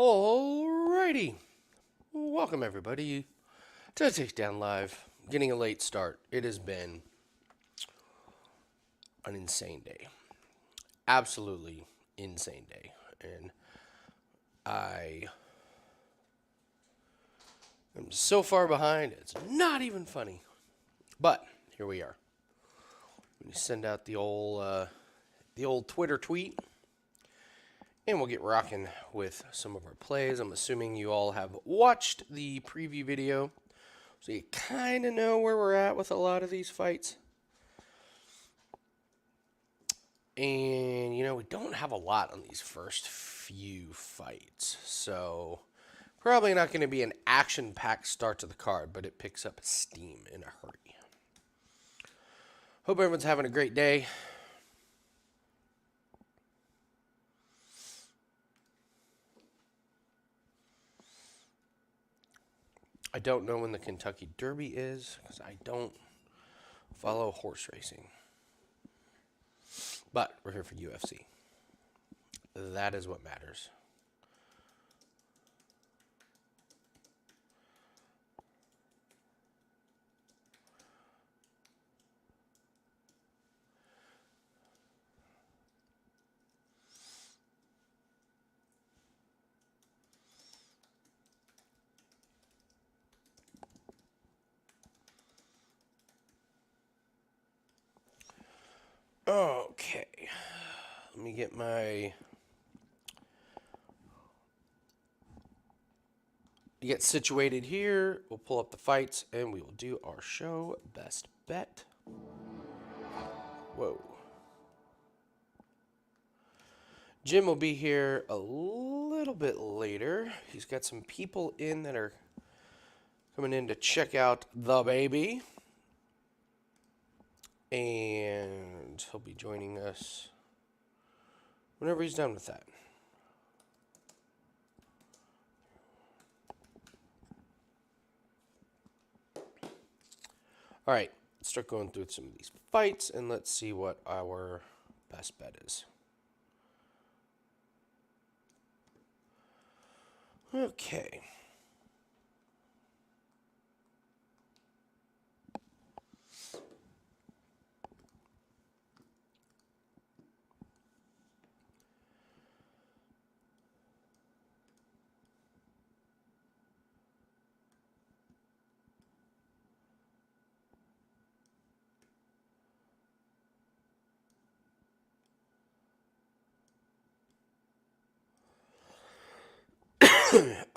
Alrighty. Welcome everybody to Takedown Live. Getting a late start. It has been an insane day. Absolutely insane day. And I am so far behind, it's not even funny. But here we are. We send out the old Twitter tweet. And we'll get rocking with some of our plays. I'm assuming you all have watched the preview video, so you kind of know where we're at with a lot of these fights. And, we don't have a lot on these first few fights, so probably not going to be an action-packed start to the card, but it picks up steam in a hurry. Hope everyone's having a great day. I don't know when the Kentucky Derby is because I don't follow horse racing. But we're here for ufC. That is what matters. Okay, let me get situated here. We'll pull up the fights and we will do our show best bet. Whoa. Jim will be here a little bit later. He's got some people in that are coming in to check out the baby. And he'll be joining us whenever he's done with that. All right, let's start going through some of these fights, and let's see what our best bet is. Okay.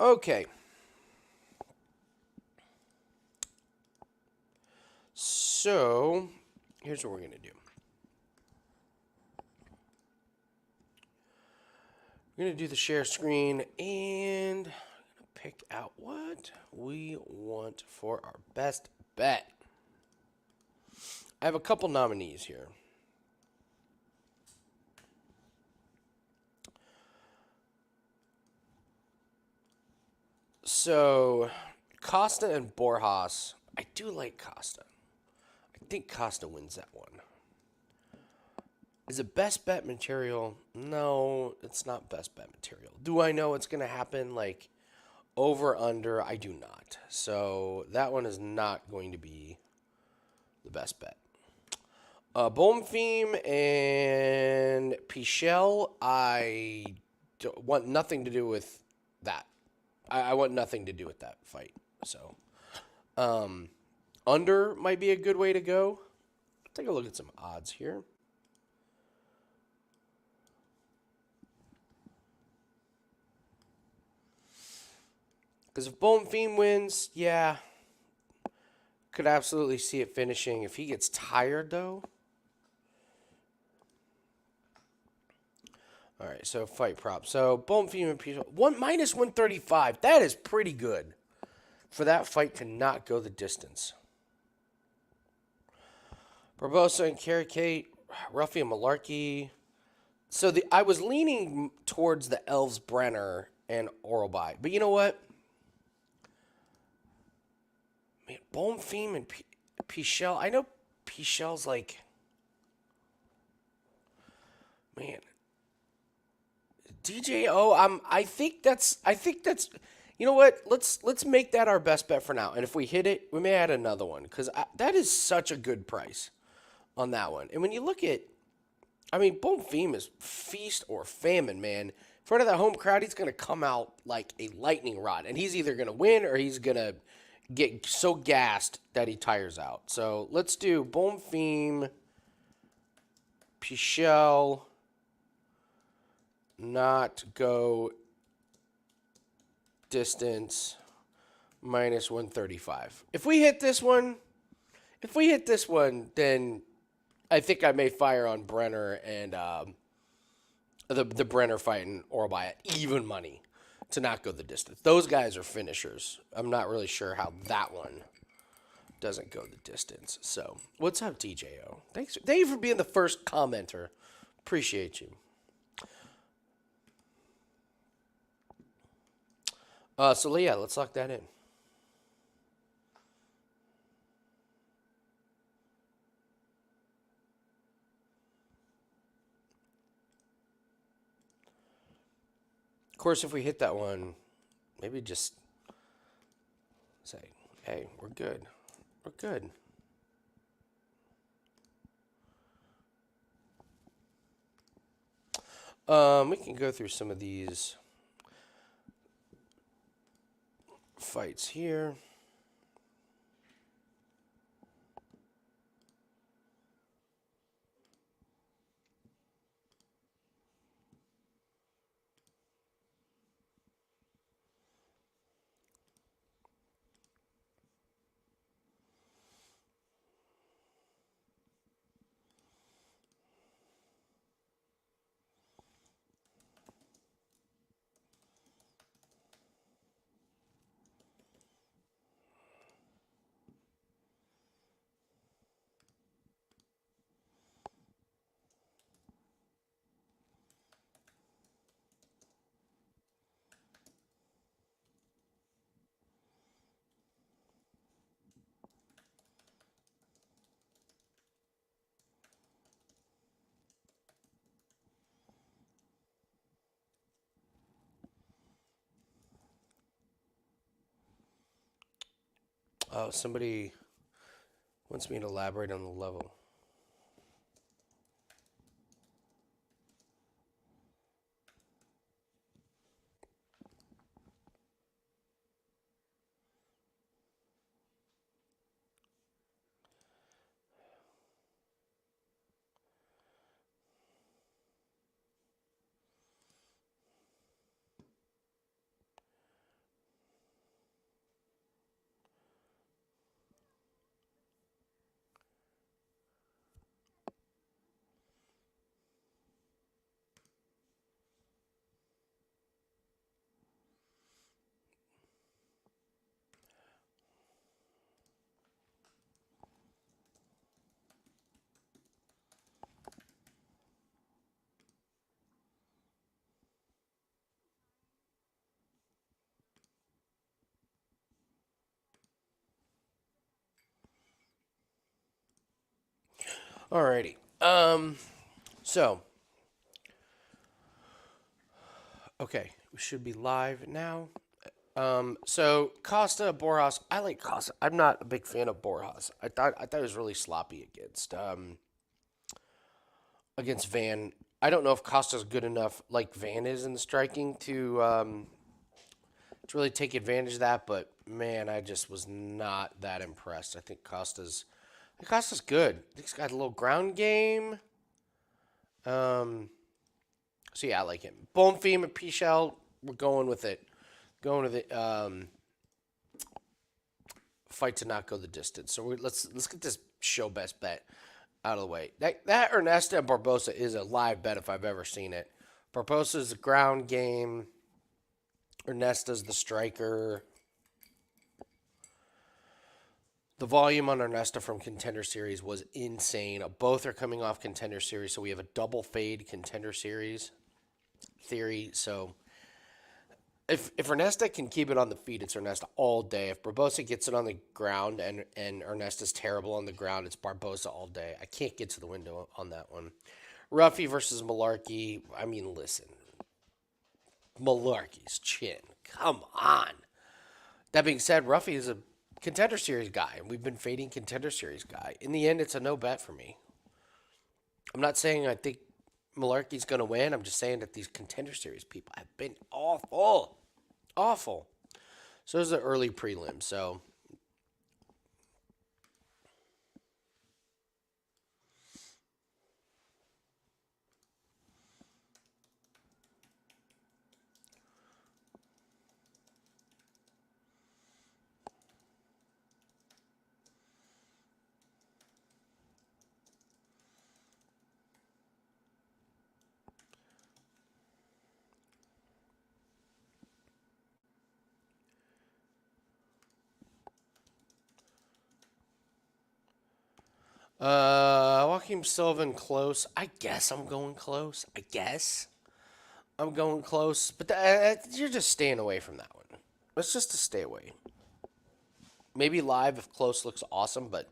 Okay. So, here's what we're going to do. We're going to do the share screen, and I'm going to pick out what we want for our best bet. I have a couple nominees here. So, Costa and Borjas. I do like Costa. I think Costa wins that one. Is it best bet material? No, it's not best bet material. Do I know it's going to happen, like, over, under? I do not. So, that one is not going to be the best bet. Bonfim and Pichel, I want nothing to do with that. I want nothing to do with that fight. So, under might be a good way to go. Take a look at some odds here. Because if Bonfim wins, yeah, could absolutely see it finishing. If he gets tired, though. All right, so fight prop. So Bonfim and Pichel, minus 135. That is pretty good for that fight to not go the distance. Barbosa and Carricate, Ruffy and Malarkey. So I was leaning towards the Elves Brenner and Oralby. But you know what? Man, Bonfim and Pichel. I know Pichel's like, man, DJO, I think that's you know what? Let's make that our best bet for now. And if we hit it, we may add another one cuz that is such a good price on that one. And when you look at I mean, Bonfim is feast or famine, man. In front of that home crowd, he's going to come out like a lightning rod. And he's either going to win or he's going to get so gassed that he tires out. So let's do Bonfim, Pichel, not go distance, minus 135. If we hit this one, then I think I may fire on Brenner and the Brenner fighting Orbai at even money to not go the distance. Those guys are finishers. I'm not really sure how that one doesn't go the distance. So, what's up, DJO? Thank you for being the first commenter. Appreciate you. So yeah, let's lock that in. Of course, if we hit that one, maybe just say, hey, we're good. We're good. We can go through some of these fights here. Oh, somebody wants me to elaborate on the level. Alrighty. So, okay, we should be live now. So Costa Borjas, I like Costa. I'm not a big fan of Borjas. I thought it was really sloppy against Van. I don't know if Costa's good enough, like Van is in the striking, to really take advantage of that. But man, I just was not that impressed. I think Costa's good. I think he's got a little ground game. So yeah, I like him. Bonfim and Pichel, we're going with it. Going with it. Fight to not go the distance. So let's get this show best bet out of the way. That Ernesta and Barbosa is a live bet if I've ever seen it. Barbosa's the ground game. Ernesta's the striker. The volume on Ernesta from Contender Series was insane. Both are coming off Contender Series, so we have a double fade Contender Series theory. So if Ernesta can keep it on the feet, it's Ernesta all day. If Barbosa gets it on the ground and Ernesta's terrible on the ground, it's Barbosa all day. I can't get to the window on that one. Ruffy versus Malarkey. I mean, listen. Malarkey's chin. Come on. That being said, Ruffy is a contender series guy, and we've been fading contender series guy. In the end, it's a no bet for me. I'm not saying I think Malarkey's going to win. I'm just saying that these contender series people have been awful. Awful. So there's the early prelim. So Joaquin Sullivan close. I guess I'm going close. I guess I'm going close. But you're just staying away from that one. It's just to stay away. Maybe live if close looks awesome, but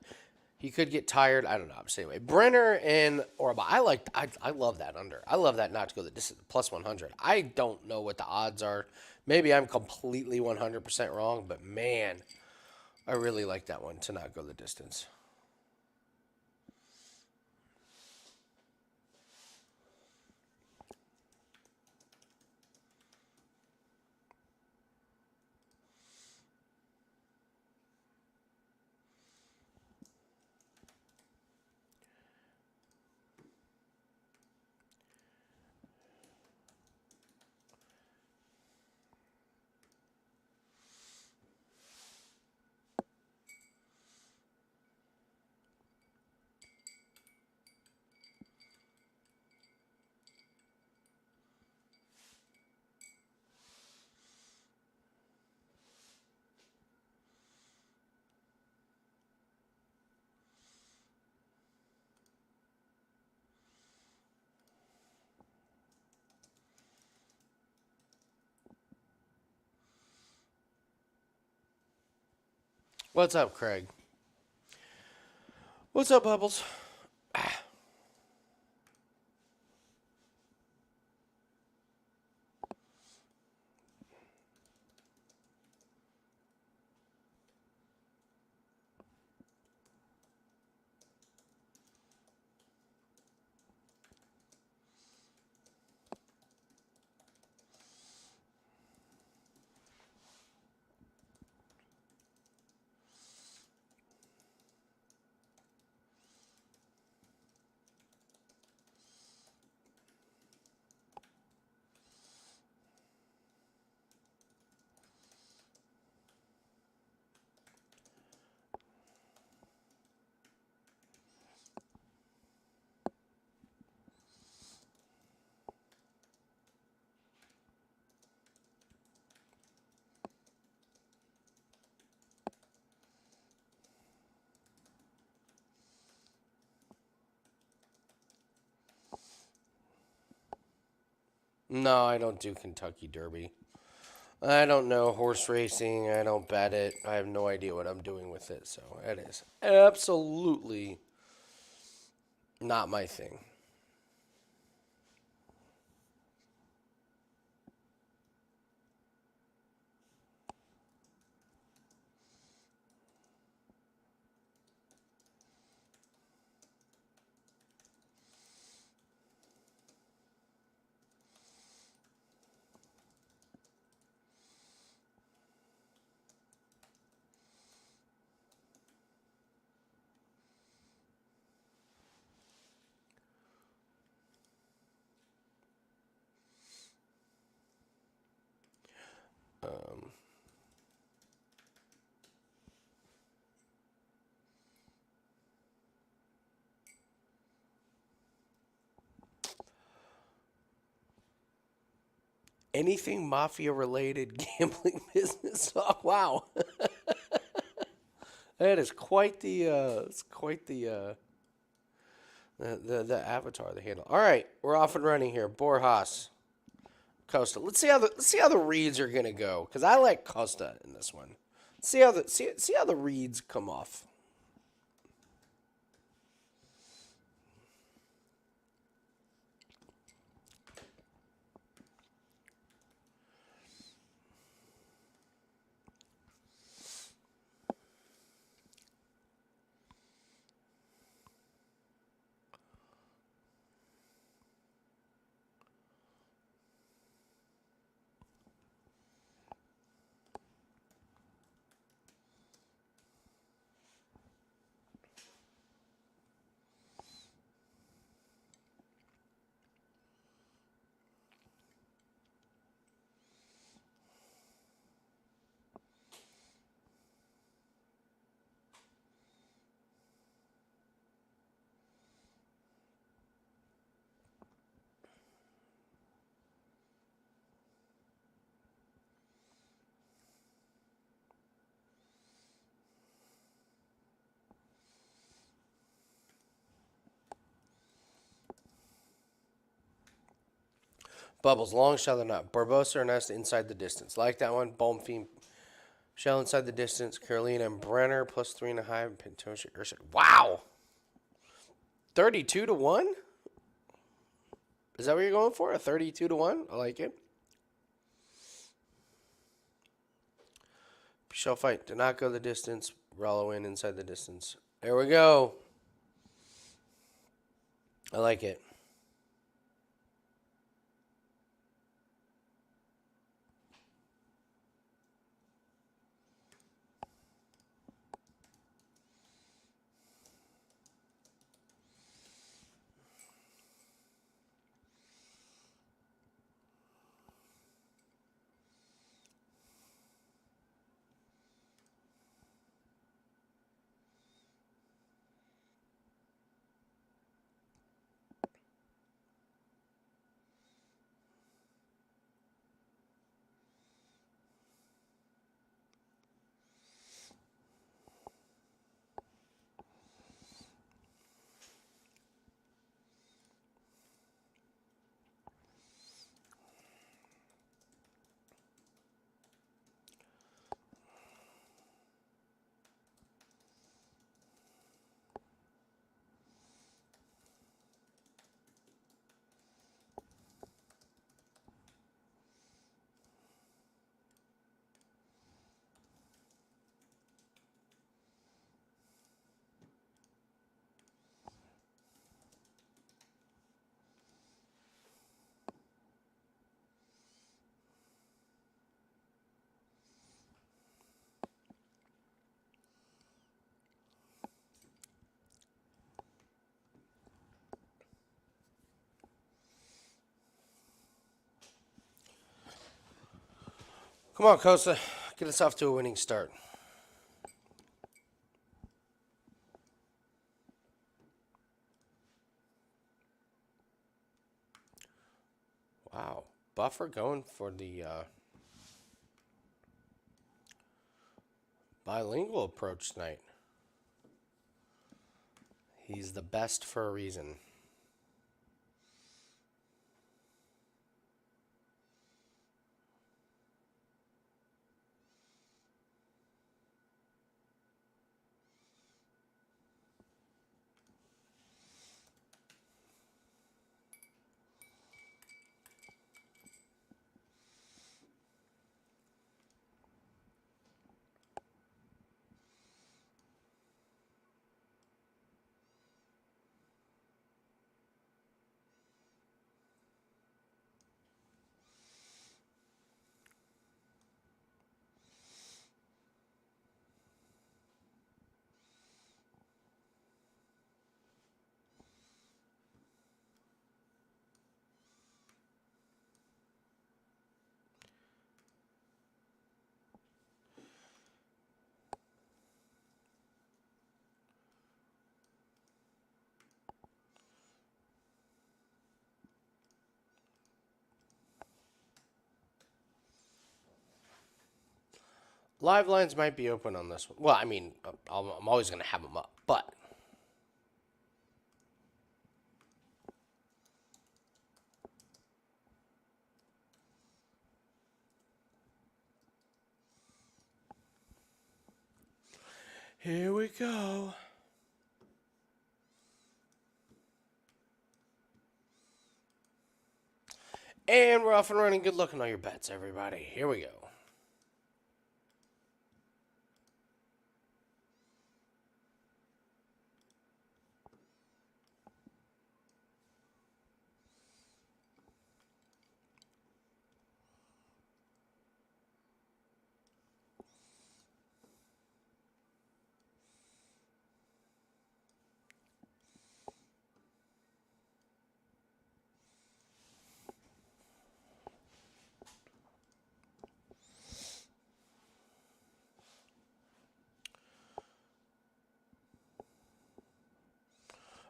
he could get tired. I don't know. I'm staying away. Brenner and Orba. I love that under. I love that not to go the distance plus 100. I don't know what the odds are. Maybe I'm completely 100% wrong, but man, I really like that one to not go the distance. What's up, Craig? What's up, Bubbles? No, I don't do Kentucky Derby. I don't know horse racing. I don't bet it. I have no idea what I'm doing with it. So it is absolutely not my thing. Um, Anything mafia related gambling business. Oh, wow. That is quite the it's quite the avatar, the handle. All right, we're off and running here. Borjas, Costa. Let's see how the reads are gonna go because I like Costa in this one. See how the reads come off. Bubbles, long shell or not. Barbosa or Nesta inside the distance. Like that one. Bohm shell inside the distance. Carolina and Brenner plus 3.5. Pintoshi, Ursa. Wow. 32 to 1? Is that what you're going for? A 32 to 1? I like it. Shell fight. Did not go the distance. Rollo in inside the distance. There we go. I like it. Come on, Costa. Get us off to a winning start. Wow. Buffer going for the bilingual approach tonight. He's the best for a reason. Live lines might be open on this one. Well, I mean, I'm always going to have them up, but here we go. And we're off and running. Good luck on all your bets, everybody. Here we go.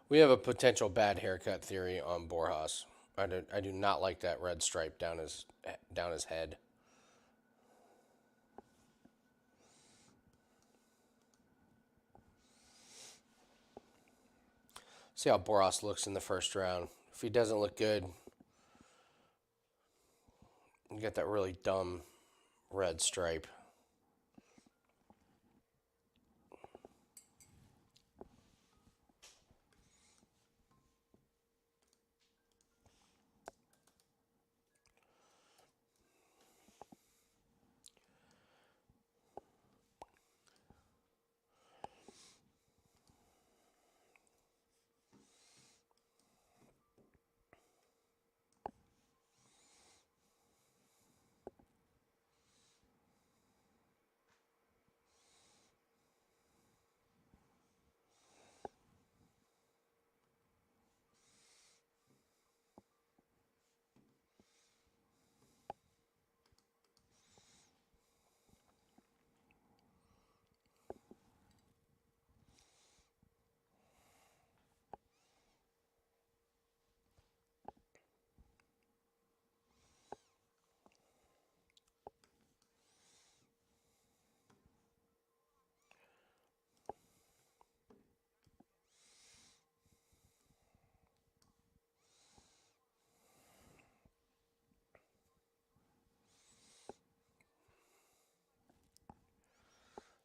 We have a potential bad haircut theory on Borjas. I do not like that red stripe down his head. See how Boras looks in the first round. If he doesn't look good, You get that really dumb red stripe.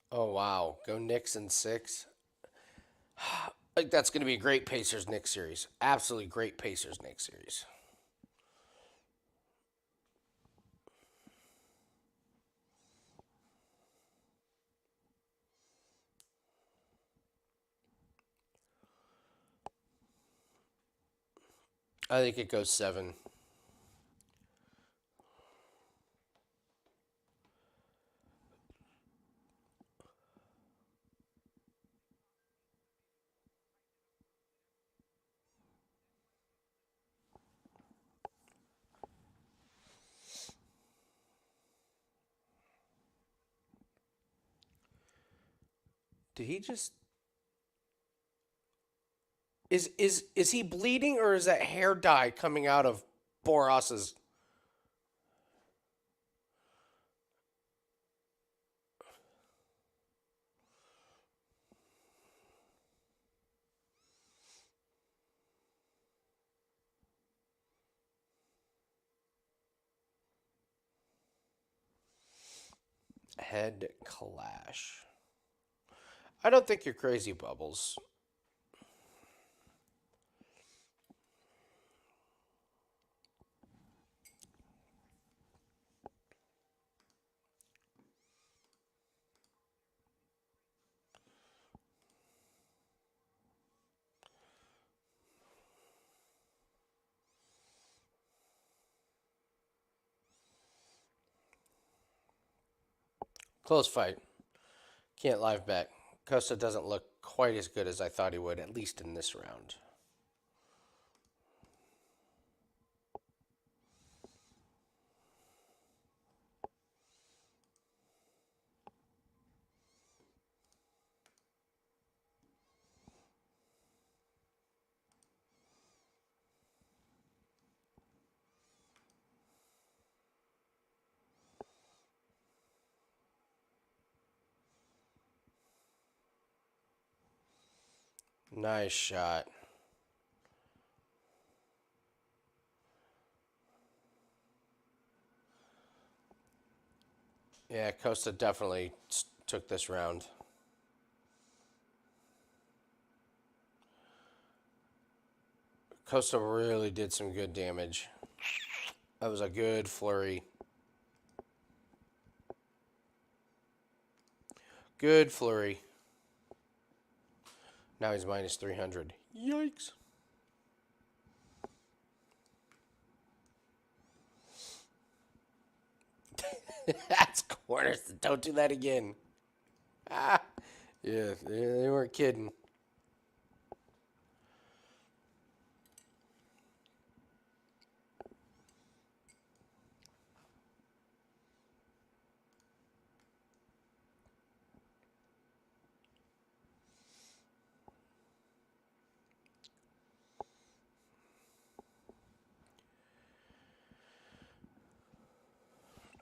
Oh wow, go Knicks in 6. Like that's going to be a great Pacers Knicks series. Absolutely great Pacers Knicks series. I think it goes 7. Did he just is he bleeding or is that hair dye coming out of Boras's head clash? I don't think you're crazy, Bubbles. Close fight. Can't live bet. Costa doesn't look quite as good as I thought he would, at least in this round. Nice shot. Yeah, Costa definitely took this round. Costa really did some good damage. That was a good flurry. Good flurry. Now he's minus 300. Yikes. That's corners. Don't do that again. Ah. Yeah, they weren't kidding.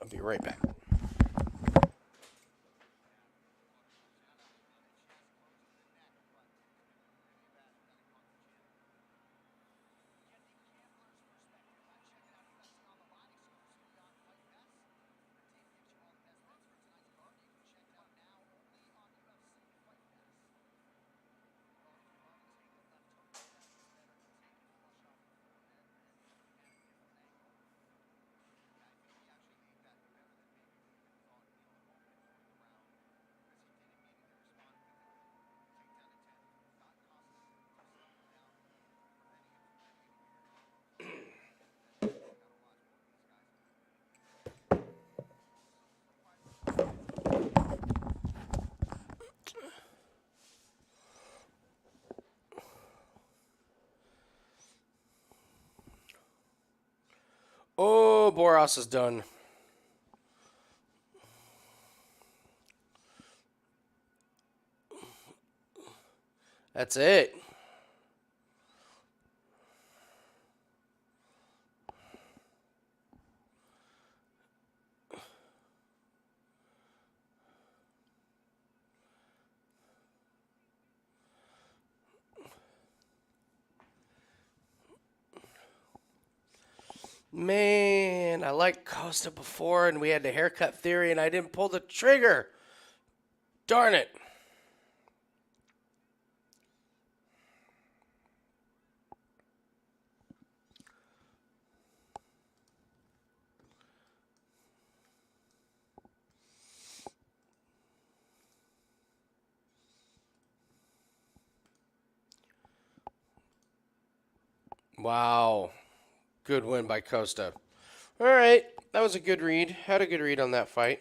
I'll be right back. Boros is done. That's it. Man, I liked Costa before, and we had the haircut theory, and I didn't pull the trigger. Darn it. Wow. Good win by Costa. All right. That was a good read. Had a good read on that fight.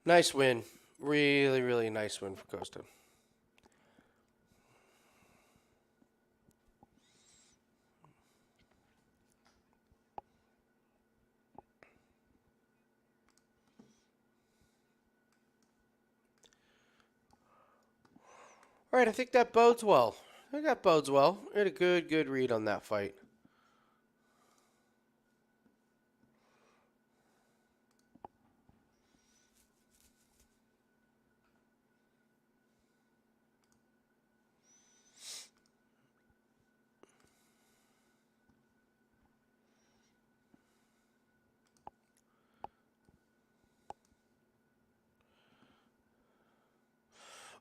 Nice win. Really, really nice win for Costa. All right, I think that bodes well. I think that bodes well. We had a good read on that fight.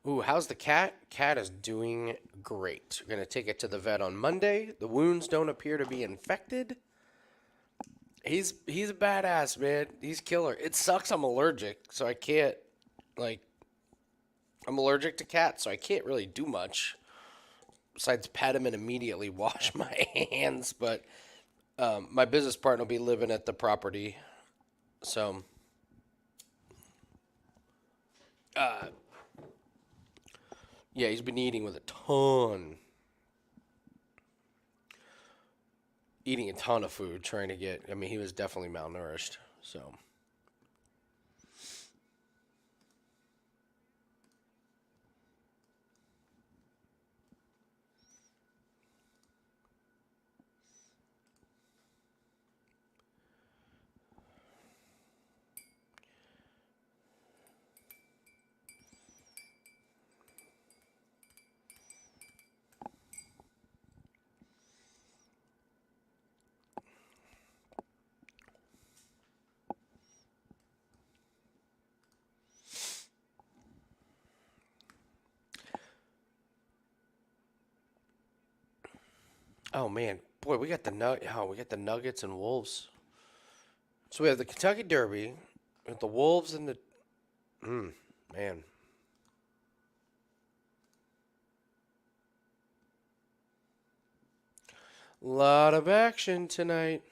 Ooh, how's the cat? Cat is doing great. We're going to take it to the vet on Monday. The wounds don't appear to be infected. He's a badass, man. He's killer. It sucks I'm allergic, so I can't, like, I'm allergic to cats, so I can't really do much besides pet him and immediately wash my hands. But my business partner will be living at the property, so yeah, he's been eating with eating a ton of food, trying to get. I mean, he was definitely malnourished, so. Oh man, boy, we got we got the Nuggets and Wolves. So we have the Kentucky Derby, with the Wolves and the man. Lot of action tonight.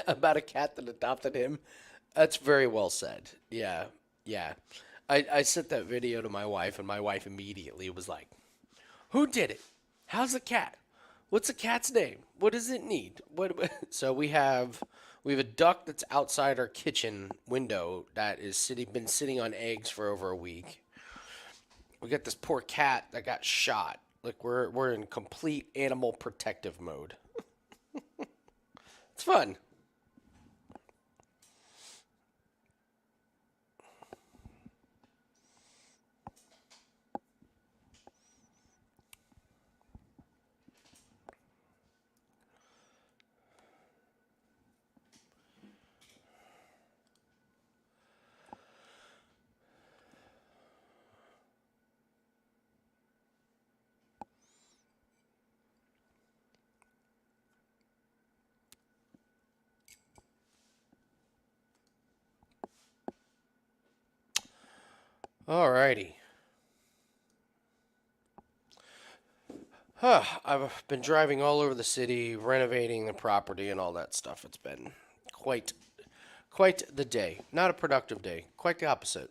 About a cat that adopted him. That's very well said. Yeah, yeah. I sent that video to my wife, and my wife immediately was like, "Who did it? How's the cat? What's the cat's name? What does it need?" What? So we have a duck that's outside our kitchen window that is been sitting on eggs for over a week. We got this poor cat that got shot. Like we're in complete animal protective mode. It's fun. Alrighty. Huh, I've been driving all over the city, renovating the property and all that stuff. It's been quite quite the day. Not a productive day. Quite the opposite.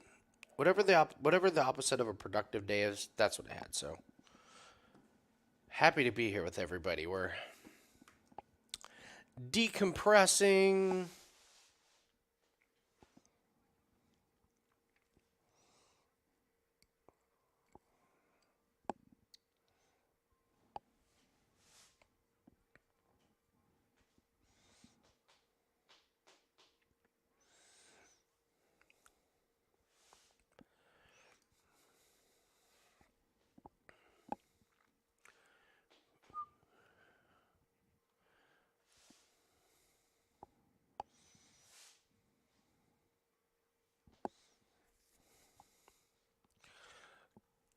Whatever the opposite of a productive day is, that's what I had. So happy to be here with everybody. We're decompressing.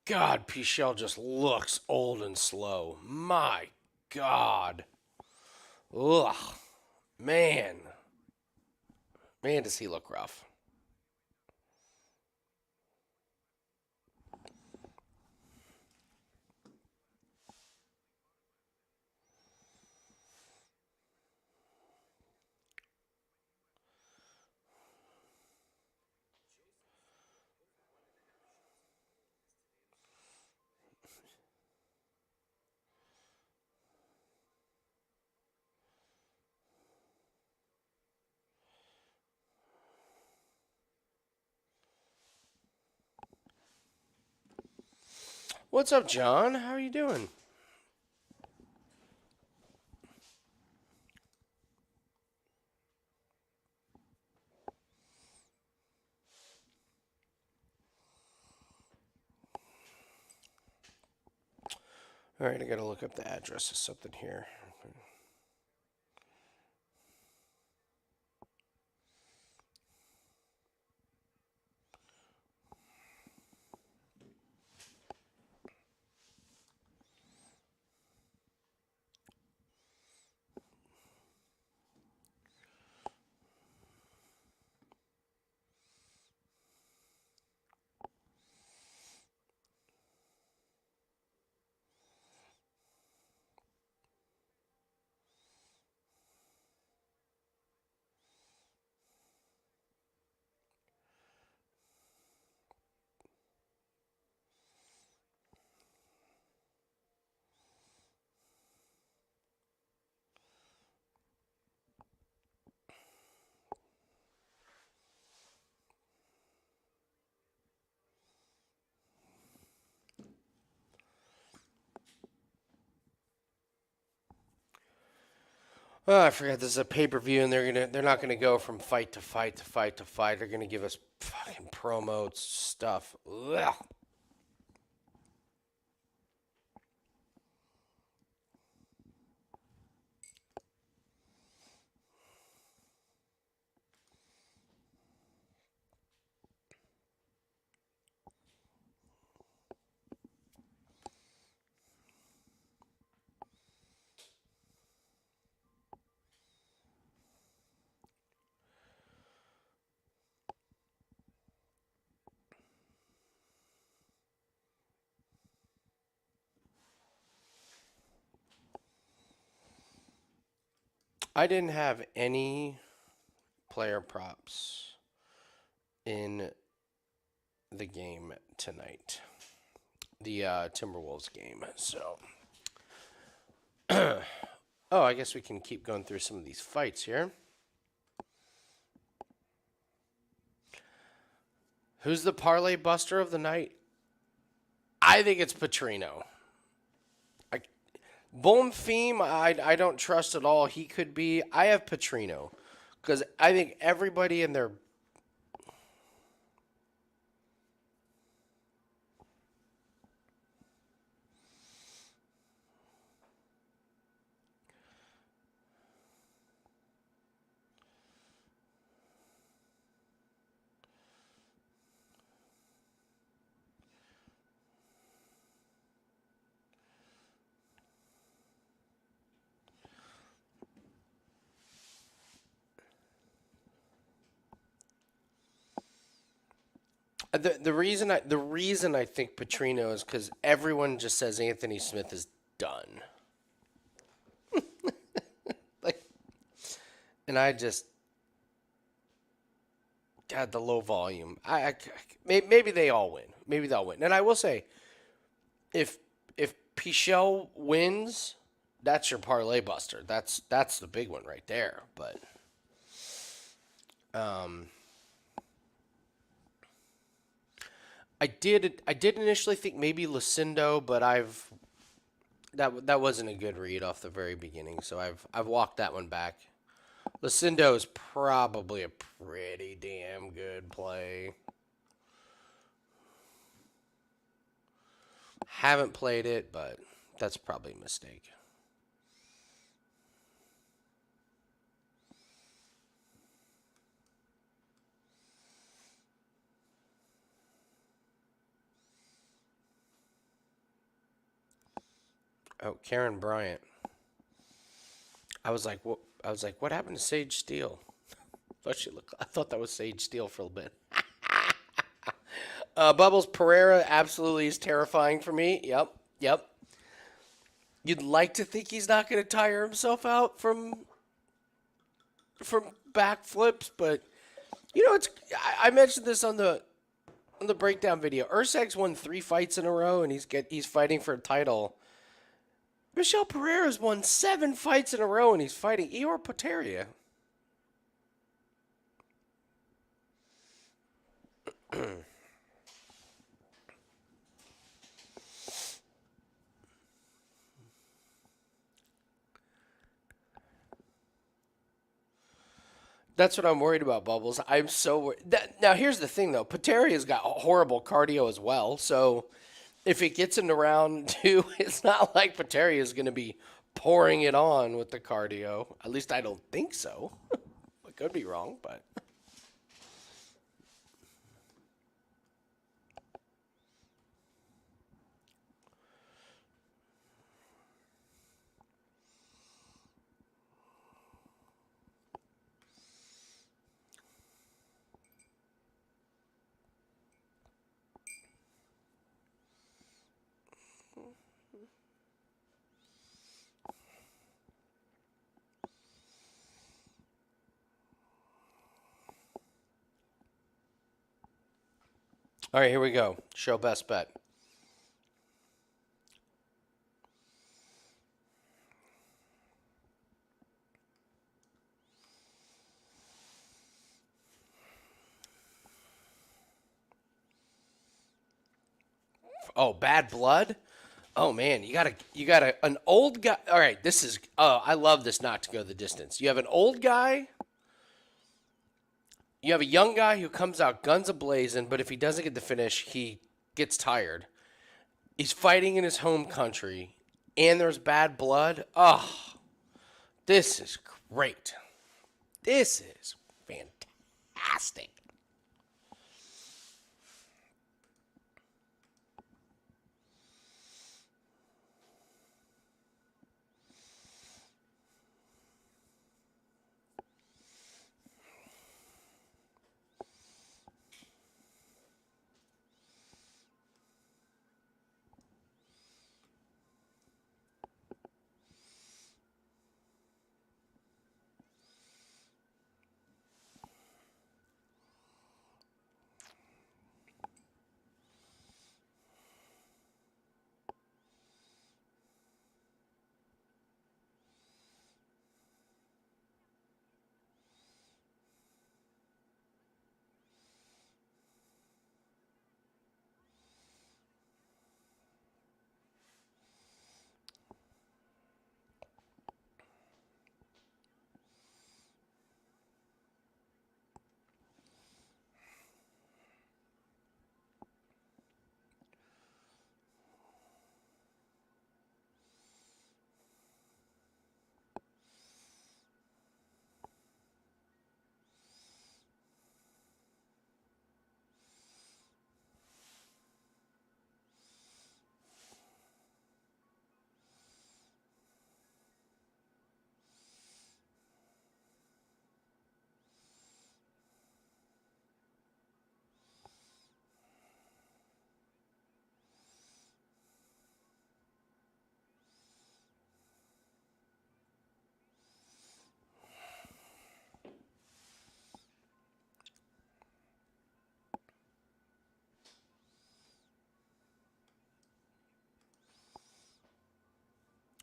God, Pichel just looks old and slow. My God. Ugh. Man. Man, does he look rough. What's up, John? How are you doing? All right, I gotta look up the address of something here. Oh, I forgot this is a pay-per-view, and they're not gonna go from fight to fight to fight to fight. They're gonna give us fucking promo stuff. Ugh. I didn't have any player props in the game tonight, the Timberwolves game. So, oh, I guess we can keep going through some of these fights here. Who's the parlay buster of the night? I think it's Petrino. I, Bonfim, I don't trust at all. He could be. I have Petrino because I think everybody in their the reason I think Petrino is because everyone just says Anthony Smith is done. Like, and I just God, the low volume. Maybe they all win. Maybe they'll win. And I will say, if Pichel wins, that's your parlay buster. That's the big one right there. But um, I did initially think maybe Lucindo, but that wasn't a good read off the very beginning. So I've walked that one back. Lucindo is probably a pretty damn good play. Haven't played it, but that's probably a mistake. Oh, Karen Bryant. What happened to Sage Steele? I thought that was Sage Steele for a bit. Bubbles Pereira absolutely is terrifying for me. Yep, yep. You'd like to think he's not going to tire himself out from backflips, but it's. I mentioned this on the breakdown video. Urseg's won 3 fights in a row, and he's fighting for a title. Michel Pereira's won 7 fights in a row, and he's fighting Eor Poteria. That's what I'm worried about, Bubbles. I'm so worried. Now, here's the thing, though. Poteria's got horrible cardio as well. So if it gets into round 2, it's not like Poteria is going to be pouring it on with the cardio. At least I don't think so. I could be wrong, but. All right, here we go. Show best bet. Oh, bad blood? Oh man, you got an old guy. All right, this is I love this not to go the distance. You have an old guy, you have a young guy who comes out guns a-blazing, but if he doesn't get the finish, he gets tired. He's fighting in his home country, and there's bad blood. Oh, this is great. This is fantastic.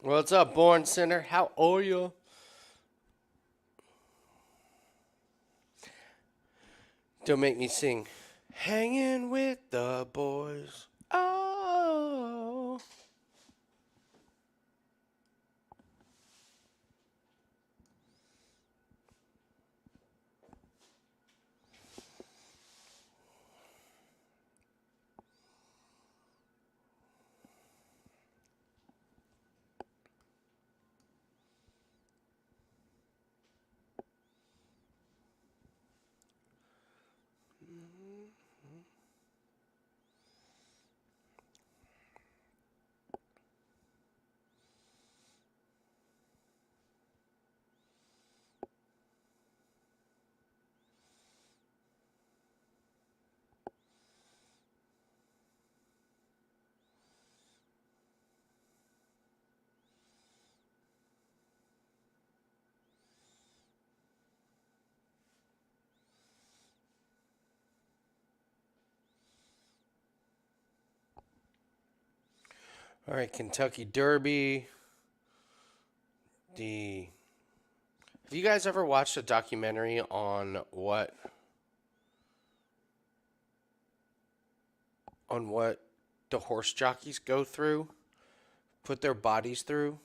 What's up, Born Sinner? How are you? Don't make me sing. Hanging with the boys. Oh. All right, Kentucky Derby. The Have you guys ever watched a documentary on what the horse jockeys go through, put their bodies through?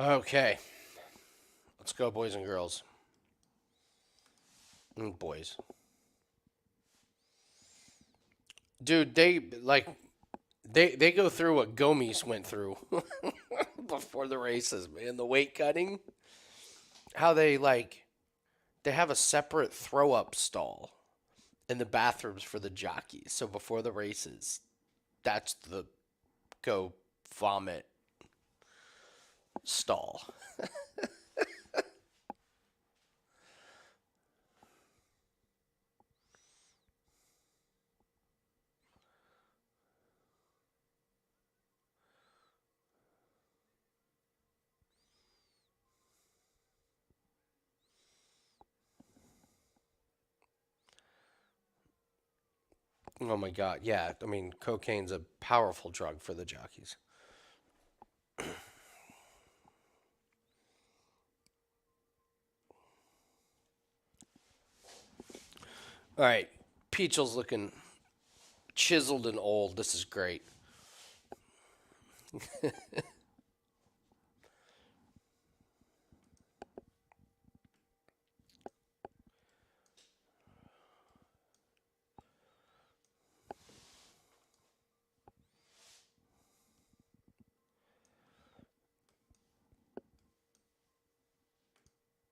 Okay, let's go, boys and girls. Boys. Dude, they go through what Gomes went through before the races, man. The weight cutting, how they have a separate throw up stall in the bathrooms for the jockeys. So before the races, that's the go vomit stall. Oh my god, yeah. I mean, cocaine's a powerful drug for the jockeys. All right, Peachel's looking chiseled and old. This is great.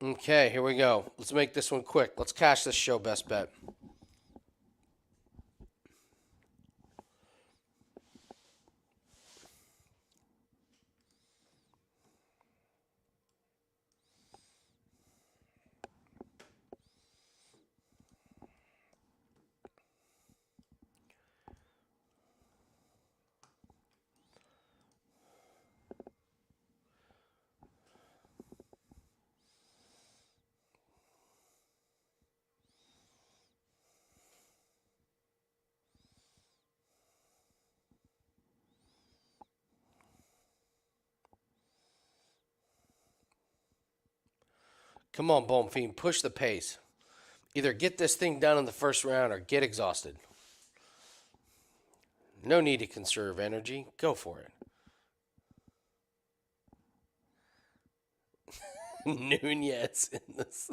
Okay, here we go. Let's make this one quick. Let's cash this show best bet. Come on, Bone Fiend, push the pace. Either get this thing done in the first round or get exhausted. No need to conserve energy. Go for it. Nunez in this.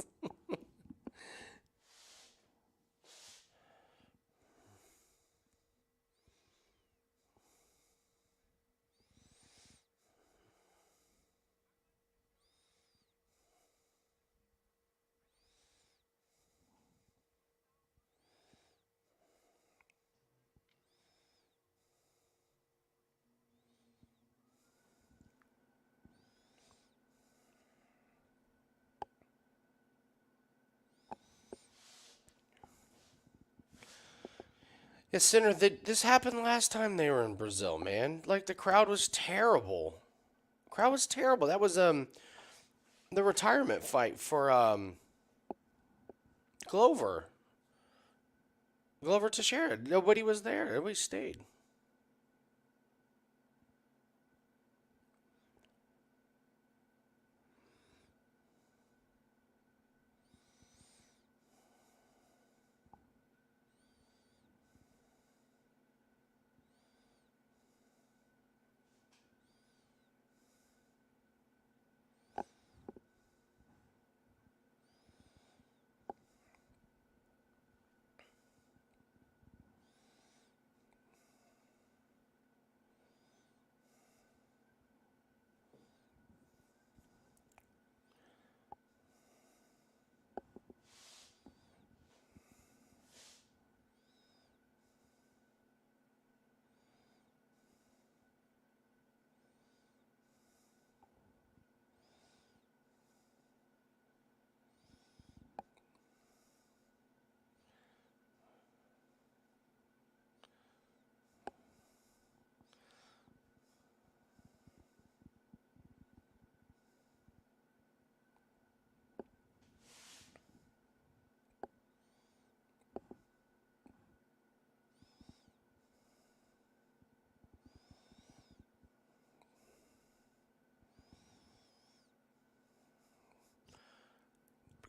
Yeah, Sinner, this happened last time they were in Brazil, man. Like the crowd was terrible. Crowd was terrible. That was the retirement fight for Glover. Glover Teixeira. Nobody was there. Everybody stayed.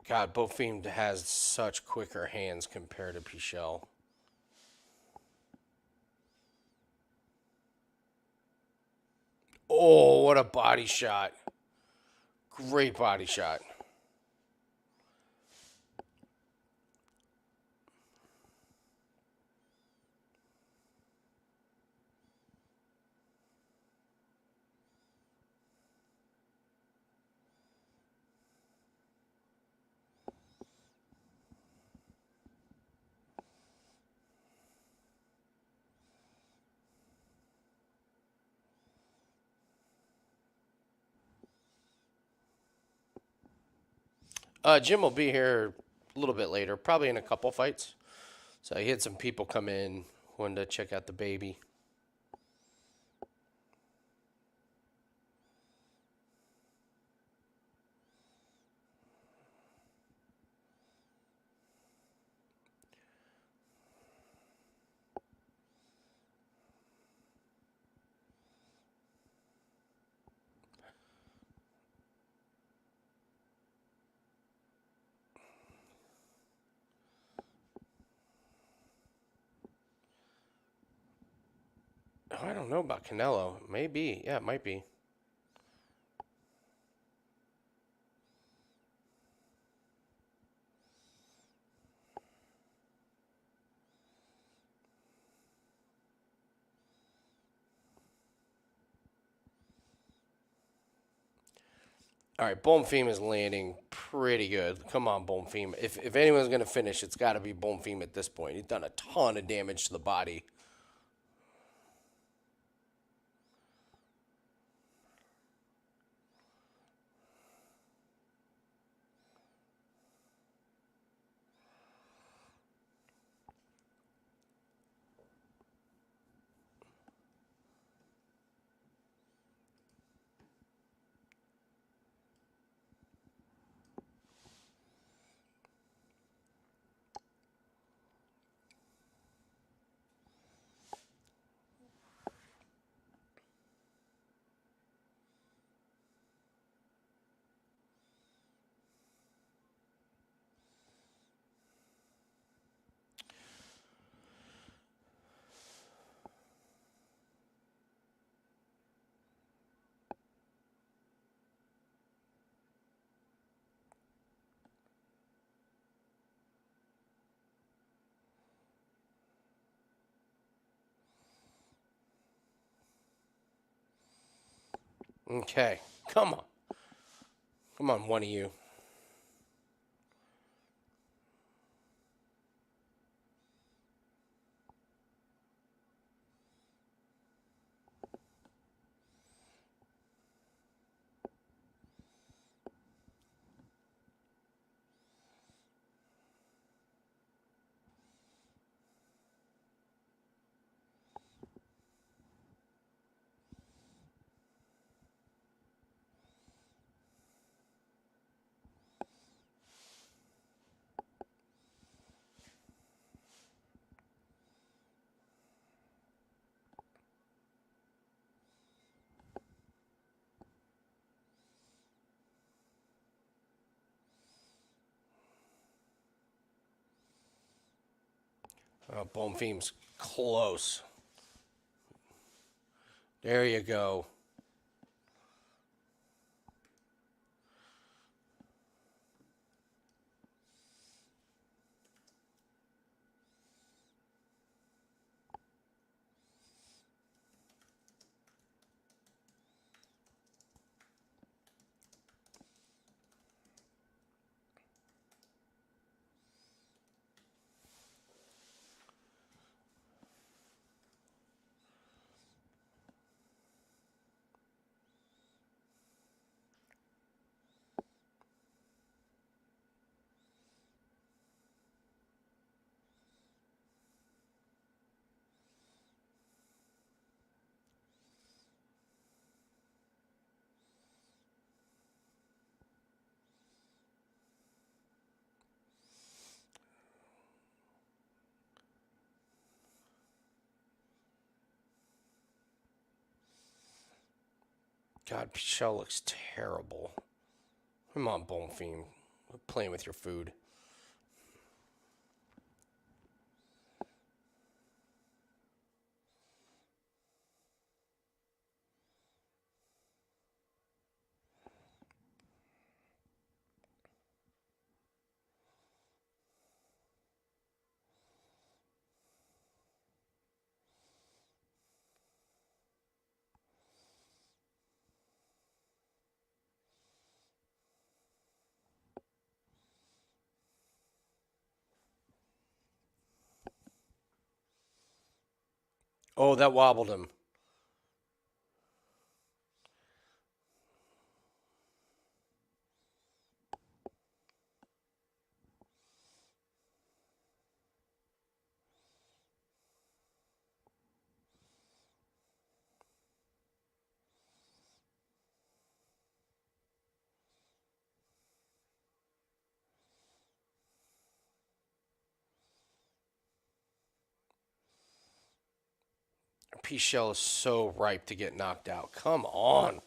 God, Bofim has such quicker hands compared to Pichel. Oh, what a body shot. Great body shot. Jim will be here a little bit later, probably in a couple fights. So he had some people come in, wanted to check out the baby. Oh, I don't know about Canelo. Maybe. Yeah, it might be. All right, Bonfim is landing pretty good. Come on, Bonfim. If anyone's going to finish, it's got to be Bonfim at this point. He's done a ton of damage to the body. Okay. Come on. Come on, one of you. Bonfim's close. There you go. God, Pichelle looks terrible. Come on, Bonfim. Quit playing with your food. Oh, that wobbled him. Pichelle is so ripe to get knocked out. Come on.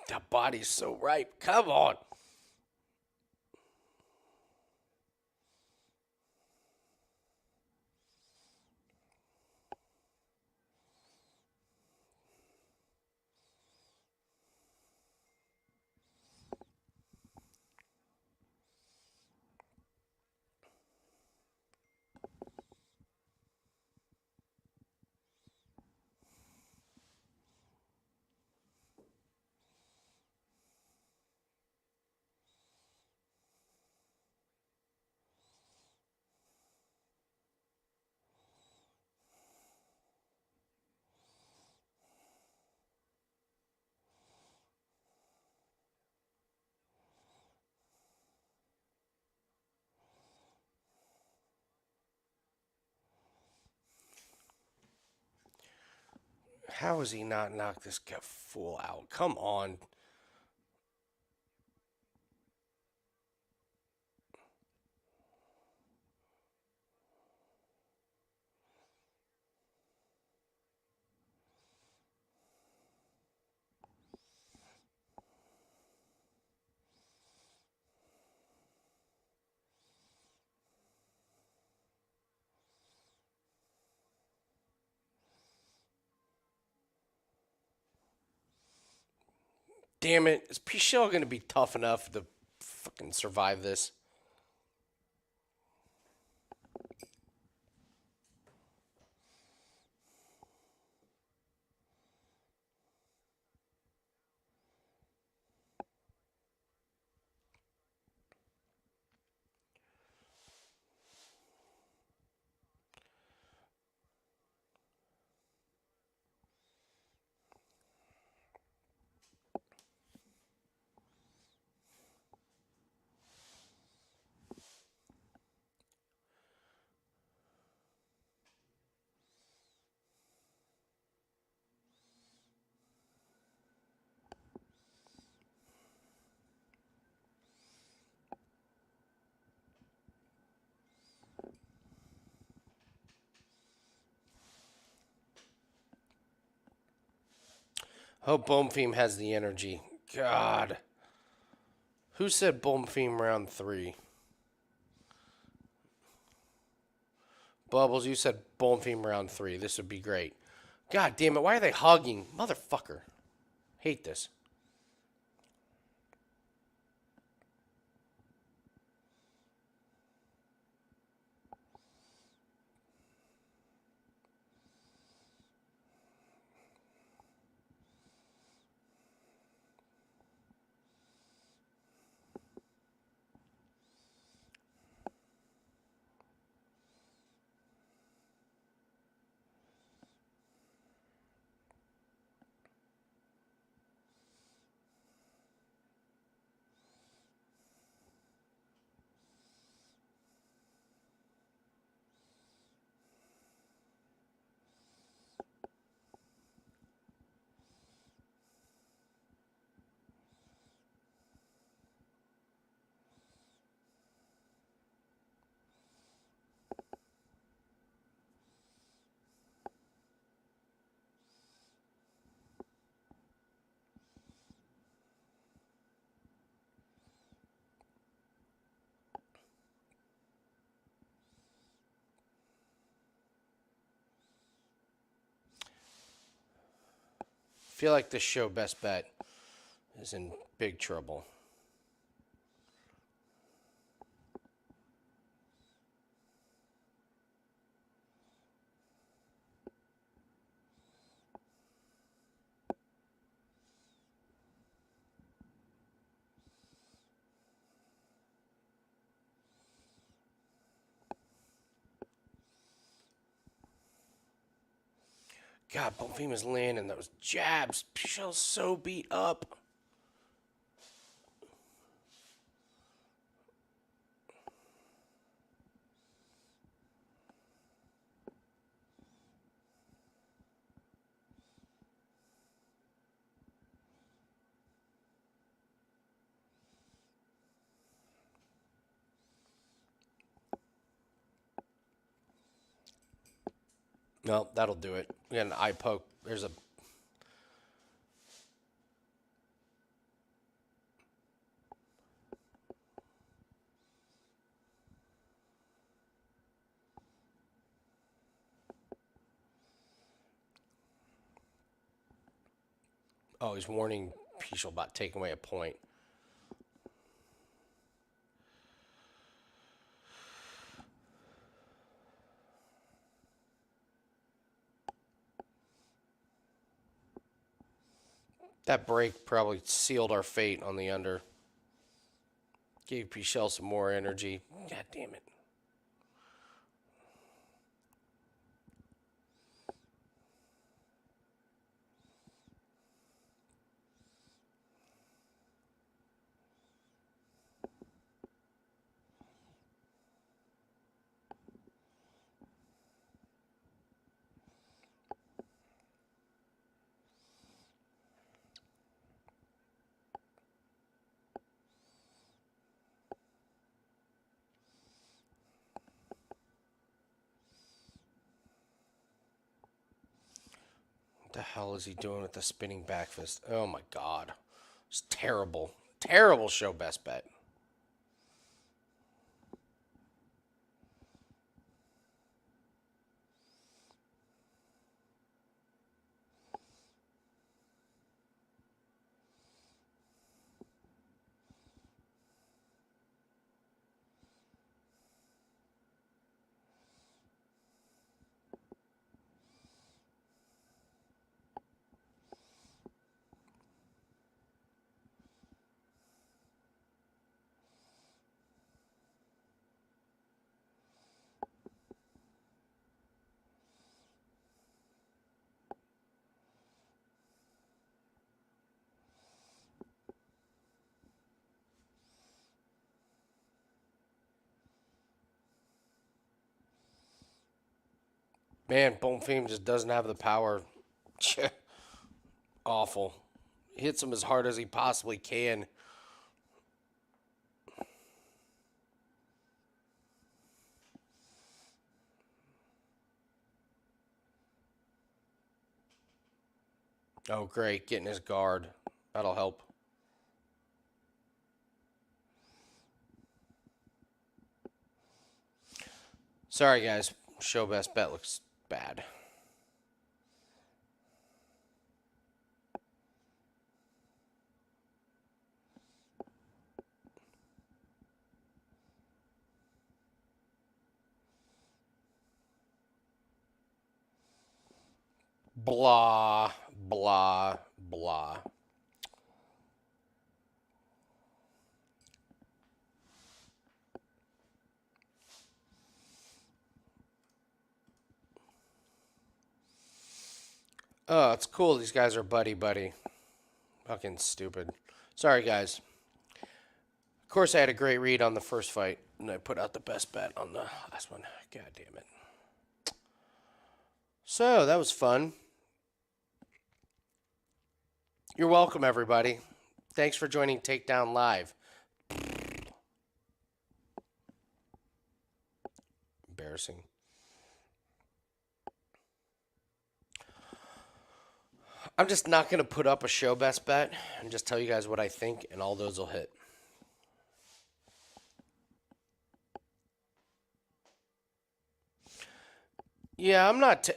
That body's so ripe. Come on. How has he not knocked this guy fool out? Come on. Damn it. Is Pichel going to be tough enough to fucking survive this? Hope Boomfeem has the energy. God. Who said Boomfeem round 3? Bubbles, you said Boomfeem round 3. This would be great. God damn it. Why are they hugging? Motherfucker. Hate this. Feel like this show best bet is in big trouble. God, Bonfim is landing those jabs. Pichel's so beat up. No, that'll do it. We got an eye poke. There's a. Oh, he's warning Pichel about taking away a point. That break probably sealed our fate on the under. Gave Pichel some more energy. God damn it. What the hell is he doing with the spinning back fist? Oh my god. It's terrible. Terrible show best bet. Man, Bonfim just doesn't have the power. Awful. Hits him as hard as he possibly can. Oh, great. Getting his guard. That'll help. Sorry, guys. Show best bet looks bad. Blah, blah, blah. Oh, it's cool. These guys are buddy buddy. Fucking stupid. Sorry, guys. Of course, I had a great read on the first fight, and I put out the best bet on the last one. God damn it. So, that was fun. You're welcome, everybody. Thanks for joining Takedown Live. Embarrassing. I'm just not going to put up a show best bet and just tell you guys what I think, and all those will hit. Yeah, I'm not.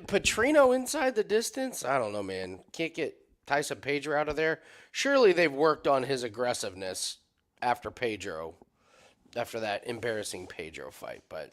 Petrino inside the distance? I don't know, man. Can't get Tyson Pedro out of there. Surely they've worked on his aggressiveness after Pedro, after that embarrassing Pedro fight, but.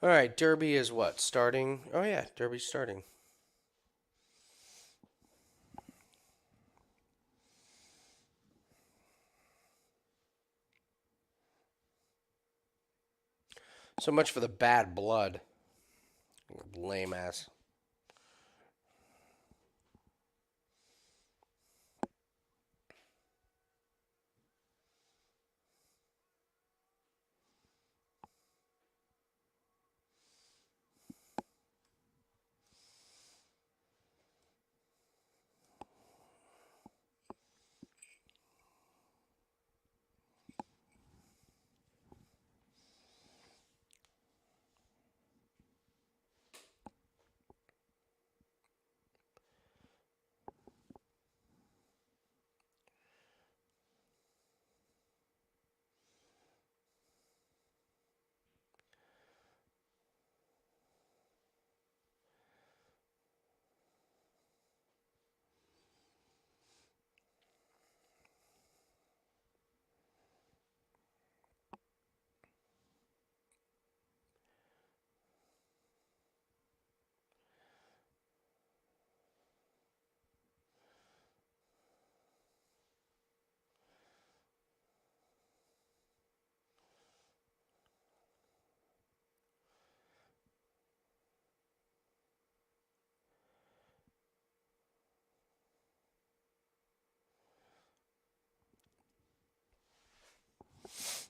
All right, Derby is what? Starting? Oh, yeah, Derby's starting. So much for the bad blood. Lame ass.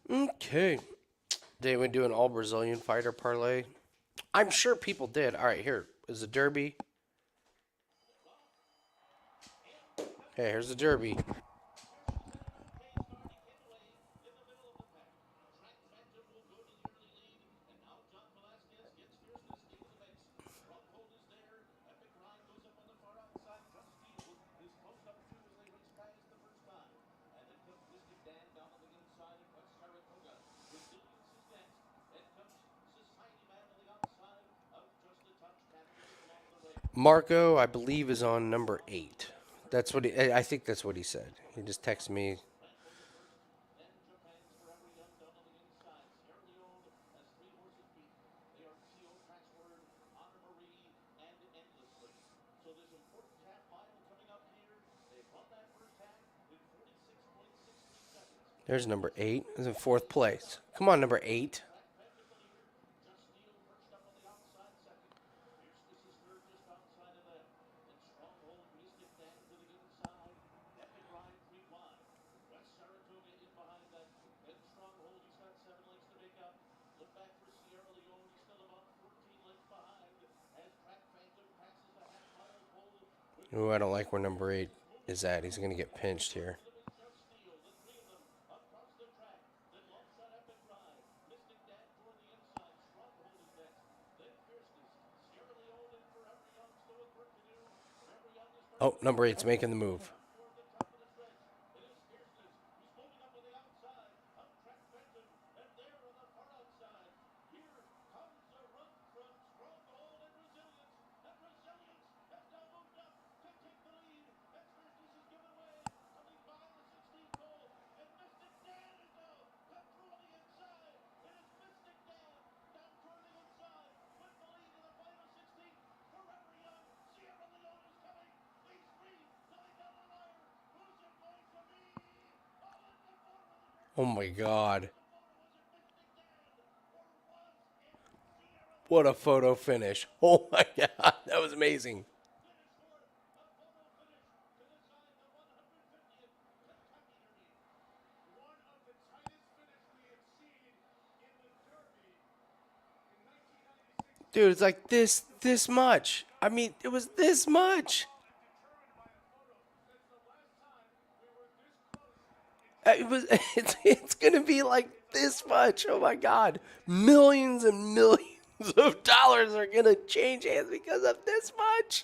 Okay. Did anyone do an all Brazilian fighter parlay? I'm sure people did. All right, here is the Derby. Hey, here's the Derby. Marco, I believe, is on number 8. That's what I think that's what he said. He just texted me. There's number 8. He's in 4th place. Come on, number 8. Ooh, I don't like where number 8 is at. He's going to get pinched here. Oh, number 8's making the move. Oh my God. What a photo finish. Oh my God. That was amazing. Dude, it's like this much. I mean, it was this much. It was. It's gonna be like this much. Oh my God, millions and millions of dollars are gonna change hands because of this much.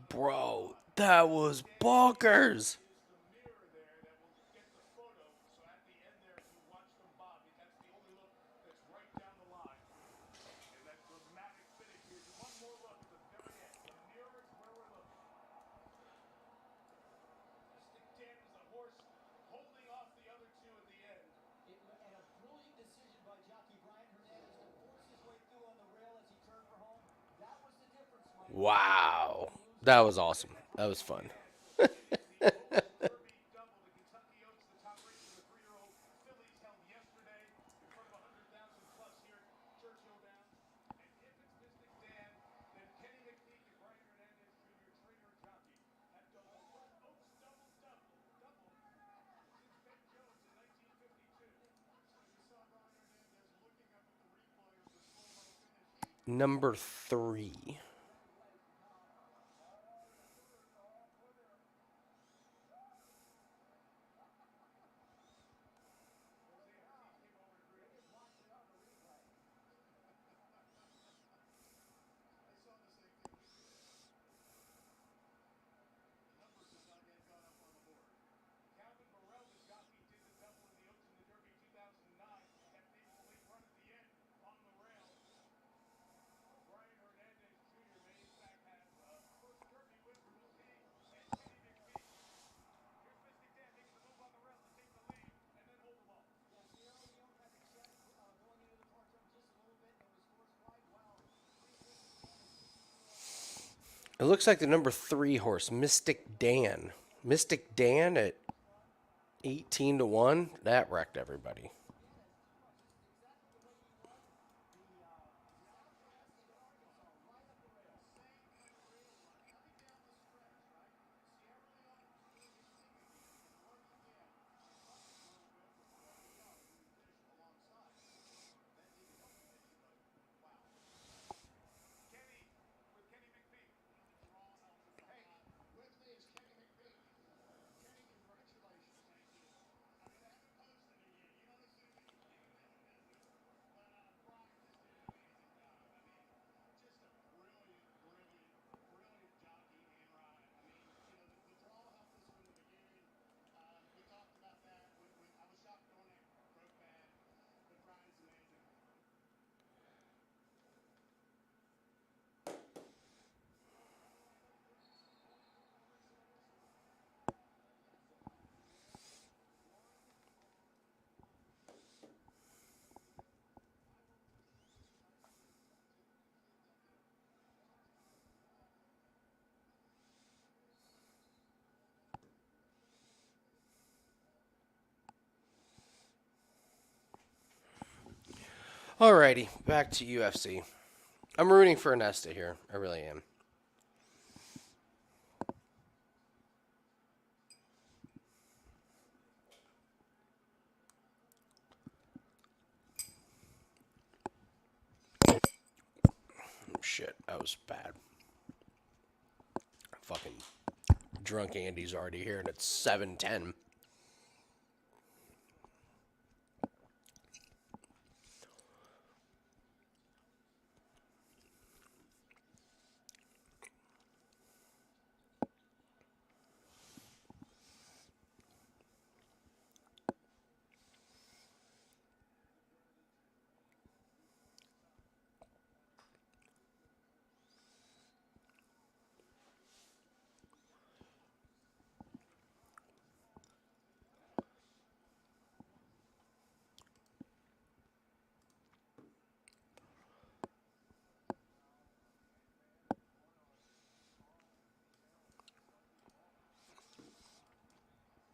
Bro, that was bonkers. Wow, that was awesome. That was fun. Number 3. It looks like the number 3 horse, Mystic Dan. Mystic Dan at 18-1. That wrecked everybody. Alrighty, back to UFC. I'm rooting for Nesta here. I really am. Shit, that was bad. Fucking drunk Andy's already here, and it's 7:10.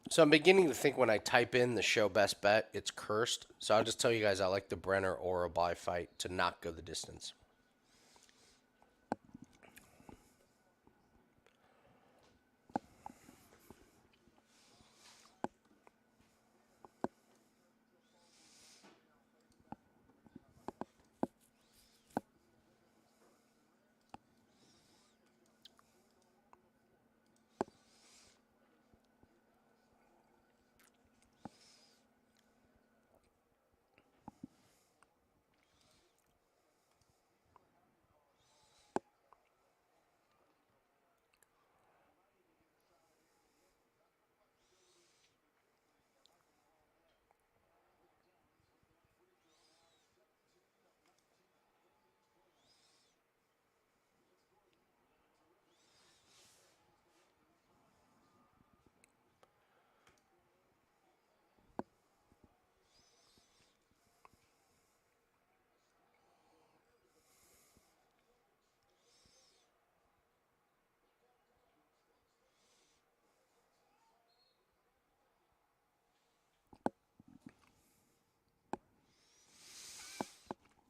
So I'm beginning to think when I type in the show best bet, it's cursed. So I'll just tell you guys I like the Brenner Orobai fight to not go the distance.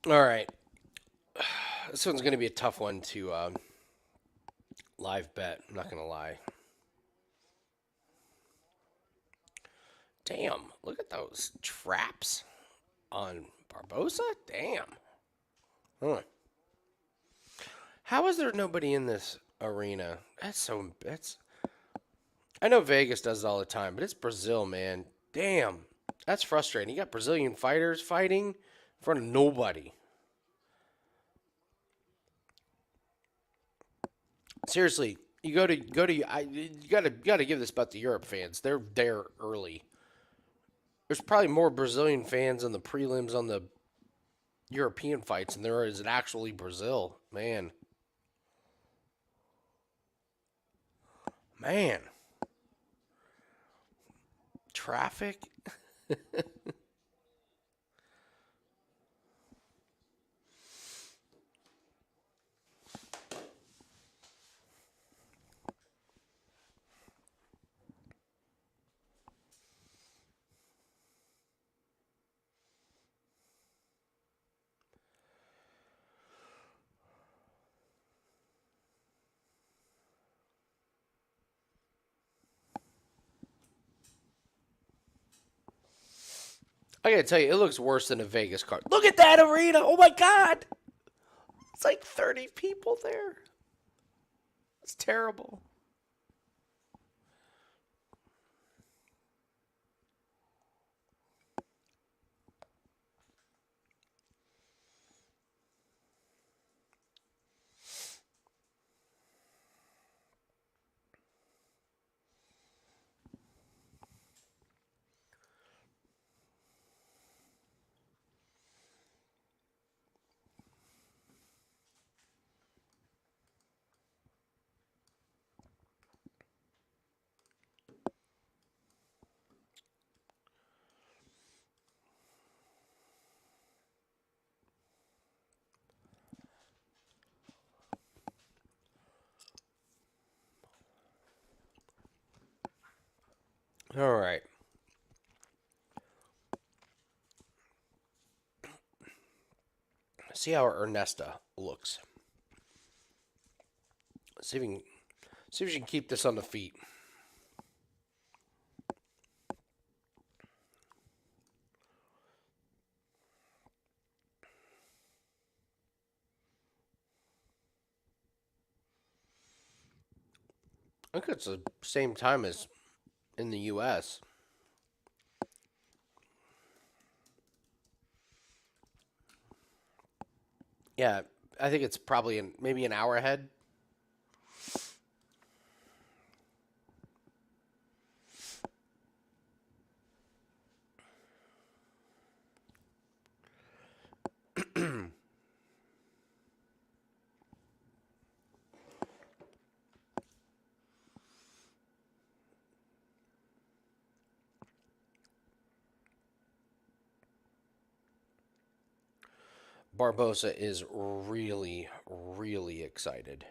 All right. This one's going to be a tough one to live bet. I'm not going to lie. Damn, look at those traps on Barbosa. Damn. Huh. How is there nobody in this arena? That's. I know Vegas does it all the time, but it's Brazil, man. Damn. That's frustrating. You got Brazilian fighters fighting in front of nobody. Seriously, you gotta give this bet to Europe fans. They're there early. There's probably more Brazilian fans in the prelims on the European fights than there is in actually Brazil. Man, traffic. I gotta tell you, it looks worse than a Vegas card. Look at that arena! Oh my god, it's like 30 people there. It's terrible. All right. See how Ernesta looks. See if she can keep this on the feet. I think it's the same time as in the U.S. Yeah, I think it's probably maybe an hour ahead. Barbosa is really, really excited.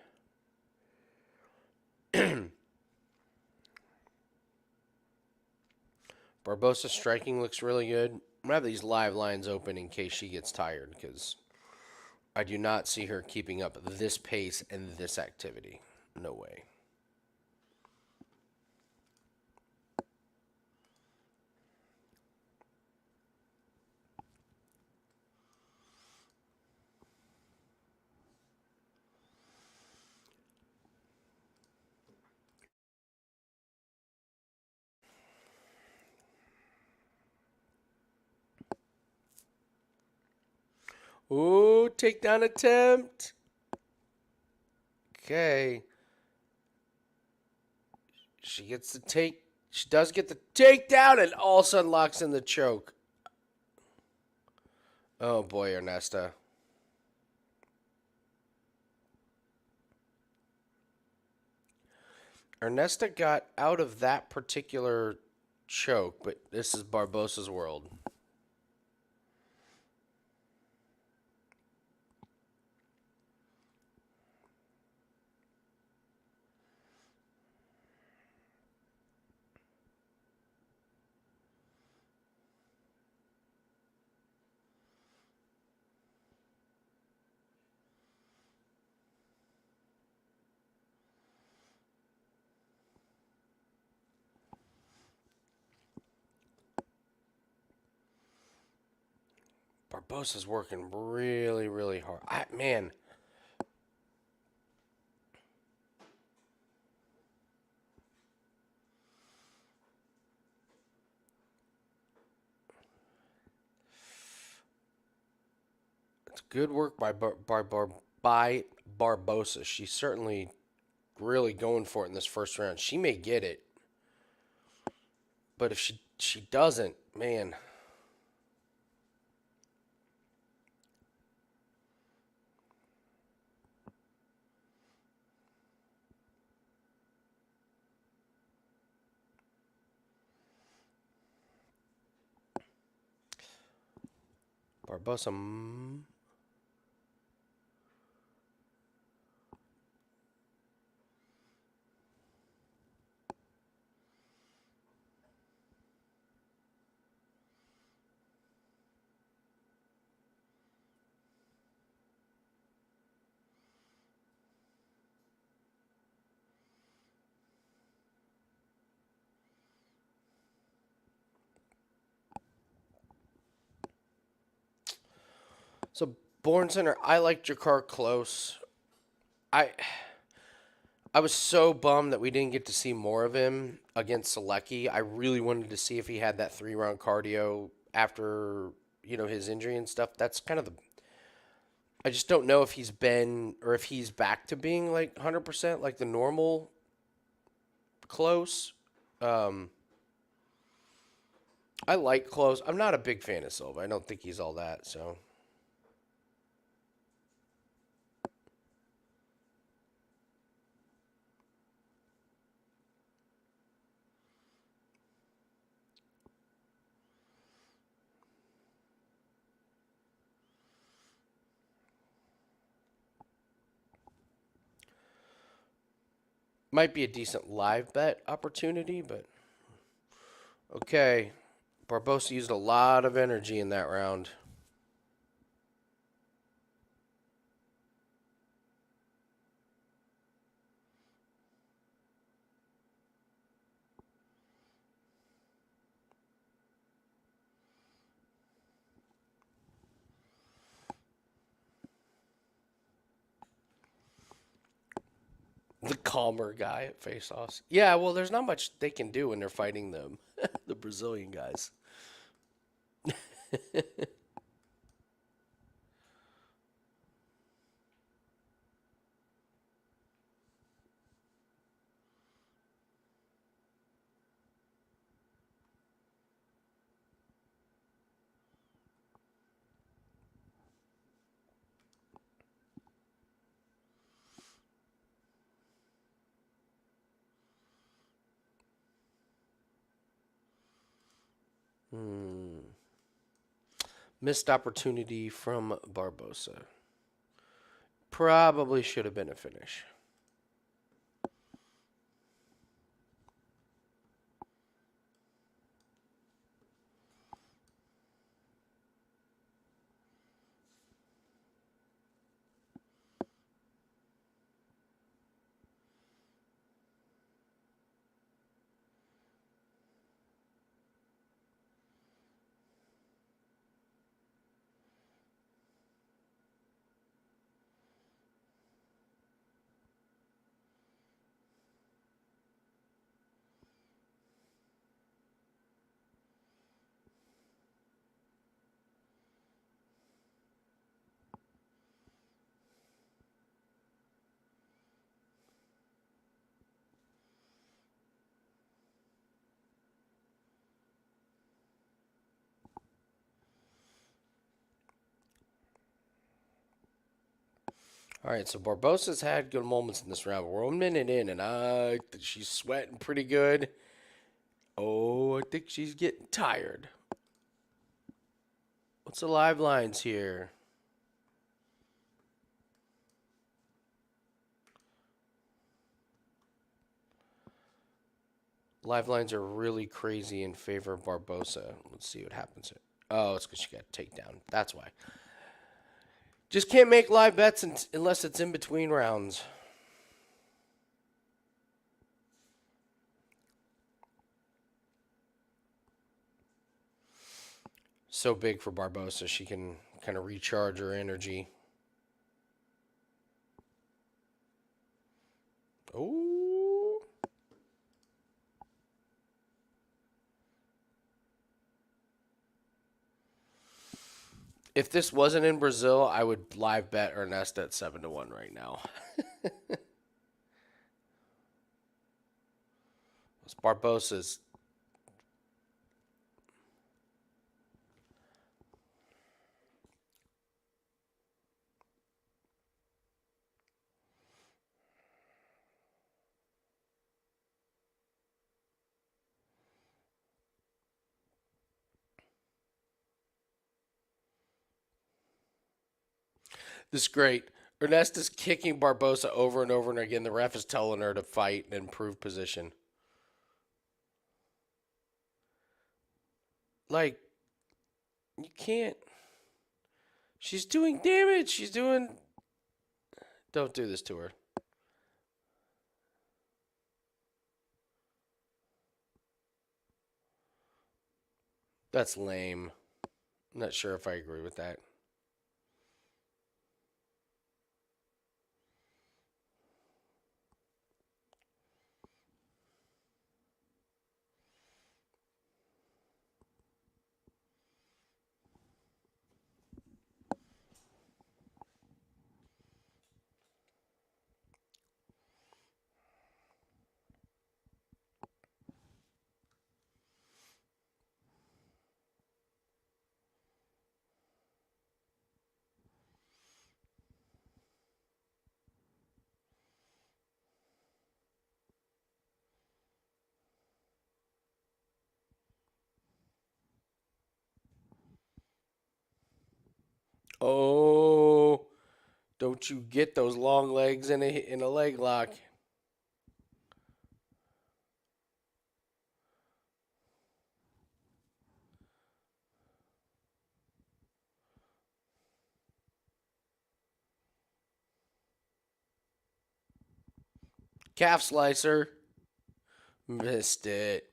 Barbosa's striking looks really good. I'm gonna have these live lines open in case she gets tired, because I do not see her keeping up this pace and this activity. No way. Ooh, takedown attempt. Okay. She gets the take. She does get the takedown and all of a sudden locks in the choke. Oh boy, Ernesta. Ernesta got out of that particular choke, but this is Barbosa's world. Barbosa's working really, really hard. Man, it's good work by Barbosa. She's certainly really going for it in this first round. She may get it, but if she doesn't, man. Barbosa. So Born Center, I like Jakar close. I I was so bummed that we didn't get to see more of him against Selecki. I really wanted to see if he had that 3 round cardio after, his injury and stuff. That's kind of the. I just don't know if he's been or if he's back to being like 100% like the normal close. Um, I like close. I'm not a big fan of Silva. I don't think he's all that. So might be a decent live bet opportunity, but okay. Barbosa used a lot of energy in that round. The calmer guy at face-offs. Yeah, well, there's not much they can do when they're fighting them, the Brazilian guys. Hmm. Missed opportunity from Barbosa. Probably should have been a finish. All right, so Barbosa's had good moments in this round. We're 1 minute in, and she's sweating pretty good. Oh, I think she's getting tired. What's the live lines here? Live lines are really crazy in favor of Barbosa. Let's see what happens here. Oh, it's because she got a takedown. That's why. Just can't make live bets unless it's in between rounds. So big for Barbosa. She can kind of recharge her energy. Oh. If this wasn't in Brazil, I would live bet Ernesta at 7-1 right now. It's Barbosa's. This is great. Ernesta's kicking Barbosa over and over and again. The ref is telling her to fight and improve position. Like, you can't. She's doing damage. She's doing. Don't do this to her. That's lame. I'm not sure if I agree with that. Oh, don't you get those long legs in a leg lock? Calf slicer. Missed it.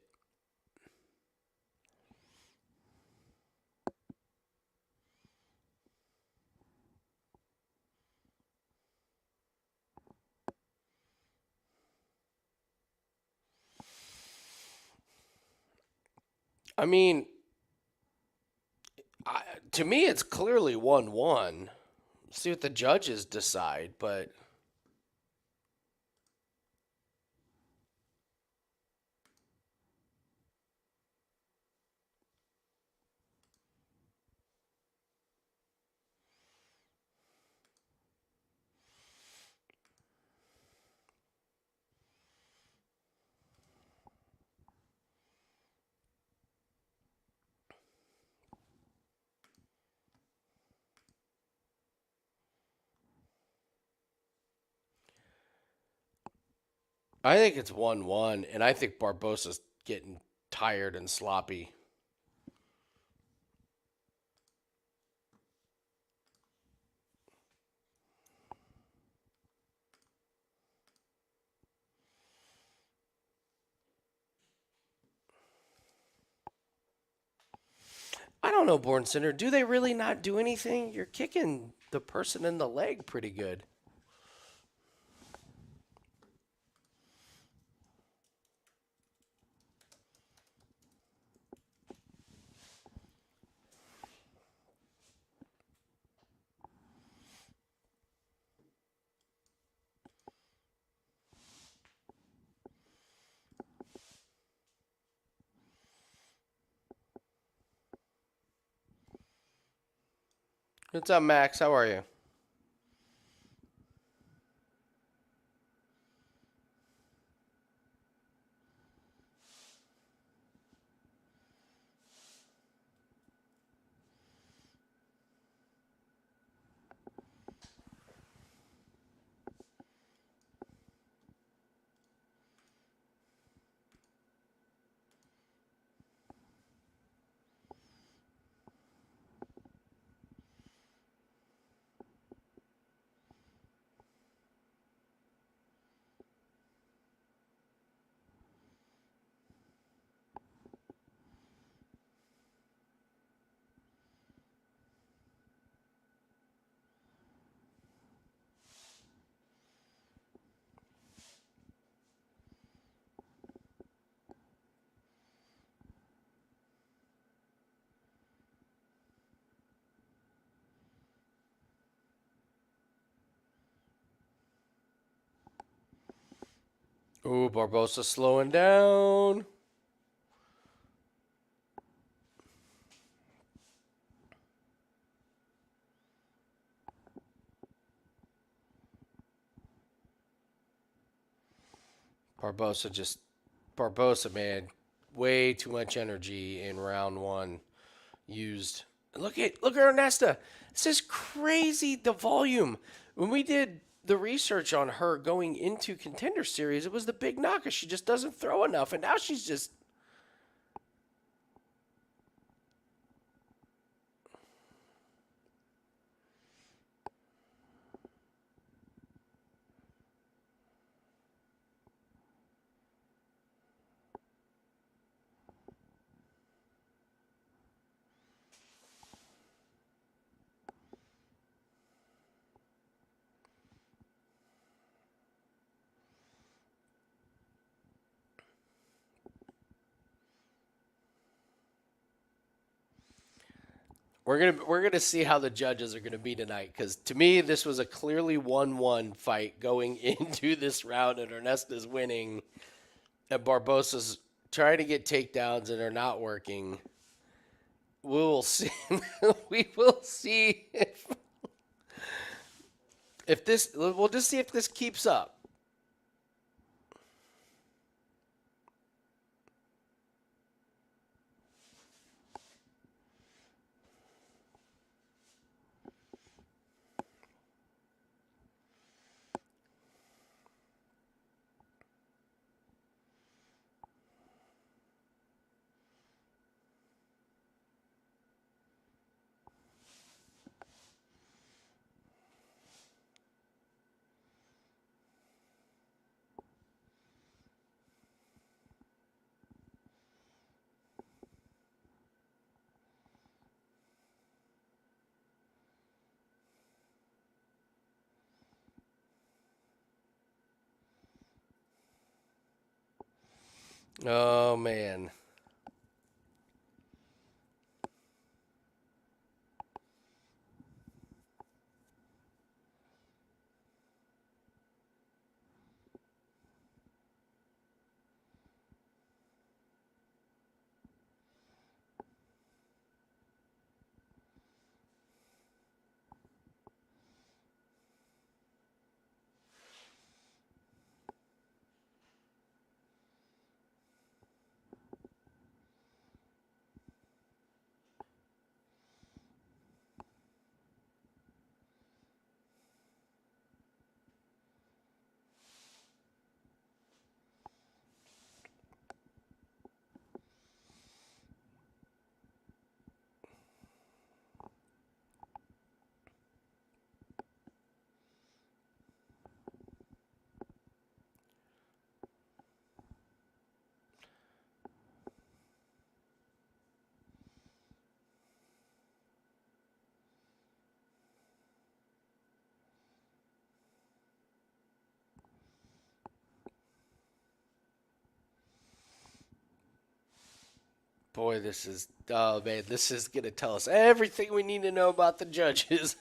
I mean, to me, it's clearly 1-1. See what the judges decide, but I think it's 1-1, and I think Barbosa's getting tired and sloppy. I don't know, Born Center. Do they really not do anything? You're kicking the person in the leg pretty good. What's up, Max? How are you? Ooh, Barbosa slowing down. Barbosa just Barbosa, man, way too much energy in round one used. Look at Ernesta. This is crazy. The volume. When we did the research on her going into contender series, it was the big knocker. She just doesn't throw enough, and now she's just. We're gonna see how the judges are gonna be tonight, because to me this was a clearly 1-1 fight going into this round, and Ernesta's winning, and Barbosa's trying to get takedowns and are not working. We will see. We will see if this. We'll just see if this keeps up. Oh man. Boy, oh man, this is gonna tell us everything we need to know about the judges.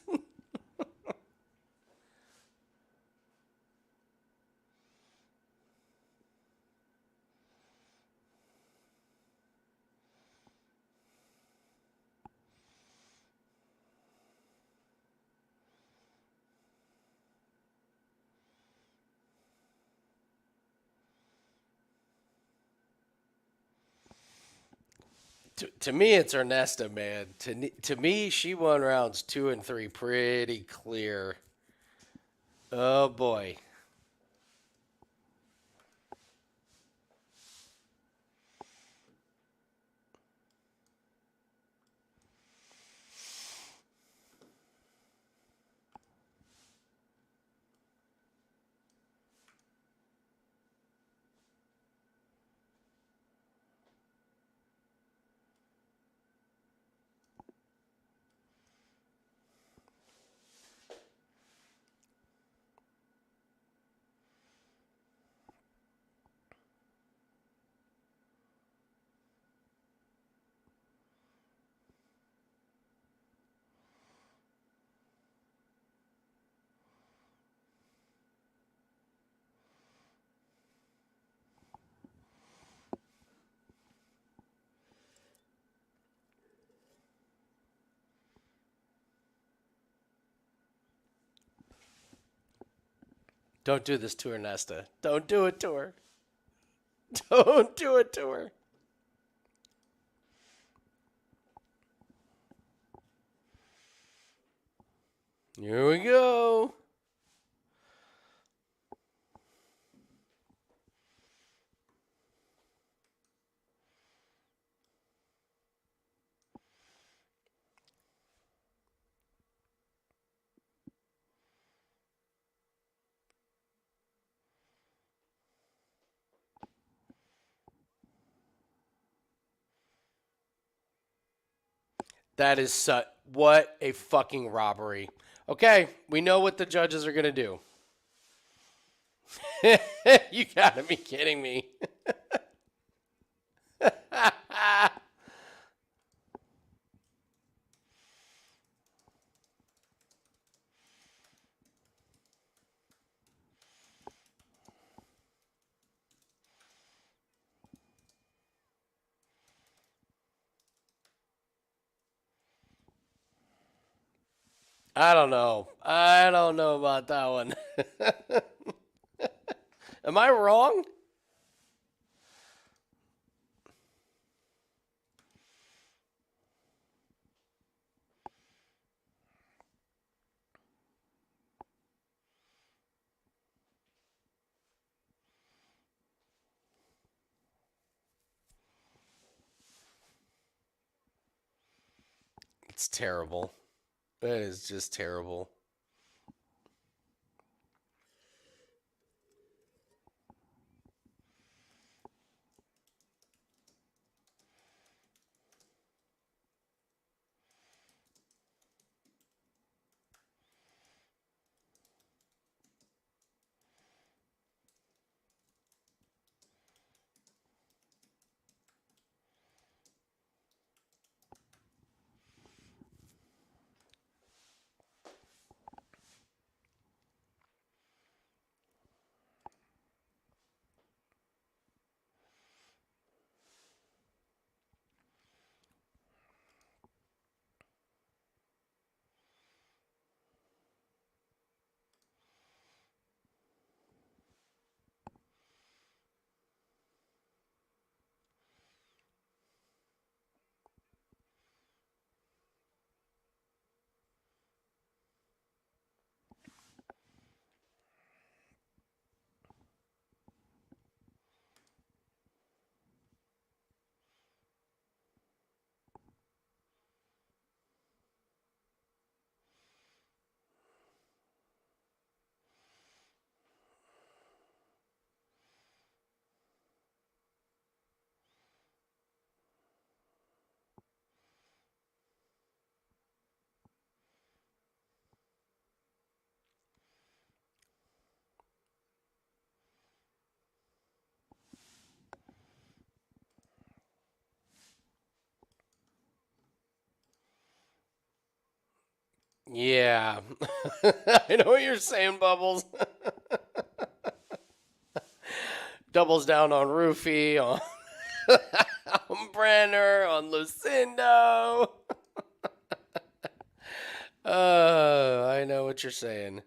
To me, it's Ernesta, man. To me, she won rounds 2 and 3 pretty clear. Oh boy. Don't do this to Ernesta. Don't do it to her. Don't do it to her. Here we go. That is what a fucking robbery. Okay, we know what the judges are gonna do. You gotta be kidding me. I don't know. I don't know about that one. Am I wrong? It's terrible. It is just terrible. Yeah. I know what you're saying, Bubbles. Doubles down on Roofy, on Brenner, on Lucindo. I know what you're saying.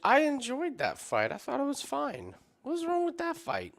I enjoyed that fight. I thought it was fine. What was wrong with that fight?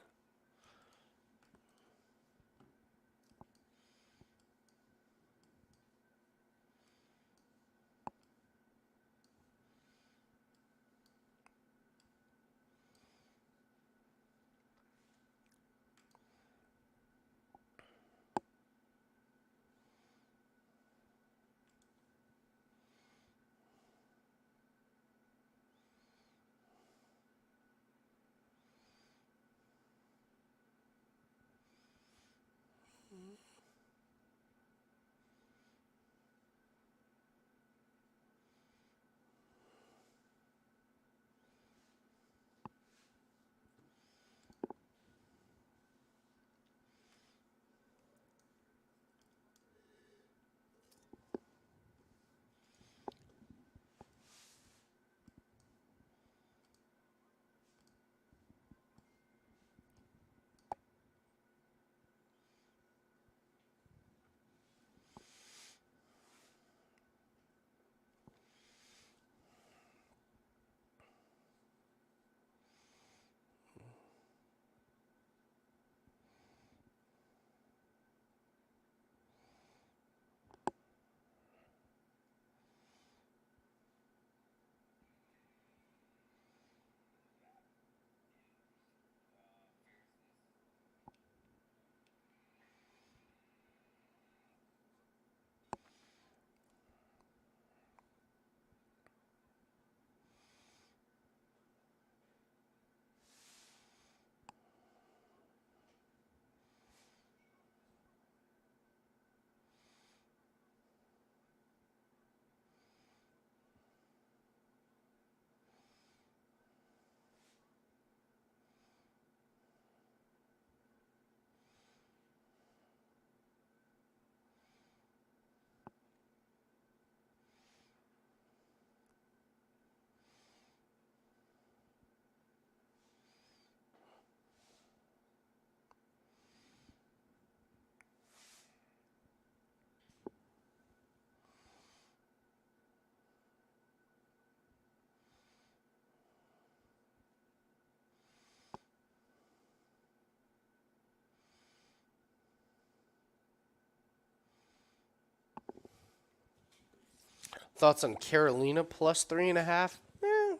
Thoughts on Carolina plus 3.5?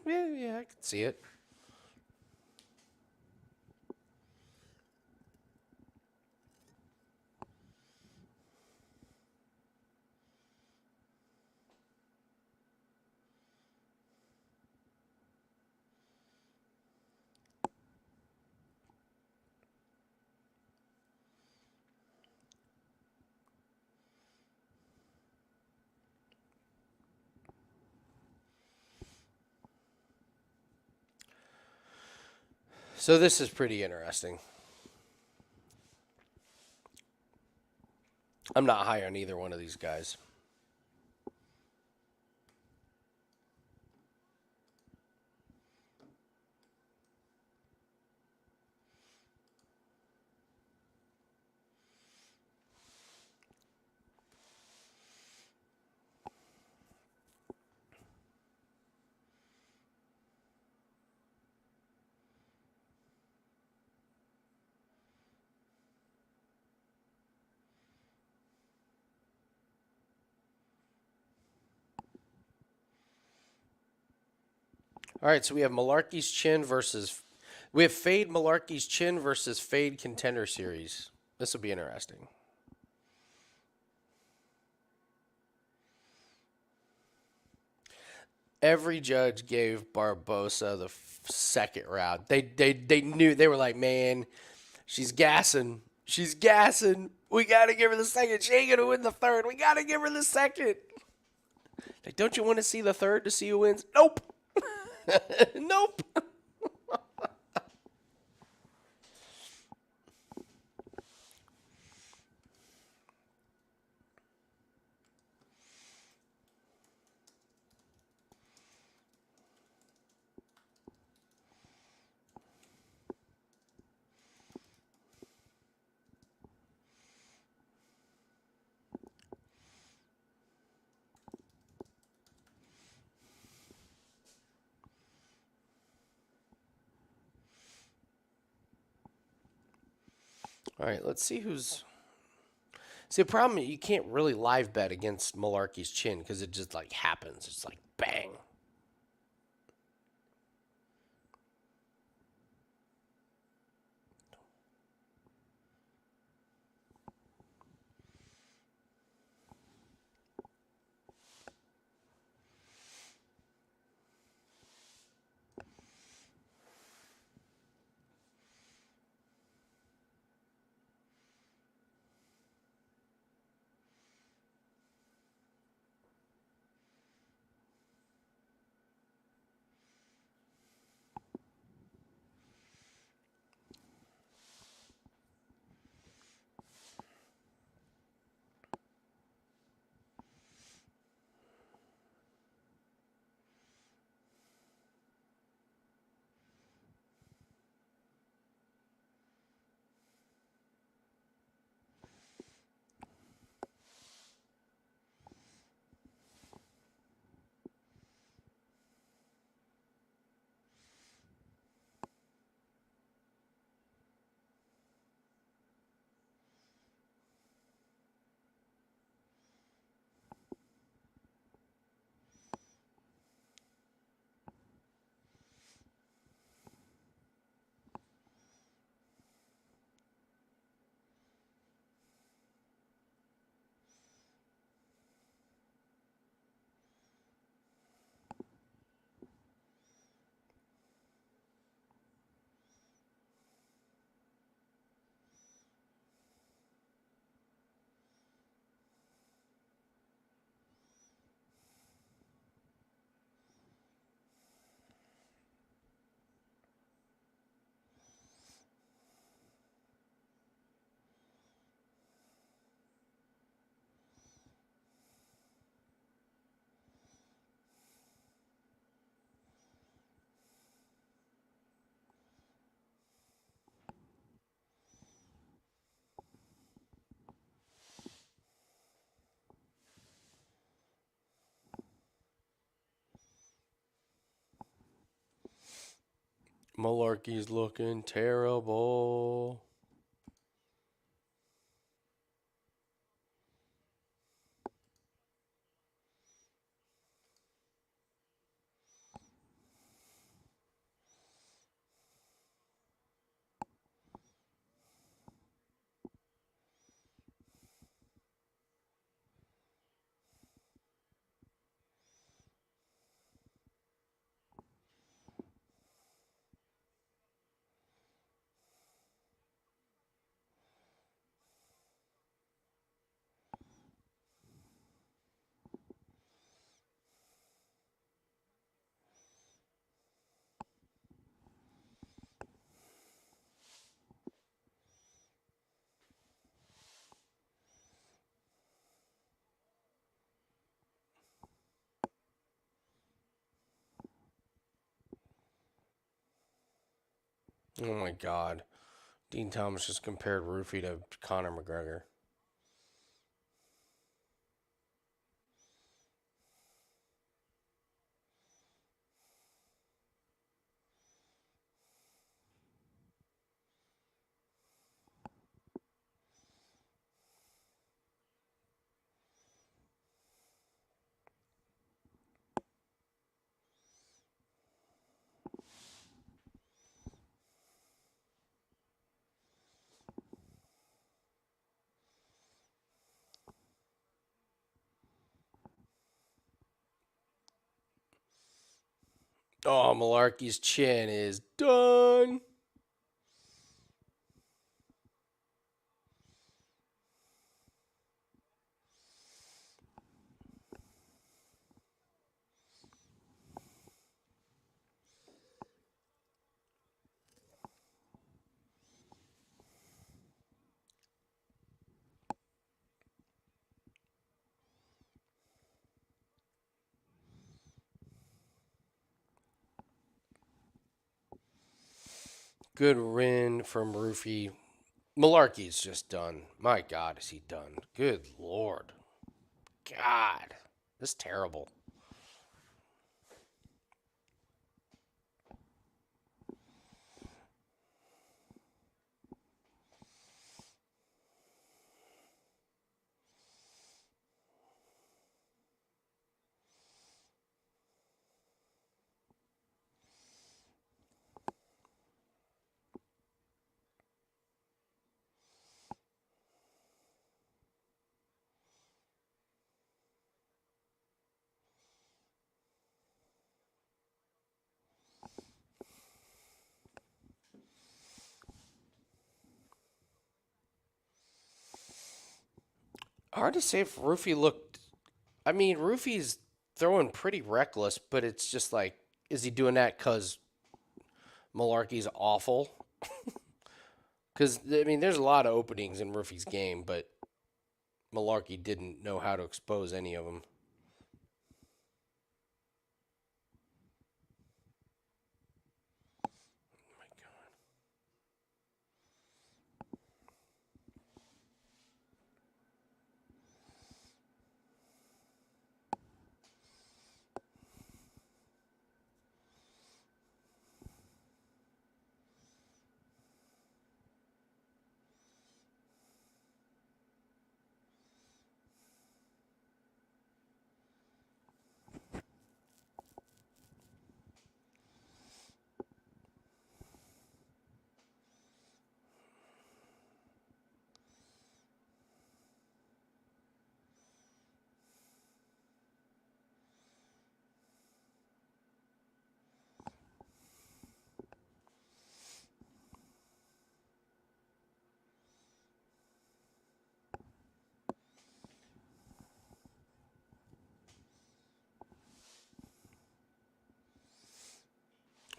Yeah, I can see it. So this is pretty interesting. I'm not high on either one of these guys. All right, so we have Malarkey's Chin versus. We have Fade Malarkey's Chin versus Fade Contender Series. This will be interesting. Every judge gave Barbosa the second round. They knew, they were like, man, she's gassing. She's gassing. We gotta give her the second. She ain't gonna win the third. We gotta give her the second. Like, don't you want to see the third to see who wins? Nope. Nope. All right, let's see who's. See, the problem is you can't really live bet against Malarkey's Chin because it just like happens. It's like bang. Malarkey's looking terrible. Oh my God. Dean Thomas just compared Roofy to Conor McGregor. Oh, Malarkey's chin is done. Good win from Roofy. Malarkey's just done. My God, is he done? Good Lord. God. This is terrible. Hard to say if Roofy looked. I mean, Roofy's throwing pretty reckless, but it's just like, is he doing that because Malarkey's awful? Because, I mean, there's a lot of openings in Roofy's game, but Malarkey didn't know how to expose any of them.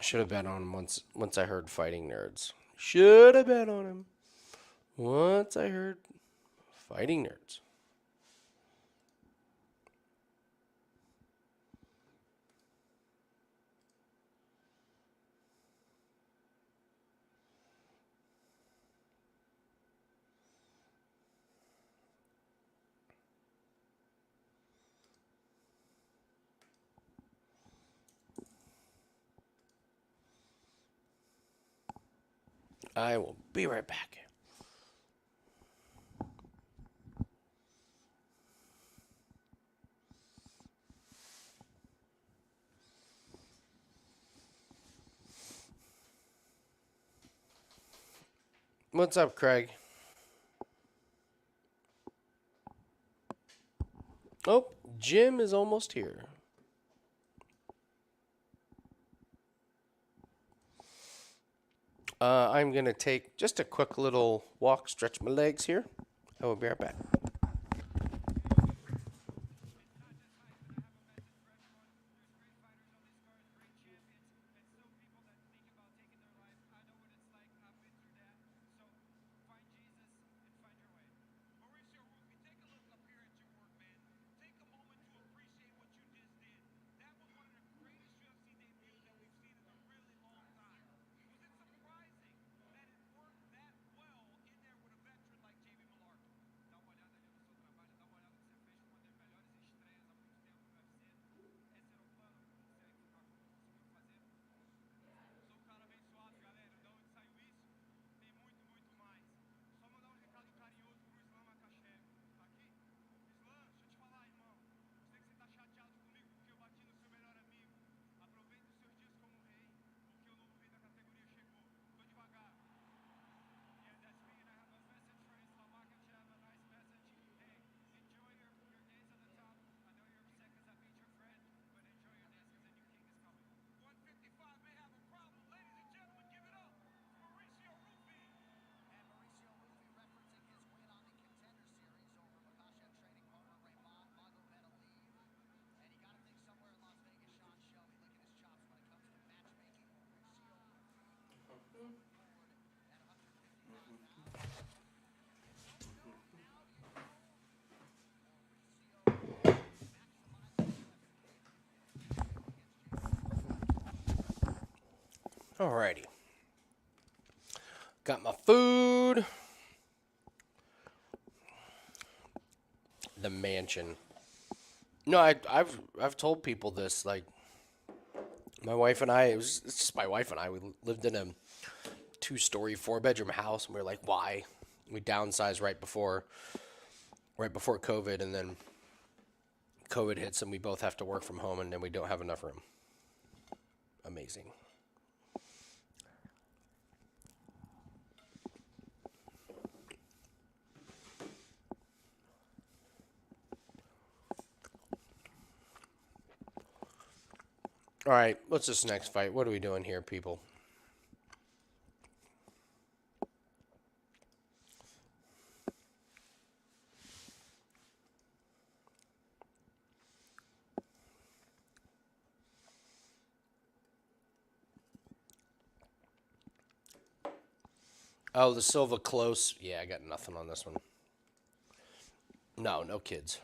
Should have bet on him once I heard Fighting Nerds. Should have bet on him once I heard Fighting Nerds. I will be right back. What's up, Craig? Oh, Jim is almost here. I'm going to take just a quick little walk, stretch my legs here. I will be right back. Alrighty. Got my food. The mansion. No, I've told people this. Like my wife and I, it's just my wife and I. We lived in a 2-story, 4-bedroom house, and we were like, why? We downsized right before COVID, and then COVID hits, and we both have to work from home, and then we don't have enough room. Amazing. All right, what's this next fight? What are we doing here, people? Oh, the Silva close. Yeah, I got nothing on this one. No, no kids.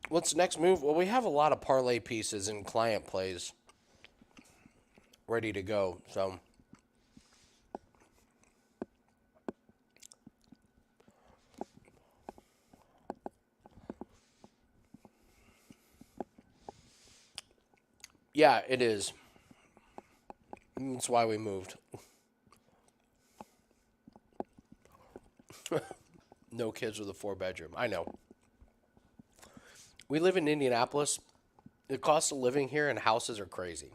What's the next move? Well, we have a lot of parlay pieces and client plays ready to go. So, yeah, it is. That's why we moved. No kids with a 4-bedroom. I know. We live in Indianapolis. The cost of living here and houses are crazy.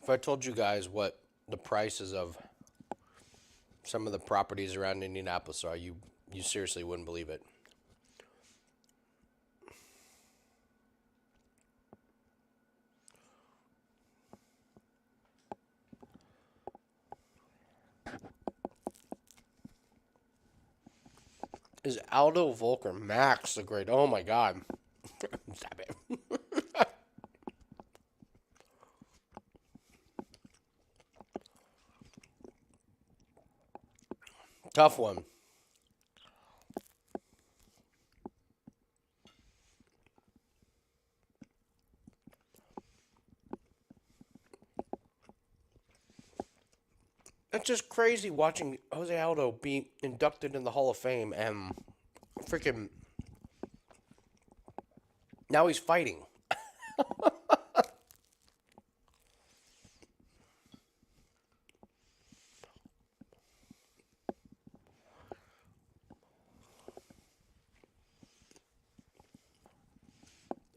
If I told you guys what the prices of some of the properties around Indianapolis are, you seriously wouldn't believe it. Is Aldo Volker Max the great? Oh my God. Stop it. Tough one. It's just crazy watching Jose Aldo be inducted in the Hall of Fame and freaking now he's fighting.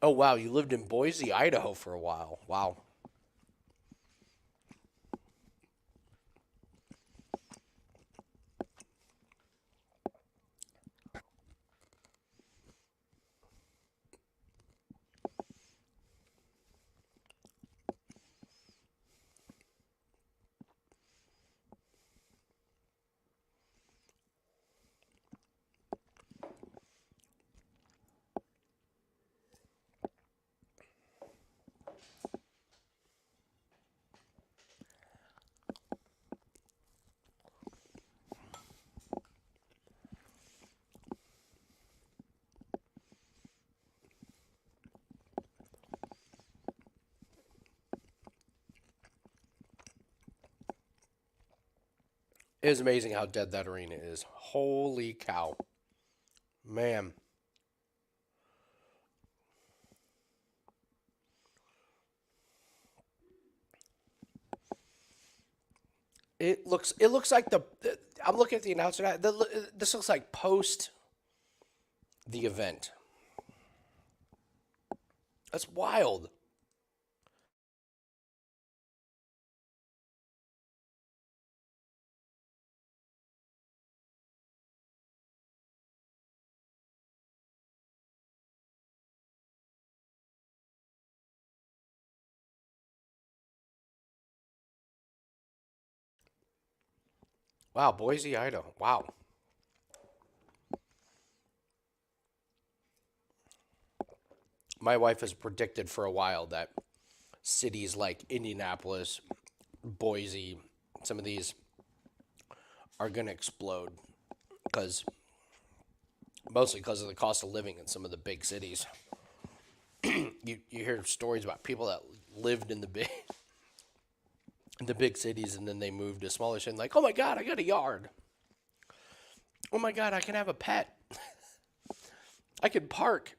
Oh wow, you lived in Boise, Idaho for a while. Wow. It is amazing how dead that arena is. Holy cow. Man. It looks like I'm looking at the announcer now. This looks like post the event. That's wild. Wow, Boise, Idaho. Wow. My wife has predicted for a while that cities like Indianapolis, Boise, some of these are going to explode because mostly because of the cost of living in some of the big cities. You hear stories about people that lived in the big cities and then they moved to smaller cities like, "Oh my god, I got a yard. Oh my god, I can have a pet. I can park."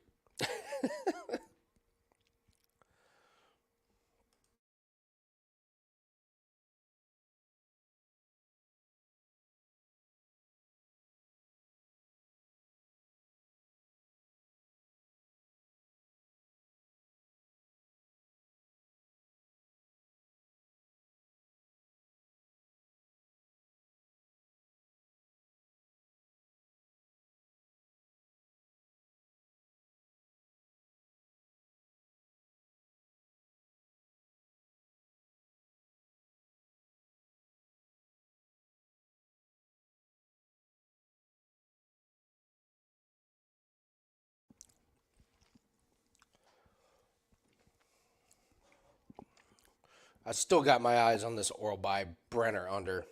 I still got my eyes on this Oral by Brenner under.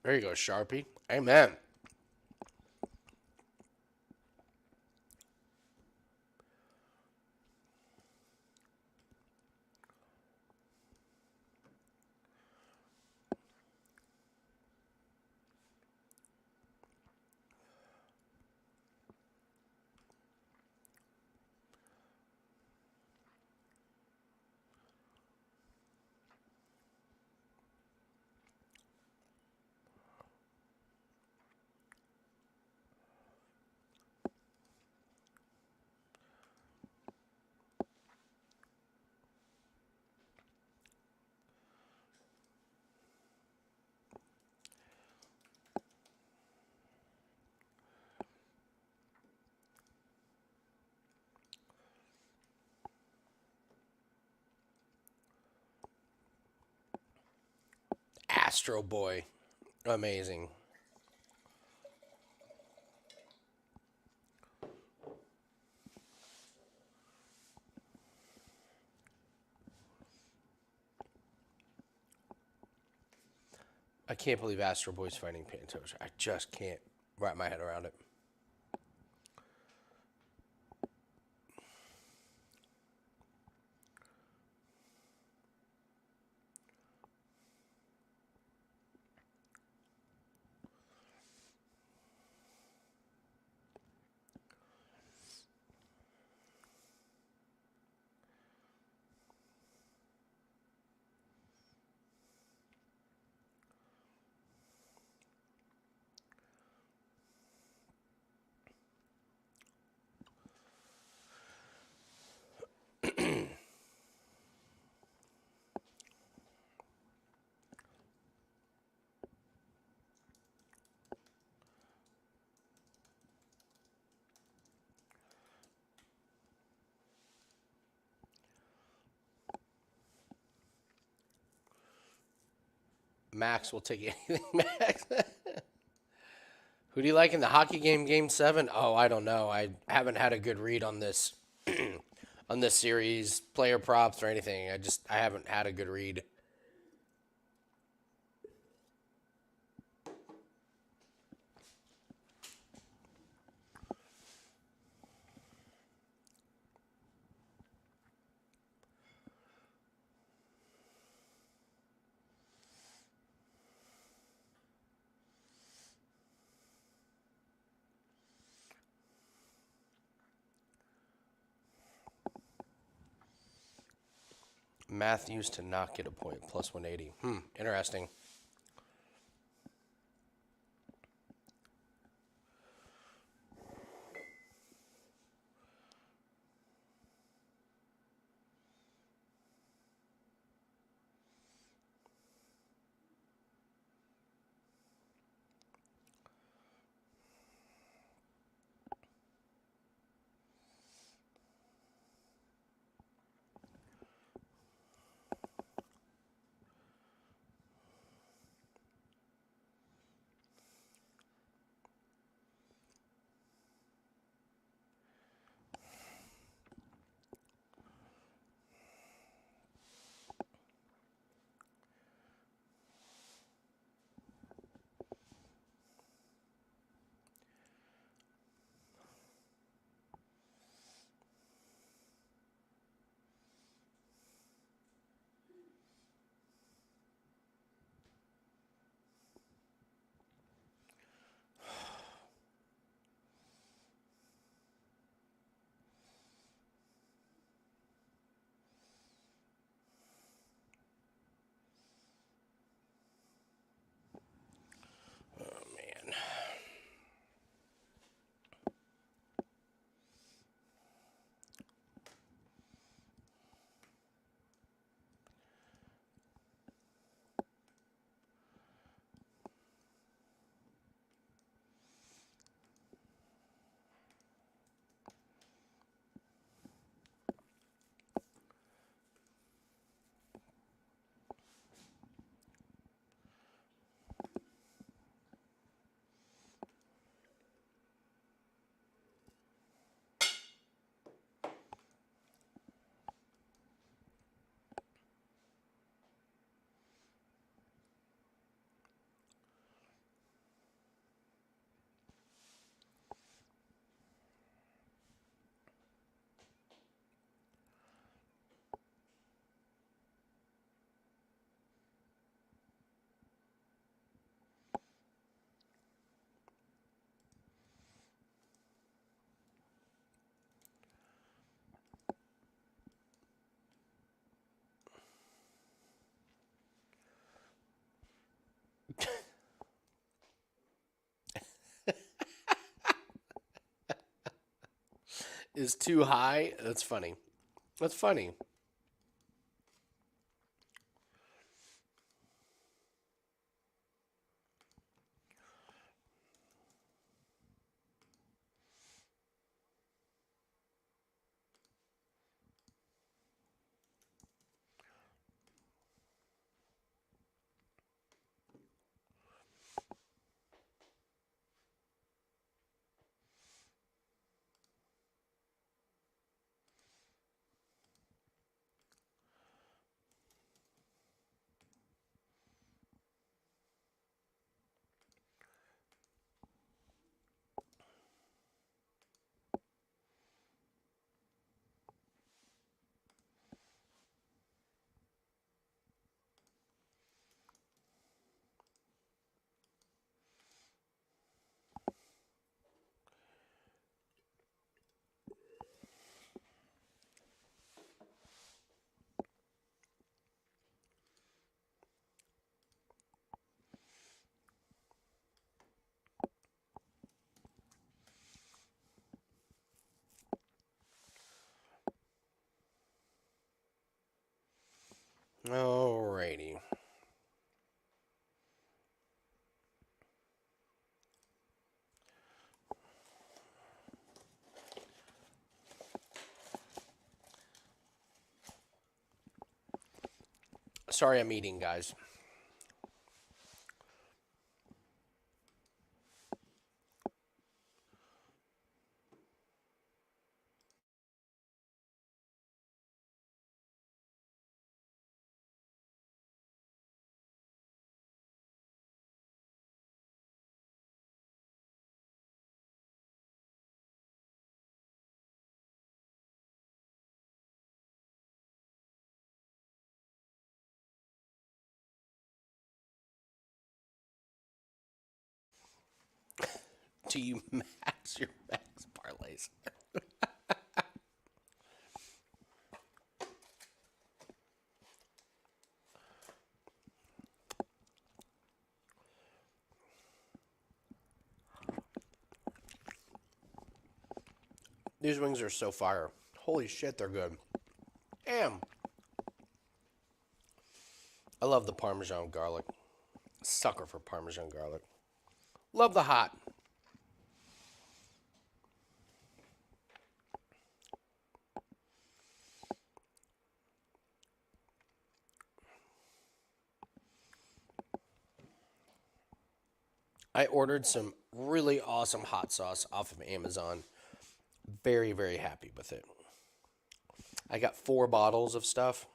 There you go, Sharpie. Amen. Astro Boy. Amazing. I can't believe Astro Boy's fighting Pantoja. I just can't wrap my head around it. Max will take anything, Max. Who do you like in the hockey game, Game 7? Oh, I don't know. I haven't had a good read on this on this series, player props or anything. I haven't had a good read. Matthews to not get a point, plus 180. Interesting. Oh, man. Is too high? That's funny. That's funny. Alrighty. Sorry I'm eating, guys. Do you max your max parlays? These wings are so fire. Holy shit, they're good. Damn. I love the Parmesan garlic. Sucker for Parmesan garlic. Love the hot. I ordered some really awesome hot sauce off of Amazon. Very, very happy with it. I got 4 bottles of stuff.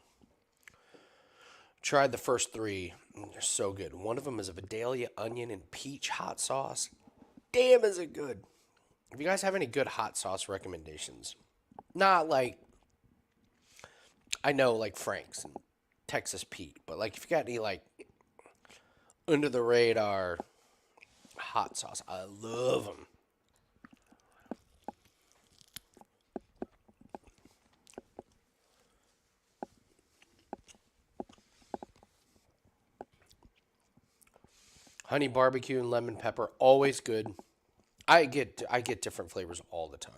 Tried the first 3. They're so good. One of them is a Vidalia onion and peach hot sauce. Damn, is it good. If you guys have any good hot sauce recommendations, not like, I know like Frank's and Texas Pete, but like if you got any like under the radar hot sauce, I love them. Honey barbecue and lemon pepper, always good. I get different flavors all the time.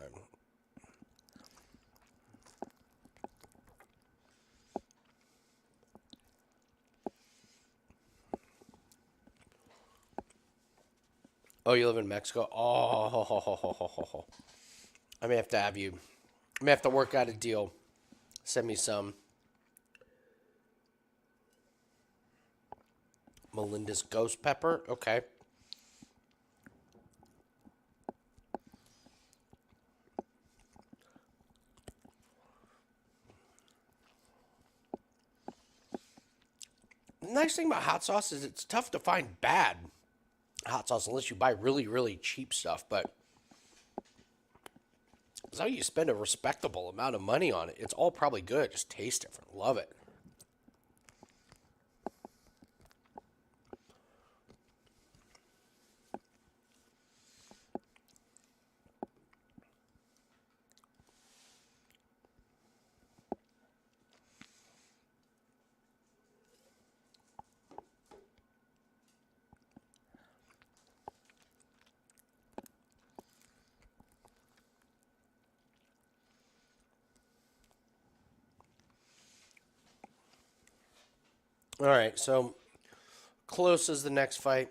Oh, you live in Mexico? Oh, I may have to have you. I may have to work out a deal. Send me some. Melinda's ghost pepper. Okay. The nice thing about hot sauce is it's tough to find bad hot sauce unless you buy really, really cheap stuff. But as long as you spend a respectable amount of money on it, it's all probably good. It just tastes different. Love it. All right, so close is the next fight.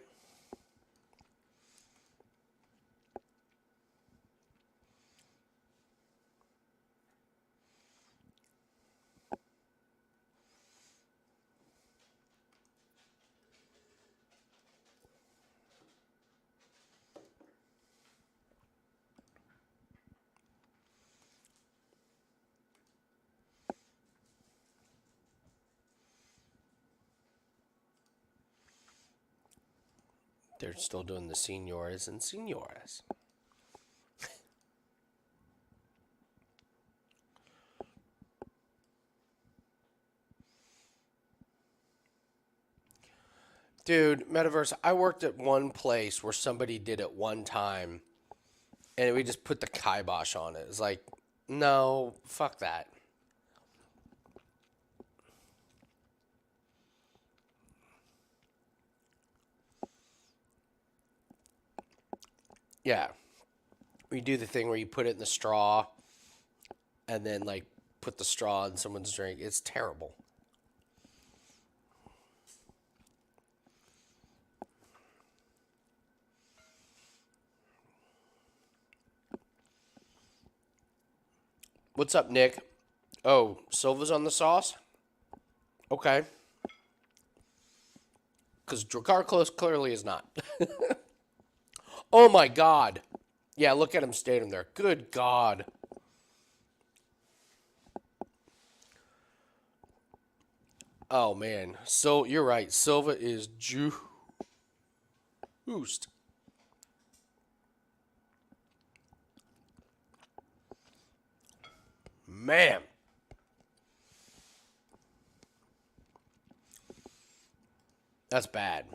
They're still doing the senores and senoras. Dude, Metaverse, I worked at one place where somebody did it one time and we just put the kibosh on it. It's like, no, fuck that. Yeah. We do the thing where you put it in the straw and then, like, put the straw in someone's drink. It's terrible. What's up, Nick? Oh, Silva's on the sauce? Okay. Because Dracarclos clearly is not. Oh my god. Yeah, look at him standing there. Good god. Oh man. So you're right. Silva is juiced. Man. That's bad.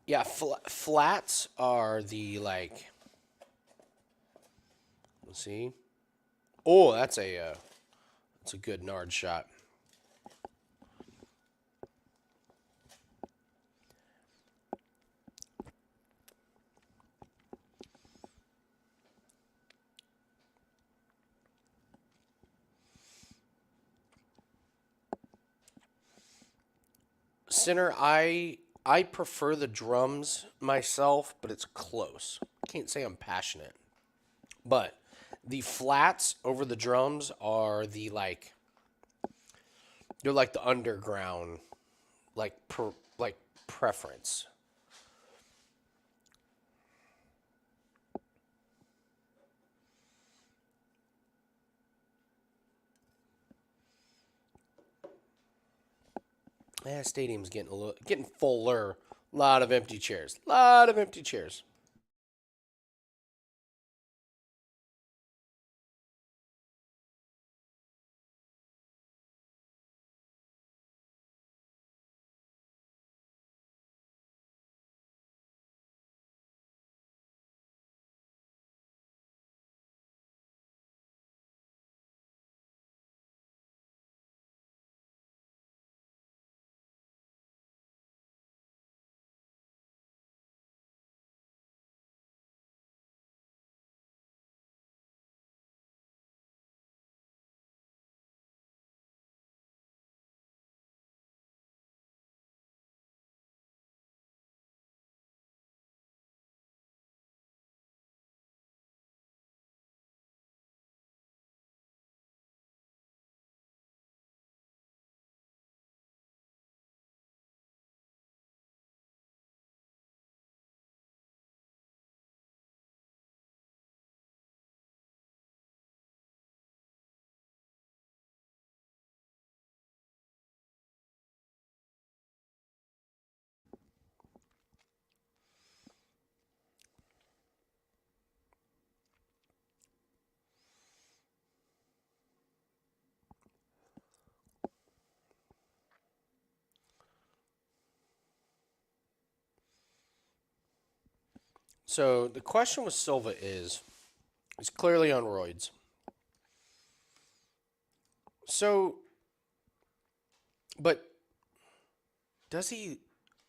Yeah, flats are the like. Let's see. Oh, that's a good Nard shot. Center, I prefer the drums myself, but it's close. Can't say I'm passionate. But the flats over the drums are the like they're like the underground like preference. Yeah, stadium's getting fuller. Lot of empty chairs. Lot of empty chairs. So the question with Silva is he's clearly on roids. So but does he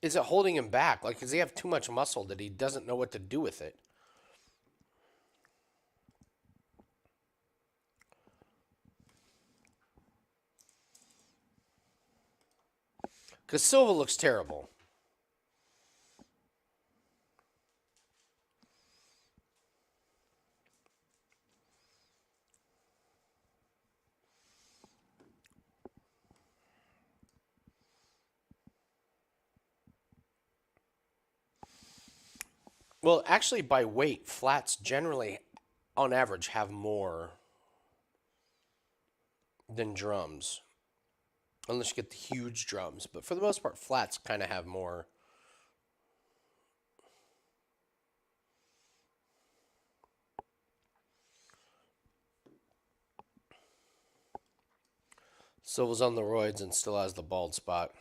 is it holding him back? Like does he have too much muscle that he doesn't know what to do with it? Because Silva looks terrible. Well, actually, by weight, flats generally, on average, have more than drums, unless you get the huge drums. But for the most part, flats kind of have more. Silva's on the roids and still has the bald spot.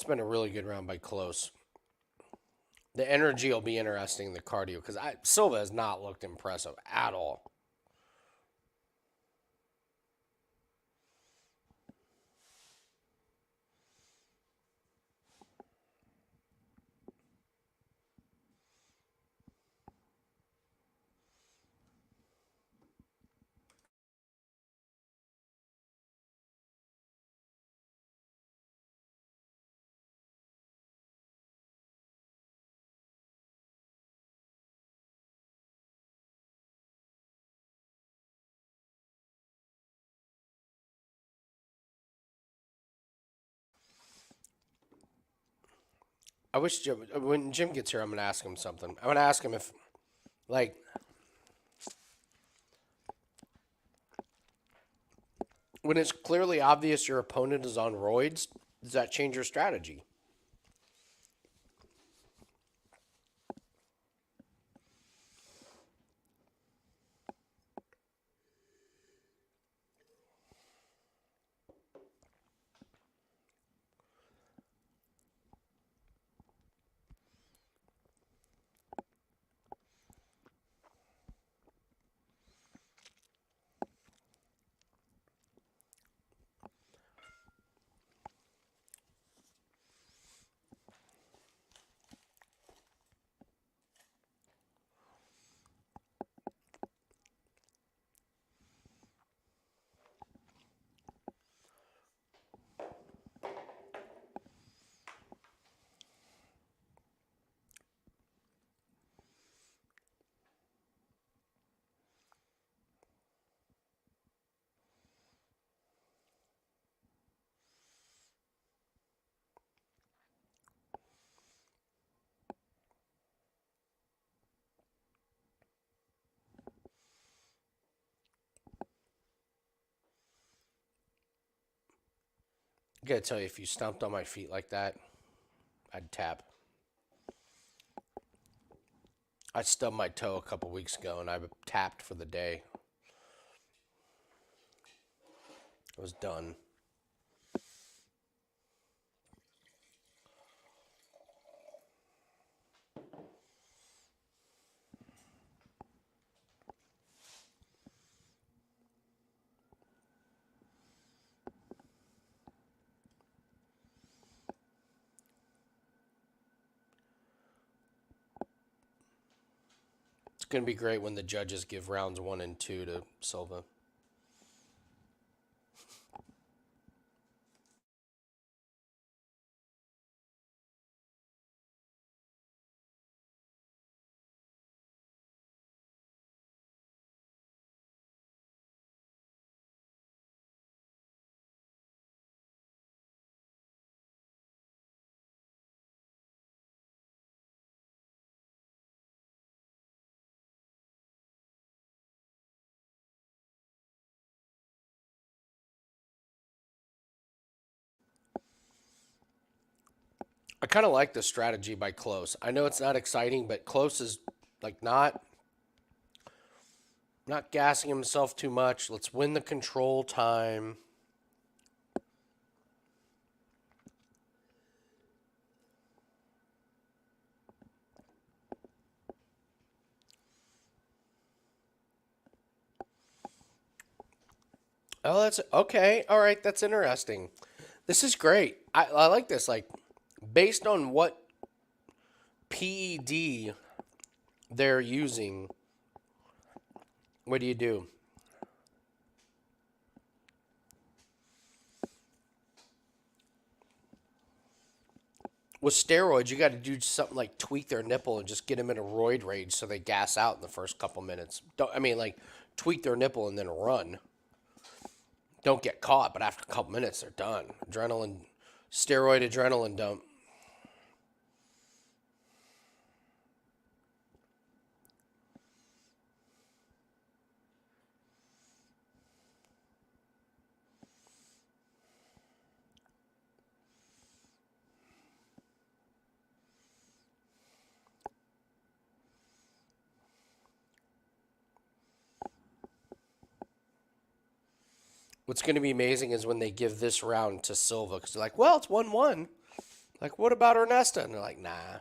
It's been a really good round by Close. The energy will be interesting, the cardio, because Silva has not looked impressive at all. I wish when Jim gets here, I'm going to ask him something. I'm going to ask him if, like, when it's clearly obvious your opponent is on roids, does that change your strategy? I got to tell you, if you stomped on my feet like that, I'd tap. I stubbed my toe a couple weeks ago, and I tapped for the day. I was done. It's going to be great when the judges give rounds 1 and 2 to Silva. I kind of like the strategy by Close. I know it's not exciting, but Close is like not gassing himself too much. Let's win the control time. Oh, that's okay. All right, that's interesting. This is great. I like this. Like, based on what PED they're using, what do you do? With steroids, you got to do something like tweak their nipple and just get them in a roid rage so they gas out in the first couple minutes. I mean, like, tweak their nipple and then run. Don't get caught, but after a couple minutes, they're done. Steroid adrenaline dump. What's going to be amazing is when they give this round to Silva because they're like, well, it's 1-1. Like, what about Ernesta? And they're like, nah.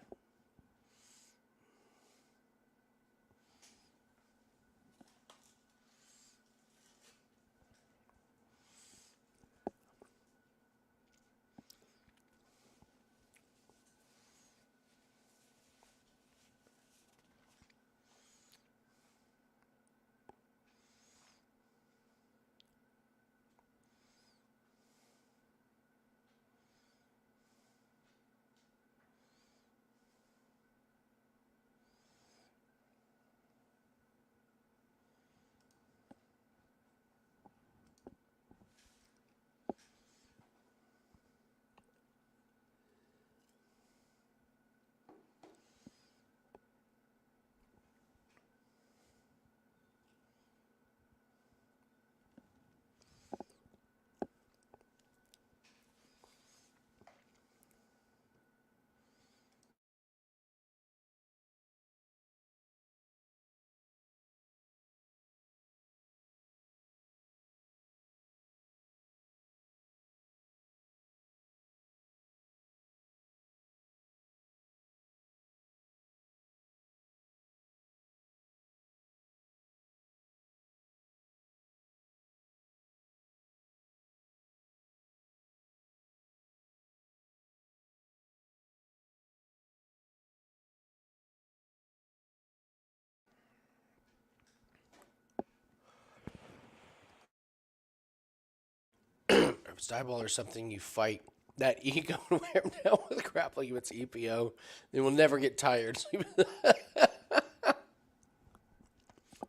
If it's eyeball or something, you fight that ego and wear them down with grappling. If it's EPO, they will never get tired.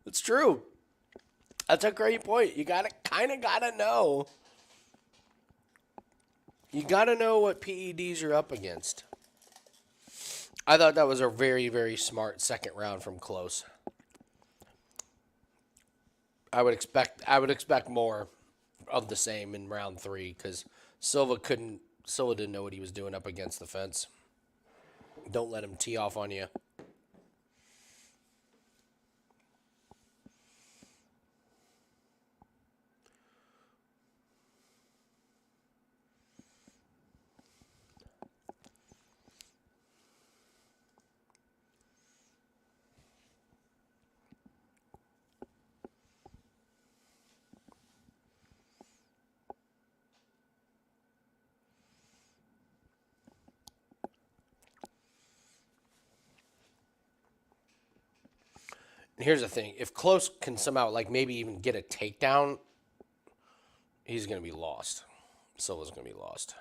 It's true. That's a great point. You gotta know. You gotta know what PEDs you're up against. I thought that was a very, very smart second round from Close. I would expect more of the same in round 3 because Silva didn't know what he was doing up against the fence. Don't let him tee off on you. And here's the thing: if Close can somehow, like, maybe even get a takedown, he's gonna be lost. Silva's gonna be lost.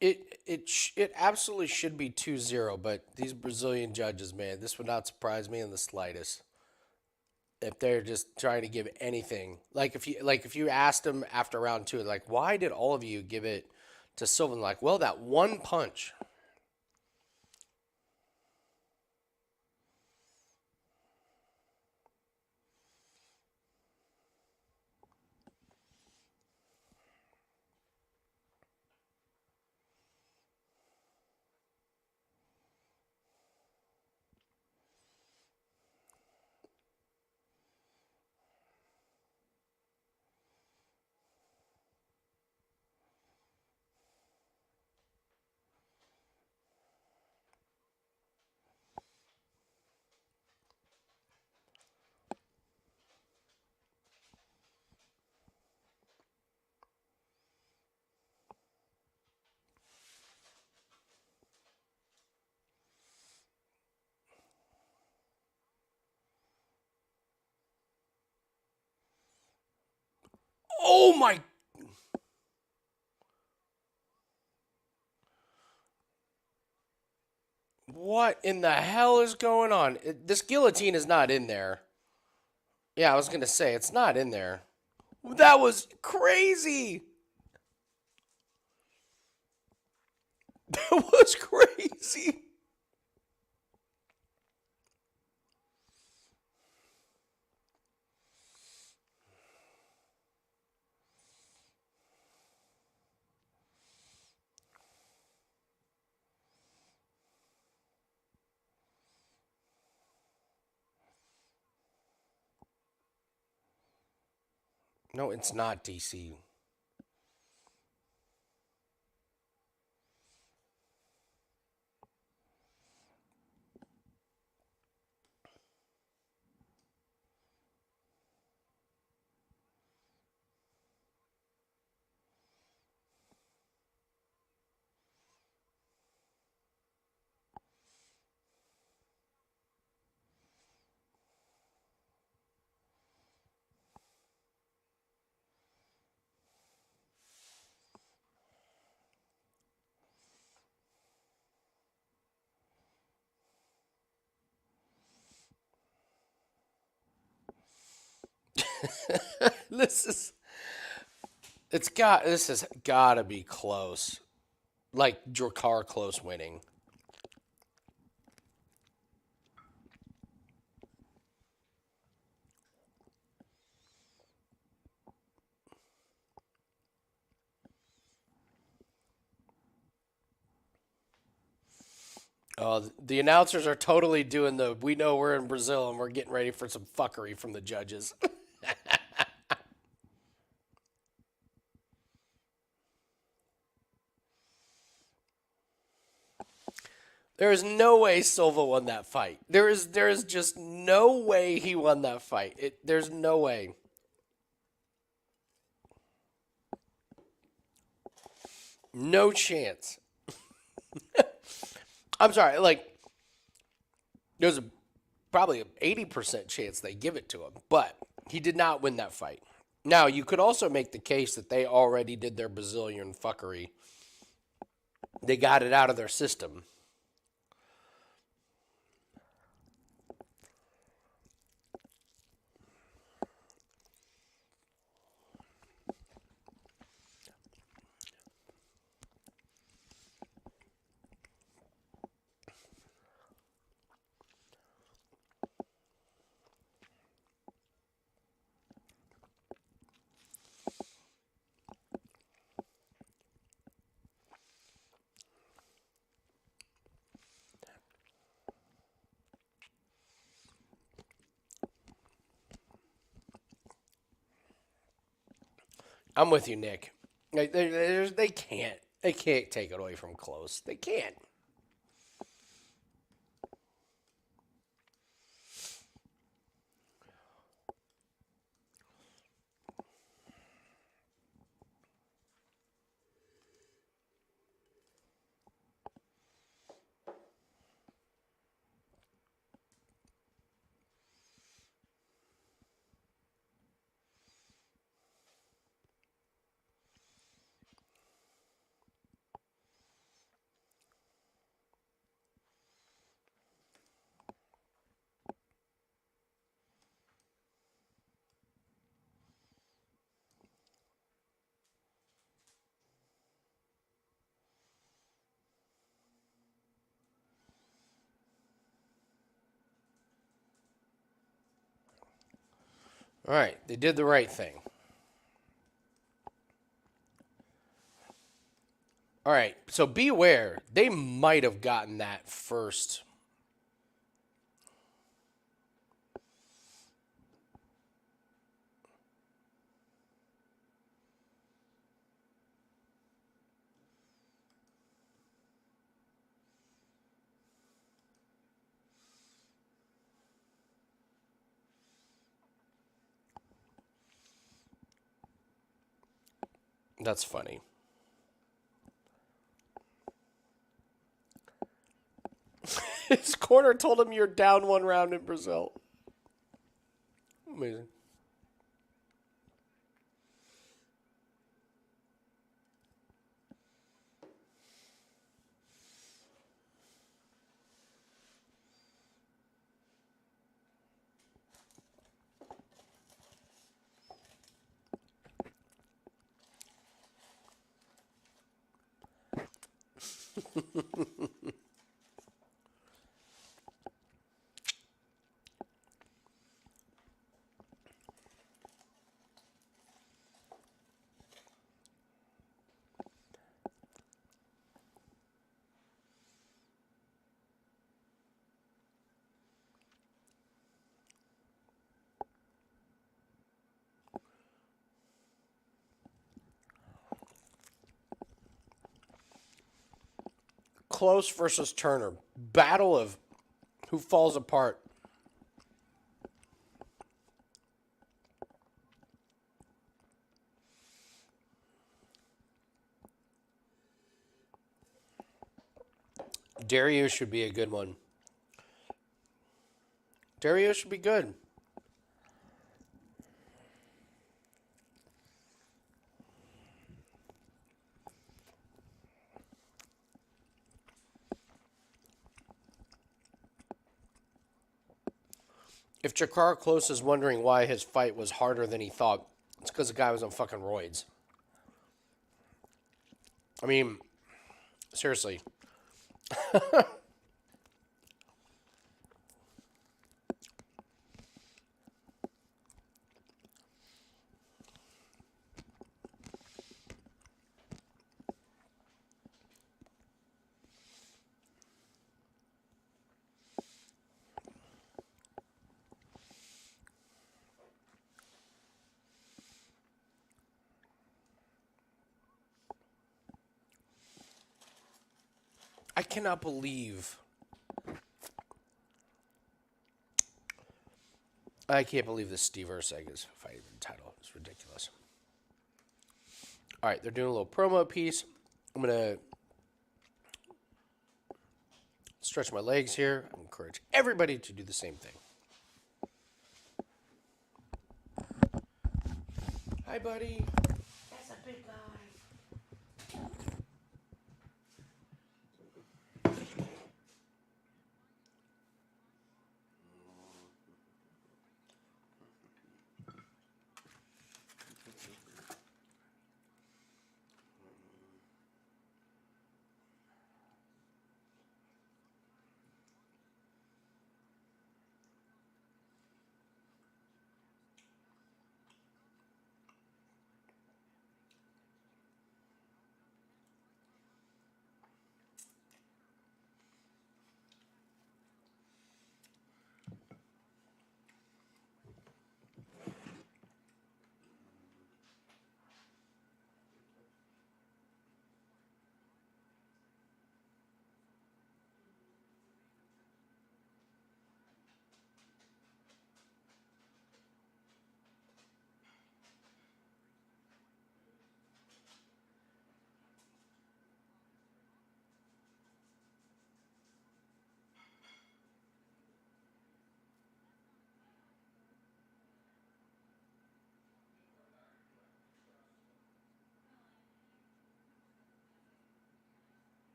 It absolutely should be 2-0, but these Brazilian judges, man, this would not surprise me in the slightest if they're just trying to give anything. Like if you asked them after round 2, like, why did all of you give it to Sylvan? Like, well, that one punch. Oh my. What in the hell is going on? This guillotine is not in there. Yeah, I was going to say, it's not in there. That was crazy. That was crazy. No, it's not DC. This is this has got to be close. Like Drakkar close winning. The announcers are totally doing the we know we're in Brazil and we're getting ready for some fuckery from the judges. There is no way Silva won that fight. There is just no way he won that fight. There's no way. No chance. I'm sorry, like there's probably an 80% chance they give it to him, but he did not win that fight. Now, you could also make the case that they already did their Brazilian fuckery. They got it out of their system. I'm with you, Nick. They can't. They can't take it away from close. They can't. All right, they did the right thing. All right, so beware. They might have gotten that first. That's funny. His corner told him you're down one round in Brazil. Amazing. Close versus Turner. Battle of who falls apart. Dario should be a good one. Dario should be good. If Jakar Close is wondering why his fight was harder than he thought, it's because the guy was on fucking roids. I mean, seriously. I cannot believe. I can't believe this Steve Urseg is fighting for the title. It's ridiculous. All right, they're doing a little promo piece. I'm going to stretch my legs here. I encourage everybody to do the same thing. Hi, buddy. That's a big guy.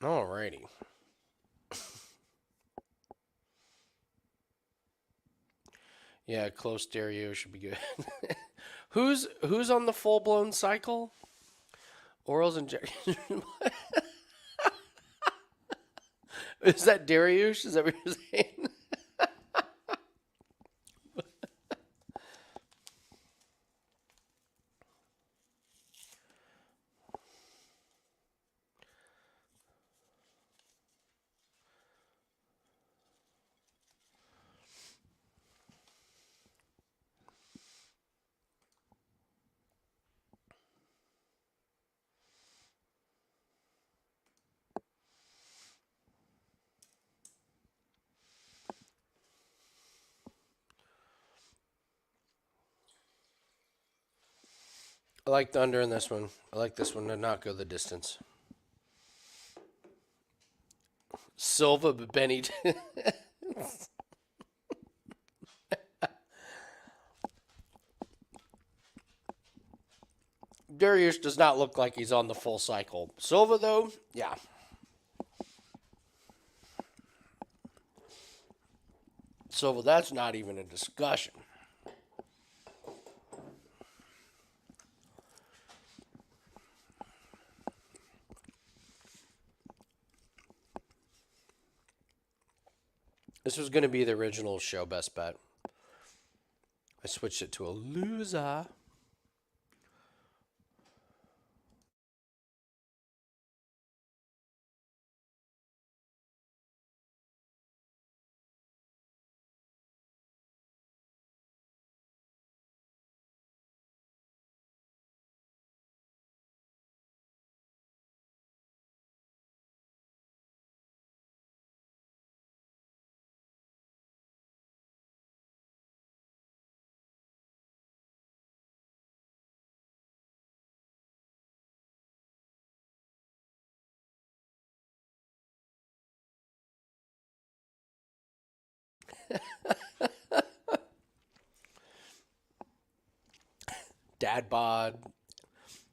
Alrighty. Yeah, close stereo should be good. Who's on the full blown cycle? Orals and is that Dariush? Is that what you're saying? I like the under in this one. I like this one to not go the distance. Silva, but Benny. Darius does not look like he's on the full cycle. Silva, though, yeah. Silva, that's not even a discussion. This was going to be the original show best bet. I switched it to a loser. Dad bod,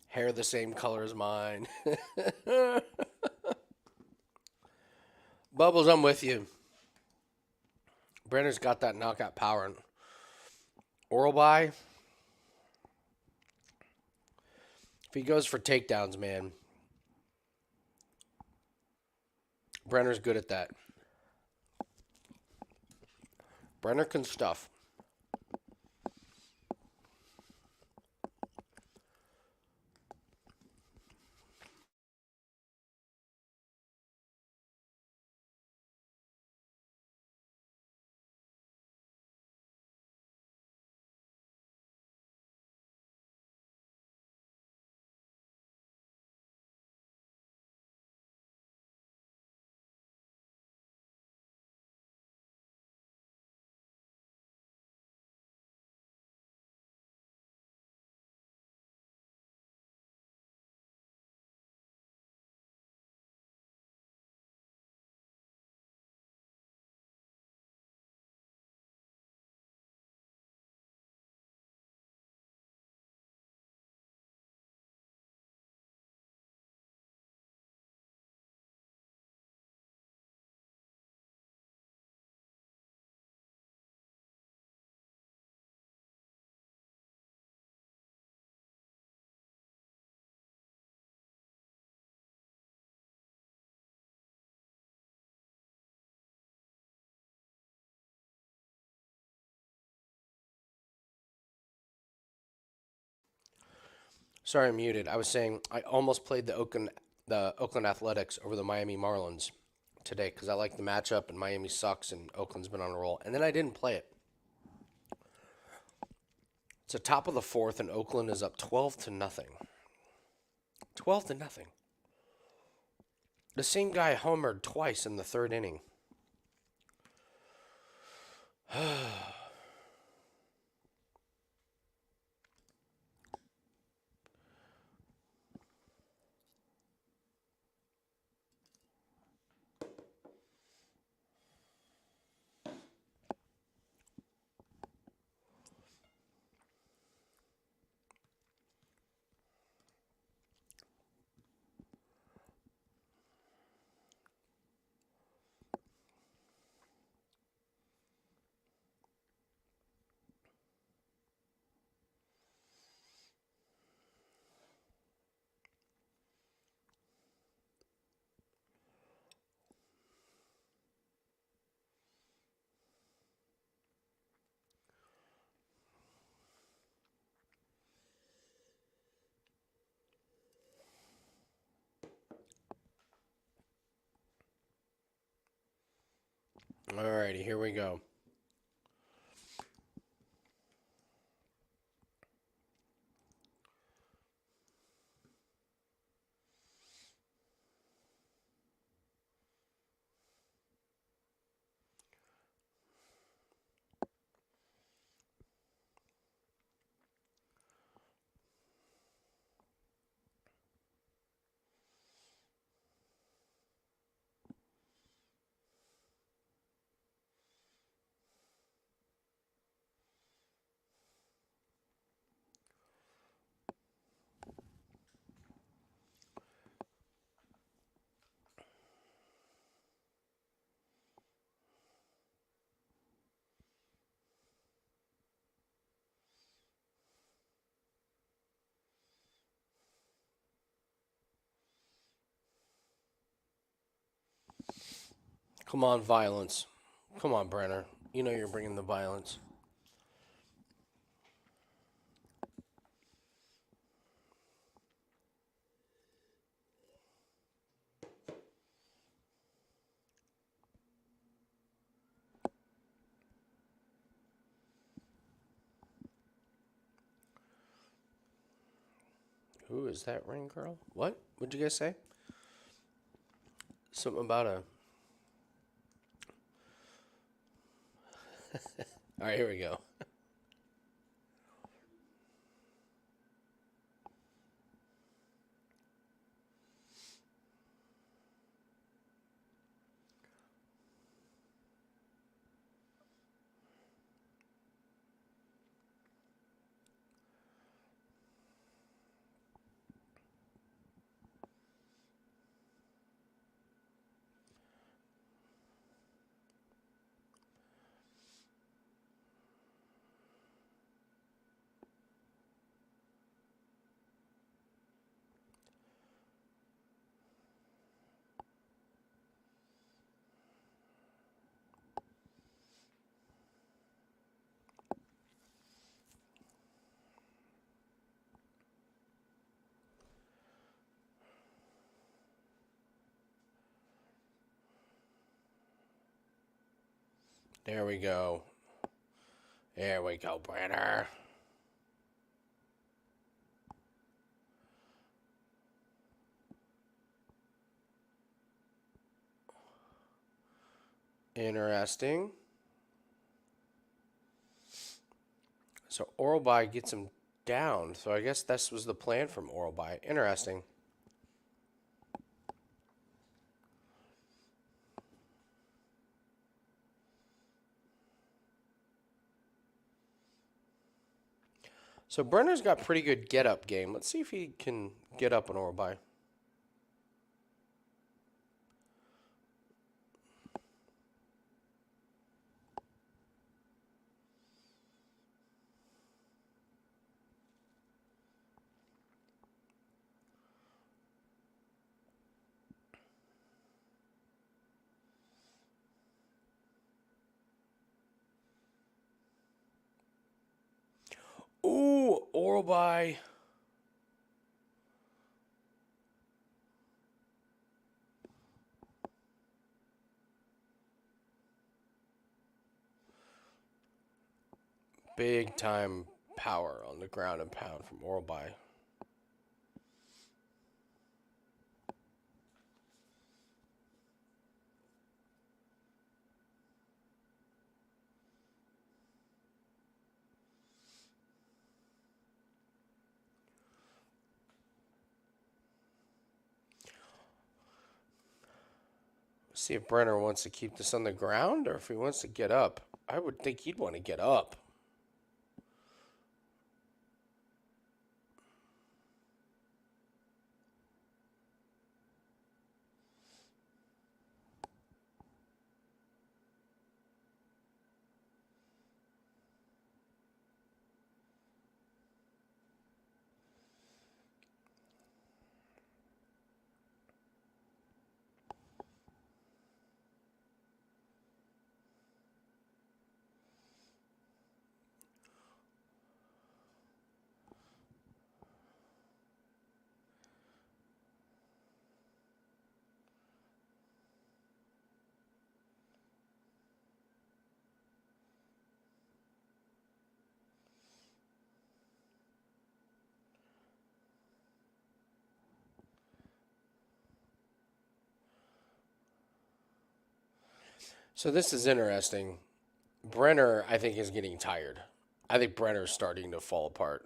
hair the same color as mine. Bubbles, I'm with you. Brenner's got that knockout power. Oral by, if he goes for takedowns, man, Brenner's good at that. Brenner can stuff. Sorry, I'm muted. I was saying I almost played the Oakland Athletics over the Miami Marlins today because I like the matchup and Miami sucks and Oakland's been on a roll. And then I didn't play it. It's the top of the fourth and Oakland is up 12 to nothing. 12 to nothing. The same guy homered twice in the third inning. Alrighty, here we go. Come on, violence. Come on, Brenner. You know you're bringing the violence. Who is that ring girl? What? What'd you guys say? Something about a. All right, here we go. There we go. There we go, Brenner. Interesting. So Oral By gets him down. So I guess this was the plan from Oral By. Interesting. So Brenner's got pretty good get up game. Let's see if he can get up on Oral By. Ooh, Oral By. Big time power on the ground and pound from Oral By. See if Brenner wants to keep this on the ground or if he wants to get up. I would think he'd want to get up. So this is interesting. Brenner, I think, is getting tired. I think Brenner's starting to fall apart.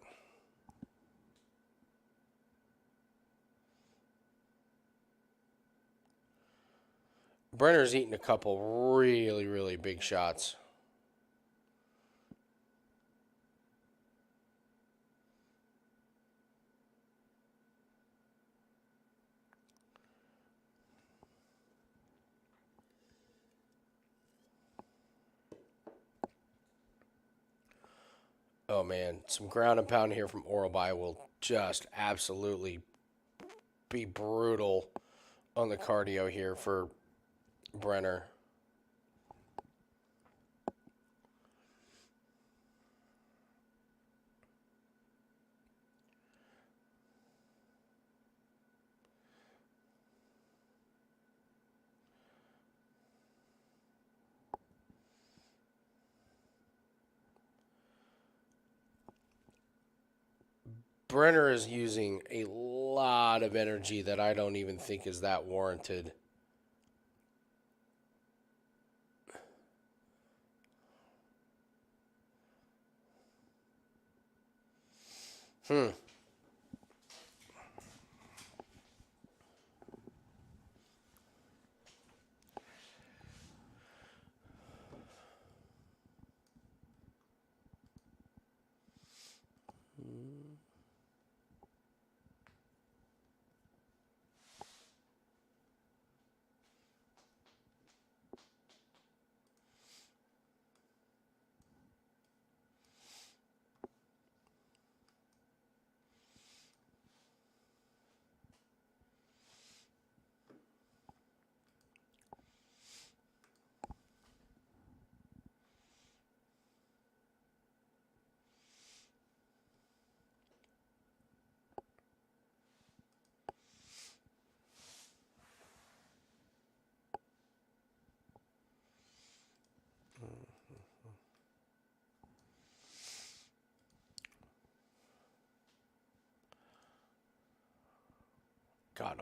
Brenner's eaten a couple really, really big shots. Oh man, some ground and pound here from Oralby will just absolutely be brutal on the cardio here for Brenner. Brenner is using a lot of energy that I don't even think is that warranted. Hmm. God.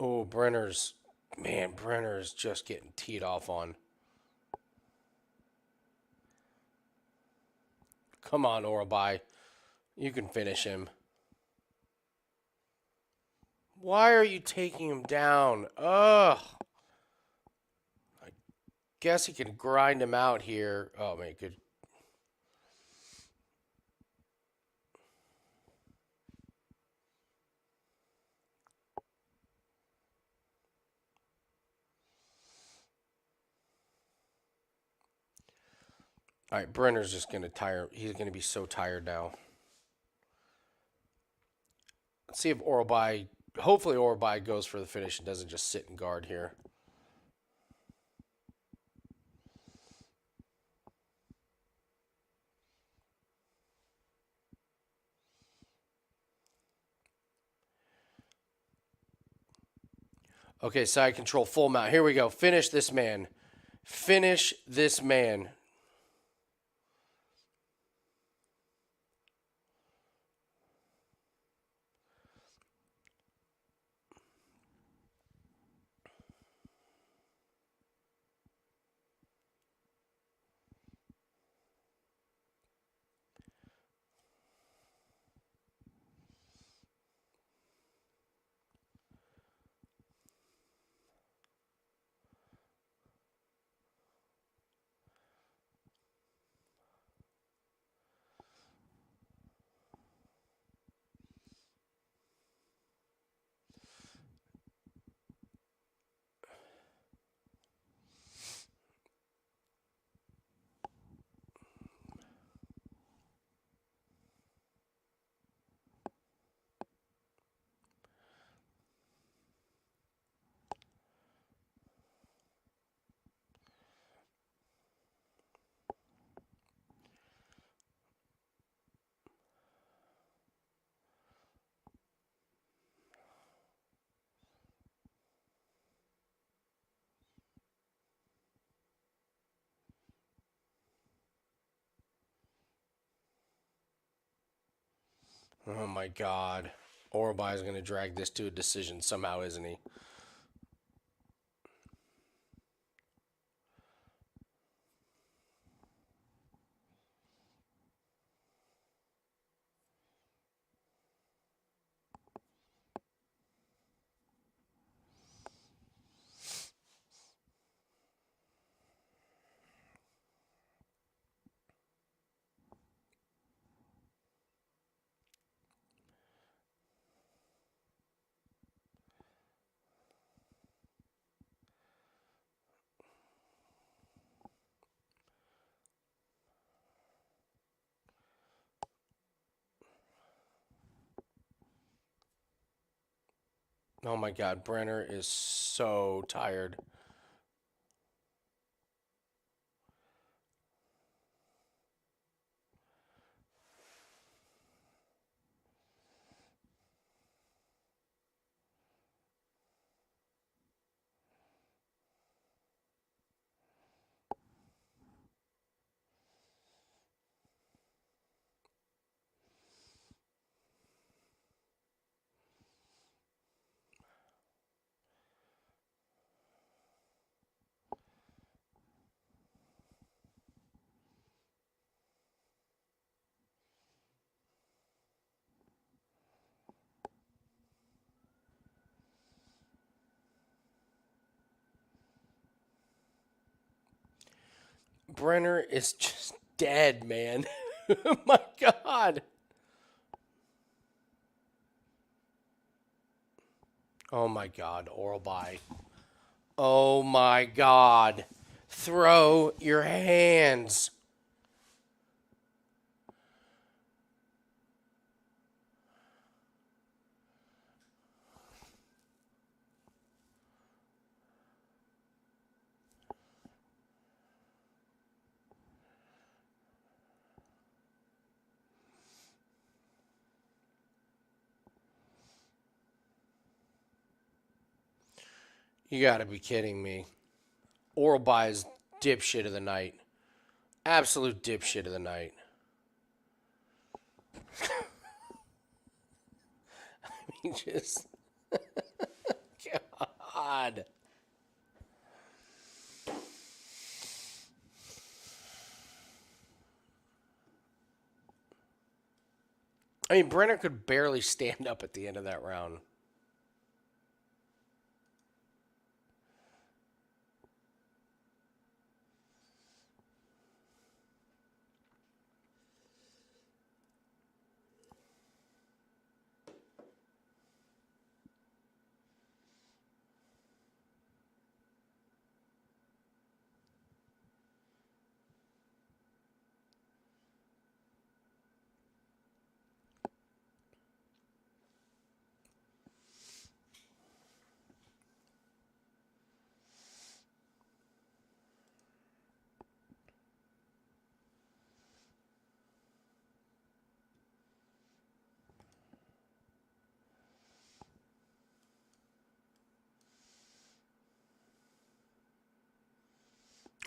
Oh, Brenner's just getting teed off on. Come on, Oralby. You can finish him. Why are you taking him down? Ugh. Guess he can grind him out here. Oh, man, good. All right, Brenner's just going to tire. He's going to be so tired now. Let's see if Oralby, hopefully Oralby goes for the finish and doesn't just sit and guard here. Okay, side control, full mount. Here we go. Finish this man. Finish this man. Oh my God. Orbai is going to drag this to a decision somehow, isn't he? Oh my God. Brenner is so tired. Brenner is just dead, man. Oh my God. Oh my God. Orbai. Oh my God. Throw your hands. You gotta be kidding me. Orbai is dipshit of the night. Absolute dipshit of the night. He just. God. I mean, Brenner could barely stand up at the end of that round.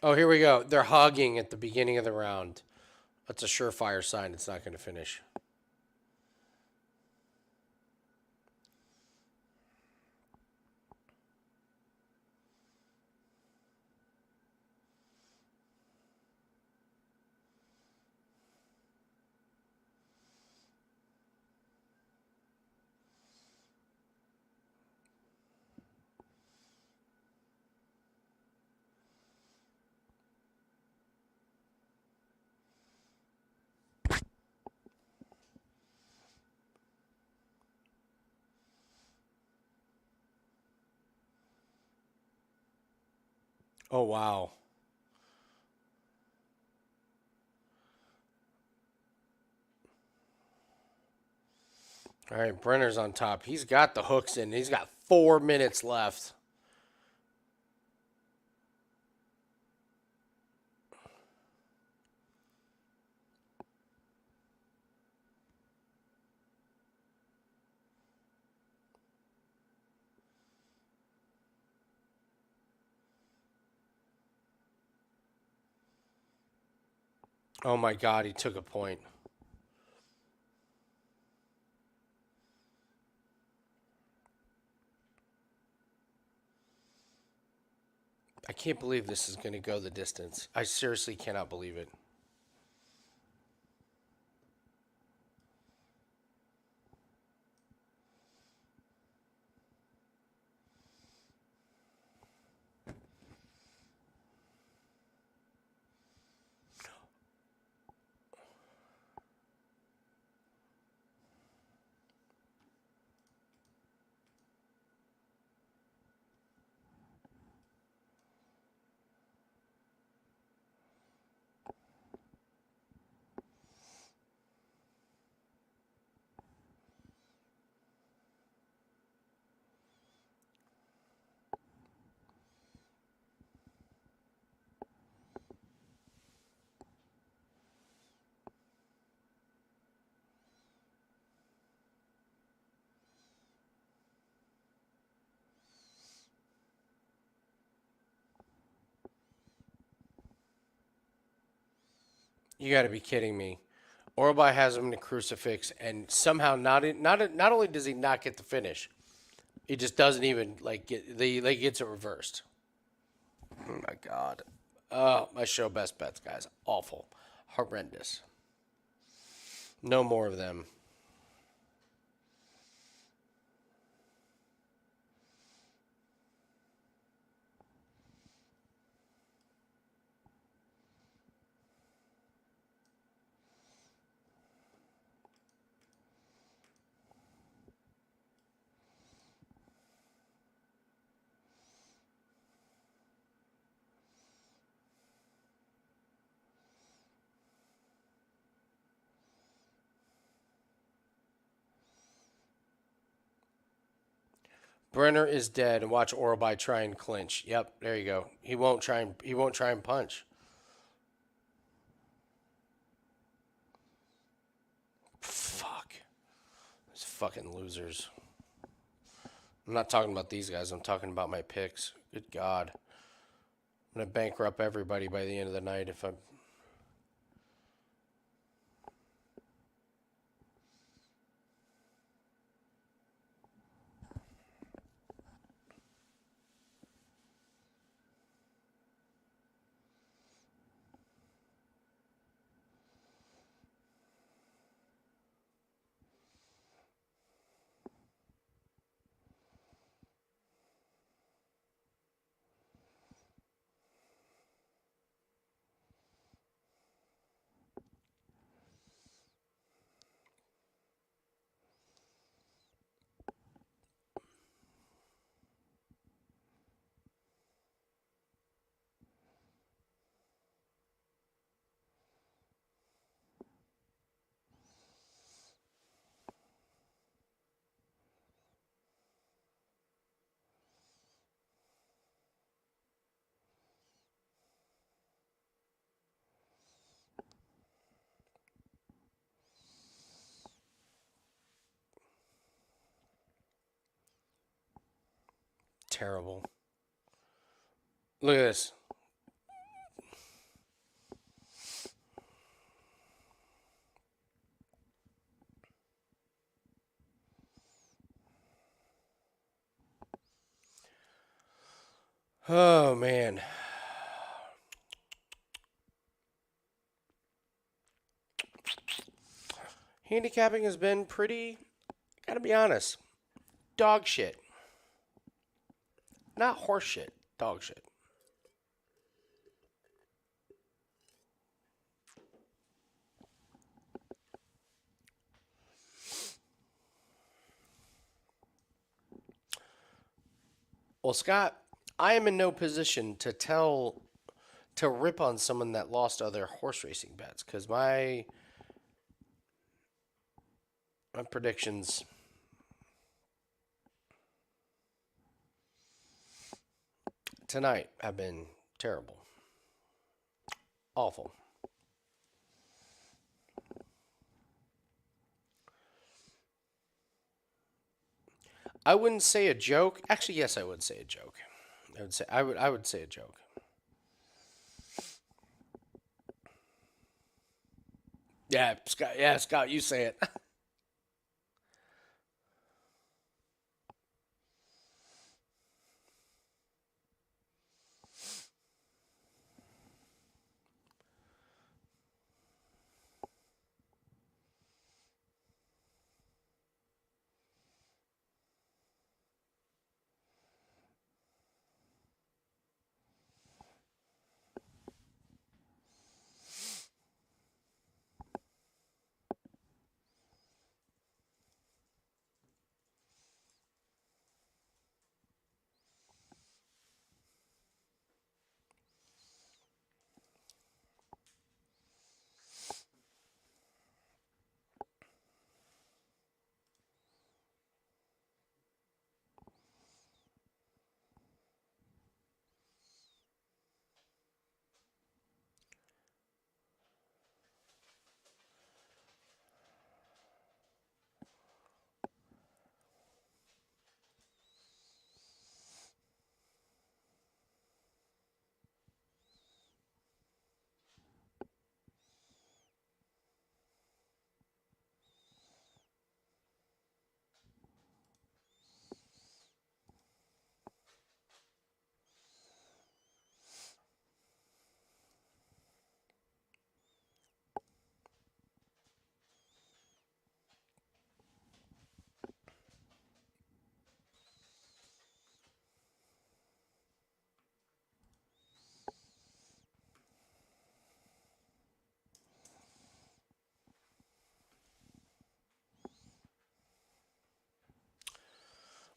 Oh, here we go. They're hugging at the beginning of the round. That's a surefire sign it's not going to finish. Oh, wow. All right, Brenner's on top. He's got the hooks in. He's got 4 minutes left. Oh my God, he took a point. can't believe this is going to go the distance. I seriously cannot believe it. You got to be kidding me. Orbai has him in a crucifix, and somehow not only does he not get the finish, he just doesn't even like get the like gets it reversed. Oh my god. Oh, my show best bets, guys. Awful. Horrendous. No more of them. Brenner is dead, and watch Orbai try and clinch. Yep, there you go. He won't try and punch. Fuck. These fucking losers. I'm not talking about these guys. I'm talking about my picks. Good God. I'm going to bankrupt everybody by the end of the night if I'm. Terrible. Look at this. Oh, man. Handicapping has been pretty, gotta be honest, dog shit. Not horse shit, dog shit. Well, Scott, I am in no position to rip on someone that lost other horse racing bets because my predictions tonight have been terrible, awful. I wouldn't say a joke. Actually, yes, I would say a joke. I would say a joke. Yeah, Scott. Yeah, Scott, you say it.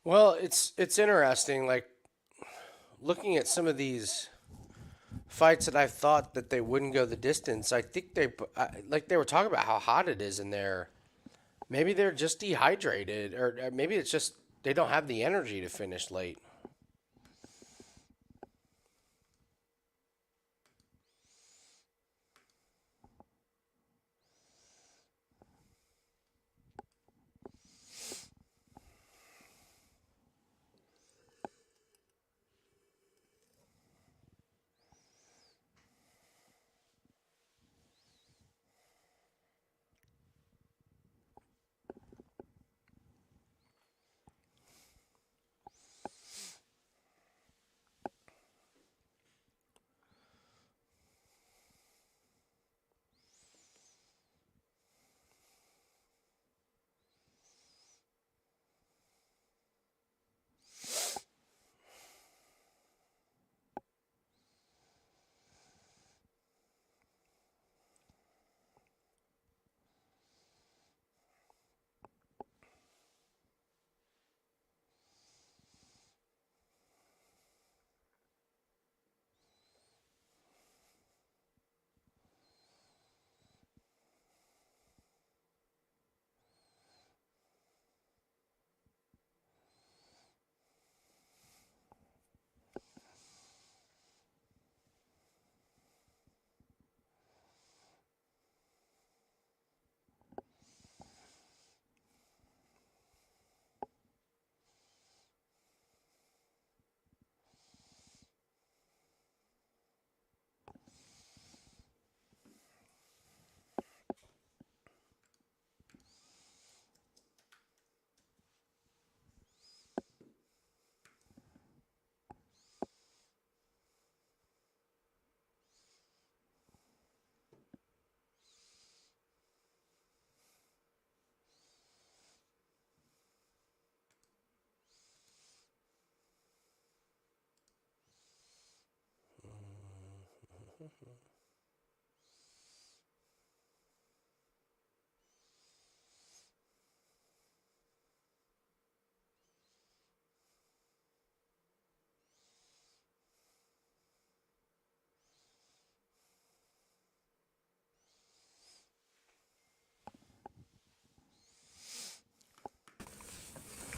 Well, it's interesting. Like looking at some of these fights that I thought that they wouldn't go the distance. I think like they were talking about how hot it is in there. Maybe they're just dehydrated, or maybe it's just they don't have the energy to finish late.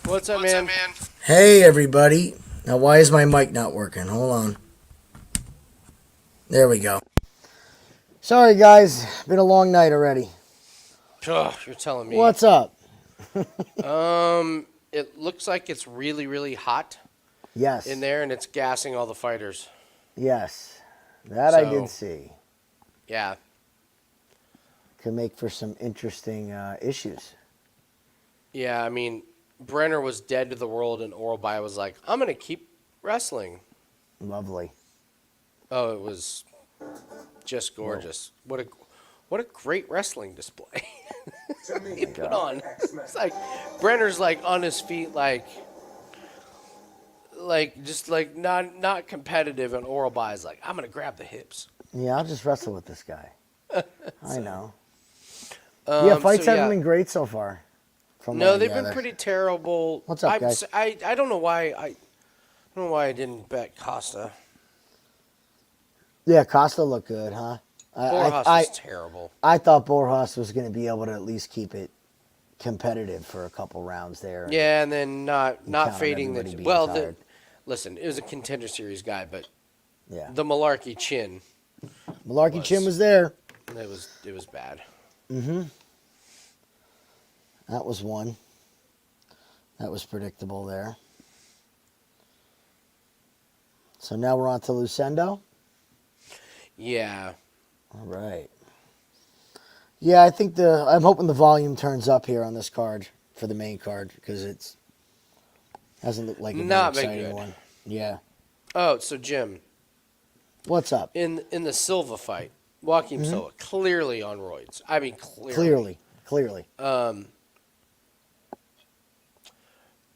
What's up, What's up, man? man? Hey, everybody. Now, why is my mic not working? Hold on. There we go. Sorry, guys. Been a long night already. Ugh, you're telling me. What's up? It looks like it's really, really hot in Yes. there, and it's gassing all the fighters. Yes. That I did So, see. yeah, Could make for some interesting issues. yeah. I mean, Brenner was dead to the world, and Oral Bio was like, "I'm gonna keep wrestling." Lovely. Oh, it was just Whoa. gorgeous. What a great wrestling display he My put God. on. It's like Brenner's like on his feet, like just like not competitive, and Oral Bio's like, "I'm gonna grab the hips." Yeah, I'll just wrestle with this guy. I So, know. Yeah, so fights haven't yeah. been great so far, from what No, I they've been gather. pretty terrible. What's up, guys? I don't know why I don't know why I didn't bet Costa. Yeah, Costa looked good, huh? I I Borjas I, was terrible. I thought Borjas was going to be able to at least keep it competitive for a couple rounds there Yeah, and then and not count on fading everybody the being well. The tired. listen, it was a contender series guy, but Yeah. the malarkey chin Malarkey Chin was was there. it was bad. Mm-hmm. That was one. That was predictable there. So now we're on to Lucendo. Yeah, All right. Yeah, I think I'm hoping the volume turns up here on this card for the main card because it's hasn't looked like a very not been exciting good. one. Yeah. Oh, so Jim, What's up? in the Silva fight, Joaquim Hmm. Silva clearly on roids. I mean, clearly. Clearly. Clearly.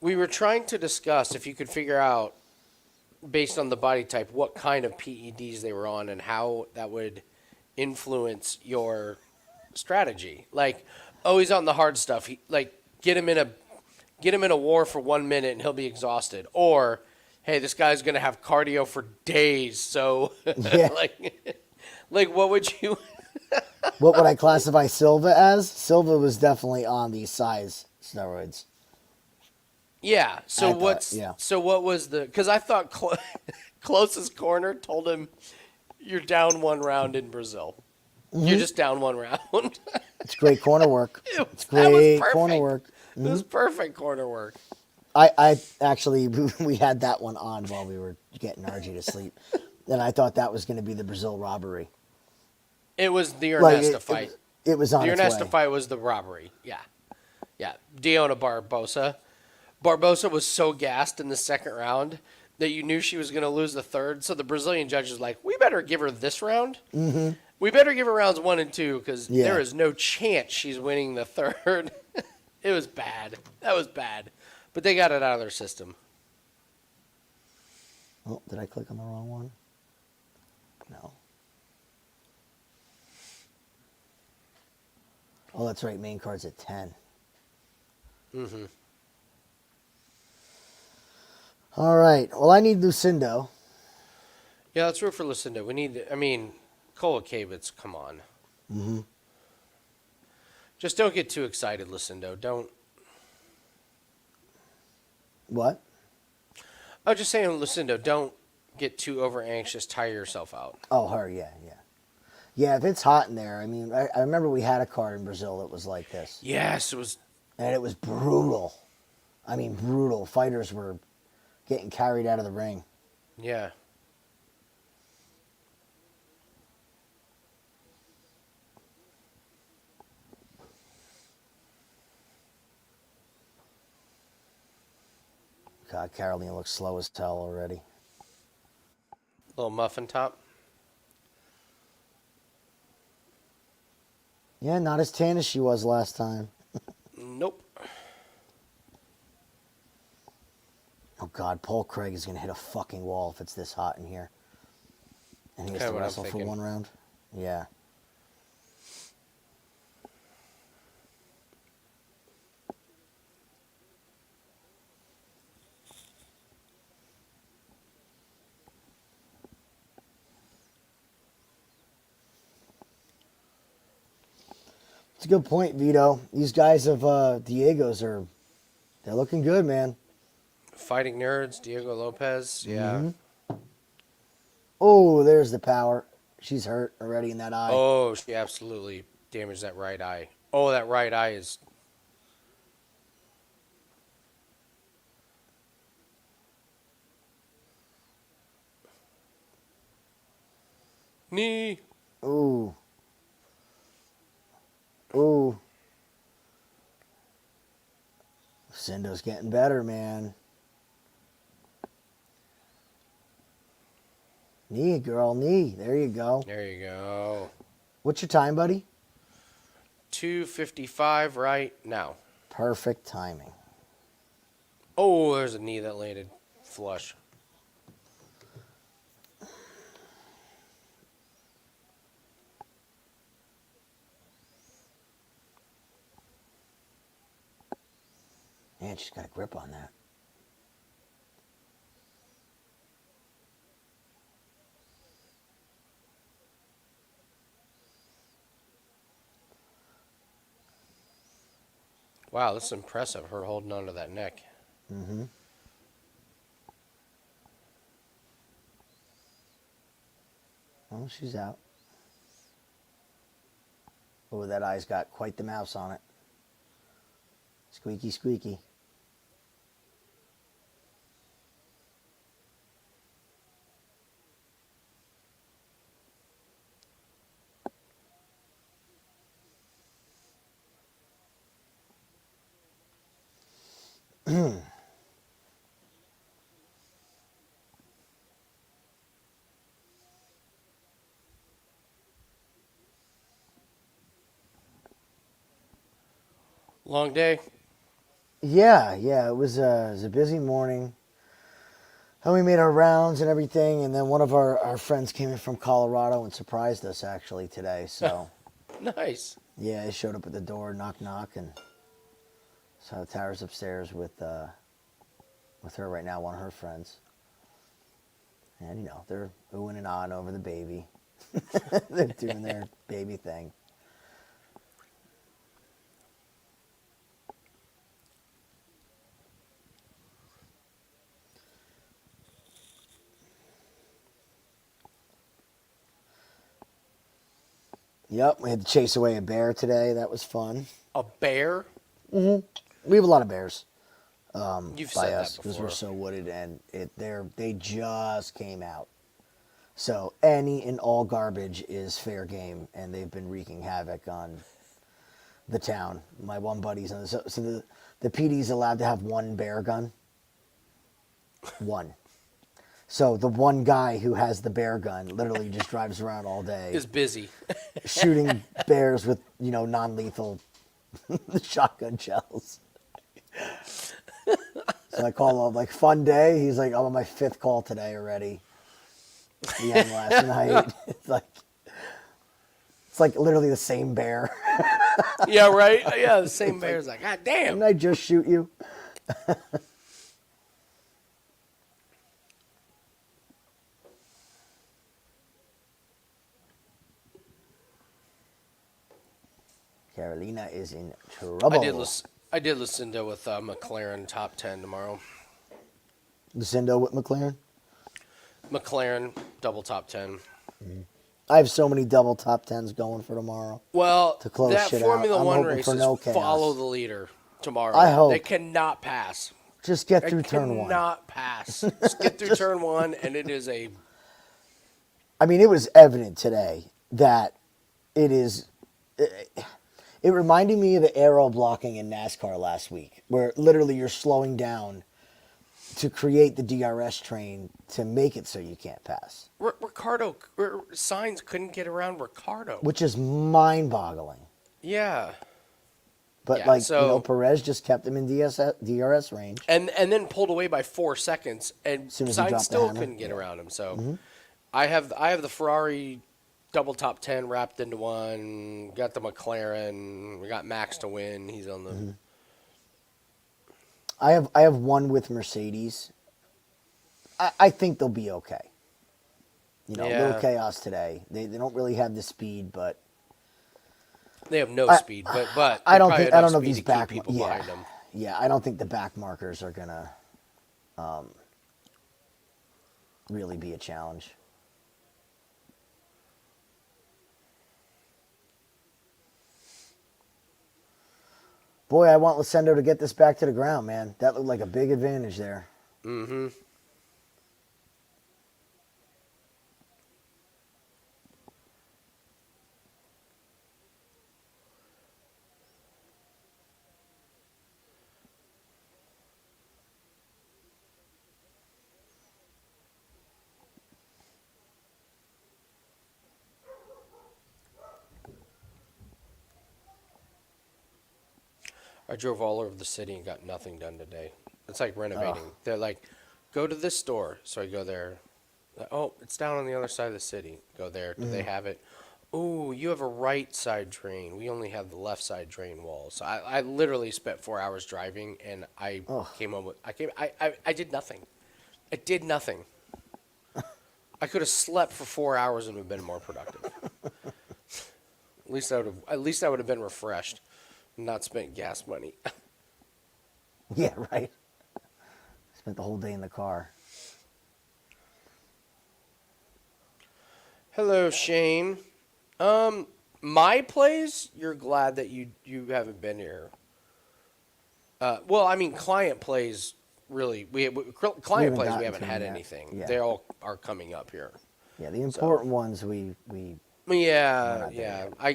We were trying to discuss if you could figure out, based on the body type, what kind of PEDs they were on and how that would influence your strategy. Like, oh, he's on the hard stuff. Like, get him in a war for 1 minute and he'll be exhausted. Or, hey, this guy's gonna have cardio for days. So, Yeah. like what would you? What would I classify Silva as? Silva was definitely on the size steroids. Yeah. So I thought, yeah. So what was the? Because I thought closest corner told him you're down 1 round in Brazil. You're just down 1 round. It's great corner work. It's That was great perfect. corner work. It was perfect corner work. I actually, we had that one on while we were getting RG to sleep. And I thought that was going to be the Brazil robbery. It was the Like, Ernesta fight. It was on The its Ernesta way. fight was the robbery. Yeah. Yeah. Deonna Barbosa. Barbosa was so gassed in the second round that you knew she was going to lose the third. So the Brazilian judge was like, we better give her this round. Mm-hmm. We better give her rounds 1 and 2 because there is no chance she's winning the third. It was bad. That was bad. But they got it out of their system. Oh, did I click on the wrong one? No. Oh, that's right. Main card's at 10. Mm-hmm. All right. Well, I need Lucindo. Yeah, let's root for Lucinda. We need, I mean, Kolakevitz, come on. Mm-hmm. Just don't get too excited, Lucindo. Don't. What? I was just saying, Lucindo, don't get too over anxious, tire yourself out. Oh, her. Yeah, yeah. Yeah, if it's hot in there, I mean, I remember we had a card in Brazil that was like this. Yes, it was. And it was brutal. I mean, brutal. Fighters were getting carried out of the ring. Yeah. God, Caroline looks slow as hell already. Little muffin top. Yeah, not as tan as she was last time. Nope. Oh, God, Paul Craig is going to hit a fucking wall if it's this hot in here. And he has Kinda to what I'm wrestle for thinking. 1 round? Yeah. It's a good point, Vito. These guys of Diego's they're looking good, man. Fighting Nerds, Diego Lopez. Yeah. Oh, there's the power. She's hurt already in that eye. Oh, she absolutely damaged that right eye. Oh, that right eye is. Knee. Ooh. Ooh. Cindo's getting better, man. Knee, girl, knee. There you go. There you go. What's your time, buddy? 2:55 right now. Perfect timing. Oh, there's a knee that landed flush. Man, she's got a grip on that. Wow, this is impressive. Her holding onto that neck. Mm-hmm. Oh, she's out. Oh, that eye's got quite the mouse on it. Squeaky, squeaky. Long day. Yeah, it was a busy morning. And we made our rounds and everything, and then one of our friends came in from Colorado and surprised us actually today. So Nice. yeah, he showed up at the door, knock knock, and So Tara's upstairs with her right now, one of her friends. And, you know, they're oohing and ahhing over the baby. They're doing their baby thing. Yep, we had to chase away a bear today. That was fun. A bear? We have a lot of bears You've by said us that because before. we're so wooded, and they just came out. So any and all garbage is fair game, and they've been wreaking havoc on the town. My one buddy's on the PD's allowed to have one bear gun. One. So the one guy who has the bear gun literally just drives around all day Is busy. shooting bears with, you know, non-lethal shotgun shells. So I call him like, fun day. He's like, I'm on my 5th call today already. The end last night. It's like literally the same bear. Yeah, right? Yeah, the same bear's like, God damn. Didn't I just shoot you? Carolina is in trouble. I did Lucinda with McLaren top 10 tomorrow. Lucindo with McLaren? McLaren double top 10. I have so many double top 10s going for tomorrow. Well, To close that shit Formula out. I'm One hoping race for is no chaos. follow the leader tomorrow. I hope. They cannot pass. Just get They through turn 1. cannot pass. Just get through turn 1, and it is a... I mean, it was evident today that it is. It reminded me of the aero blocking in NASCAR last week, where literally you're slowing down to create the DRS train to make it so you can't pass, Sainz couldn't get around Ricardo. which is mind-boggling. Yeah. But Yeah, you know, Perez just kept him in DRS range. And then pulled away by 4 seconds, and Soon as he Sainz dropped the still hammer. couldn't get Yeah. around him. So I have the Ferrari double top 10 wrapped into one. Got the McLaren. We got Max to win. He's on the... I have one with Mercedes. I think they'll be okay. You know, a little Yeah. chaos today. They don't really have the speed, but They have no speed, but I they don't probably think have I don't enough know speed these to keep back people yeah, behind them. yeah. I don't think the back markers are gonna really be a challenge. Boy, I want Lucindo to get this back to the ground, man. That looked like a big advantage there. Mm-hmm. I drove all over the city and got nothing done today. It's like renovating. They're like, go to this store. So I go there. Oh, it's down on the other side of the city. Go there. Do they have it? Oh, you have a right side drain. We only have the left side drain wall. So I literally spent 4 hours driving, and I came home with I did nothing. I did nothing. I could have slept for 4 hours and would have been more productive. At least I would have been refreshed. Not spent gas money. Yeah, right. Spent the whole day in the car. Hello, Shane. My place, you're glad that you haven't been here. Well, I mean, client plays really client plays we gotten haven't to had them yet. anything. Yeah. They all are coming up here. Yeah, the important ones we Yeah, not there yeah. yet. I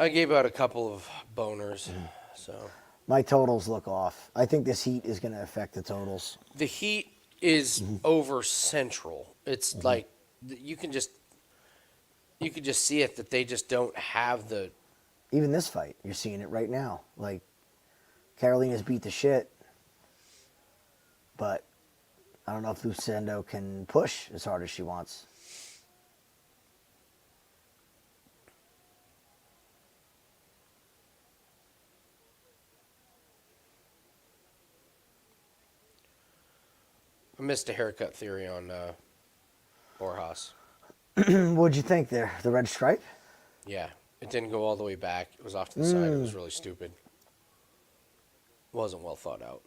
gave out a couple of boners. So my totals look off. I think this heat is going to affect the totals. the heat is over Central. It's like you can just see it that they just don't have the. Even this fight, you're seeing it right now. Like Carolina's beat the shit, but I don't know if Lucindo can push as hard as she wants. I missed a haircut theory on Borjas. What'd you think there? The red stripe? Yeah, it didn't go all the way back. It was off to the side. It was really stupid. Wasn't well thought out.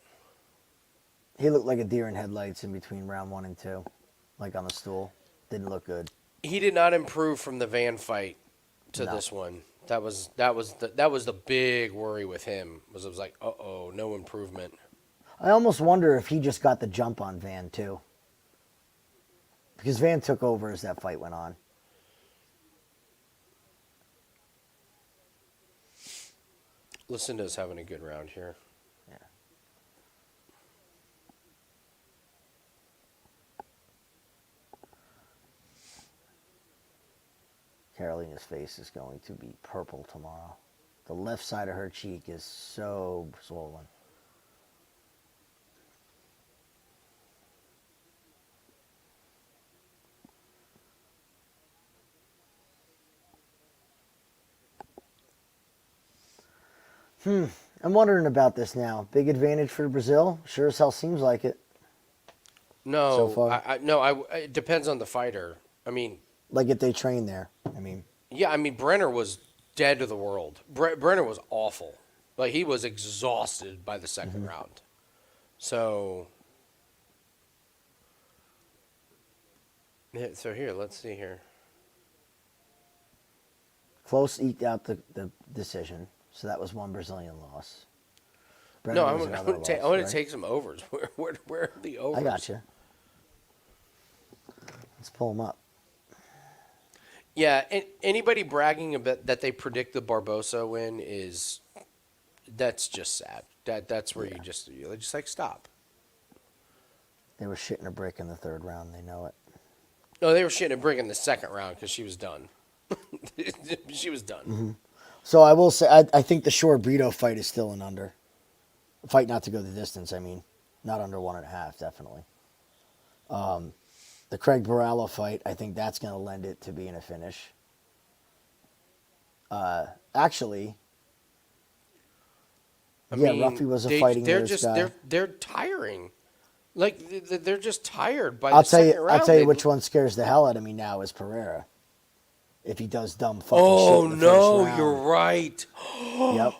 He looked like a deer in headlights in between round 1 and 2, like on the stool. Didn't look good. He did not improve from the Van fight to No. this one. That was the big worry with him. It was like, no improvement. I almost wonder if he just got the jump on Van too, because Van took over as that fight went on. Lucinda's having a good round here. Yeah. Carolina's face is going to be purple tomorrow. The left side of her cheek is so swollen. I'm wondering about this now. Big advantage for Brazil? Sure as hell seems like it. No, So far? it depends on the fighter. I mean, Like if they train there. I mean, yeah, I mean Brenner was dead to the world. Brenner was awful. Like he was exhausted by the 2nd round. So, yeah, so here, let's see here. close eked out the decision. So that was one Brazilian loss. No, Brennan I was want another to loss, right? take some overs. Where are the overs? I got you. Let's pull them up. Yeah, and anybody bragging about that they predict the Barbosa win that's just sad. That's where you're just like stop. They were shitting a brick in the 3rd round. They know it. No, they were shitting a brick in the 2nd round because she was done. She was done. So I will say, I think the Shore Brito fight is still an under. Fight not to go the distance, I mean. Not under 1.5, definitely. The Craig Baralla fight, I think that's going to lend it to being a finish. Actually, I yeah, mean, Ruffy was a fighting they're Nerds just guy. they're tiring. Like they're just tired by I'll the tell second you, round. I'll tell you They- which one scares the hell out of me now is Pereira. If he does dumb fucking Oh shit in the no, first round. you're right. Yep.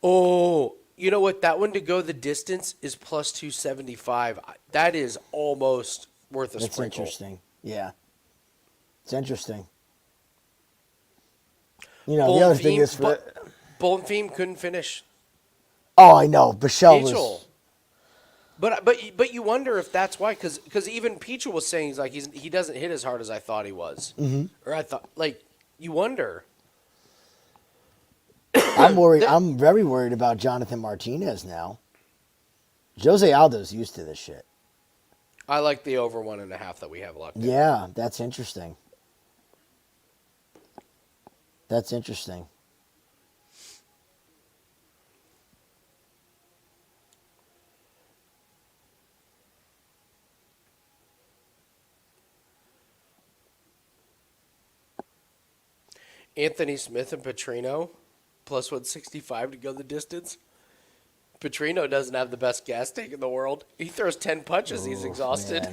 Oh, you know what? That one to go the distance is plus 275. That is almost worth a That's sprinkle. interesting. Yeah. It's interesting. You know, the other thing is for... Bonfim couldn't finish. Oh, I know. Bichelle Pichel. was... But you wonder if that's why, because even Pichel was saying he doesn't hit as hard as I thought he was, or I thought you wonder. I'm worried. I'm very worried about Jonathan Martinez now. Jose Aldo's used to this shit. I like the over 1.5 that we have locked in. Yeah, that's interesting. That's interesting. Anthony Smith and Petrino, plus 165 to go the distance. Petrino doesn't have the best gas tank in the world. He throws 10 punches, he's exhausted.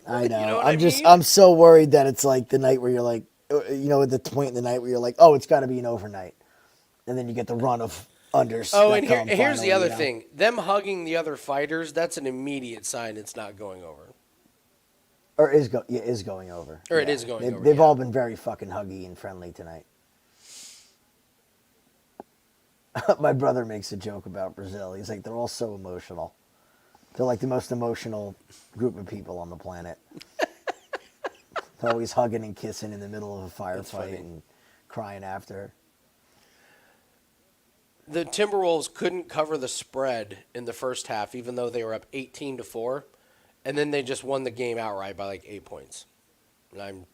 I know. You know what I'm I mean? I'm so worried that it's like the night where you're like, you know, at the point in the night where you're like, oh, it's got to be an overnight, and then you get the run of unders. Oh, that and come here's the finally, other you know? thing. Them hugging the other fighters, that's an immediate sign it's not going over. Or is going over. Or it is going over, They've yeah. all been very fucking huggy and friendly tonight. My brother makes a joke about Brazil. He's like, they're all so emotional. They're like the most emotional group of people on the planet. They're always hugging and kissing in the middle of a funny. firefight and crying after. The Timberwolves couldn't cover the spread in the first half, even though they were up 18-4, and then they just won the game outright by like 8 points. And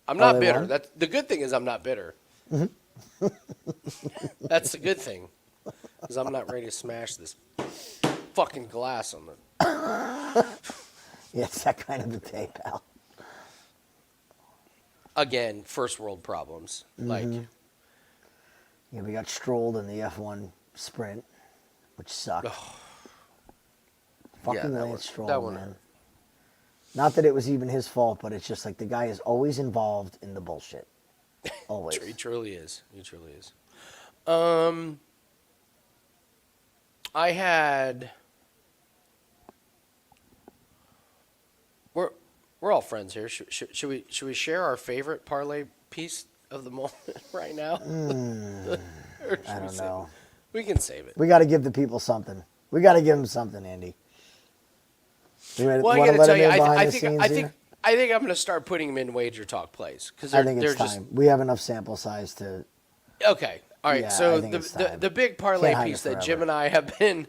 I'm not they bitter. won? That's the good thing is I'm not bitter. That's the good thing, because I'm not ready to smash this fucking glass on the. Yeah, it's that kind of a day, pal. Again, first world problems. Like, Yeah, we got strolled in the F1 sprint, which sucked. Fucking that Lance Stroll, that one. man. Not that it was even his fault, but it's just like the guy is always involved in the bullshit. Always. He truly is. He truly is. I had. We're all friends here. Should we share our favorite parlay piece of the moment right now? Or should I we don't save know. it? We can save it. We got to give the people something. We got to give them something, Andy. Well, I got to tell you, I think I'm going to start putting them in wager talk plays because I think they're it's just time. We have enough sample size to. okay. All right, Yeah, so I think it's time. the big parlay Can't hide piece it that Jim forever. and I have been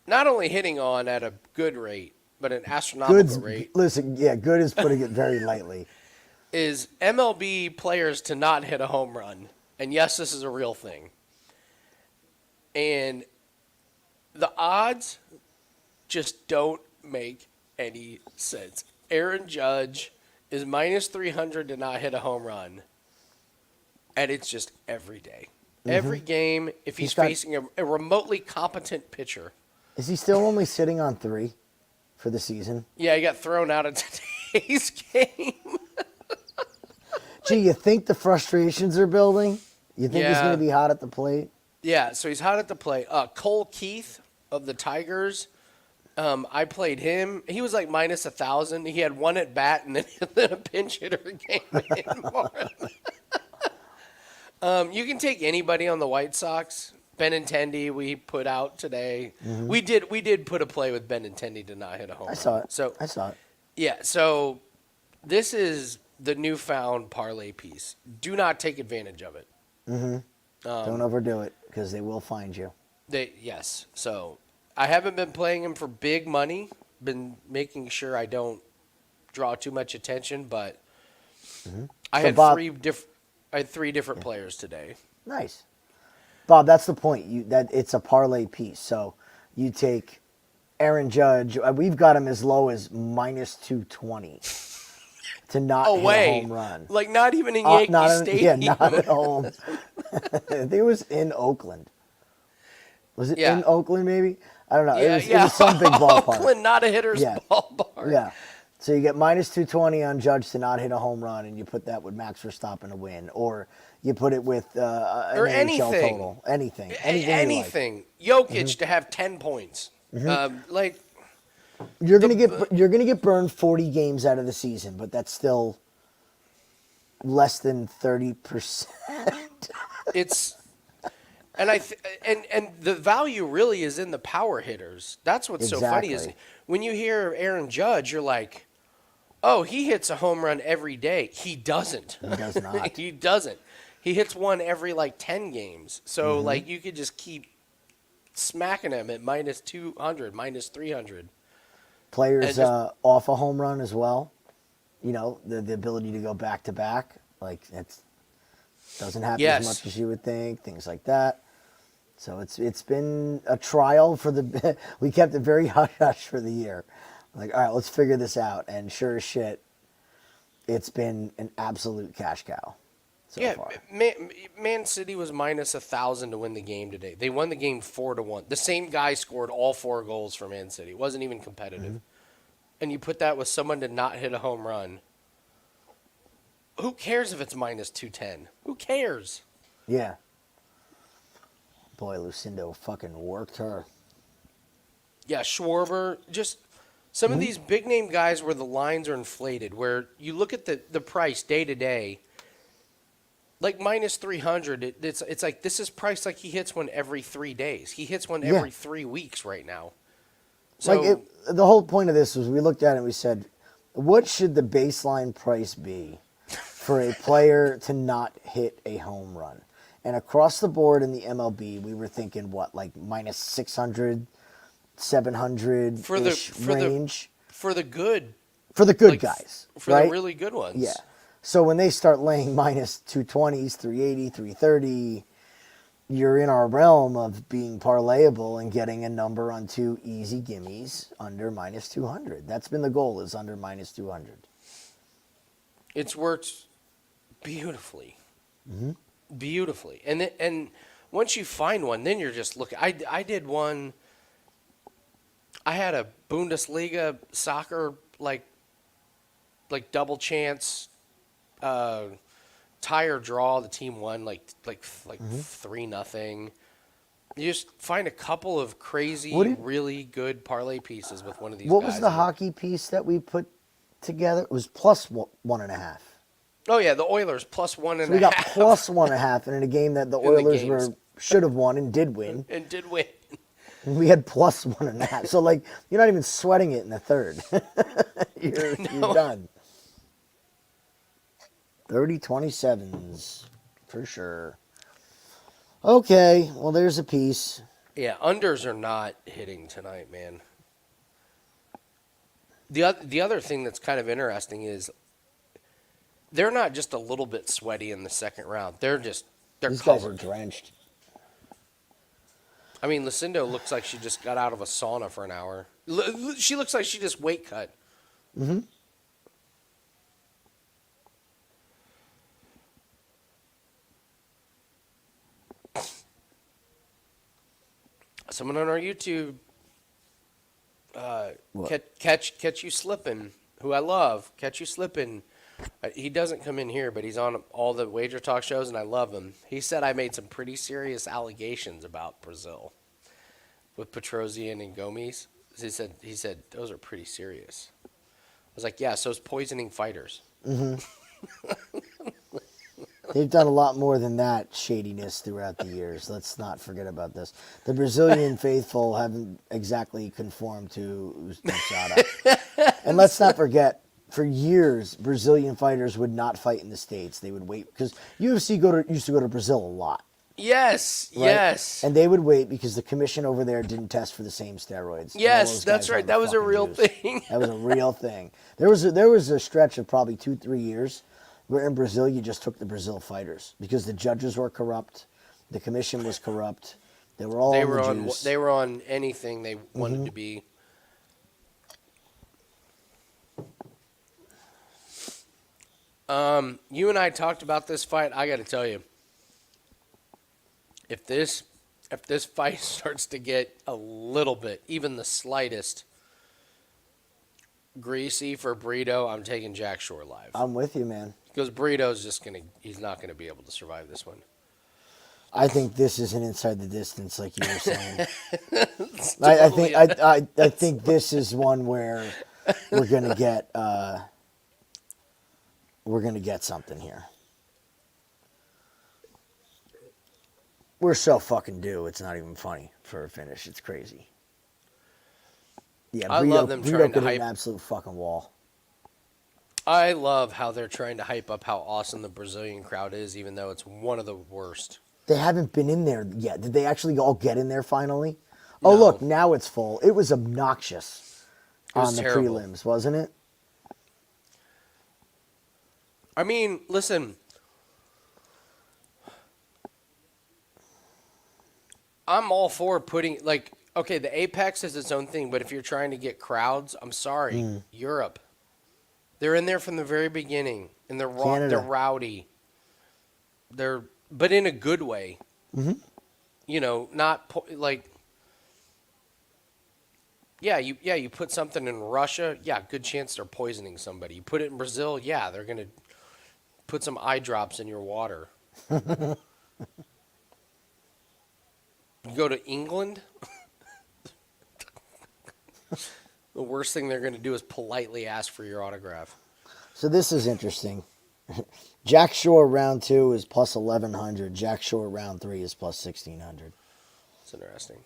not only hitting on at a good rate, but an astronomical rate, Listen, yeah, good is putting it very lightly. is MLB players to not hit a home run. And yes, this is a real thing. And the odds just don't make any sense. Aaron Judge is minus 300 to not hit a home run. And it's just every day. Every game, if he's facing a remotely competent pitcher. Is he still only sitting on 3 for the season? Yeah, he got thrown out of today's game. Gee, you think the frustrations are building? You think he's Yeah. going to be hot at the plate? Yeah, so he's hot at the plate. Cole Keith of the Tigers, I played him. He was like minus 1,000. He had one at bat, and then a pinch hitter came in for him. You can take anybody on the White Sox. Benintendi we put out today. Mm-hmm. We did put a play with Benintendi to not hit a home run. I saw it. So I saw it. yeah, so this is the newfound parlay piece. Do not take advantage of it. Don't overdo it because they will find you. Yes. So I haven't been playing him for big money. Been making sure I don't draw too much attention, but I So had Bob- three different players today. Nice. Bob, that's the point. That it's a parlay piece. So you take Aaron Judge. We've got him as low as minus 220 to not hit a home run. Like not even in Yankee Stadium. Yeah, not at home. I think it was in Oakland. Was it Yeah. in Oakland, maybe? I don't know. Yeah, It was some big ballpark. Oakland, not a hitter's Yeah. ballpark. Yeah. So you get minus 220 on Judge to not hit a home run, and you put that with Max Verstappen to win, or you put it with an Or NHL anything. total, anything, Anything. Jokic to have 10 points. Like You're gonna get burned 40 games out of the season, but that's still less than 30%. it's and and the value really is in the power hitters. That's what's so funny is Exactly. when you hear Aaron Judge, you're like, oh, he hits a home run every day. He doesn't. He does not. He doesn't. He hits one every like 10 games. So like you could just keep smacking him at minus 200, minus 300. Players And off a home run as well. You know, the ability to go back to back, like that's doesn't happen Yes. as much as you would think. Things like that. So it's been a trial for the. We kept it very hush hush for the year. Like, all right, let's figure this out. And sure as shit, it's been an absolute cash cow so far. Man City was minus 1,000 to win the game today. They won the game 4-1. The same guy scored all 4 goals for Man City. It wasn't even competitive. And you put that with someone to not hit a home run. Who cares if it's minus 210? Who cares? Yeah. Boy, Lucindo fucking worked her. Yeah, Schwarber, just some of these big name guys where the lines are inflated, where you look at the price day to day, like minus 300, it's like this is priced like he hits one every 3 days. He hits one every 3 weeks right now. So The whole point of this was we looked at it and we said, what should the baseline price be for a player to not hit a home run? And across the board in the MLB, we were thinking what, like minus 600, 700 for range for the good for the good like, guys, for right? the really good ones. Yeah. So when they start laying minus 220s, 380, 330, you're in our realm of being parlayable and getting a number on 2 easy gimmies under minus 200. That's been the goal, is under minus 200. It's worked beautifully. Beautifully. And once you find one, then you're just looking. I did one I had a Bundesliga soccer like double chance tie or draw. The team won like 3-0. You just find a couple of What crazy, did, really good parlay pieces with one of these what was guys. the hockey piece that we put together? It was plus 1.5. Oh yeah, the Oilers plus one So and we a got half plus 1.5, and in a game that the in the Oilers games were should have won and did win, and did win. we had plus 1.5. So like you're not even sweating it in the third. You're No. done. 30-27s for sure. Okay, well there's a piece. Yeah, unders are not hitting tonight, man. The other thing that's kind of interesting is they're not just a little bit sweaty in the second round. They're These guys are covered. drenched. I mean, Lucindo looks like she just got out of a sauna for an hour. She looks like she just weight cut. Mm-hmm. Someone on our YouTube, What? catch you slipping, who I love, catch you slipping. He doesn't come in here, but he's on all the wager talk shows, and I love him. He said I made some pretty serious allegations about Brazil with Petrosian and Gomes. He said those are pretty serious. I was like, yeah, so is poisoning fighters. They've done a lot more than that shadiness throughout the years. Let's not forget about this. The Brazilian faithful haven't exactly conformed to USADA. And let's not forget, for years, Brazilian fighters would not fight in the States. They would wait because UFC used to go to Brazil a lot. Yes, Right? yes. And they would wait because the commission over there didn't test for the same steroids. And all Yes, those that's guys right. had That was a fucking real juice. thing. That was a real thing. There was a stretch of probably 2-3 years where in Brazil you just took the Brazil fighters because the judges were corrupt, the commission was corrupt. They were all on the juice. They were on anything they wanted to be. You and I talked about this fight. I got to tell you, if this fight starts to get a little bit, even the slightest, greasy for Brito, I'm taking Jack Shore live I'm with you, man. because Brito's he's not gonna be able to survive this one. I think this is an inside the distance, like you were saying. Totally. I think this is one where we're gonna get something here. We're so fucking due. It's not even funny for a finish. It's crazy. Yeah, I love them Brito trying to could hit hype. an absolute fucking wall. I love how they're trying to hype up how awesome the Brazilian crowd is, even though it's one of the worst. They haven't been in there yet. Did they actually all get in there finally? Oh, No. look, now it's full. It was obnoxious was on the terrible. prelims, wasn't it? I mean, listen. I'm all for putting okay, the Apex is its own thing, but if you're trying to get crowds, I'm sorry, Europe. They're in there from the very beginning, and they're Canada. they're rowdy. But in a good way. Mm-hmm. You know, not you put something in Russia, good chance they're poisoning somebody. You put it in Brazil, they're gonna put some eye drops in your water. You go to England, the worst thing they're going to do is politely ask for your autograph. So this is interesting. Jack Shore round 2 is plus 1,100. Jack Shore round 3 is plus 1,600. It's interesting.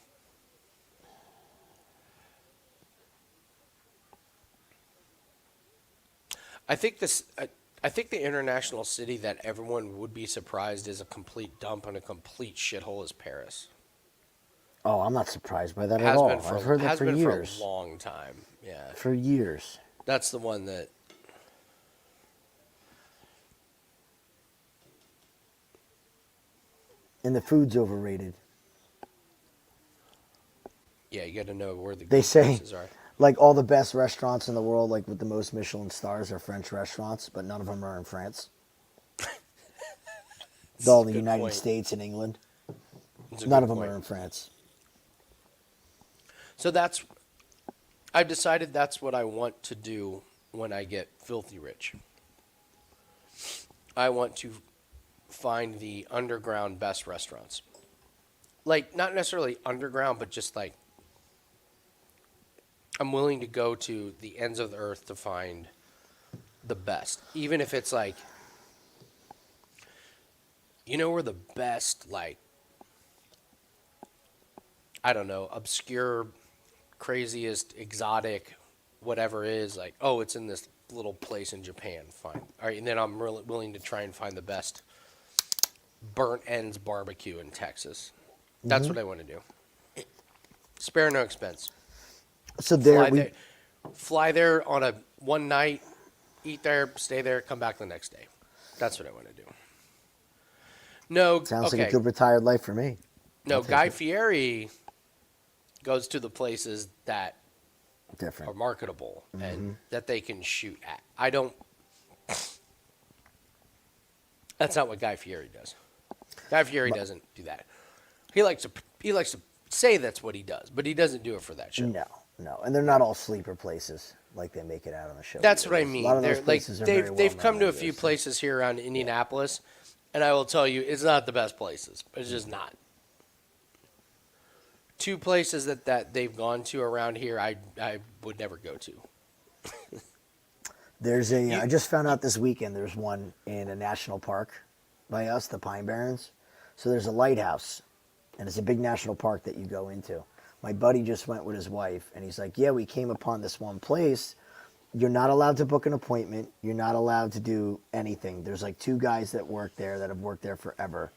I think the international city that everyone would be surprised is a complete dump and a complete shithole is Paris. Oh, I'm not surprised by that at Has all. been for I've heard that has for been years. for a long time. Yeah, For years. that's the one that. And the food's overrated. Yeah, you got to know where the They good say, places are. like, all the best restaurants in the world, like with the most Michelin stars, are French restaurants, but none of them are in France. It's all in the Good United point. States and England. It's a None good of them point. are in France. So that's I've decided that's what I want to do when I get filthy rich. I want to find the underground best restaurants. Like, not necessarily underground, but just like I'm willing to go to the ends of the earth to find the best. Even if it's like, you know, where the best, like, I don't know, obscure, craziest, exotic, whatever is, like, oh, it's in this little place in Japan. Fine. All right. And then I'm really willing to try and find the best burnt ends barbecue in Texas. That's what I want to do. Spare no expense. So there Fly there on a one night, eat there, stay there, come back the next day. That's what I want to do. No, sounds okay. like a good retired life for me. No, Guy Fieri goes to the places that Different. are marketable and that they can shoot at. I don't. That's not what Guy Fieri does. Guy Fieri doesn't do that. He likes to say that's what he does, but he doesn't do it for that show. No, and they're not all sleeper places like they make it out on the show. That's what I mean. A lot of those They're, like, places are very they've well come to known a few this. places here around Indianapolis, and I will tell you, it's not the best places. It's just not. Two places that they've gone to around here, I would never go to. There's a. I just found out this weekend. There's one in a national park by us, the Pine Barrens. So there's a lighthouse, and it's a big national park that you go into. My buddy just went with his wife, and he's like, "Yeah, we came upon this one place. You're not allowed to book an appointment. You're not allowed to do anything. There's like two guys that work there that have worked there forever.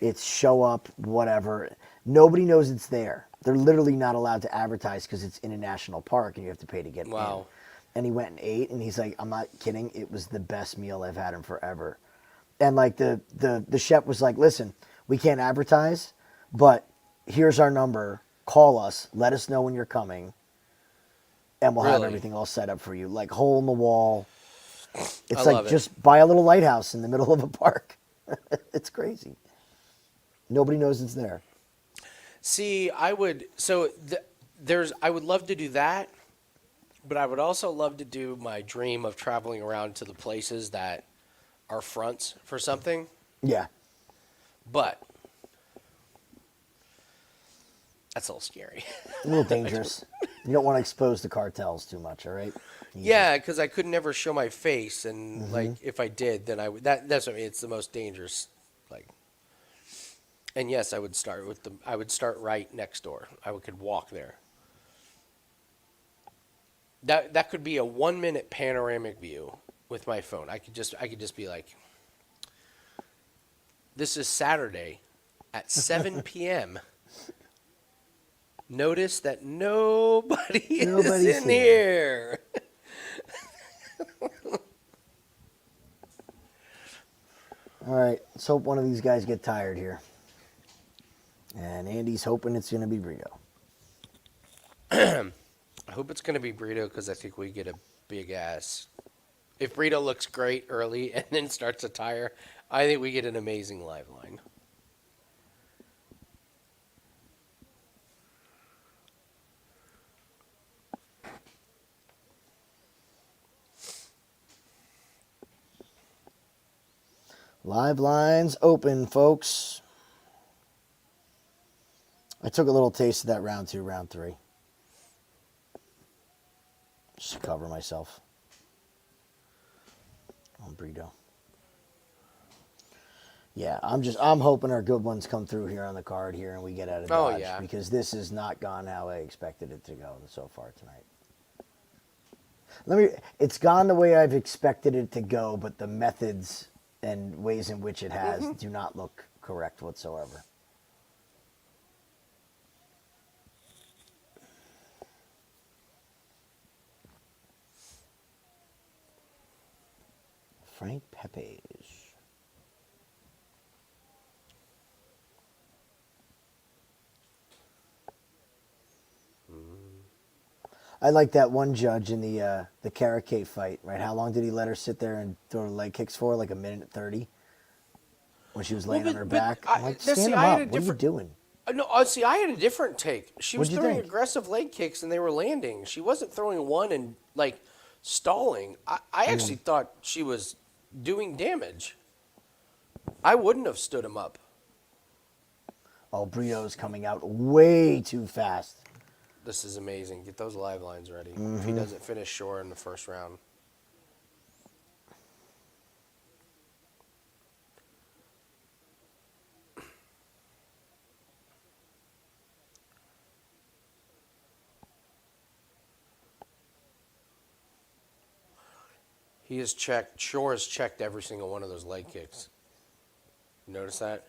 It's show up, whatever. Nobody knows it's there. They're literally not allowed to advertise because it's in a national park, and you have to pay to get in. Wow. And he went and ate, and he's like, I'm not kidding. It was the best meal I've had in forever. And like the chef was like, listen, we can't advertise, but here's our number. Call us. Let us know when you're coming, and we'll have Really? everything all set up for you. Like hole in the wall. It's I like love it. just buy a little lighthouse in the middle of a park. It's crazy. Nobody knows it's there. See, I would I would love to do that, but I would also love to do my dream of traveling around to the places that are fronts for something. Yeah. But that's a little scary. A little dangerous. You don't want to expose the cartels too much, all right? Yeah, because I could never show my face, and like if I did, then I would. That's what I mean. It's the most dangerous. Like, and yes, I would start with I would start right next door. Could walk there. That could be a 1 minute panoramic view with my phone. I could just be like, this is Saturday at 7 p.m. Notice that nobody's Nobody's in here. All right, let's hope one of these guys get tired here. And Andy's hoping it's going to be Brito. I hope it's going to be Brito because I think we get a big ass. If Brito looks great early and then starts to tire, I think we get an amazing live line. Live lines open, folks. I took a little taste of that round 2, round 3. Just to cover myself. On Brito. Yeah, I'm hoping our good ones come through here on the card here and we get out of Dodge. Yeah. Because this has not gone how I expected it to go so far tonight. It's gone the way I've expected it to go, but the methods and ways in which it has do not look correct whatsoever. Frank Pepe's. I like that one judge in the Caracate fight, right? How long did he let her sit there and throw leg kicks for? Like a minute 30? When she was laying on her back? I'm like, stand him up. What are you doing? No, see, I had a different take. She was What'd you throwing think? aggressive leg kicks and they were landing. She wasn't throwing one and like stalling. I actually thought she was doing damage. I wouldn't have stood him up. Oh, Brito's coming out way too fast. This is amazing. Get those live lines ready. If he doesn't finish Shore in the first round. He has checked. Shore has checked every single one of those leg kicks. You notice that?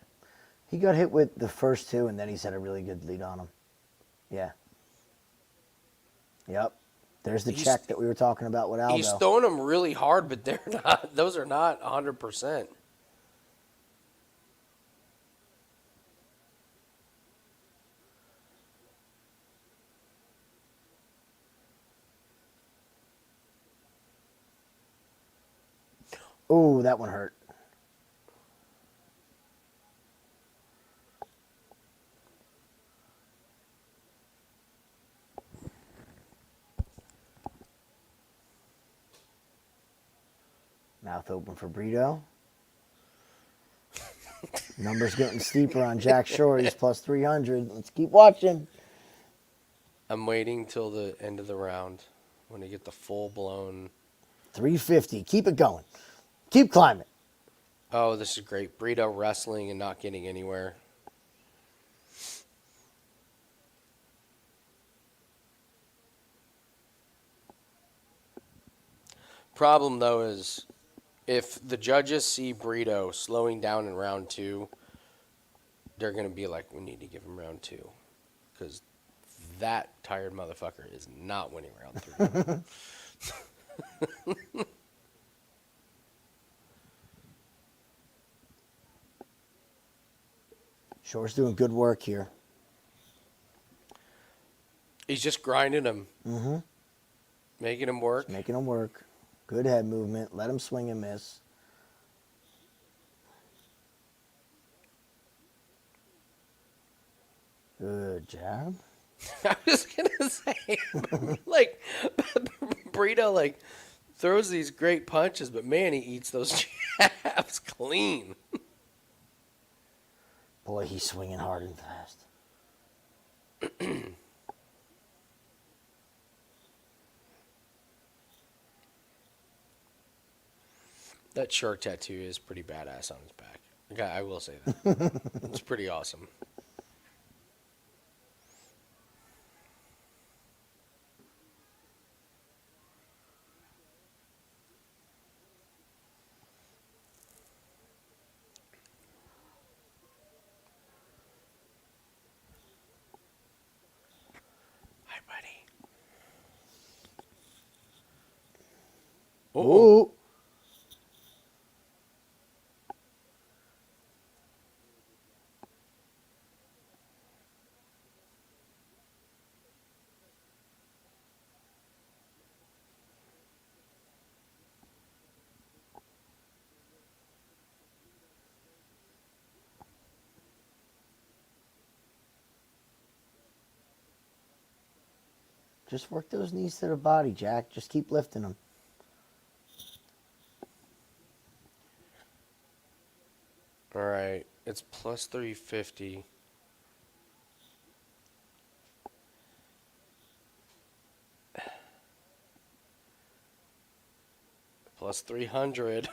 He got hit with the first two, and then he's had a really good lead on him. Yeah. Yep. There's the check that we were talking about with Aldo. He's throwing them really hard, but they're not. Those are not 100%. Ooh, that one hurt. Mouth open for Brito. Numbers getting steeper on Jack Shore. He's plus 300. Let's keep watching. I'm waiting till the end of the round when I get the full blown. 350. Keep it going. Keep climbing. Oh, this is great. Brito wrestling and not getting anywhere. Problem though is if the judges see Brito slowing down in round 2, they're going to be like, we need to give him round 2. Because that tired motherfucker is not winning round 3. Shore's doing good work here. He's just grinding him. Mm-hmm. Making him work. Making him work. Good head movement. Let him swing and miss. Good job. I was gonna say, like, Brito like throws these great punches, but man, he eats those jabs clean. Boy, he's swinging hard and fast. That shark tattoo is pretty badass on his back. Okay, I will say that. It's pretty awesome. Hi, buddy. Ooh. Just work those knees to the body, Jack. Just keep lifting them. All right, it's plus 350. Plus 300.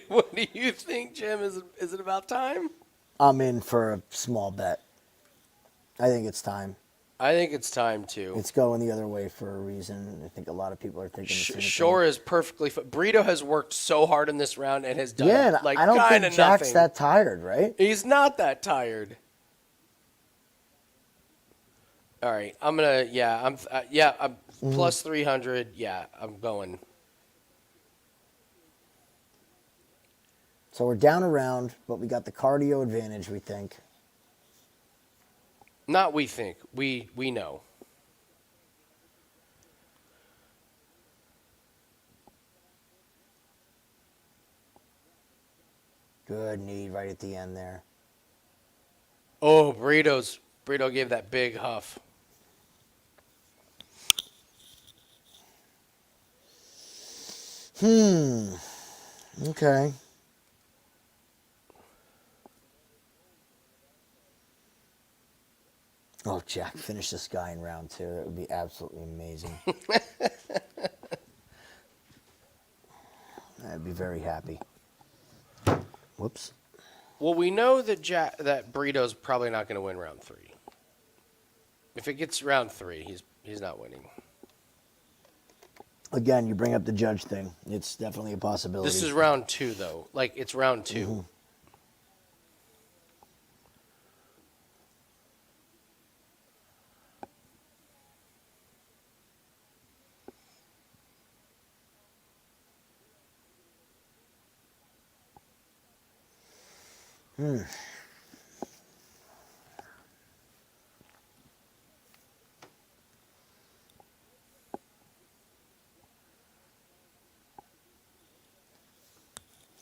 What do you think, Jim? Is it about time? I'm in for a small bet. I think it's time. I think it's time too. It's going the other way for a reason. I think a lot of people are thinking the same Shore thing. is perfectly. Brito has worked so hard in this round and has done Yeah, like I don't kind think of Jack's nothing. that tired, right? He's not that tired. All right, I'm gonna. I'm plus 300. Yeah, I'm going. So we're down a round, but we got the cardio advantage, we think. Not we think. We know. Good knee right at the end there. Oh, Burritos Burrito gave that big huff. Okay. Oh, Jack, finish this guy in round 2. That would be absolutely amazing. I'd be very happy. Whoops. Well, we know that that Burrito's probably not going to win round 3. If it gets round 3, he's not winning. Again, you bring up the judge thing. It's definitely a possibility. This is round 2, though. Like, it's round 2.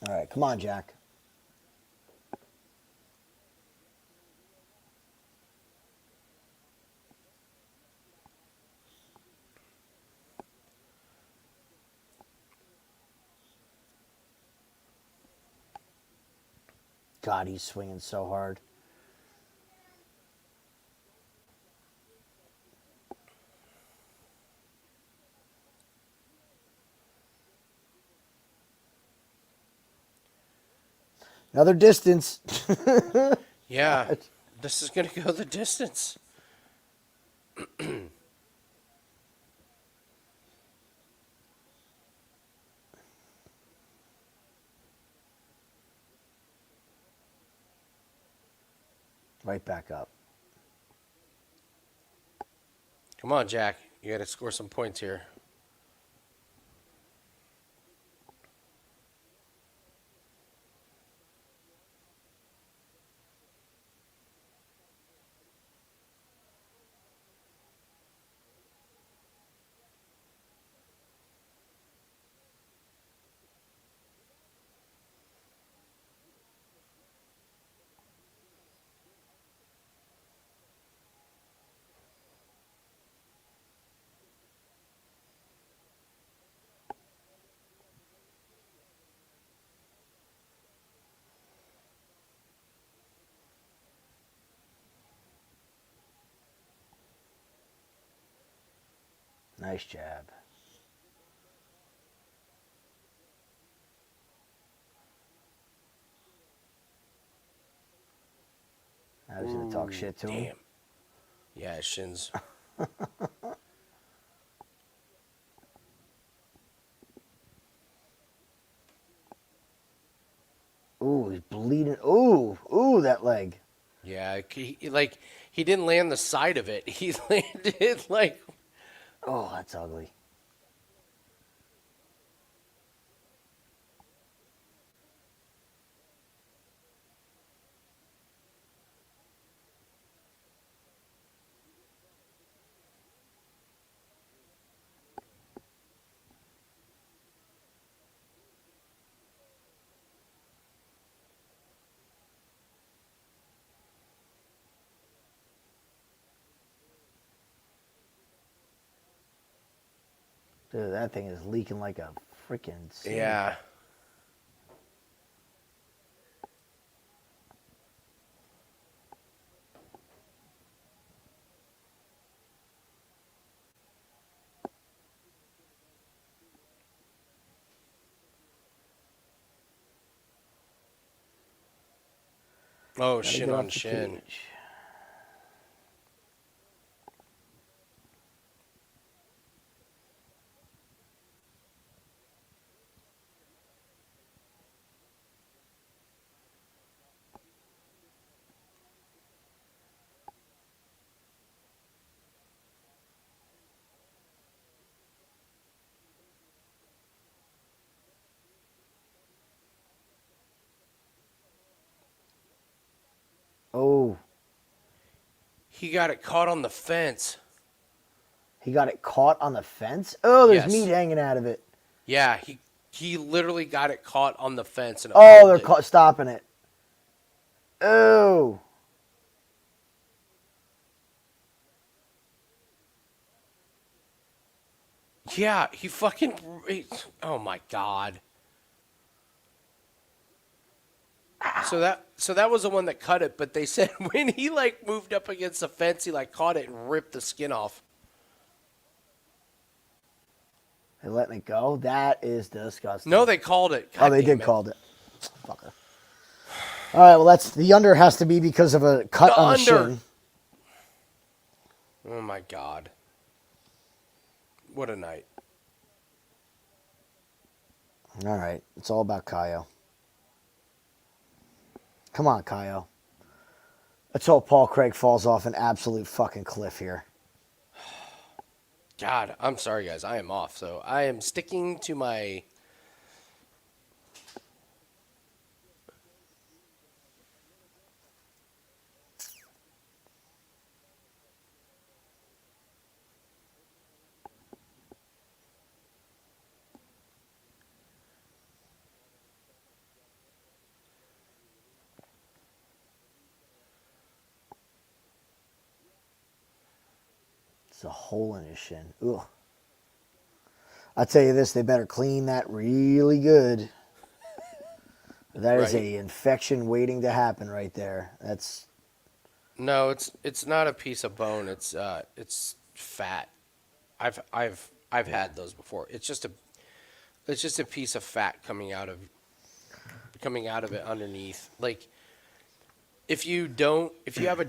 All right, come on, Jack. God, he's swinging so hard. Another distance. Yeah, this is going to go the distance. Right back up. Come on, Jack. You got to score some points here. Nice jab. I was going to talk shit to him. Damn. Yeah, shins. Ooh, he's bleeding. Ooh, that leg. Yeah, he didn't land the side of it. He landed like. Oh, that's ugly. Dude, that thing is leaking like a freaking snake. Yeah. Oh, Gotta shin get on off the shin. cage. Oh, He got it caught on the fence. he got it caught on the fence? Oh, there's Yes. meat hanging out of it. Yeah, he literally got it caught on the fence and Oh, pulled they're it. stopping it. Oh. Yeah, oh my god. So that was the one that cut it, but they said when he like moved up against the fence, he like caught it and ripped the skin off. They letting it go? That is disgusting. No, they called it. Oh, God they damn did it. call it. Fucker. All right, well, that's the under has to be because of a cut The on the under. shin. Oh my god. What a night. All right, it's all about Kaio. Come on, Kaio. Let's hope Paul Craig falls off an absolute fucking cliff here. God, I'm sorry guys. I am off. So I am sticking to my It's a hole in his shin. Ugh. I'll tell you this, they better clean that really good. That is right. a infection waiting to happen right there. That's No, it's not a piece of bone. It's fat. I've had those before. It's just a piece of fat coming out of it underneath. Like if you have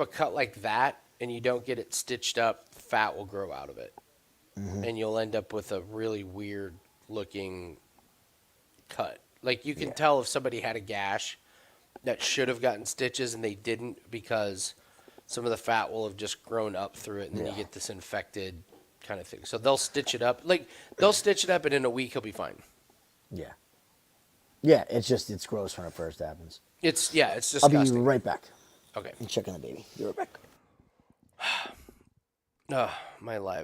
a cut like that and you don't get it stitched up, fat will grow out of it. And you'll end up with a really weird looking cut. Like you can tell if somebody had a gash that should have gotten stitches and they didn't because some of the fat will have just grown up through it and then you get this infected kind of thing. So they'll stitch it up. Like they'll stitch it up and in a week he'll be fine. yeah. Yeah, it's gross when it first happens. It's I'll be disgusting. right back. Okay. I'm checking the baby. Be right back.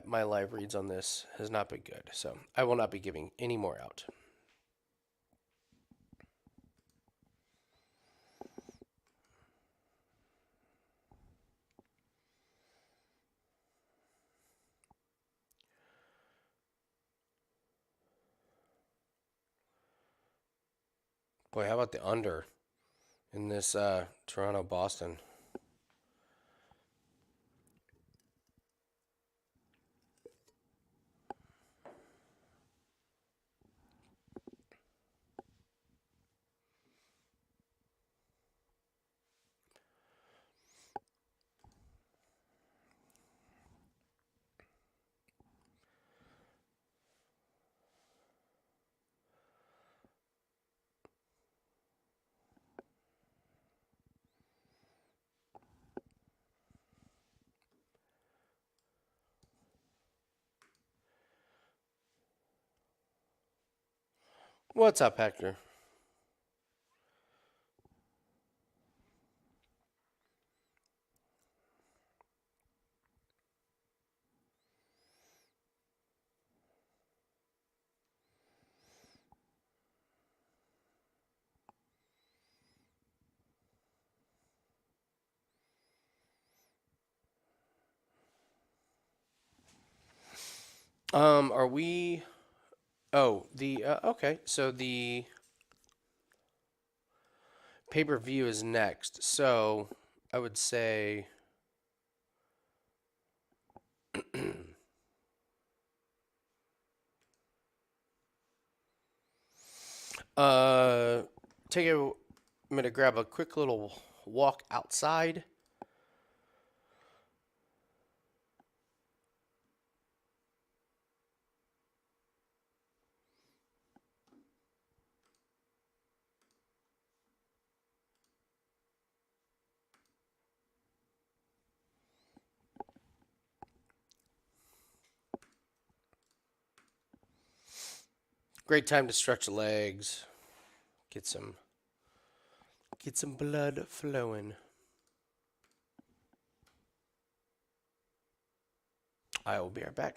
My live reads on this has not been good, so I will not be giving any more out. Boy, how about the under in this Toronto Boston? What's up, Hector? Are we? Oh, the okay. So the pay-per-view is next. So I would say uh I'm gonna grab a quick little walk outside. Great time to stretch the legs, get some blood flowing. I will be right back.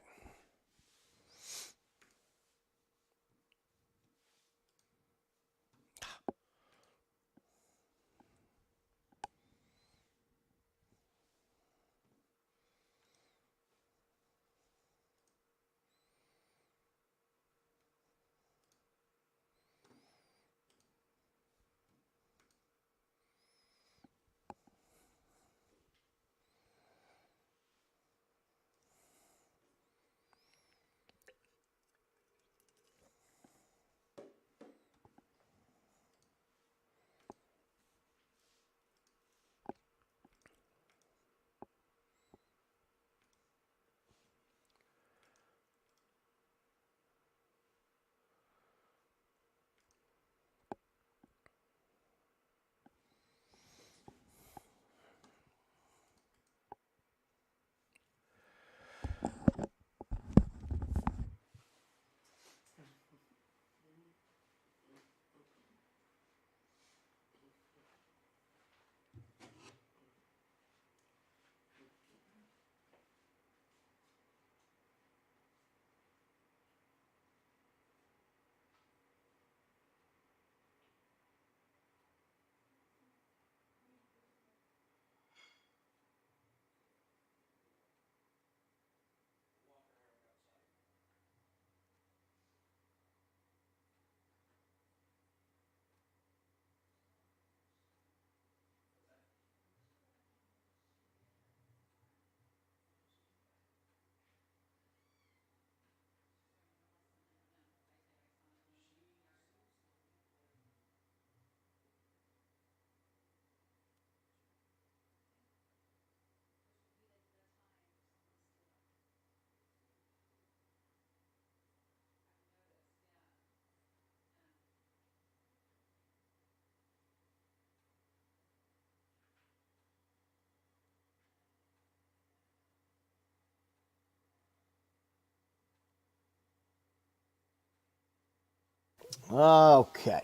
Okay.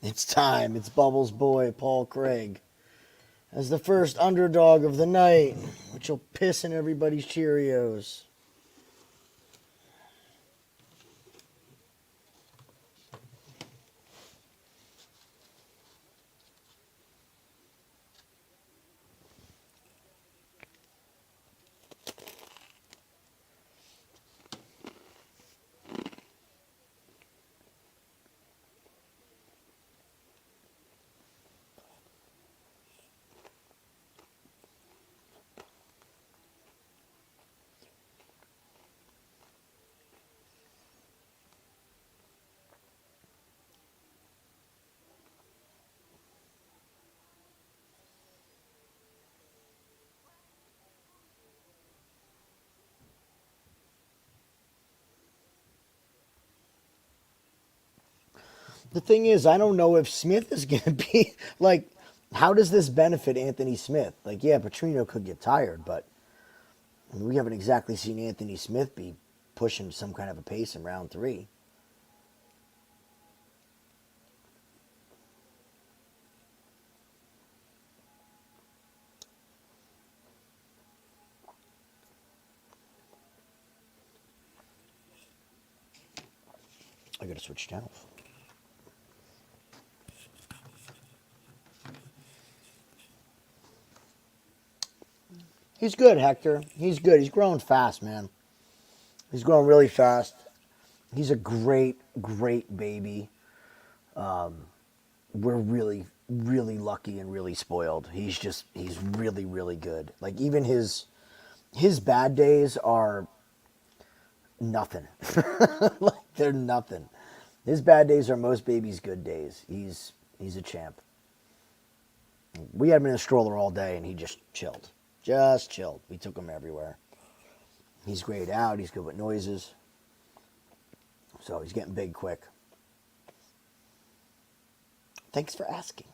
It's time. It's Bubbles' boy, Paul Craig, as the first underdog of the night, which will piss in everybody's Cheerios. The thing is, I don't know if Smith is going to be like. How does this benefit Anthony Smith? Like, yeah, Petrino could get tired, but I mean, we haven't exactly seen Anthony Smith be pushing some kind of a pace in round 3. I got to switch channels. He's good, Hector. He's good. He's growing fast, man. He's growing really fast. He's a great, great baby. We're really, really lucky and really spoiled. He's really, really good. Like even his bad days are nothing. Like they're nothing. His bad days are most babies' good days. He's a champ. We had him in a stroller all day and he just chilled. Just chilled. We took him everywhere. He's grayed out. He's good with noises. So he's getting big quick. Thanks for asking.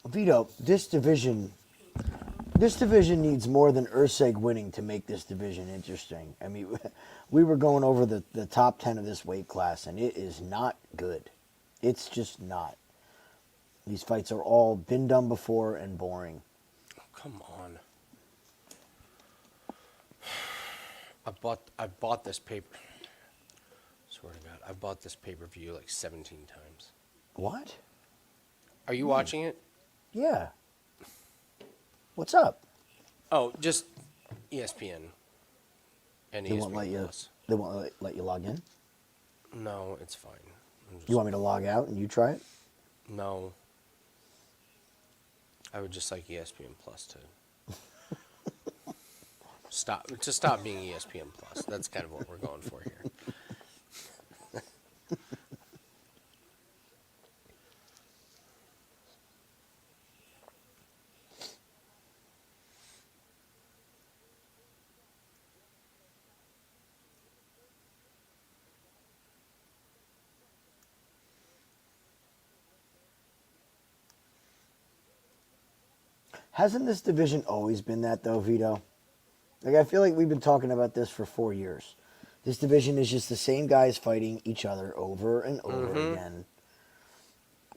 Vito, this division needs more than Urseg winning to make this division interesting. I mean, we were going over the top 10 of this weight class, and it is not good. It's just not. These fights are all been done before and boring. Oh, come on. I bought this paper. Swear to God, I bought this pay-per-view like 17 times. What? Are you watching it? Yeah. What's up? Oh, just ESPN and They won't let ESPN you. Plus. They won't let you log in. No, it's fine. You want me to log out and you try it? No. I would just like ESPN Plus to stop being ESPN Plus. That's kind of what we're going for here. Hasn't this division always been that though, Vito? Like I feel like we've been talking about this for 4 years. This division is just the same guys fighting each other over and over again.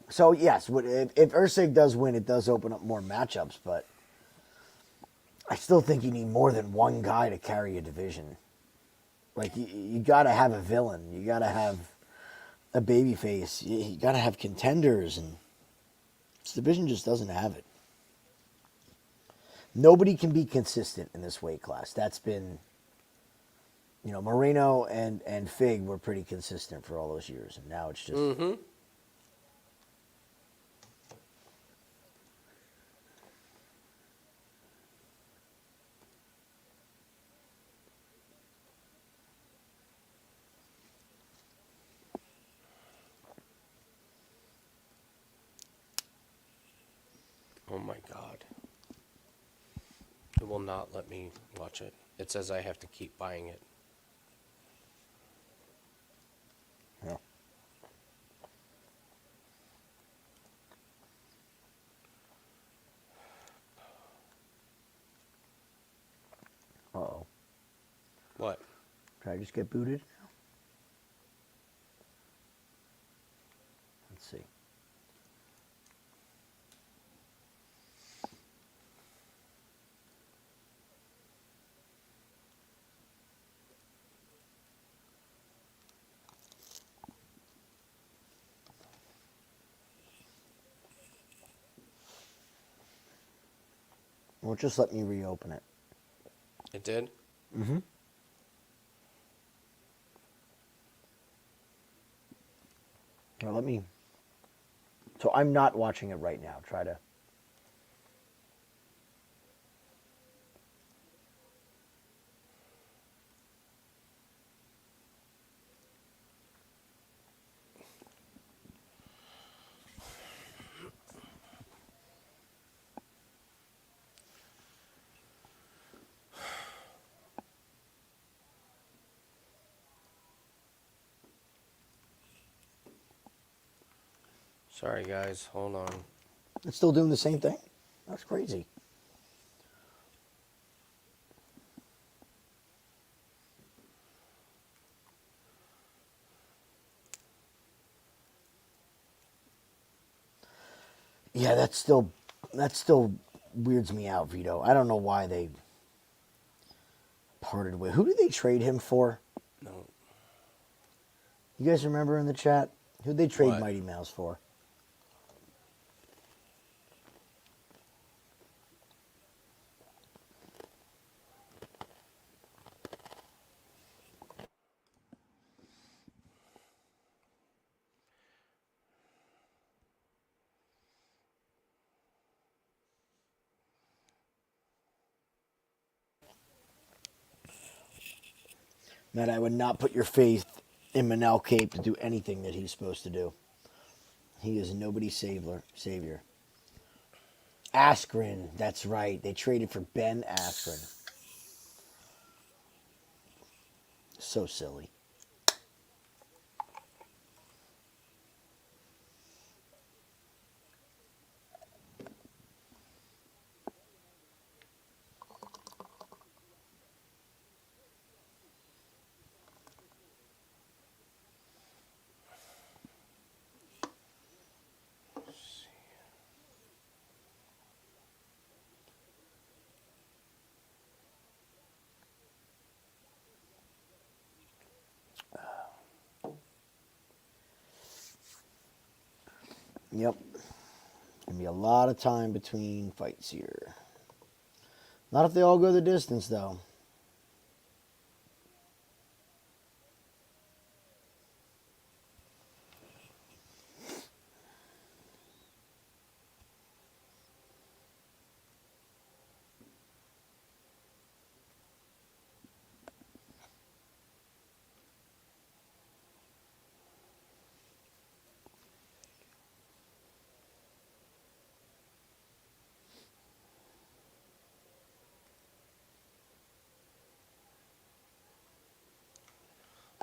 So yes, if Usyk does win, it does open up more matchups, but I still think you need more than one guy to carry a division. Like you got to have a villain, you got to have a baby face, you got to have contenders, and this division just doesn't have it. Nobody can be consistent in this weight class. That's been, Moreno and Fig were pretty consistent for all those years, and now it's just. Oh my god. It will not let me watch it. It says I have to keep buying it. Yeah. Uh-oh. What? Did I just get booted? Let's see. Well, just let me reopen it. It did? Mm-hmm. Now let me. So I'm not watching it right now. Try to. Sorry, guys. Hold on. It's still doing the same thing? That's crazy. Yeah, that still weirds me out, Vito. I don't know why they parted with. Who did they trade him for? No. You guys remember in the chat? Who'd they trade What? Mighty Mouse for? Matt, I would not put your faith in Manel Cape to do anything that he's supposed to do. He is nobody's savior. Askren, that's right. They traded for Ben Askren. So silly. Yep. Gonna be a lot of time between fights here. Not if they all go the distance, though.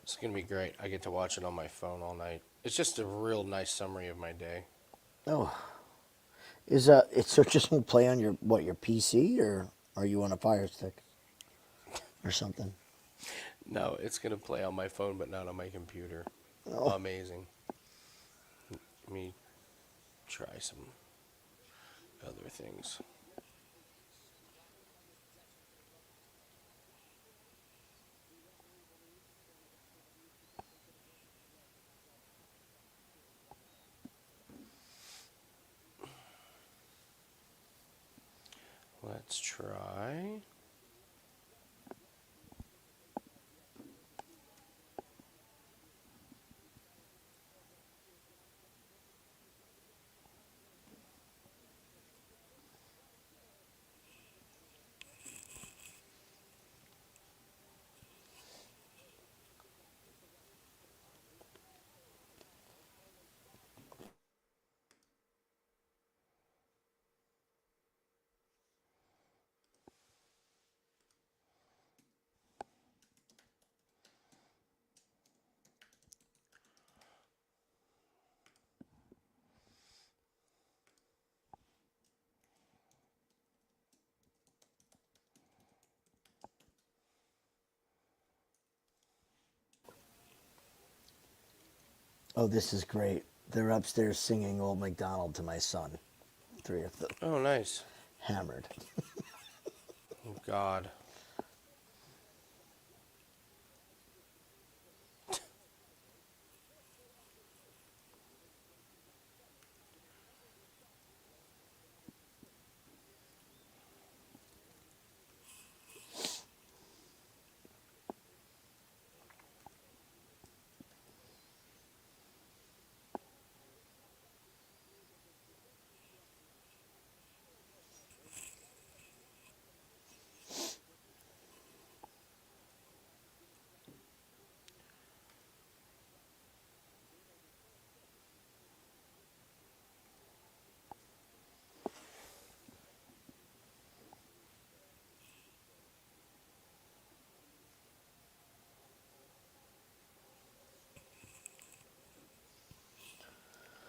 It's gonna be great. I get to watch it on my phone all night. It's just a real nice summary of my day. Oh, it's so just won't play on your PC, or are you on a Fire Stick or something? No, it's gonna play on my phone, but not on my computer. Oh, Amazing. Let me try some other things. Let's try. oh, this is great. They're upstairs singing Old MacDonald to my son. Three of them Oh, nice. hammered. Oh, God.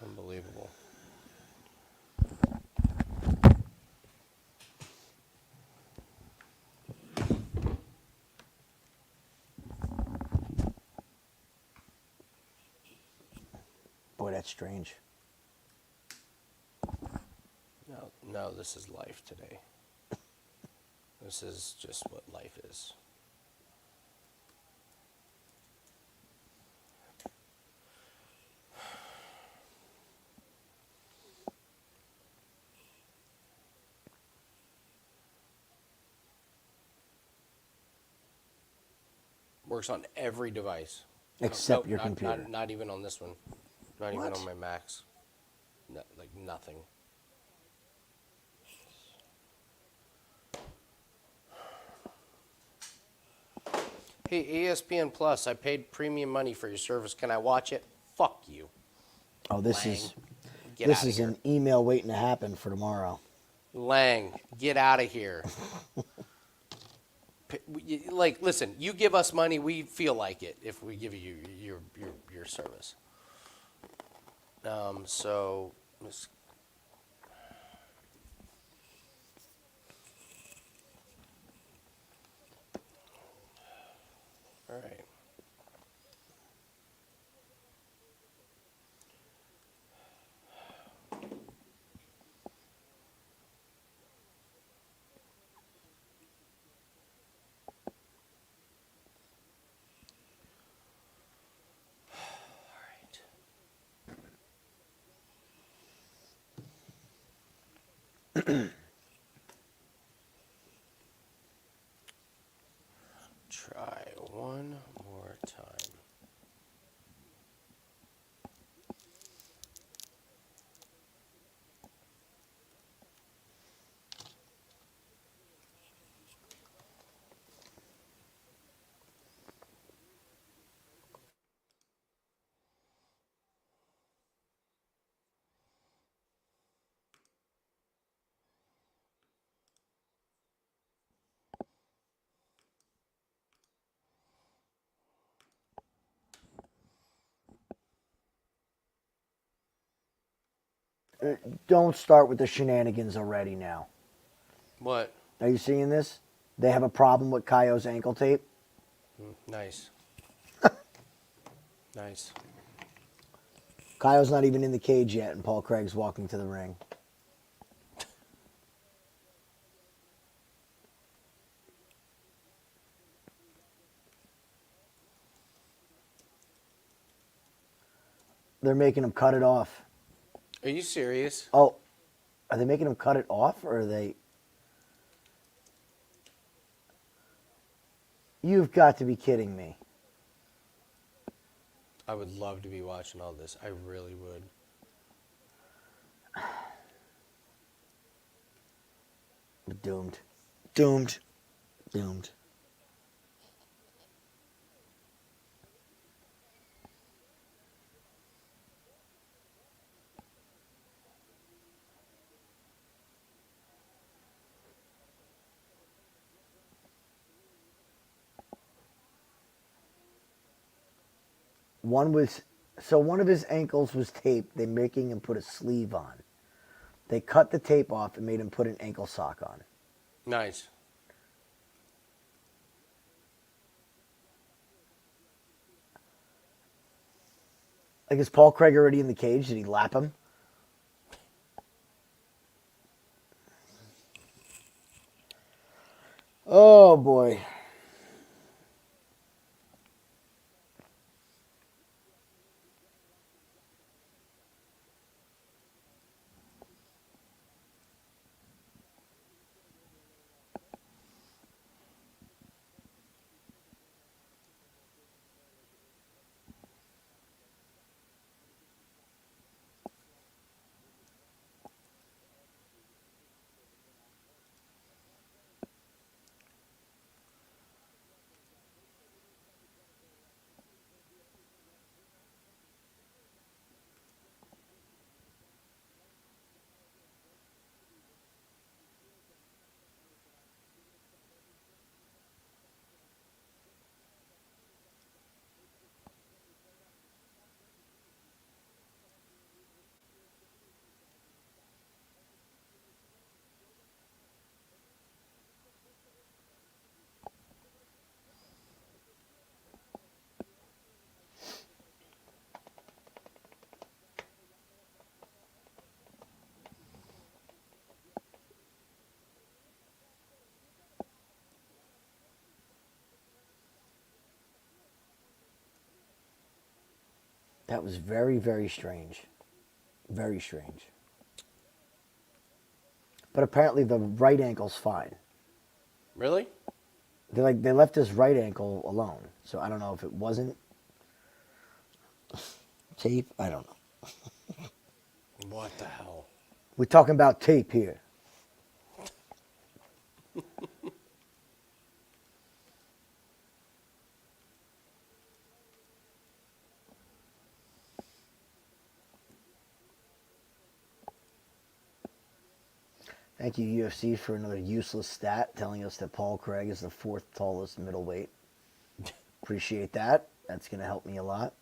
Unbelievable. Boy, that's strange. No, no, this is life today. This is just what life is. Works on every device. No, Except nope, your not, computer. not even on this one. Not even on What? my Macs. No, like nothing. Hey, ESPN Plus, I paid premium money for your service. Can I watch it? Fuck you, Oh, Lang. Get this out of is here. an email waiting to happen for tomorrow. Lang, get out of here. Like, listen, you give us money, we feel like it if we give you your service. So, all right. Try one more time. Don't start with the shenanigans already now. What? Are you seeing this? They have a problem with Kaio's ankle tape. Nice. Nice. Kaio's not even in the cage yet, and Paul Craig's walking to the ring. They're making him cut it off. Are you serious? Oh, are they making him cut it off, or are they... You've got to be kidding me. I would love to be watching all this. I really would. Doomed. Doomed. Doomed. One of his ankles was taped. They're making him put a sleeve on. They cut the tape off and made him put an ankle sock on. Nice. Like, is Paul Craig already in the cage? Did he lap him? Oh, boy. That was very, very strange. Very strange. But apparently the right ankle's fine. Really? They left his right ankle alone. So I don't know if it wasn't tape. I don't know. What the hell? We're talking about tape here. Thank you, UFC, for another useless stat telling us that Paul Craig is the fourth tallest middleweight. Appreciate that. That's going to help me a lot.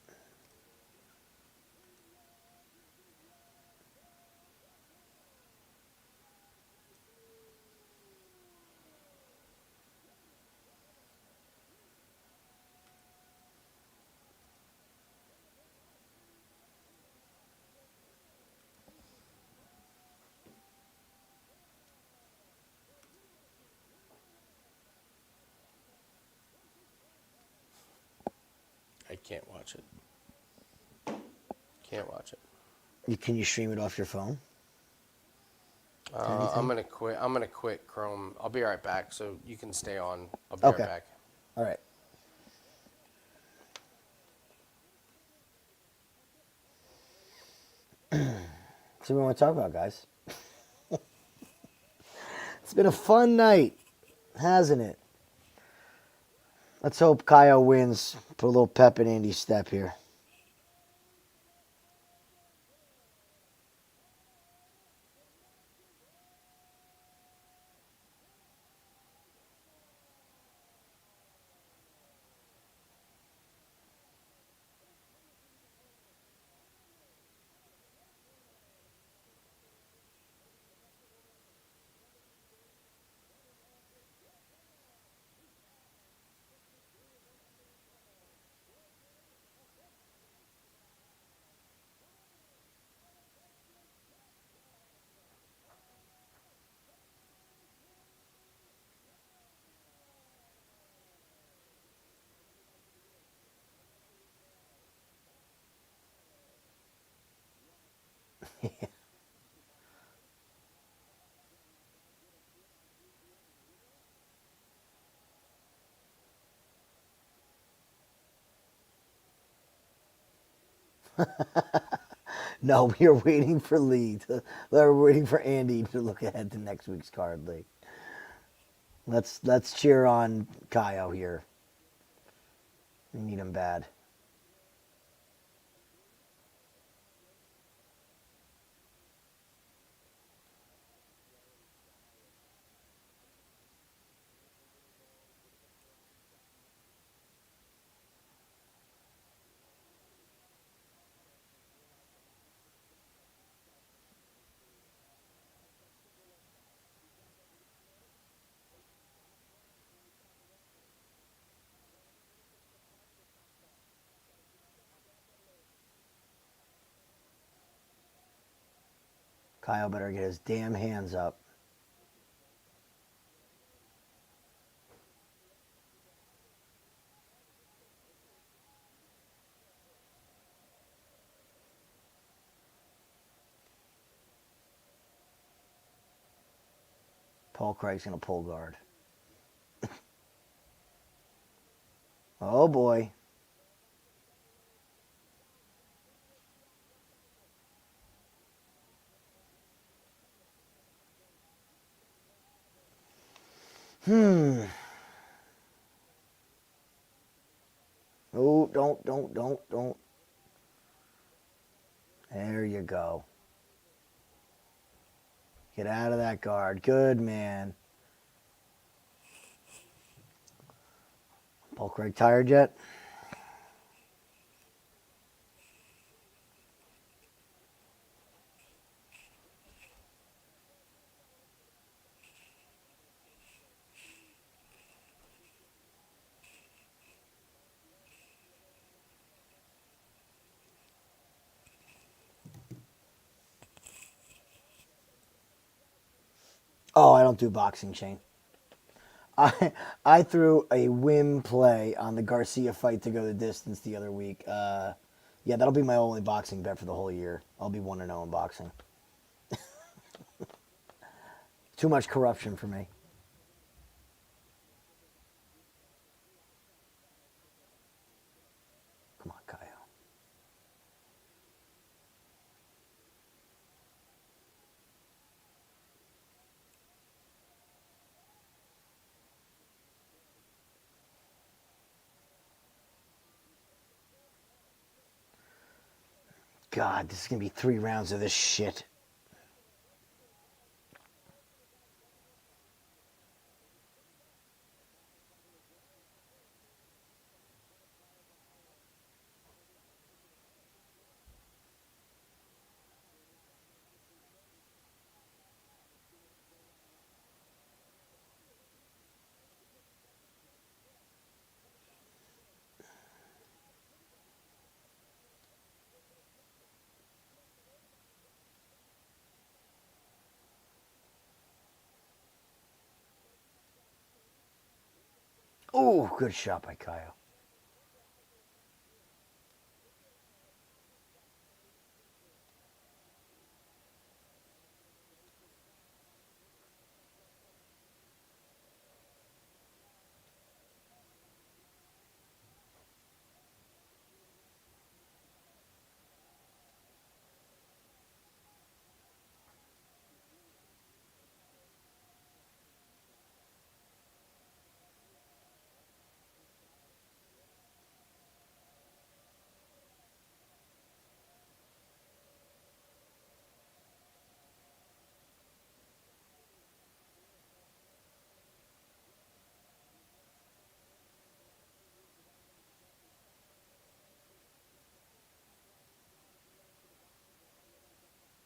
I can't watch it. Can't watch it. Can you stream it off your phone? I'm gonna quit. I'm gonna quit Chrome. I'll be right back. So you can stay on. I'll be Okay. right back. All right. So we want to talk about, guys. It's been a fun night, hasn't it? Let's hope Kaio wins. Put a little pep in Andy's step here. No, we are waiting for Lee. We're waiting for Andy to look ahead to next week's card, Lee. Let's cheer on Kaio here. We need him bad. Kaio better get his damn hands up. Paul Craig's gonna pull guard. Oh boy. Oh, don't. There you go. Get out of that guard. Good man. Paul Craig tired yet? Oh, I don't do boxing, Shane. I threw a whim play on the Garcia fight to go the distance the other week. Yeah, that'll be my only boxing bet for the whole year. I'll be 1-0 in boxing. Too much corruption for me. Come on, Kyle. God, this is going to be 3 rounds of this shit. Oh, good shot by Kyle.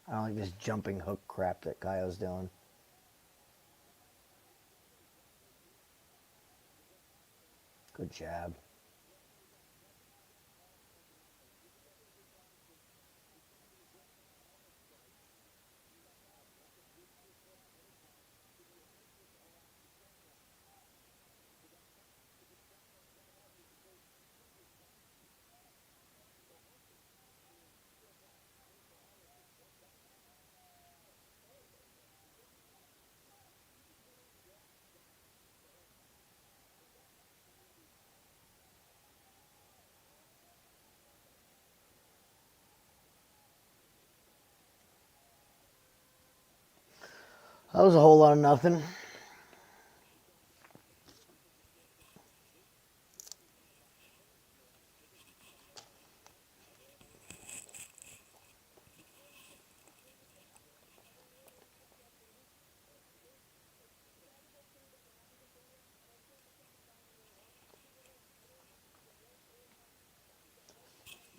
I don't like this jumping hook crap that Kyle's doing. Good jab. That was a whole lot of nothing.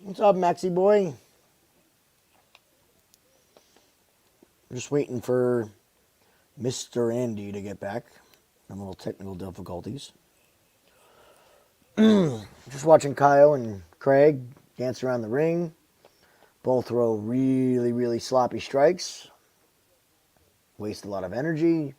What's up, Maxie boy? Just waiting for Mr. Andy to get back. A little technical difficulties. Just watching Kyle and Craig dance around the ring. Both throw really, really sloppy strikes. Waste a lot of energy.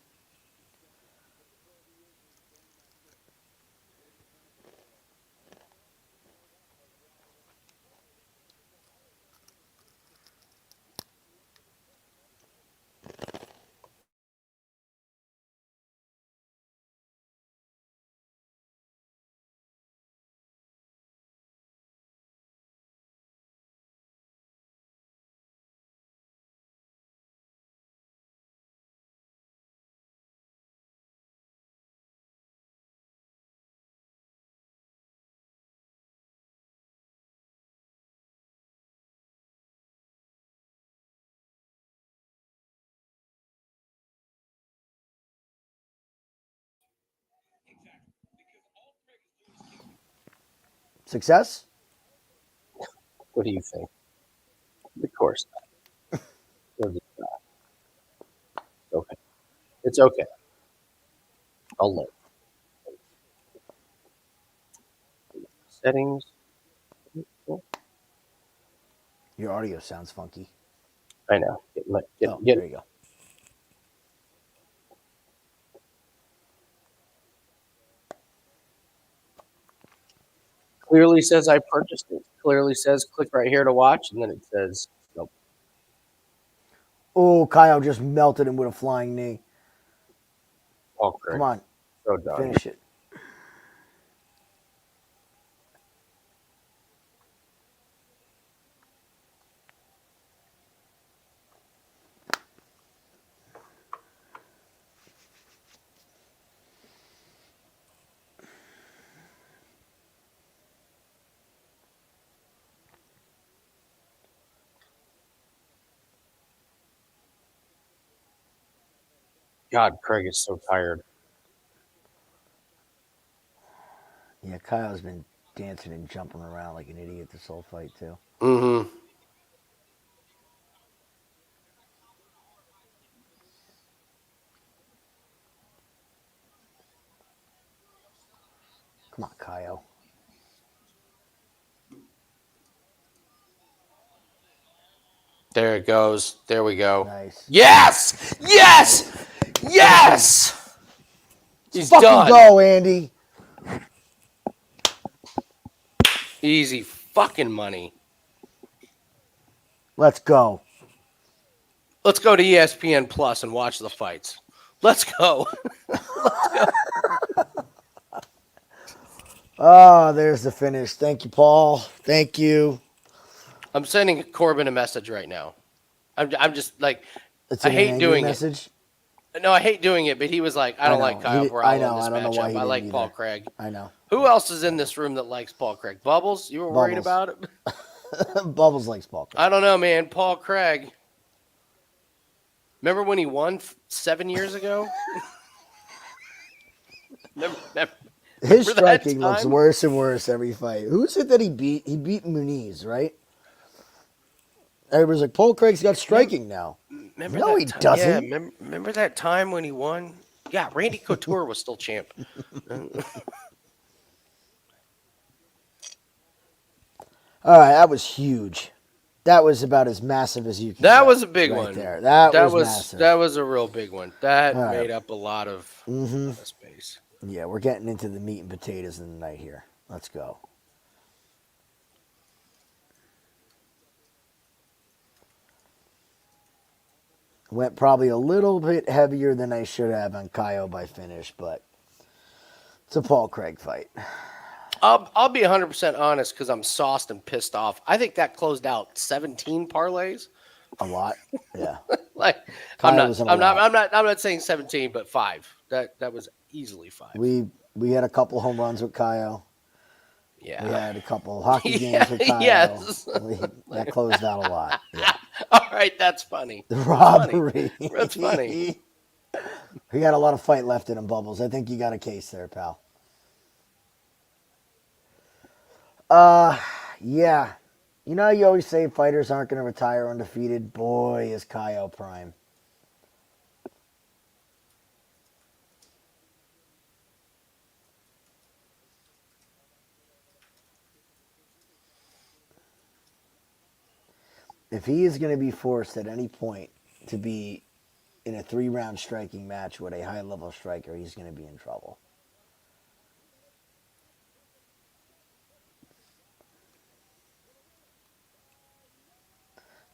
Success? What do you think? Of course not. We'll just not. Okay. It's okay. I'll learn. Settings. Your audio sounds funky. I know. Oh, there you go. Clearly says I purchased it. Clearly says click right here to watch, and then it says nope. Oh, Kyle just melted him with a flying knee. All correct. Come on, So done. finish it. God, Craig is so tired. Yeah, Kyle's been dancing and jumping around like an idiot this whole fight, too. Mm-hmm. Come on, Kyle. There it goes. There we go. Nice. Yes! Yes! Yes! He's Fucking done. go, Andy. Easy fucking money. Let's go. Let's go to ESPN Plus and watch the fights. Let's go. Let's go. Oh, there's the finish. Thank you, Paul. Thank you. I'm sending Corbin a message right now. I'm just like, It's I an hate angry doing message. it. No, I hate doing it, but he was like, I don't like Kyle Corral in this I don't know why matchup. he I didn't like either. Paul Craig. I know. Who else is in this room that likes Paul Craig? Bubbles? You were worried Bubbles. about it? Bubbles likes Paul Craig. I don't know, man. Paul Craig. Remember when he won 7 years ago? remember His that striking looks time? worse and worse every fight. Who's it that he beat? He beat Muniz, right? Everybody's like, Paul Craig's got striking now. Remember No, that he time? doesn't. Yeah, remember that time when he won? Yeah, Randy Couture was still champ. All right, that was huge. That was about as massive as you can That get was a big right one. there. That was massive. That was a real big one. That All right. made up a lot of space. Yeah, we're getting into the meat and potatoes of the night here. Let's go. Went probably a little bit heavier than I should have on Kyle by finish, but it's a Paul Craig fight. I'll be 100% honest because I'm sauced and pissed off. I think that closed out 17 parlays. A lot. Yeah. Like I'm Kyle not was in a I'm not lot. I'm not I'm not saying 17, but 5. That was easily 5. We had a couple home runs with Kyle. We Yeah. had a couple hockey Yeah, games with Kyle. yes. That closed out a lot. Yeah. All right, that's funny. The That's funny. robbery. That's funny. He got a lot of fight left in him, Bubbles. I think you got a case there, pal. Yeah. You know, you always say fighters aren't going to retire undefeated. Boy, is Kyle prime. If he is going to be forced at any point to be in a 3-round striking match with a high level striker, he's going to be in trouble.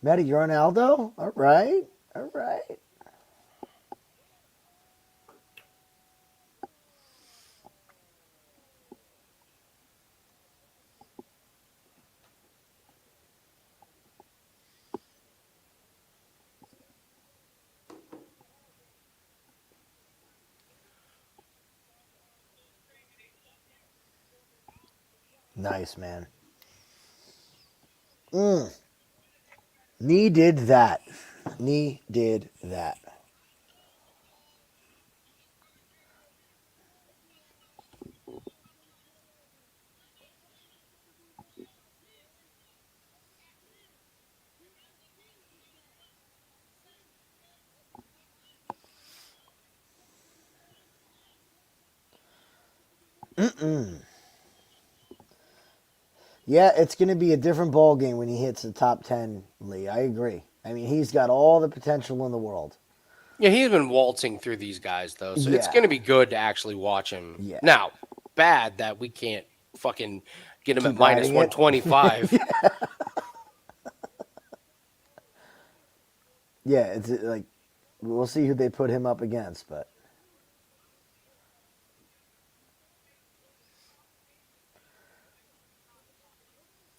Matty, you're on Aldo? All right. All right. Nice, man. Knee did that. Knee did that. Yeah, it's going to be a different ball game when he hits the top 10, Lee. I agree. I mean, he's got all the potential in the world. Yeah, he's been waltzing through these guys though, so it's Yeah. going to be good to actually watch him. Yeah. Now, bad that we can't fucking get him at Keep minus riding it. 125. Yeah, it's like we'll see who they put him up against, but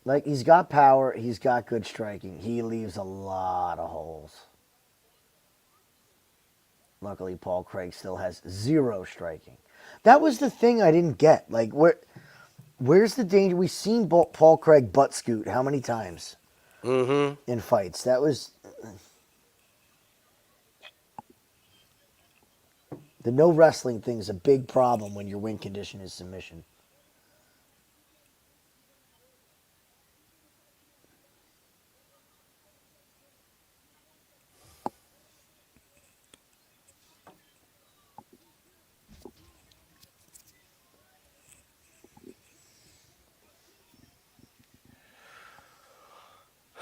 like he's got power, he's got good striking. He leaves a lot of holes. Luckily, Paul Craig still has 0 striking. That was the thing I didn't get. Like, where's the danger? We've seen Paul Craig butt scoot how many times Mm-hmm. in fights? That was the no wrestling thing is a big problem when your win condition is submission.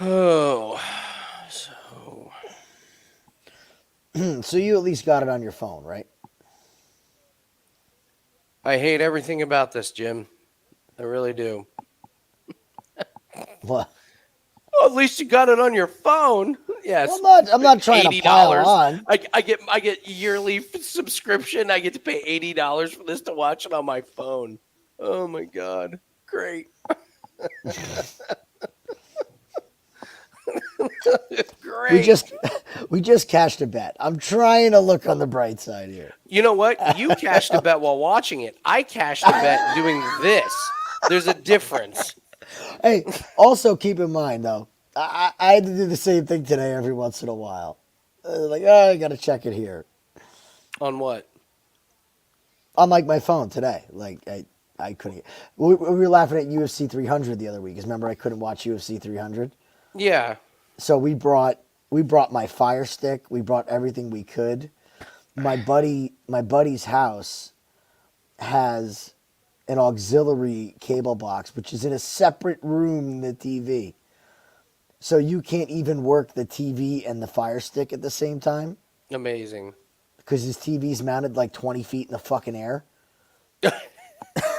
Oh, so So you at least got it on your phone, right? I hate everything about this, Jim. I really do. Well, Well, at least you got it on your phone. Yes, I'm not trying to pile $80. on. I get yearly subscription. I get to pay $80 for this to watch it on my phone. Oh my god, great, We great. just we just cashed a bet. I'm trying to look on the bright side here. You know what? You cashed a bet while watching it. I cashed a bet doing this. There's a difference. Hey, also keep in mind though, I had to do the same thing today every once in a while. Like, oh, I got to check it here On what? on like my phone today. Like I couldn't. We were laughing at UFC 300 the other week. 'Cause remember I couldn't watch UFC 300. Yeah. So we brought my Fire Stick. We brought everything we could. My buddy's house has an auxiliary cable box, which is in a separate room than the TV. So you can't even work the TV and the Fire Stick at the same time Amazing. because his TV's mounted like 20 feet in the fucking air.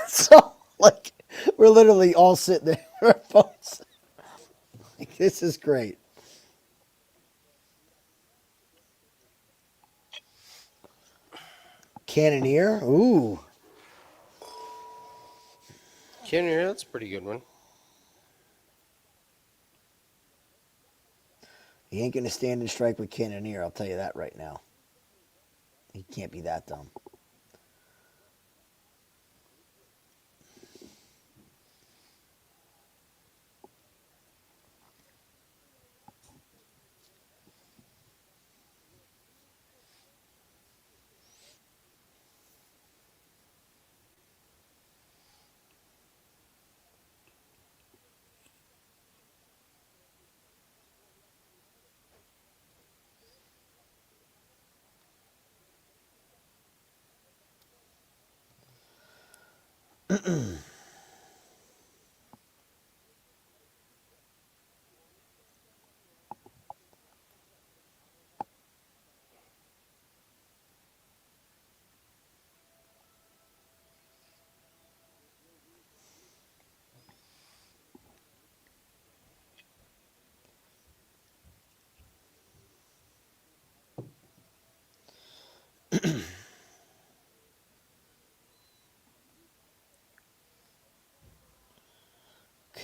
So like we're literally all sitting there with our phones. Like, this is great. Cannoneer? Ooh. Kenny, that's a pretty good one. He ain't going to stand and strike with Cannonier, I'll tell you that right now. He can't be that dumb.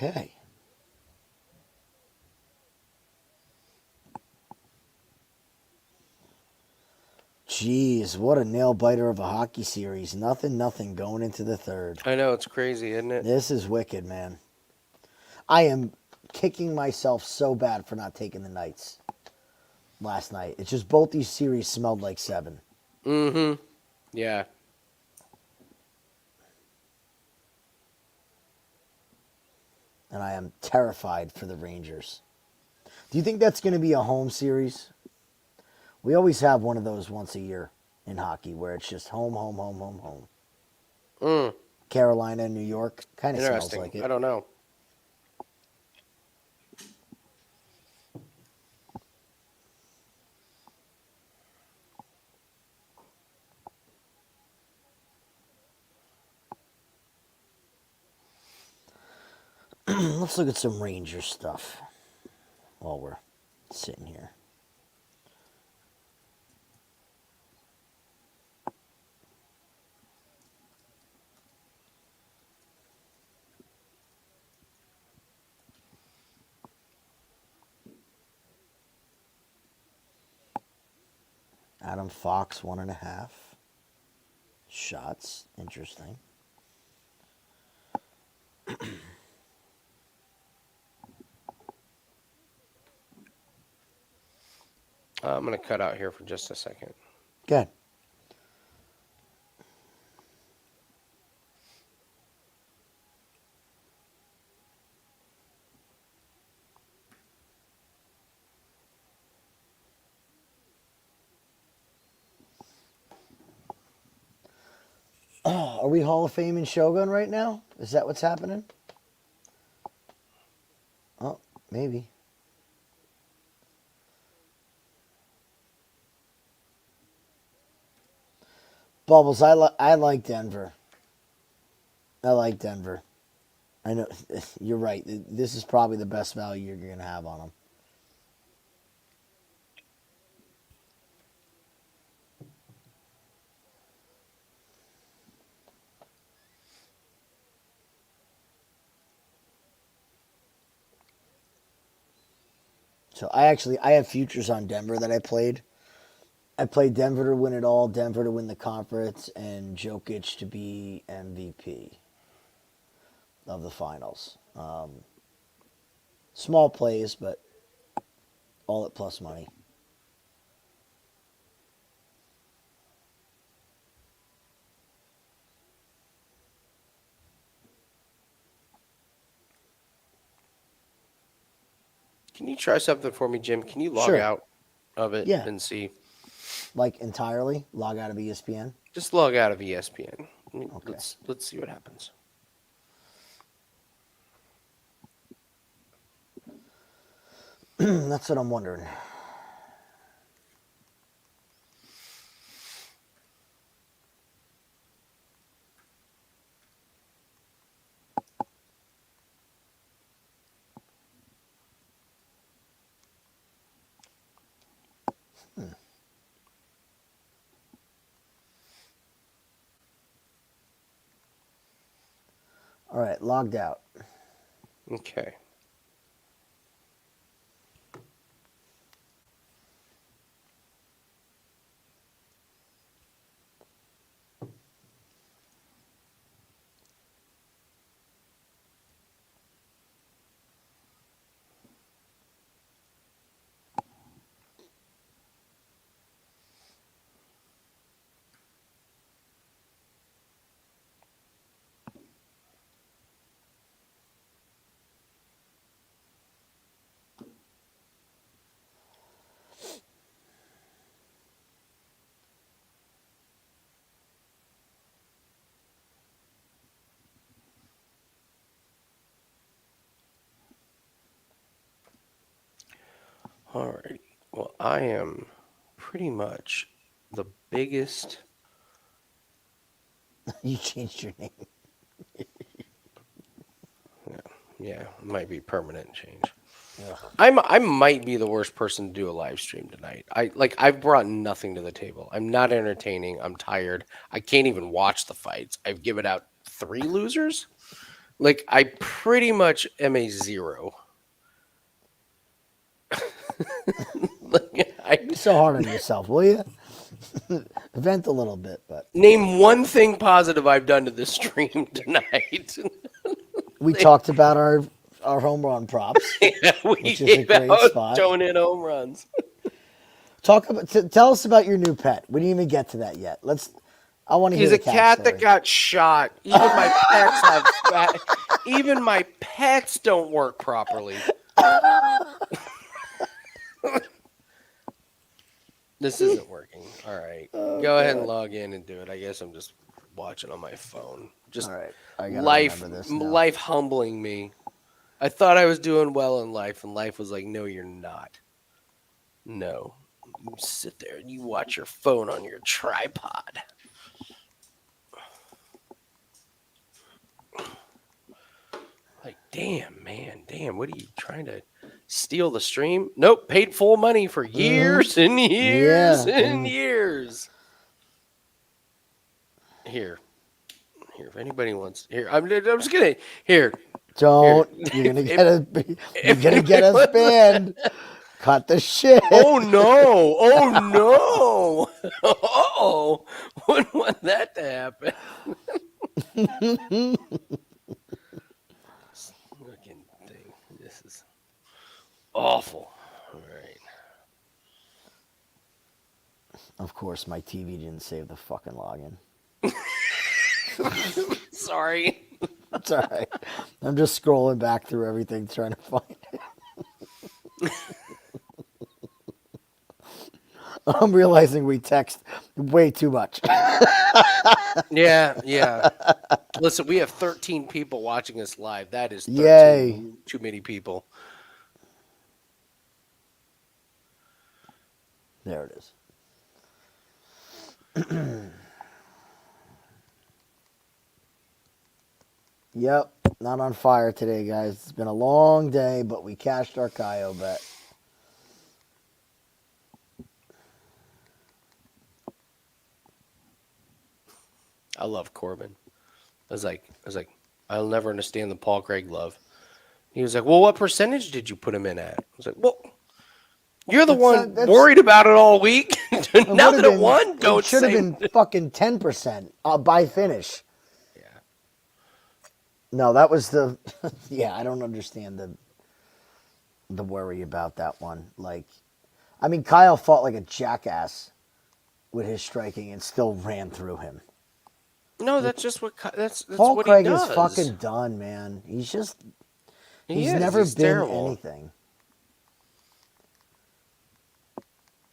Okay. Jeez, what a nail biter of a hockey series. Nothing going into the third. I know, it's crazy, isn't it? This is wicked, man. I am kicking myself so bad for not taking the Knights last night. It's just both these series smelled like 7. Mm-hmm. Yeah. And I am terrified for the Rangers. Do you think that's going to be a home series? We always have one of those once a year in hockey where it's just home, home, home, home, home. Mm. Carolina and New York kind of smells Interesting. like it. I don't know. Let's look at some Rangers stuff while we're sitting here. Adam Fox, 1.5 shots. Interesting. I'm going to cut out here for just a second. Good. Oh, are we Hall of Fame in Shogun right now? Is that what's happening? Oh, maybe. Bubbles, I like Denver. I like Denver. I know you're right. This is probably the best value you're going to have on them. So I have futures on Denver that I played. I played Denver to win it all, Denver to win the conference, and Jokic to be MVP of the finals. Small plays, but all at plus money. Can you try something for me, Jim? Can you log Sure. out of it Yeah. and see? Like entirely. Log out of ESPN. Just log out of ESPN. Okay. Let's see what happens. That's what I'm wondering. All right, logged out. Okay. Alrighty. Well, I am pretty much the biggest. You changed your name. Yeah, it might be permanent change. Ugh. I might be the worst person to do a live stream tonight. I've brought nothing to the table. I'm not entertaining. I'm tired. I can't even watch the fights. I've given out 3 losers. Like I pretty much am a zero. Like, Don't be so hard on yourself, will you? Vent a little bit, but name one thing positive I've done to this stream tonight. we talked about our home run props, Yeah, we which is a gave great out spot. tone in home runs. Tell us about your new pet. We didn't even get to that yet. I want to hear He's the a cat story. that got shot. Even my pets even my pets don't work properly. This isn't working. All right. Go ahead and log in and do it. I guess I'm just watching on my phone. Just All right, I gotta life remember this now. life humbling me. I thought I was doing well in life, and life was like, no, you're not. No. You sit there and you watch your phone on your tripod. Like, damn, man, damn, what are you trying to steal the stream? Nope, paid full money for years and years Yeah, and years. Here, if anybody wants, I'm just gonna here. Don't. Here. You're gonna get us banned. Cut the shit. Oh no! Oh no! Oh, wouldn't want that to happen. Looking thing. This is awful. All right. Of course, my TV didn't save the fucking login. Sorry. It's all right. I'm just scrolling back through everything trying to find it. I'm realizing we text way too much. Yeah. Listen, we have 13 people watching us live. That is 13 Yay. too many people. There it is. Yep, not on fire today, guys. It's been a long day, but we cashed our Kaio bet. I love Corbin. I was like, I'll never understand the Paul Craig love. He was like, well, what percentage did you put him in at? I was like, well, you're the one worried about it all week. Now that it won, don't it should have been fucking 10% by finish. Yeah. No, that was the yeah, I don't understand the worry about that one. Like, I mean, Kyle fought like a jackass with his striking and still ran through him. No, that's just what that's Paul what Craig he does. is fucking done, man. He's He's never been terrible. anything.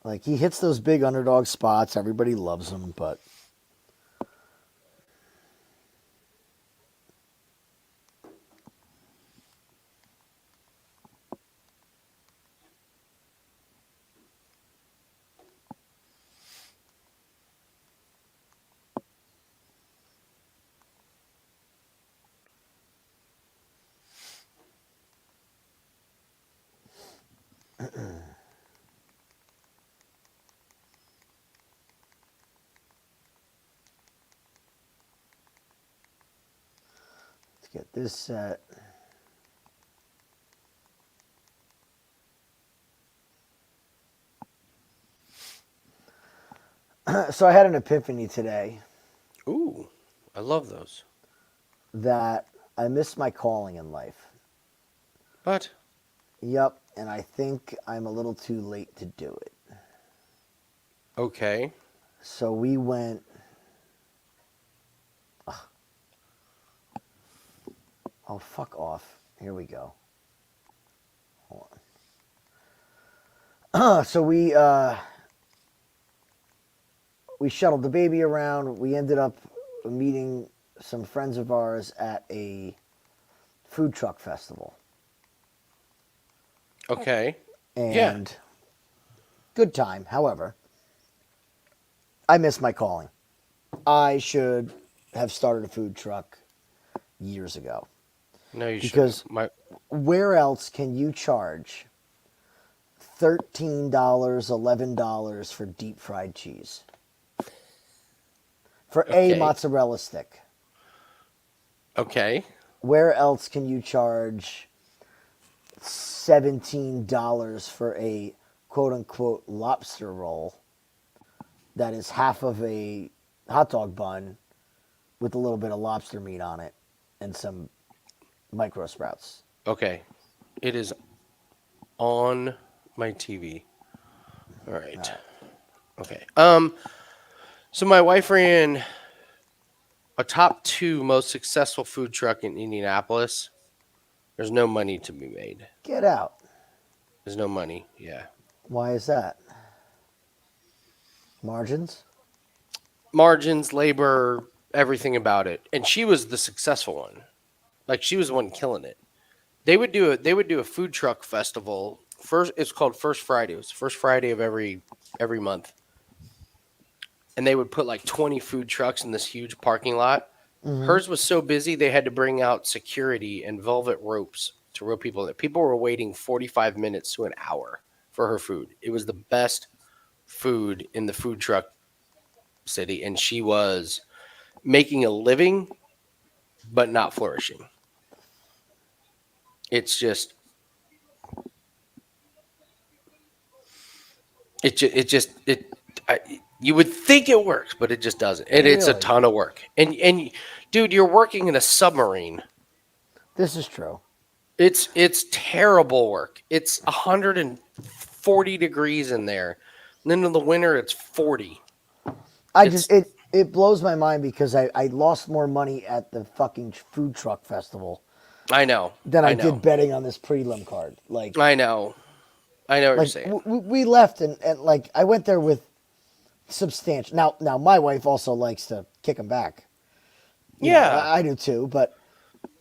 Like, he hits those big underdog spots. Everybody loves him, but let's get this set. So I had an epiphany today Ooh, I love those. that I missed my calling in life. But Yep, and I think I'm a little too late to do it. okay. So we went. Ugh. Oh, fuck off. Here we go. Hold on. So we shuttled the baby around. We ended up meeting some friends of ours at a food truck festival. Okay. And Good time. However, I miss my calling. I should have started a food truck years ago. No, you shouldn't have. Because My where else can you charge $13, $11 for deep fried cheese? For a okay, mozzarella stick. okay, Where else can you charge $17 for a quote unquote lobster roll that is half of a hot dog bun with a little bit of lobster meat on it and some micro sprouts? okay. It is on my TV. All All right. right. Okay. So my wife ran a top two most successful food truck in Indianapolis. There's no money to be made. Get out. There's no money. Yeah. Why is that? Margins? Margins, labor, everything about it. And she was the successful one. Like she was the one killing it. They would do a food truck festival. First it's called First Friday. It was the first Friday of every month. And they would put like 20 food trucks in this huge parking lot. Mm-hmm. Hers was so busy they had to bring out security and velvet ropes to rope people. That people were waiting 45 minutes to an hour for her food. It was the best food in the food truck city, and she was making a living but not flourishing. It's just it I, you would think it works, but it just doesn't. And it's a Really? ton of work. And dude, you're working in a submarine. This is true. It's terrible work. It's 140 degrees in there. And then in the winter it's 40. I It's just it blows my mind because I lost more money at the fucking food truck festival I know. than I I did know. betting on this prelim card. Like I know. I know what you're like saying. we left and like I went there with substantial. Now my wife also likes to kick them back. You know, Yeah. I do too. But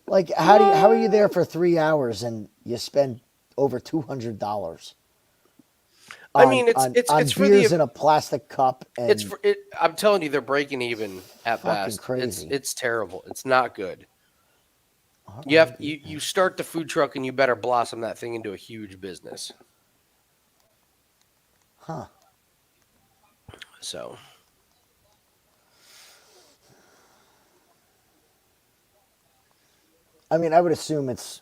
like, how are you there What? for 3 hours and you spend over $200 I on mean, it's on it's on it's for the beers in a plastic cup it's and for it. I'm telling you, they're breaking even at fucking best. crazy? It's terrible. It's not good. R You I have B you N. start the food truck and you better blossom that thing into a huge business. Huh. So I mean, I would assume it's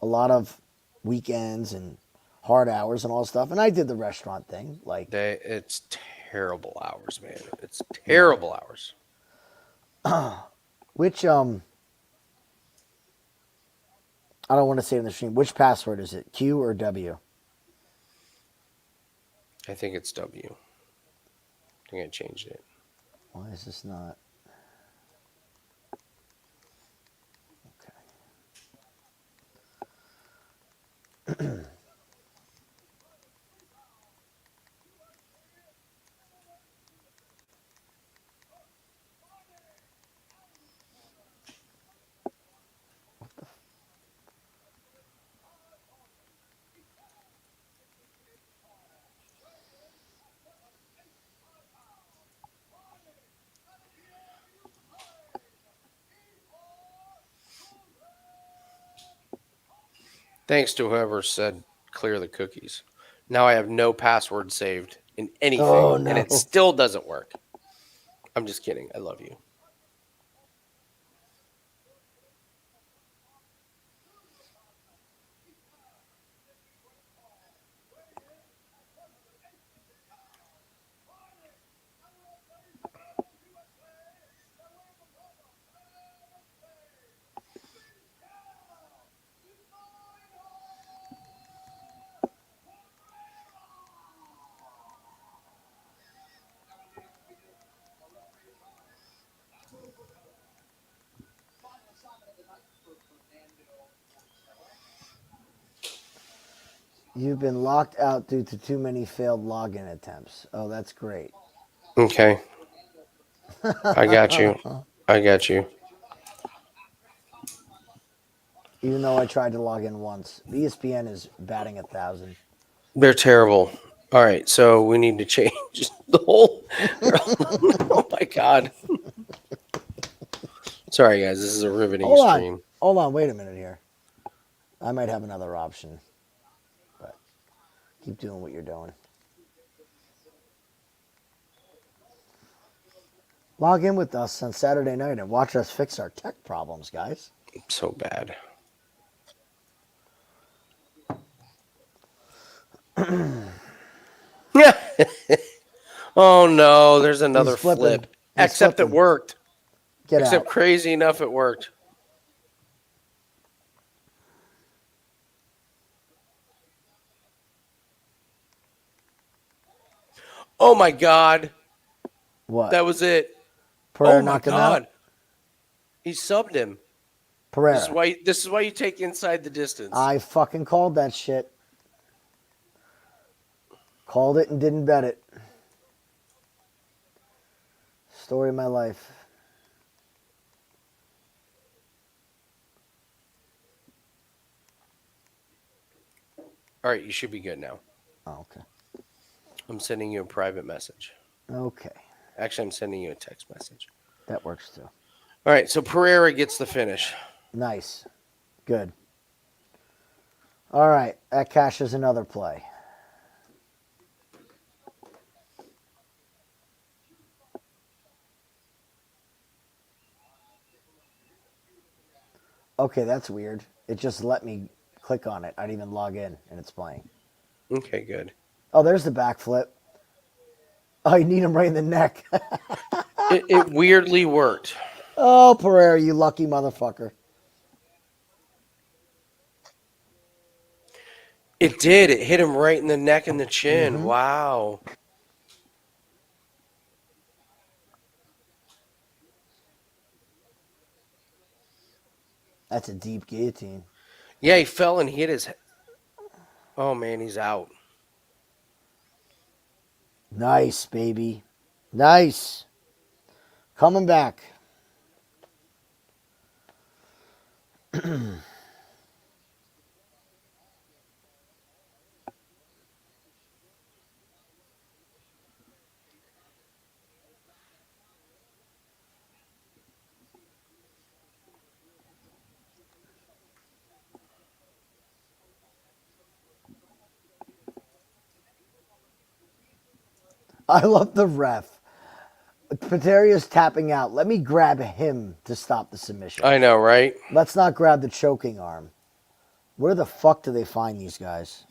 a lot of weekends and hard hours and all that stuff. And I did the restaurant thing, like, it's terrible hours, man. It's yeah. terrible hours. Which I don't want to say it in the stream. Which password is it? Q or W? I think it's W. I think I changed it. Why is this not? Okay. Thanks to whoever said clear the cookies. Now I have no password saved in Oh anything, and it no. still doesn't work. I'm just kidding. I love you. You've been locked out due to too many failed login attempts. Oh, that's great. Okay, I got you. I got you. Even though I tried to log in once, the ESPN is batting 1,000. They're terrible. All right, so we need to change the whole. Oh my god! Sorry, guys. This is a riveting Hold on. stream. Hold on. Wait a minute here. I might have another option, but keep doing what you're doing. Log in with us on Saturday night and watch us fix our tech problems, guys. So bad. Yeah. Oh no, there's another He's flipping. flip. He's Except it flipping. worked. Get Except out. crazy enough, it worked. Oh my god, What? that was it. Pereira Oh my knocked him out? god, he subbed him. Pereira. This is why you take inside the distance. I fucking called that shit. Called it and didn't bet it. Story of my life. All right, you should be good now. Oh, okay. I'm sending you a private message. Okay. Actually, I'm sending you a text message. That works too. All right, so Pereira gets the finish. Nice. Good. All right. That cashes another play. Okay, that's weird. It just let me click on it. I didn't even log in, and it's playing. Okay, good. Oh, there's the backflip. Oh, you need him right in the neck. It weirdly worked. Oh, Pereira, you lucky motherfucker. It did. It hit him right in the neck and the chin. Wow. That's a deep guillotine. Yeah, he fell and hit his. Oh man, he's out. Nice, baby. Nice. Coming back. I love the ref. Pateria's tapping out. Let me grab him to stop the submission. I know, right? Let's not grab the choking arm. Where the fuck do they find these guys?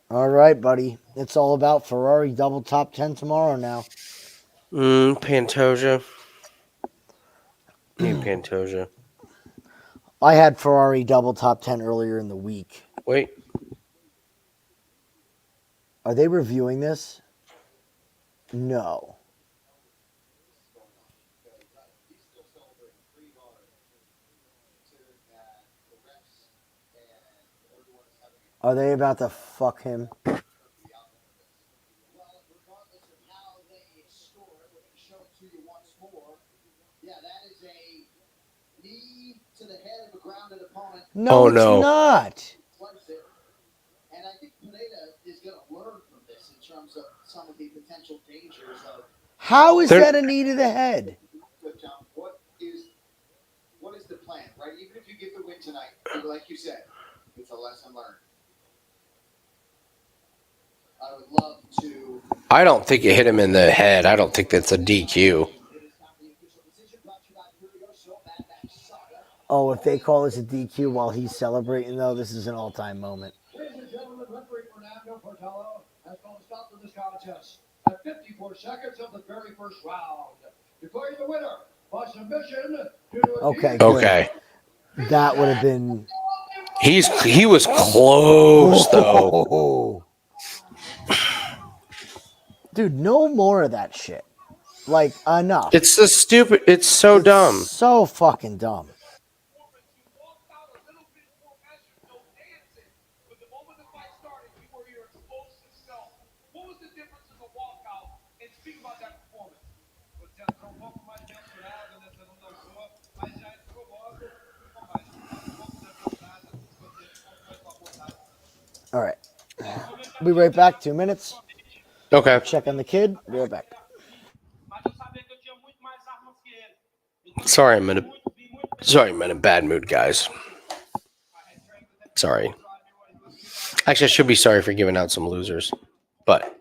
All right, buddy. It's all about Ferrari double top 10 tomorrow now. Pantoja. Need Pantoja. I had Ferrari double top 10 earlier in the week. Wait. Are they reviewing this? No. Are they about to fuck him? No, Oh, it's no. not. And I think Pineda is going to learn from this in terms of some of the potential dangers of. How is that a knee to the head? What is the plan, right? Even if you get the win tonight, like you said, it's a lesson learned. I would love to. I don't think it hit him in the head. I don't think that's a DQ. Oh, if they call this a DQ while he's celebrating, though, this is an all-time moment. Ladies and gentlemen, referee Fernando Portello has called a stop to this contest at 54 seconds of the very first round, declaring the winner by submission due to a Okay, good. Okay. That would have been. He was close though. Dude, no more of that shit. Like, enough. It's so stupid. It's so dumb. So fucking dumb. Be right back. 2 minutes. Okay. Check on the kid. Be right back. Sorry, I'm in a bad mood, guys. Sorry. Actually, I should be sorry for giving out some losers, but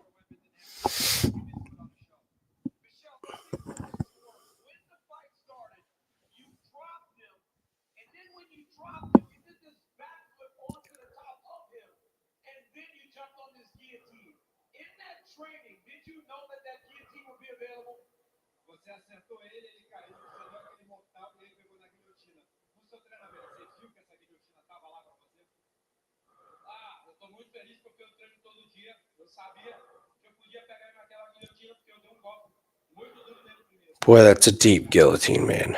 boy, that's a deep guillotine, man.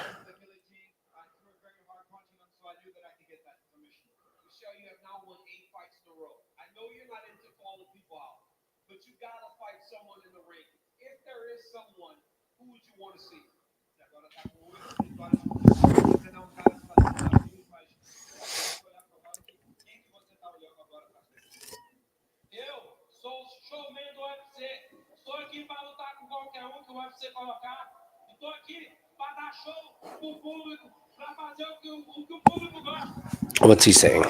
What's he saying?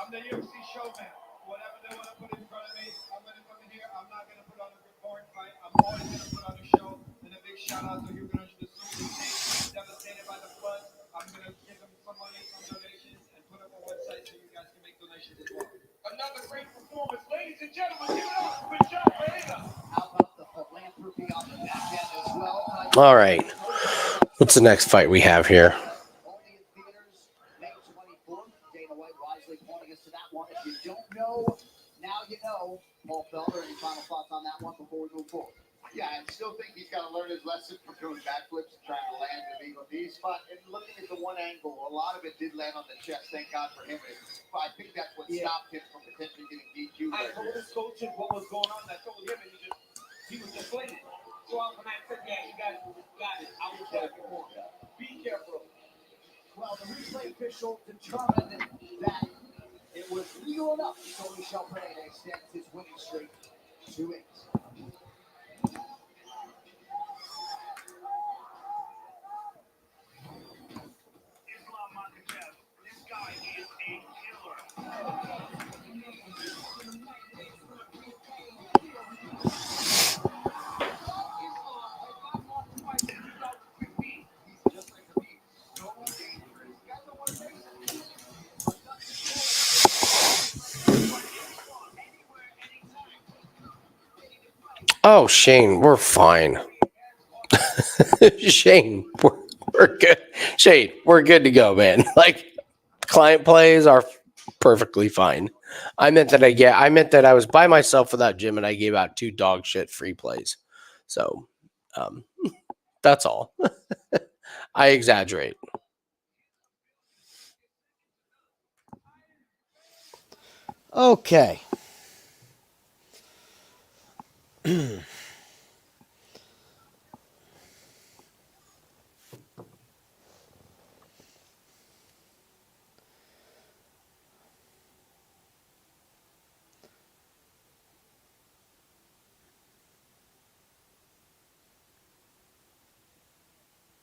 I'm the ufC showman. Whatever they want to put in front of me, I'm going to come in here. I'm not going to put on a boring fight. I'm always going to put on a show. And a big shout out to Ukraine, the Sioux, devastated by the floods. I'm going to give them some money, some donations, and put up a website so you guys can make donations as well. Another great performance, ladies and gentlemen. Give it up for John Vega. How about the philanthropy on the back end as well? All right. What's the next fight we have here? Only in theaters, May 24th. Dana White wisely pointing us to that one. If you don't know, now you know. Paul Felder, any final thoughts on that one before we move forward? Yeah, I still think he's got to learn his lesson from doing backflips and trying to land the legal knees. But and looking at the one angle, a lot of it did land on the chest. Thank God for him. I think that's what stopped him from potentially getting DQ. I told his coaches what was going on. And I told him, and he was deflated. So when I said, yeah, you guys got it. I was careful more. Be careful. Well, the replay official determined that it was legal enough, so Michel Pereira extends his winning streak to 8. Oh, Shane, we're fine. Shane, we're good. Shane, we're good to go, man. Like, client plays are perfectly fine. I meant that I was by myself without Jim, and I gave out 2 dog shit free plays. So, that's all. I exaggerate. Okay.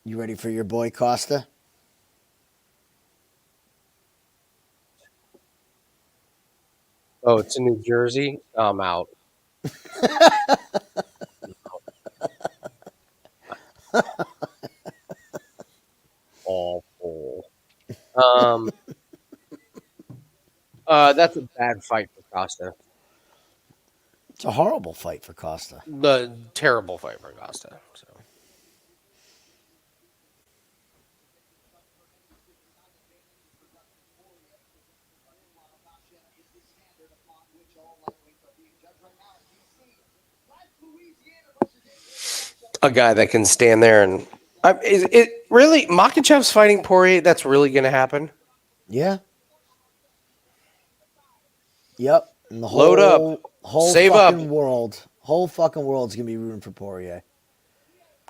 You ready for your boy Costa? Oh, it's in New Jersey. I'm out. Awful. Um, that's a bad fight for Costa. It's a horrible fight for Costa. The terrible fight for Costa. So. A guy that can stand there and Is it really Makhachev's fighting Poirier? That's really going to happen? Yeah. Yep. And the Load up, whole save up. whole fucking world's gonna be rooting for Poirier.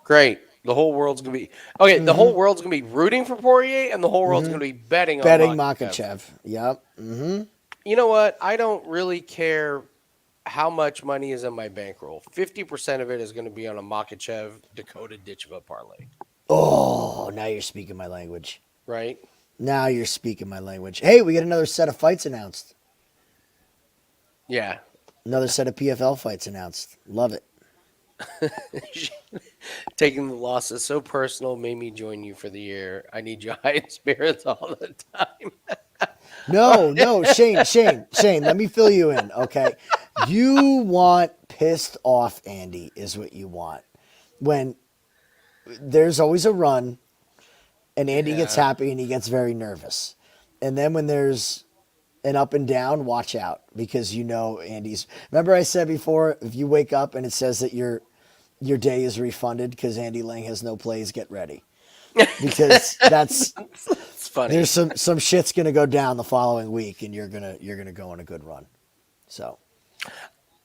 Great. The whole world's going to be okay. The Mm-hmm. whole world's going to be rooting for Poirier, and the whole world's Mm-hmm. going to be betting on Betting Makhachev. Makachev. Yep. Mm-hmm. You know what? I don't really care how much money is in my bankroll. 50% of it is going to be on a Makachev Dakota Ditchva parlay, Oh, now you're speaking my language. right? Now you're speaking my language. Hey, we get another set of fights announced. Yeah. Another set of PFL fights announced. Love it. Taking the losses so personal made me join you for the year. I need your high spirits all the time. No, Shane, let me fill you in, okay? You want pissed off Andy, is what you want. When there's always a run, and Andy gets Yeah. happy and he gets very nervous. And then when there's an up and down, watch out because you know Andy's. Remember I said before, if you wake up and it says that your day is refunded because Andy Lang has no plays, get ready because It's funny. there's some shit's gonna go down the following week and you're gonna go on a good run. So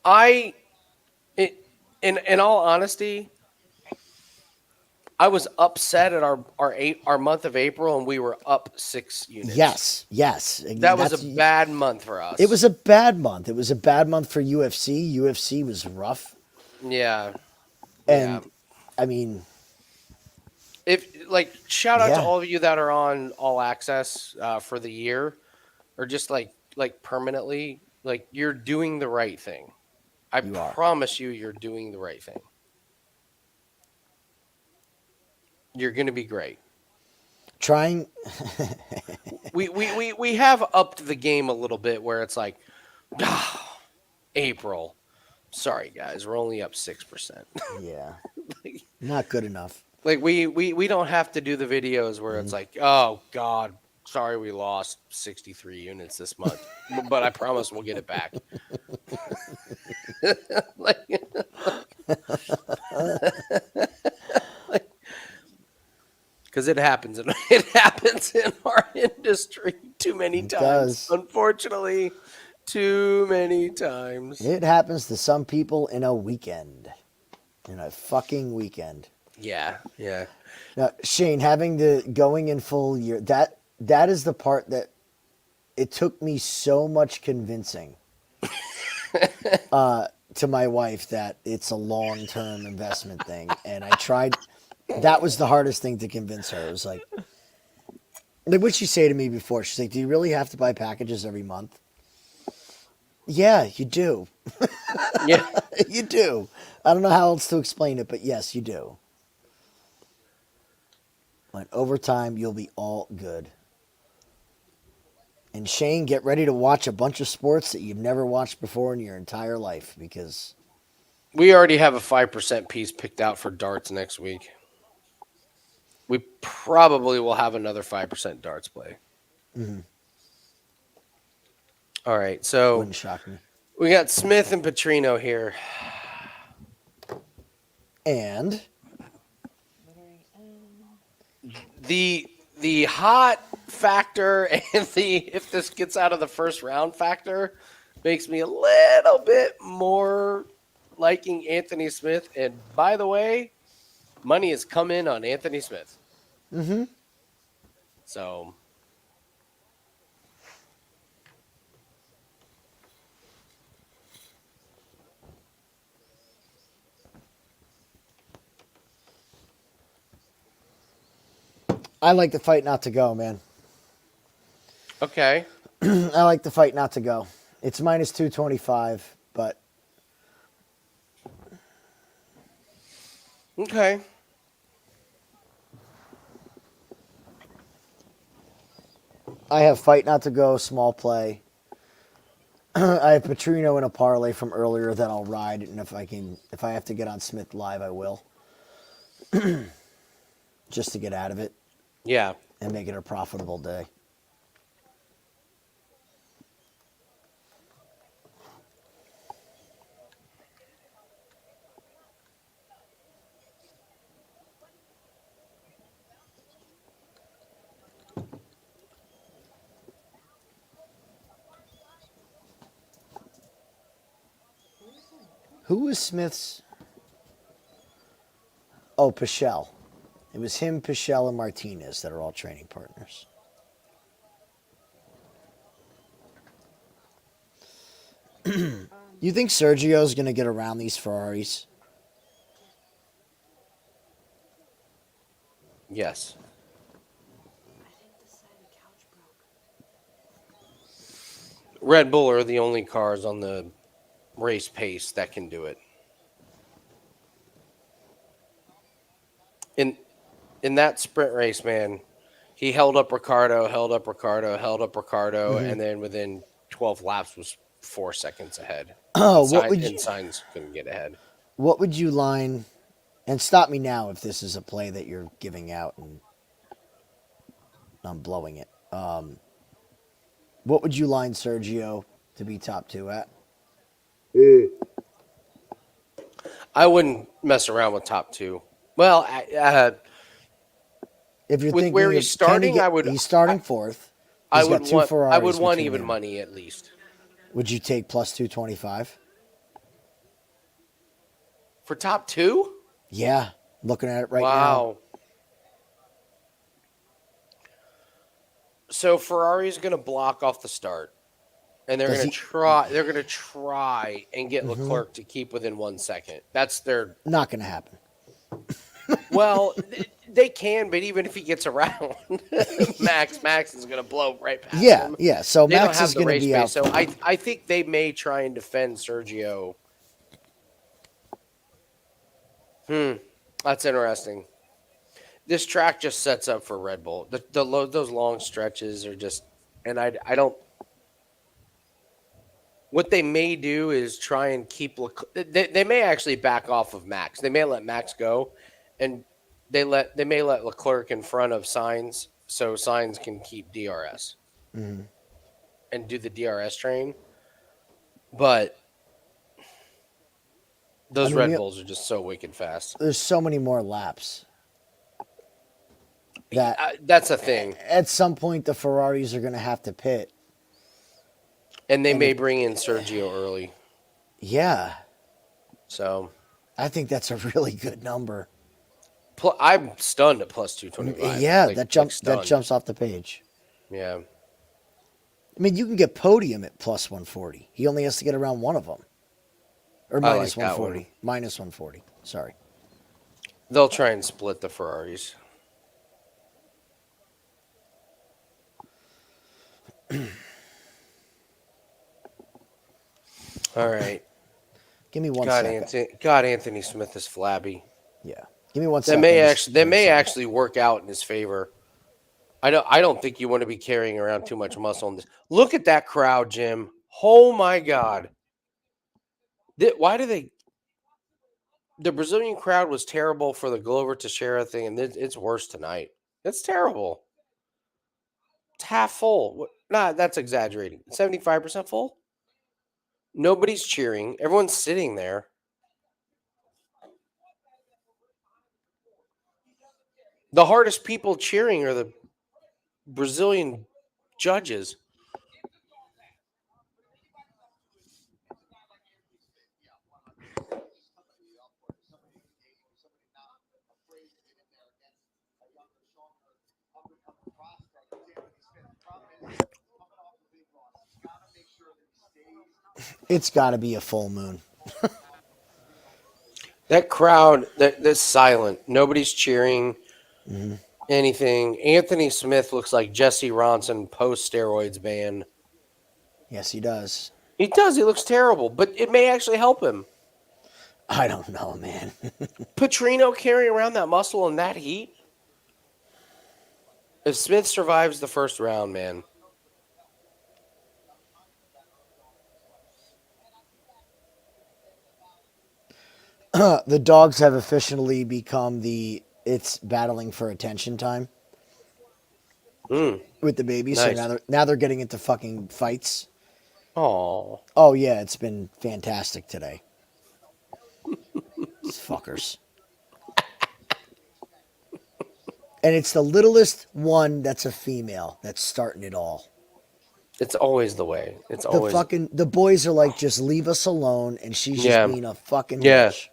I, in all honesty, I was upset at our month of April, and we were up 6 units. yes, That was that's- a bad month for us. It was a bad month. It was a bad month for UFC. UFC was rough, Yeah. and Yeah. I mean, If shout out Yeah. to all of you that are on All Access for the year, or just like permanently, like you're doing the right thing. I You are. promise you're doing the right thing. You're gonna be great. trying. We have upped the game a little bit where it's like, April. Sorry guys, we're only up 6%. Yeah, not good enough. Like we don't have to do the videos where it's like, oh God, sorry we lost 63 units this month, but I promise we'll get it back. like, because it happens, and it happens in our industry too many It times. does. Unfortunately, too many times. It happens to some people in a weekend, in a fucking weekend. Yeah, yeah. Now, Shane, having the going in full year, that is the part that it took me so much convincing to my wife that it's a long-term investment thing. And I tried, that was the hardest thing to convince her. It was like what'd she say to me before? She's like, do you really have to buy packages every month? Yeah, you do. Yeah. You do. I don't know how else to explain it, but yes, you do. But over time, you'll be all good. And Shane, get ready to watch a bunch of sports that you've never watched before in your entire life because We already have a 5% piece picked out for darts next week. We probably will have another 5% darts play. All right, so wouldn't shock me. we got Smith and Petrino here. And The hot factor and the if this gets out of the first round factor makes me a little bit more liking Anthony Smith. And by the way, money has come in on Anthony Smith. So I like the fight not to go, man. okay. I like the fight not to go. It's minus 225, but Okay. I have fight not to go, small play. I have Petrino in a parlay from earlier that I'll ride, and if I have to get on Smith live, I will. Just to get out of it Yeah. and make it a profitable day. Who was Smith's? Oh, Pichel. It was him, Pichel, and Martinez that are all training partners. You think Sergio's going to get around these Ferraris? Yes. Red Bull are the only cars on the race pace that can do it. In that sprint race, man, he held up Ricardo, and then within 12 laps was 4 seconds ahead. Oh, And Sainz couldn't get ahead. What would you line? And stop me now if this is a play that you're giving out and I'm blowing it. What would you line Sergio to be top 2 at? I wouldn't mess around with top 2. Well, If you're with thinking where he's starting, he's starting 4th. He's got 2 Ferraris. I would want between even them. money at least. Would you take plus 225? For top 2? Yeah, looking at it right now. Wow. So Ferrari's going to block off the start, and they're going to try. They're going to try and get Leclerc to keep within 1 second. That's their. Not going to happen. Well, they can, but even if he gets around, Max is going to blow right past him. Yeah. So They Max don't have is the going to race be pace. out. So I think they may try and defend Sergio. That's interesting. This track just sets up for Red Bull. Those long stretches are just, and I don't. What they may do is try and keep. They may actually back off of Max. They may let Max go, and they may let Leclerc in front of Sainz, so Sainz can keep DRS and do the DRS train. But those Red Bulls are just so wicked fast. There's so many more laps. That's a thing. At some point, the Ferraris are going to have to pit. And they may bring in Sergio early. Yeah. So I think that's a really good number. I'm stunned at plus 225. Yeah, that jumps off the page. Yeah. I mean, you can get podium at plus 140. He only has to get around one of them. Or minus 140. Minus 140. Sorry. They'll try and split the Ferraris. All right. Give me 1 second. Anthony Smith is flabby. Yeah. Give me 1 second. They may actually work out in his favor. I don't think you want to be carrying around too much muscle in this. Look at that crowd, Jim. Oh my God. Why do they? The Brazilian crowd was terrible for the Glover Teixeira thing, and it's worse tonight. It's terrible. It's half full. Nah, that's exaggerating. 75% full? Nobody's cheering. Everyone's sitting there. The hardest people cheering are the Brazilian judges. It's got to be a full moon. That crowd, that's silent. Nobody's cheering anything. Anthony Smith looks like Jesse Ronson post-steroids ban. Yes, he does. He does. He looks terrible, but it may actually help him. I don't know, man. Petrino carrying around that muscle in that heat? If Smith survives the first round, man. The dogs have officially become it's battling for attention time with the babies. Nice. So now they're getting into fucking fights. Oh yeah, it's been fantastic today. These fuckers. And it's the littlest one that's a female that's starting it all. It's always the way. It's The always the boys are like, just leave us alone, and she's just Yeah. being a fucking Yeah. bitch.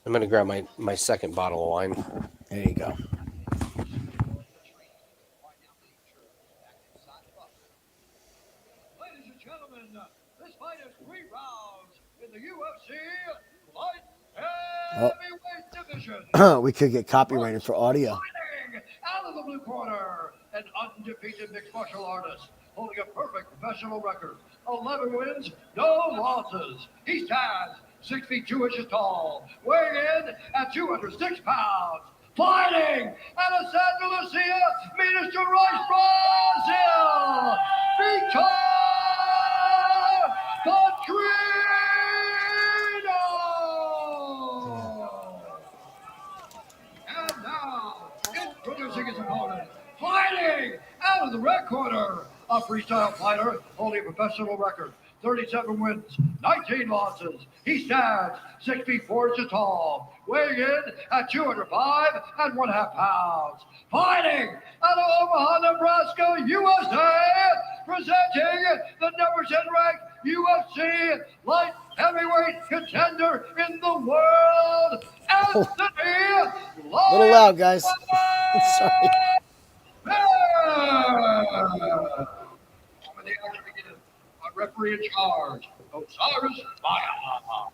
I'm gonna grab my second bottle of wine. There you go. Ladies and gentlemen, this fight is 3 rounds in the UFC light heavyweight division. We could get copyrighted for audio. Fighting out of the blue corner, an undefeated mixed martial artist holding a perfect professional record. 11 wins, no losses. He stands 6 feet 2 inches tall, weighing in at 206 pounds. Fighting out of Santa Lucia, Minas Gerais, Brazil, Vitor Petrino! And now, introducing his opponent, fighting out of the red corner, a freestyle fighter holding a professional record, 37 wins, 19 losses. He stands 6 feet 4 inches tall, weighing in at 205 and 1/2 pounds. Fighting out of Omaha, Nebraska, USA, presenting the number 10 ranked UFC light heavyweight contender in the world, Anthony. A little loud, guys. Sorry. Referee in charge, Osiris Maya.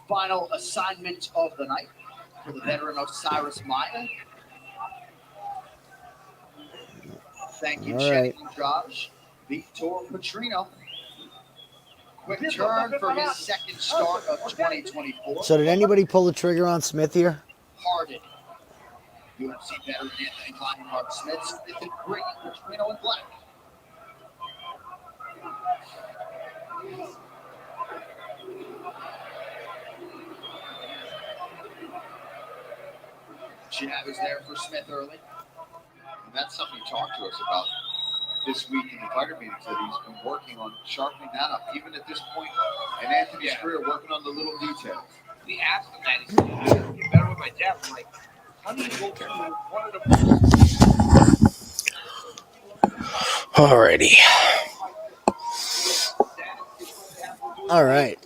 Final assignment of the night for the veteran Osiris Maya. Thank you, All Chetty right. Josh. Vitor Petrino. Quick turn for his second start of 2024. So did anybody pull the trigger on Smith here? Harden. UFC veteran Anthony Lionheart Smith. Smith in green, Petrino in black. Jab is there for Smith early. And that's something he talked to us about this week in the fighter meetings, that he's been working on sharpening that up, even at this point in Anthony's career, working on the little details. We asked him that. He said, "I gotta get better with my jab." I'm like, how do you go through one of the Alrighty. All right.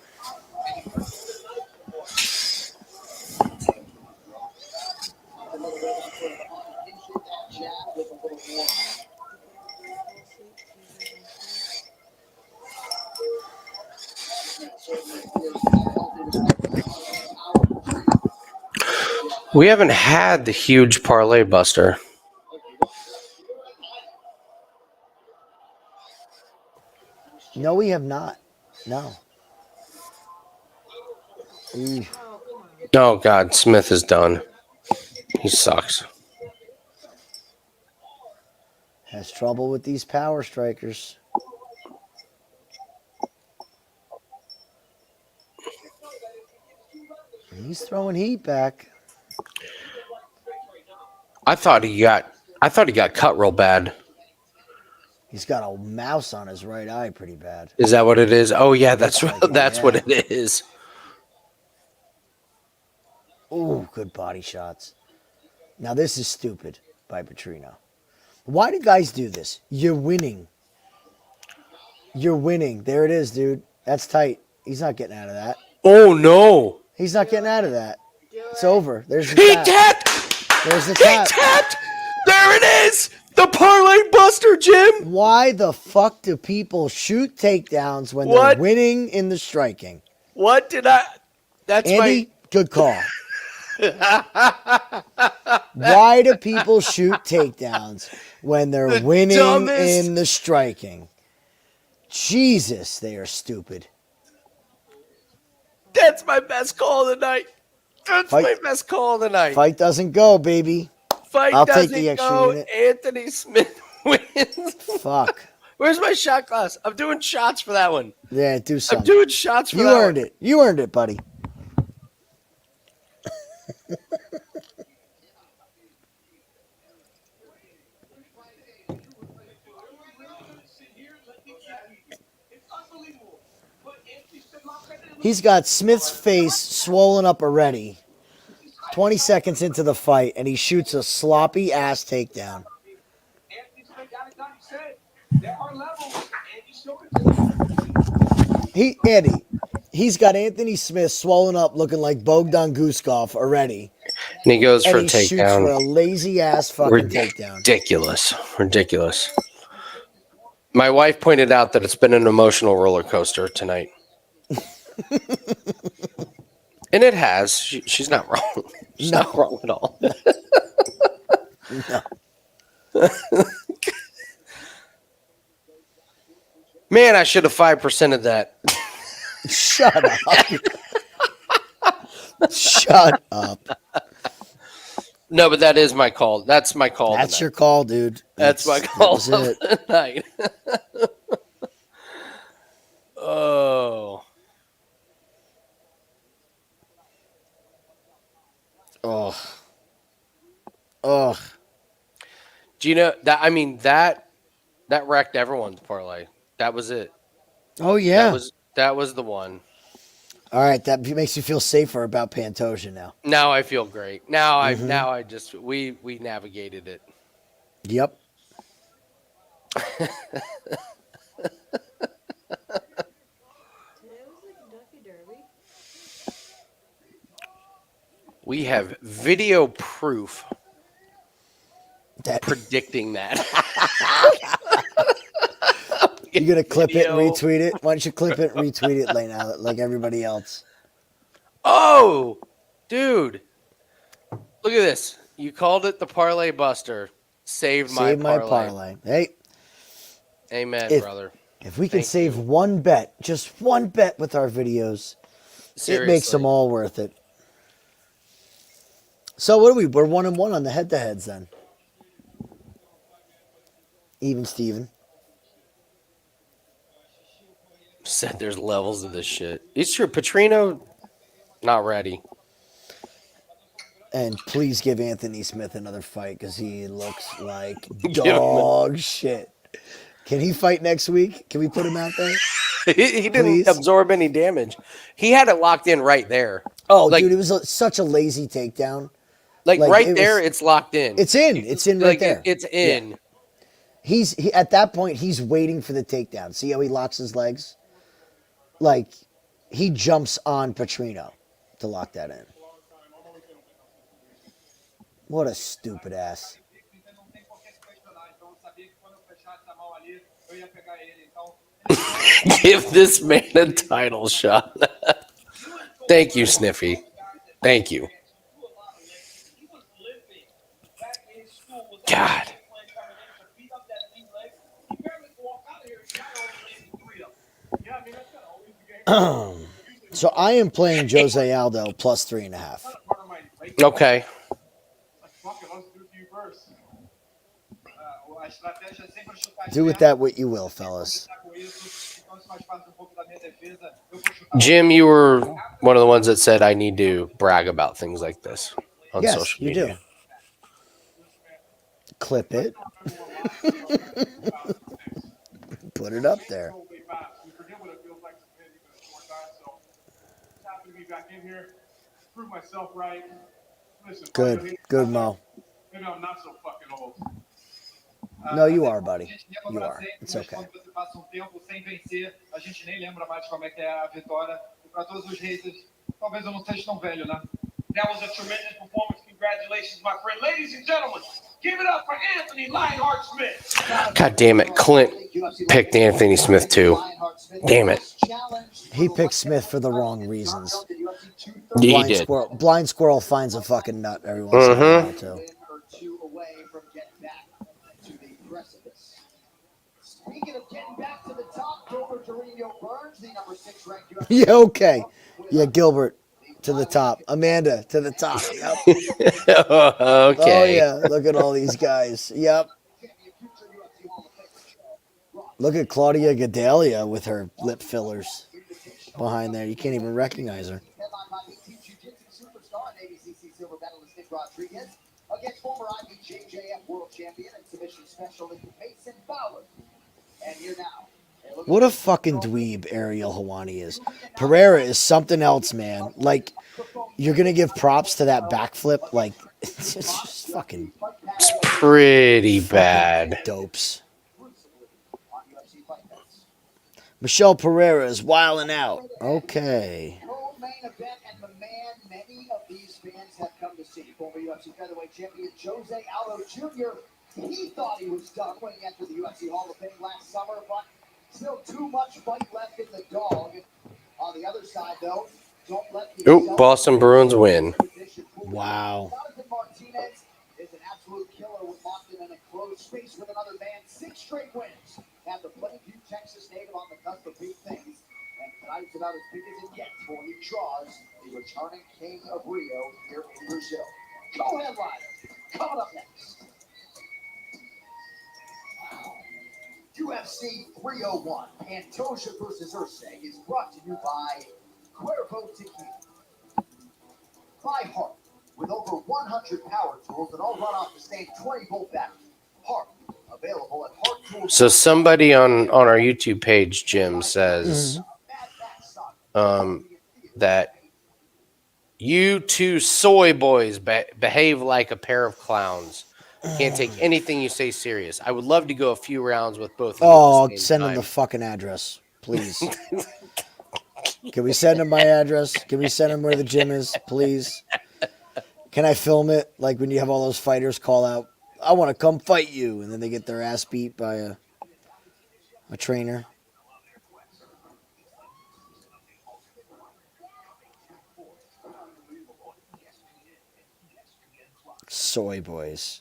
We haven't had the huge parlay buster. No, we have not. No. Oh God, Smith is done. He sucks. Has trouble with these power strikers. He's throwing heat back. I thought he got cut real bad. He's got a mouse on his right eye pretty bad. Is that what it is? Oh yeah, that's Looks like it, that's yeah. what it is. Ooh, good body shots. Now this is stupid by Petrino. Why do guys do this? You're winning. You're winning. There it is, dude. That's tight. He's not getting out of that. Oh no. He's not getting out of that. It's over. There's the He tap. tapped! There's the He tap. tapped! There it is! The parlay buster, Jim! Why the fuck do people shoot takedowns when What? they're winning in the striking? What did I That's Andy, good call. Why do people shoot takedowns when they're The winning dumbest- in the striking? Jesus, they are stupid. That's my best call of the night. That's Fight- my best call of the night. Fight doesn't go, baby. Fight I'll take doesn't the extra go. unit. Anthony Smith wins. Fuck. Where's my shot glass? I'm doing shots for that one. Yeah, do I'm something. doing shots for You that earned one. it. You earned it, buddy. He's got Smith's face swollen up already. 20 seconds into the fight, and he shoots a sloppy ass takedown. He's got Anthony Smith swollen up looking like Bogdan Guskov already. And he goes for And a he shoots for a takedown. lazy ass fucking takedown. Ridiculous. My wife pointed out that it's been an emotional roller coaster tonight. And it has. She's not wrong. She's not wrong at all. No. Man, I should have 5% of that. Shut up. Shut up. No, but that is my call. That's my call. That's tonight. your call, dude. That's my call That was it. tonight. Oh. Oh. Oh. Do you know that? I mean, that wrecked everyone's parlay. That was it. Oh yeah. That was the one. All right, that makes you feel safer about Pantoja now. Now I feel great. Now I just we navigated it. Yep. We have video proof That predicting that. you're gonna clip it and Video. retweet it. Why don't you clip it and retweet it like now, like everybody else? Oh, dude. Look at this. You called it the parlay buster. Saved my Save my parlay. parlay. Hey, Amen, If- brother. if we can Thank save you. one bet, just one bet with our videos, Seriously. it makes them all worth it. So what are we? We're 1-1 on the head-to-heads then. Even Steven. Said there's levels of this shit. It's true. Petrino, not ready. And please give Anthony Smith another fight because he looks like Give him a- dog shit. Can he fight next week? Can we put him out there? He didn't Please. absorb any damage. He had it locked in right there. Oh, Like- dude, it was such a lazy takedown. Like Like, right it there, was- it's locked in. It's in. It's in right like there. It's in. He at that point he's waiting for the takedown. See how he locks his legs? Like he jumps on Petrino to lock that in. What a stupid ass. Give this man a title shot. Thank you, Sniffy. Thank you. God. So I am playing Jose Aldo plus 3.5. Okay. Do with that what you will, fellas. Jim, you were one of the ones that said I need to brag about things like this on Yes, social you media. do. Clip it. Put it up there. Good. Good, Mo. Maybe I'm not so fucking old. No, you are, buddy. You are. It's okay. Quando você passa tempo sem vencer, a gente nem lembra mais como é que é a vitória. E para todos os haters, talvez eu não seja tão velho, né? That was a tremendous performance. Congratulations, my friend. Ladies and gentlemen, give it up for Anthony Lionheart Smith. God damn it. Clint picked Anthony Smith too. Damn it. He picked Smith for the wrong reasons. Yeah, he did. Blind squirrel finds a fucking nut every once in a while, too. Win or two away from getting back to the precipice. Speaking of getting back to the top, Gilbert Torino Burns, the number 6 ranked UFC. Yeah, okay. Yeah, Gilbert to the top. Amanda to the top. Yep. Oh, Okay. yeah. Look at all these guys. Yep. Look at Claudia Gadelia with her lip fillers behind there. You can't even recognize her. Headlined by 18 jiu-jitsu superstar and ADCC silver medalist Nick Rodriguez against former IBJJF world champion and submission specialist Mason Fowler. And here now. What a fucking dweeb Ariel Hawani is. Pereira is something else, man. Like, you're going to give props to that backflip. Like, it's just fucking It's pretty bad. dopes. Michelle Pereira is wilding out. Okay. Co-main event and the man many of these fans have come to see. Former UFC featherweight champion Jose Aldo Jr. He thought he was done when he entered the UFC Hall of Fame last summer, but still too much fight left in the dog. On the other side, though, don't let the Oop, Boston Bruins win. Wow. Jonathan Martinez is an absolute killer with locked in a closed space with another man. 6 straight wins. Have the Plainview, Texas native on the cusp of big things. And tonight's about as big as it gets for he draws the returning king of Rio here in Brazil. Co-headliner coming up next. ufC 301, Pantoja versus Ursay is brought to you by Cuervo Tequila. By Heart, with over 100 power tools that all run off the same 20-volt battery. Heart, available at Heart Tools. So somebody on our YouTube page, Jim, says that you two soy boys behave like a pair of clowns. Can't take anything you say serious. I would love to go a few rounds with both of you. Oh, at the same send him time. the fucking address, please. Can we send him my address? Can we send him where the gym is, please? Can I film it? Like when you have all those fighters call out, I want to come fight you, and then they get their ass beat by a trainer. Soy boys.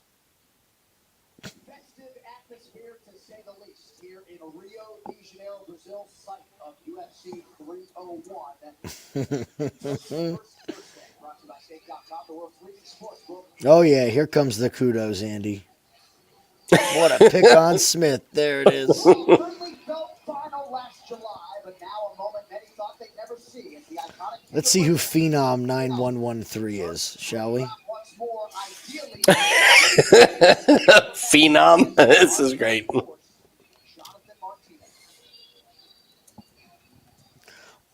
Festive atmosphere to say the least here in Rio de Janeiro, Brazil, site of UFC 301. Brought to you by Stake.com, the world's leading sports book. Oh yeah, here comes the kudos, Andy. What a pick on Smith. There it is. Friendly felt final last July, but now a moment many thought they'd never see. It's the iconic Let's see who Phenom 9113 is, shall we? once more, ideally, Phenom. This is great. Jonathan Martinez.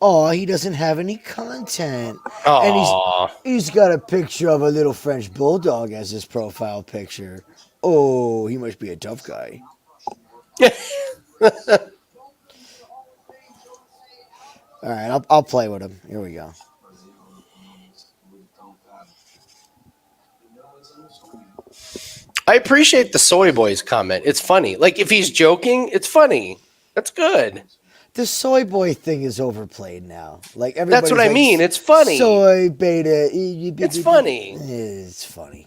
Oh, he doesn't have any content. Aww. And he's got a picture of a little French bulldog as his profile picture. Oh, he must be a tough guy. All right, I'll play with him. Here we go. I appreciate the soy boys comment. It's funny. Like if he's joking, it's funny. That's good. The soy boy thing is overplayed now. Like everybody's That's what I like, mean. It's funny. Soy beta. It's funny. It's funny.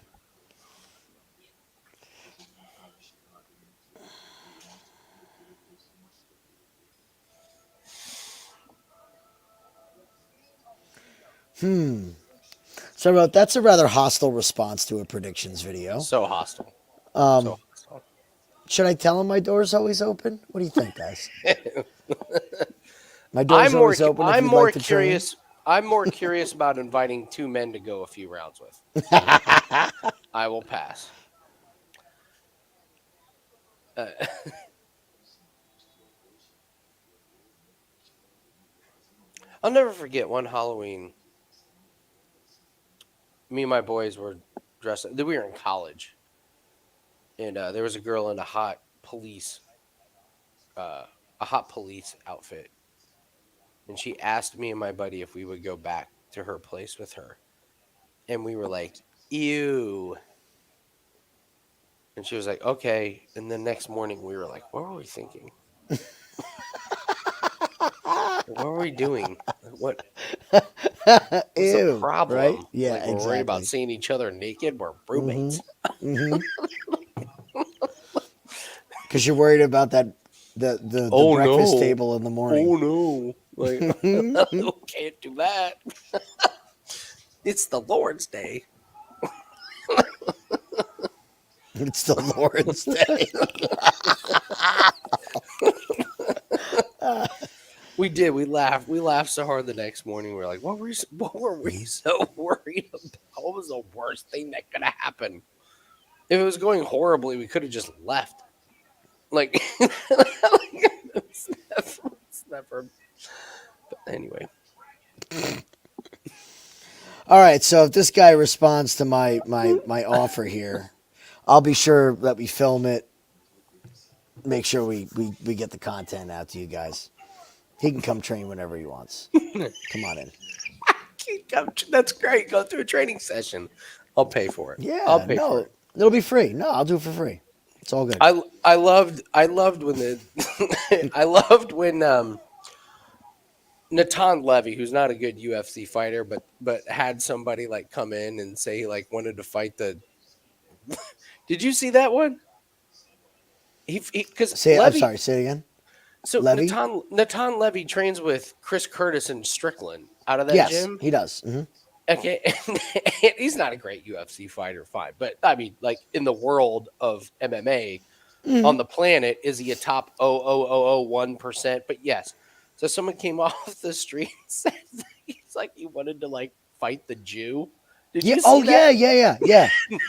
So that's a rather hostile response to a predictions video. So hostile. So hostile. Should I tell him my door's always open? What do you think, guys? My door's always open. If I'm you'd more like to curious. I'm more curious about inviting 2 men to go a few rounds with. I will pass. I'll never forget one Halloween. Me and my boys were dressed. We were in college, and there was a girl in a hot police outfit, and she asked me and my buddy if we would go back to her place with her, and we were like, "Ew." And she was like, "Okay." And the next morning, we were like, "What were we thinking? What were we doing? What? What's Ew, the problem? right? Yeah, like, we're exactly. worried about seeing each other naked. We're roommates." Because you're worried about that the breakfast table in the morning. Oh no! Like, can't do that. It's the Lord's Day. It's the Lord's Day. We did. We laughed. We laughed so hard the next morning. We were like, what were we so worried about? What was the worst thing that could have happened? If it was going horribly, we could have just left. Like, it's never. But anyway. All right, so if this guy responds to my offer here, I'll be sure that we film it make sure we get the content out to you guys. He can come train whenever he wants. Come on in. That's great. Go through a training session. I'll pay for it. I'll Yeah, pay for no, it. it'll be free. No, I'll do it for free. It's all good. I loved when the I loved when Natan Levy, who's not a good UFC fighter, but had somebody like come in and say he like wanted to fight the. Did you see that one? He because I'm Levy. sorry. Say it again. So Levy? Natan Levy trains with Chris Curtis and Strickland out of that Yes, gym. he does. Hmm. Okay, and he's not a great UFC fighter, fine, but I mean, like in the world of MMA on the planet, is he a top 0.0001%? But yes, so someone came off the street and said that he's like he wanted to like fight the Jew. Did Yeah. you see Oh that? yeah.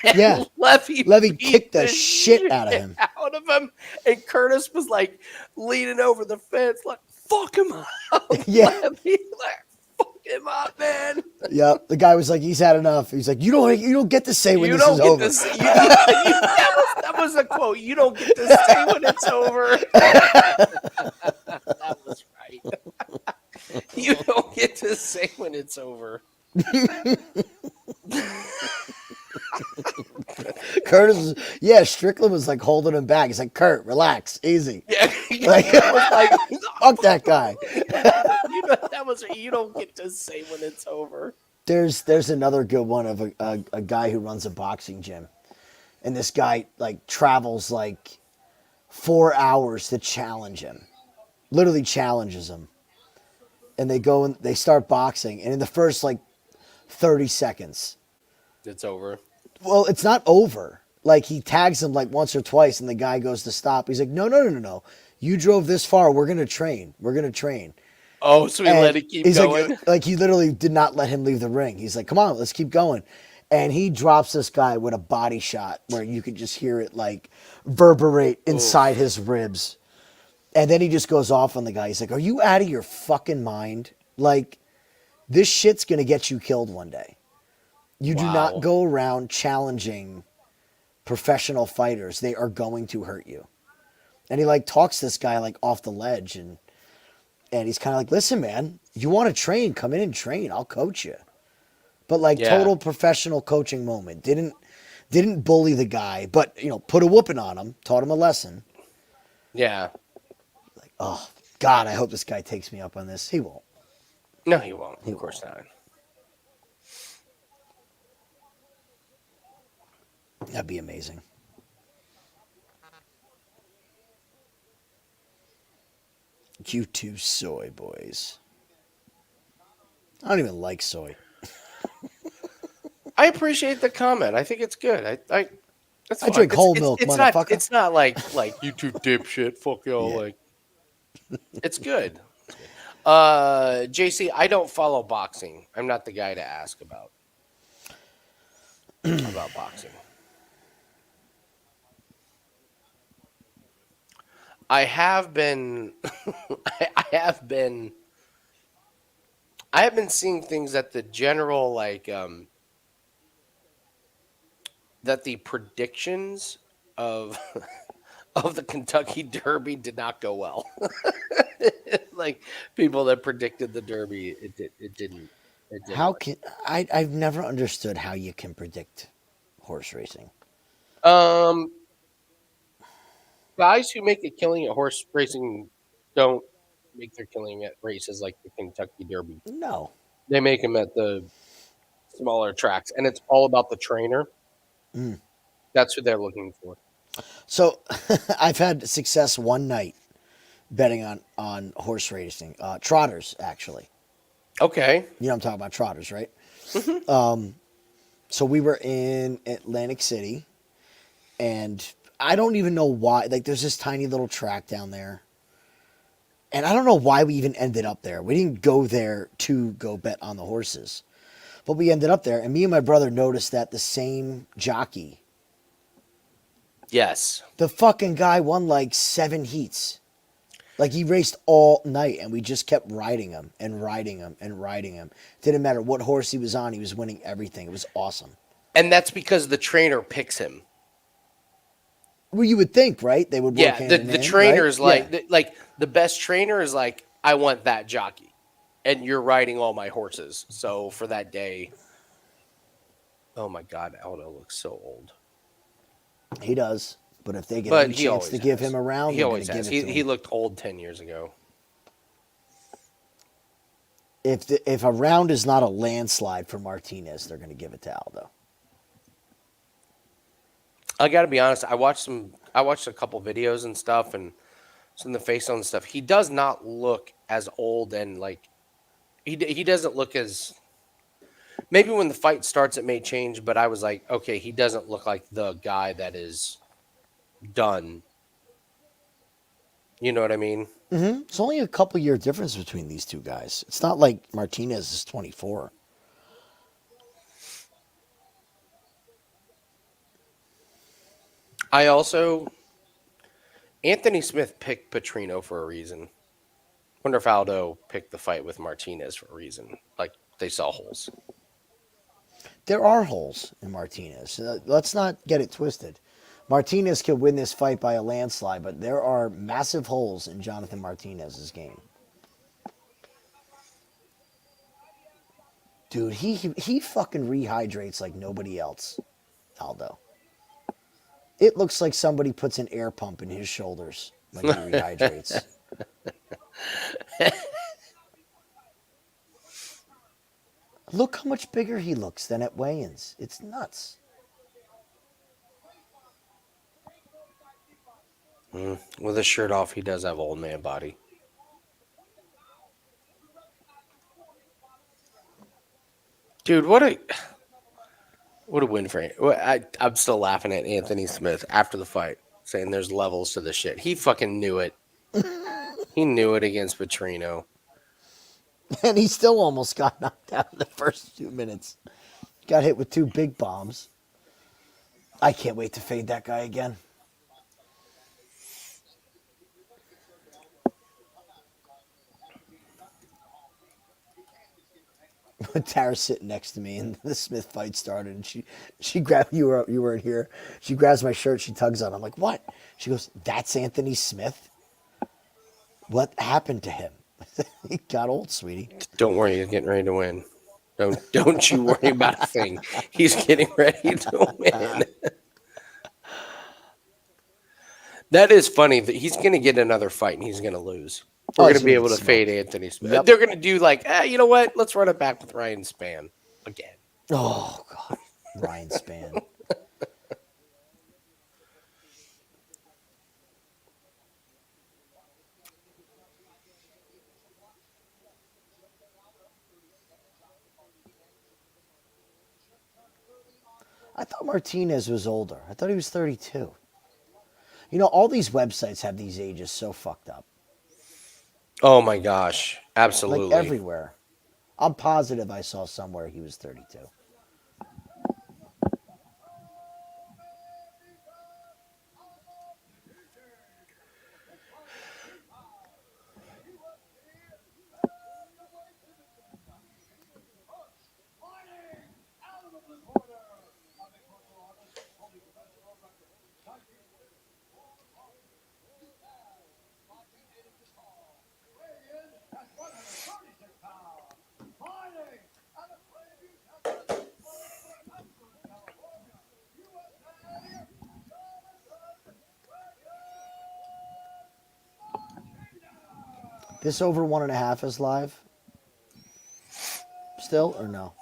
And Yeah. Levy Levy beat kicked the shit out of him. out of him, and Curtis was like leaning over the fence, like "fuck him up." Yeah. Levy, like "fuck him up, man." Yep. The guy was like, he's had enough. He's like, you don't get to say when You this don't is get over. to say, that was a quote. You don't get to say when it's over. That was right. You don't get to say when it's over. Curtis, Strickland was like holding him back. He's like, Kurt, relax, easy. Yeah, Like, it was like, fuck that guy. that was you don't get to say when it's over. There's another good one of a guy who runs a boxing gym, and this guy like travels like 4 hours to challenge him, literally challenges him, and they go and they start boxing, and in the first like 30 seconds, It's over. well, it's not over. Like he tags him like once or twice, and the guy goes to stop. He's like, no. You drove this far. We're gonna train. Oh, so we And let it keep he's going. like he literally did not let him leave the ring. He's like, come on, let's keep going. And he drops this guy with a body shot where you could just hear it like reverberate inside his ribs. And then he just goes off on the guy. He's like, are you out of your fucking mind? Like, this shit's gonna get you killed one day. You do Wow. not go around challenging professional fighters. They are going to hurt you. And he like talks this guy like off the ledge, and he's kind of like, listen, man, you want to train, come in and train. I'll coach you. But like total professional coaching moment. Didn't bully the guy, but put a whooping on him, taught him a lesson. Yeah. Like, oh God, I hope this guy takes me up on this. He won't. No, he won't. Of course not. That'd be amazing. You two soy boys. I don't even like soy. I appreciate the comment. I think it's good. I drink whole milk, motherfucker. It's not like you two dipshit. Fuck y'all. Yeah. Like, it's good. JC, I don't follow boxing. I'm not the guy to ask about boxing. I have been I have been seeing things that the general that the predictions of of the Kentucky Derby did not go well. Like people that predicted the Derby, it didn't. How can I've never understood how you can predict horse racing. Guys who make a killing at horse racing don't make their killing at races like the Kentucky Derby. No. They make them at the smaller tracks, and it's all about the trainer. That's who they're looking for. So I've had success one night betting on horse racing, trotters actually. Okay. You know I'm talking about trotters, right? So we were in Atlantic City, and I don't even know why. Like, there's this tiny little track down there, and I don't know why we even ended up there. We didn't go there to go bet on the horses, but we ended up there, and me and my brother noticed that the same jockey, Yes. the fucking guy won like 7 heats. Like, he raced all night, and we just kept riding him and riding him and riding him. Didn't matter what horse he was on, he was winning everything. It was awesome. And that's because the trainer picks him. Well, you would think, right? They would work Yeah, hand the in the hand, trainer right? is like Yeah. like the best trainer is like, I want that jockey, and you're riding all my horses. So for that day, oh my God, Aldo looks so old, He does. But if they get but any he chance always to give has. him a round, He they're going to always give has. it to He him. looked old 10 years ago. If a round is not a landslide for Martinez, they're going to give it to Aldo. I got to be honest. I watched a couple videos and stuff, and some of the face on stuff. He does not look as old, and like he doesn't look as. Maybe when the fight starts, it may change, but I was like, okay, he doesn't look like the guy that is done. You know what I mean? It's only a couple year difference between these two guys. It's not like Martinez is 24. I also Anthony Smith picked Petrino for a reason. Wonder if Aldo picked the fight with Martinez for a reason. Like they saw holes. There are holes in Martinez. Let's not get it twisted. Martinez could win this fight by a landslide, but there are massive holes in Jonathan Martinez's game. Dude, he fucking rehydrates like nobody else, Aldo. It looks like somebody puts an air pump in his shoulders when he rehydrates. Look how much bigger he looks than at weigh-ins. It's nuts. With his shirt off, he does have old man body. Dude, what a win for him. I'm still laughing at Anthony Smith after the fight, saying there's levels to the shit. He fucking knew it. He knew it against Petrino. And he still almost got knocked out in the first 2 minutes. Got hit with two big bombs. I can't wait to fade that guy again. Tara's sitting next to me, and the Smith fight started, and she grabbed you weren't here. She grabs my shirt, she tugs on. I'm like, what? She goes, that's Anthony Smith. What happened to him? He got old, sweetie. Don't worry, he's getting ready to win. Don't you worry about a thing. He's getting ready to win. That is funny that he's going to get another fight and he's going to lose. We're going He's to be gonna able get to fade smoked. Anthony Smith. Yep. They're going to do like, you know what? Let's run it back with Ryan Spann again. Oh God, Ryan Spann. I thought Martinez was older. I thought he was 32. You know, all these websites have these ages so fucked up. Oh my gosh. Like Absolutely. everywhere. I'm positive I saw somewhere he was 32. This over 1.5 is live still or no?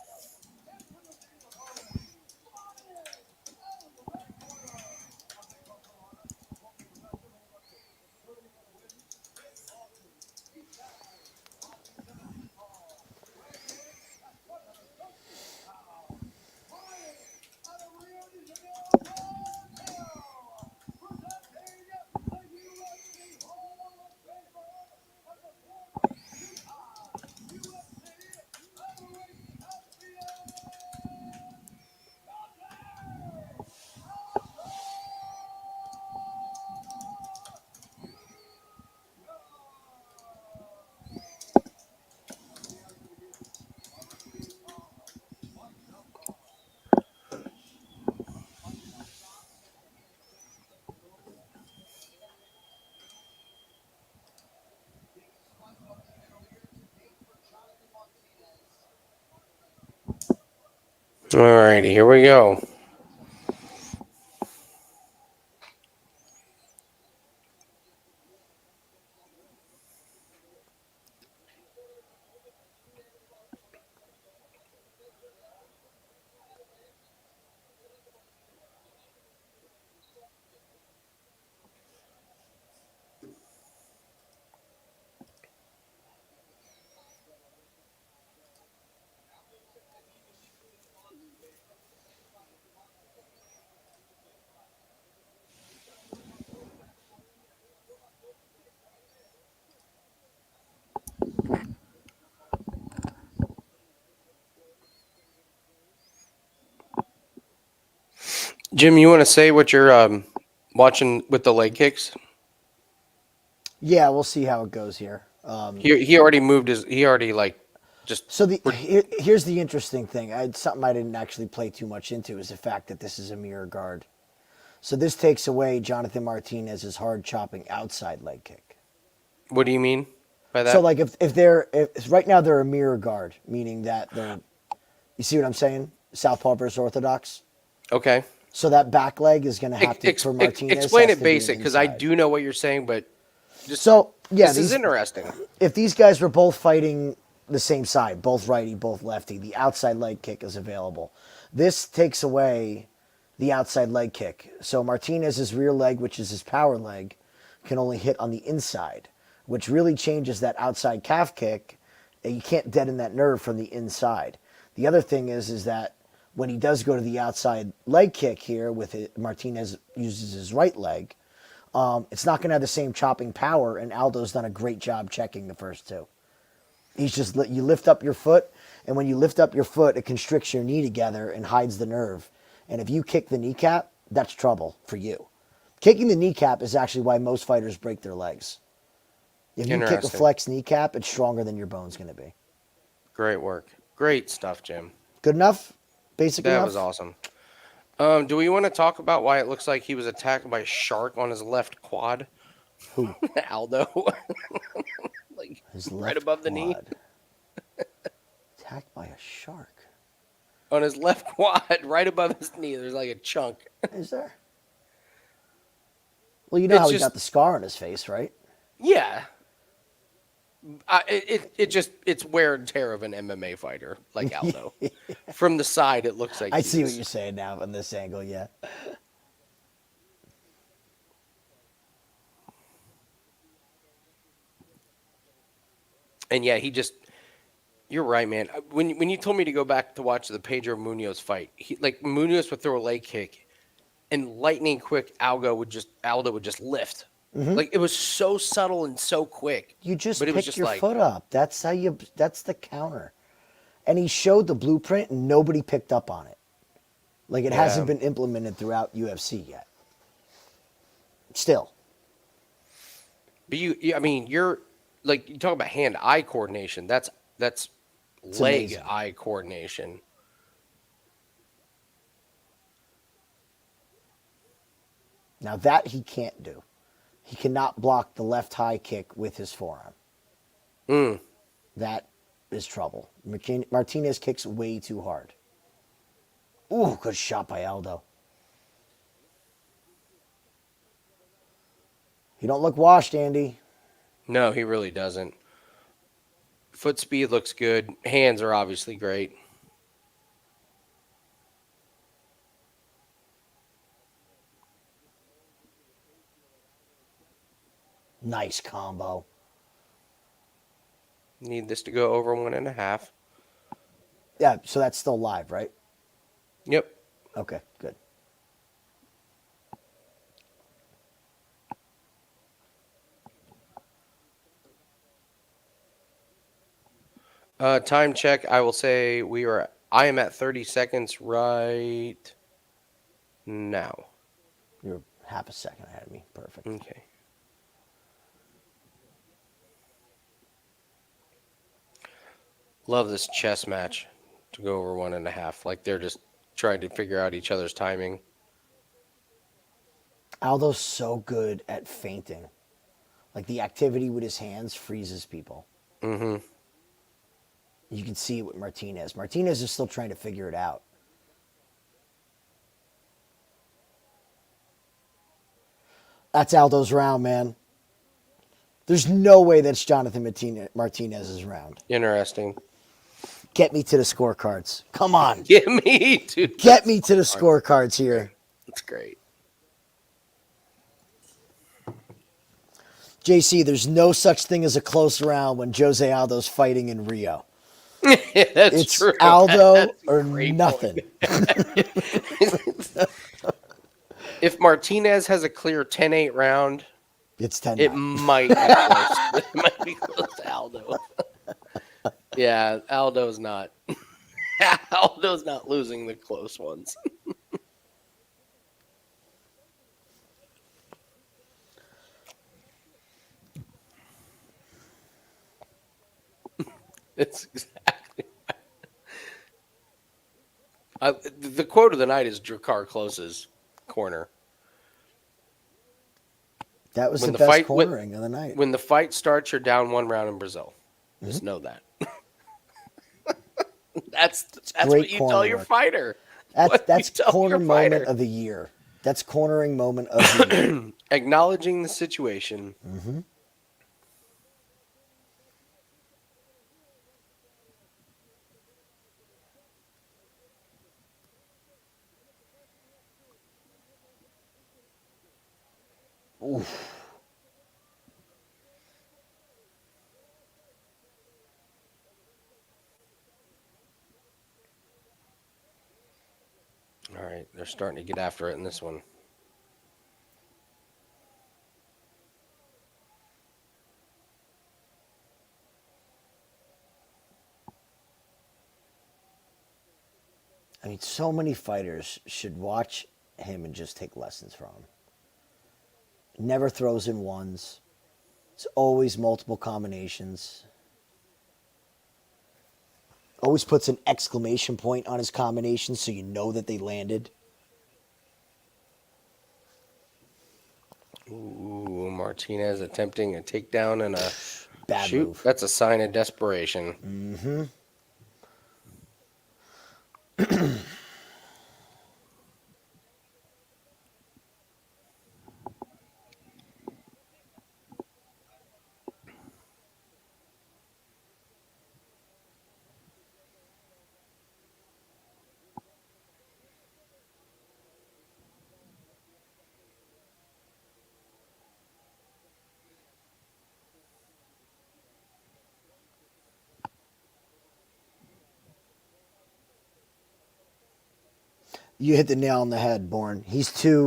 Alrighty, here we go. Jim, you want to say what you're watching with the leg kicks? Yeah, we'll see how it goes here. He already moved his. He already like just. So here's the interesting thing. Something I didn't actually play too much into is the fact that this is a mirror guard. So this takes away Jonathan Martinez's hard chopping outside leg kick. What do you mean by that? So like if right now they're a mirror guard, meaning that they're, you see what I'm saying? Southpaw versus orthodox. Okay. So that back leg is going to have to for Martinez. Explain has it to be an basic because I inside. do know what you're saying, but just So yeah, this is interesting. If these guys were both fighting the same side, both righty, both lefty, the outside leg kick is available. This takes away the outside leg kick. So Martinez's rear leg, which is his power leg, can only hit on the inside, which really changes that outside calf kick. And you can't deaden that nerve from the inside. The other thing is that when he does go to the outside leg kick here, with it, Martinez uses his right leg. It's not going to have the same chopping power, and Aldo's done a great job checking the first two. He's just you lift up your foot, and when you lift up your foot, it constricts your knee together and hides the nerve. And if you kick the kneecap, that's trouble for you. Kicking the kneecap is actually why most fighters break their legs. If you kick a Interesting. flex kneecap, it's stronger than your bone's going to be. Great work. Great stuff, Jim. Good enough? Basic That enough? was awesome. Do we want to talk about why it looks like he was attacked by a shark on his left quad? Who? Aldo. Like His right left above the knee. quad. Attacked by a shark. On his left quad, right above his knee, there's like a chunk. Is there? Well, you know It's how he just- got the scar on his face, right? Yeah. It's wear and tear of an MMA fighter like Aldo. From the side, it looks like I see what he's- you're saying now from this angle, yeah. And yeah, you're right, man. When you told me to go back to watch the Pedro Munoz fight, Munoz would throw a leg kick, and lightning quick Aldo would just lift. Like it was so subtle and so quick. You just but it was picked just your like, foot up. That's the counter. And he showed the blueprint and nobody picked up on it. Like it hasn't been implemented throughout UFC yet. Still. But you're like you talk about hand-eye coordination. That's It's amazing. leg-eye coordination. Now that he can't do. He cannot block the left high kick with his forearm. That is trouble. Martinez kicks way too hard. Ooh, good shot by Aldo. He don't look washed, Andy. No, he really doesn't. Foot speed looks good. Hands are obviously great. Nice combo. Need this to go over 1.5. Yeah, so that's still live, right? Yep. Okay, good. Time check. I will say I am at 30 seconds right now. You're half a second ahead of me. Perfect. Okay. Love this chess match to go over 1.5. Like they're just trying to figure out each other's timing. Aldo's so good at feinting. Like the activity with his hands freezes people. Mm-hmm. You can see it with Martinez. Martinez is still trying to figure it out. That's Aldo's round, man. There's no way that's Jonathan Martinez's round. Interesting. Get me to the scorecards. Come on. Get me to Get me to the scorecards here. That's great. JC, there's no such thing as a close round when Jose Aldo's fighting in Rio. That's It's true. Aldo That's a or great nothing. If Martinez has a clear 10-8 round, It's 10. it might be close. It might be close to Aldo. Yeah, Aldo's not. Aldo's not losing the close ones. It's exactly. The quote of the night is Drakkar Close's corner. That was When the the best fight- when- cornering of the night. When the fight starts, you're down 1 round in Brazil. Just know that. That's Great what you corner tell your work. fighter. That's you tell corner your moment fighter. of the year. That's cornering moment of the year. Acknowledging the situation. Mm-hmm. Oof. All right, they're starting to get after it in this one. I mean, so many fighters should watch him and just take lessons from him. Never throws in ones. It's always multiple combinations. Always puts an exclamation point on his combinations so you know that they landed. Ooh, Martinez attempting a takedown and a Bad shoot. move. That's a sign of desperation. Mm-hmm. You hit the nail on the head, Bourne. He gets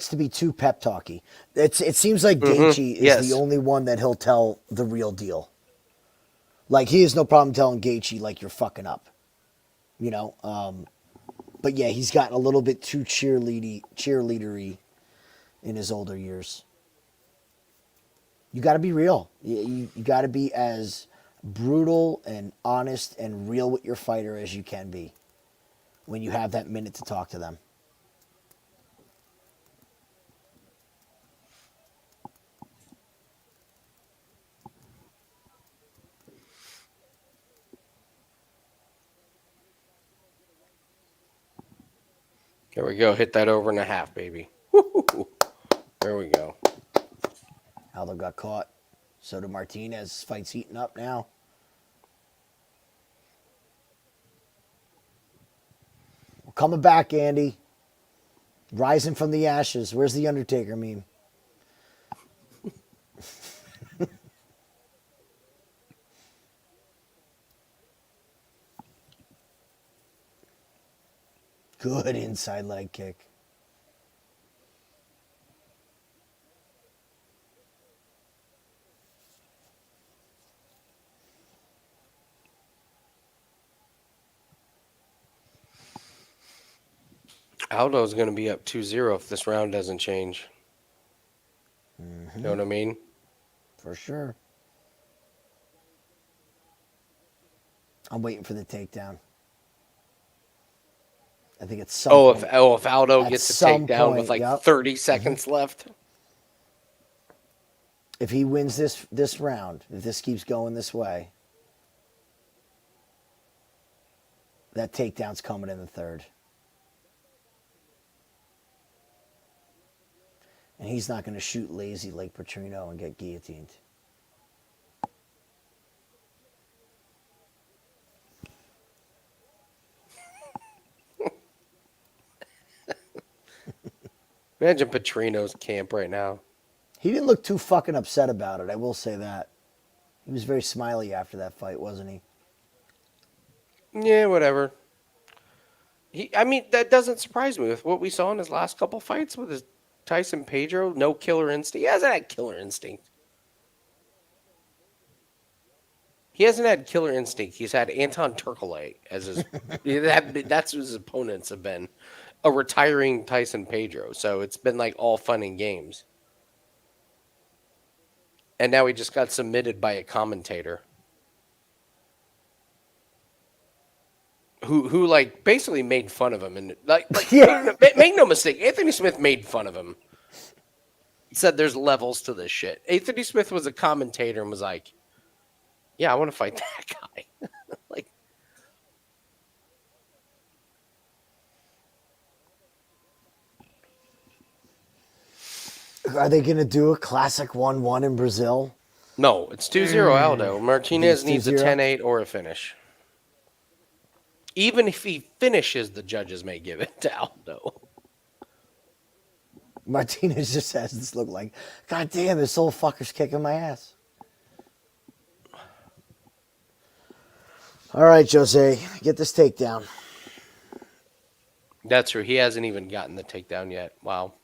to be too pep talky. It seems like Gaethje is Yes. the only one that he'll tell the real deal. Like, he has no problem telling Gaethje, like, you're fucking up. You know? But yeah, he's gotten a little bit too cheerleadery in his older years. You got to be real. You got to be as brutal and honest and real with your fighter as you can be when you have that minute to talk to them. There we go. Hit that over and a half, baby. Woo-hoo-hoo. There we go. Aldo got caught. So did Martinez. Fight's heating up now. We're coming back, Andy. Rising from the ashes. Where's the Undertaker meme? Good inside leg kick. Aldo's going to be up 2-0 if this round doesn't change. You know what I mean? For sure. I'm waiting for the takedown. I think it's some point. If Aldo At gets a some takedown point, with like yep. 30 seconds left. If he wins this round, if this keeps going this way, that takedown's coming in the third. And he's not going to shoot lazy like Petrino and get guillotined. Imagine Petrino's camp right now. He didn't look too fucking upset about it, I will say that. He was very smiley after that fight, wasn't he? Yeah, whatever. I mean, that doesn't surprise me with what we saw in his last couple fights with his Tyson Pedro. No killer instinct. He hasn't had killer instinct. He hasn't had killer instinct. He's had Anton Turkalay as his. That's what his opponents have been. A retiring Tyson Pedro. So it's been like all fun and games. And now he just got submitted by a commentator. Who like basically made fun of him and like Yeah. make no mistake, Anthony Smith made fun of him. He said there's levels to this shit. Anthony Smith was a commentator and was like, "Yeah, I want to fight that guy." Like, Are they going to do a classic 1-1 in Brazil? no, it's 2-0 Aldo. Martinez It's needs a 2-0? 10-8 or a finish. Even if he finishes, the judges may give it to Aldo. Martinez just has this look like, God damn, this old fucker's kicking my ass. All right, Jose, get this takedown. That's true. He hasn't even gotten the takedown yet. Wow.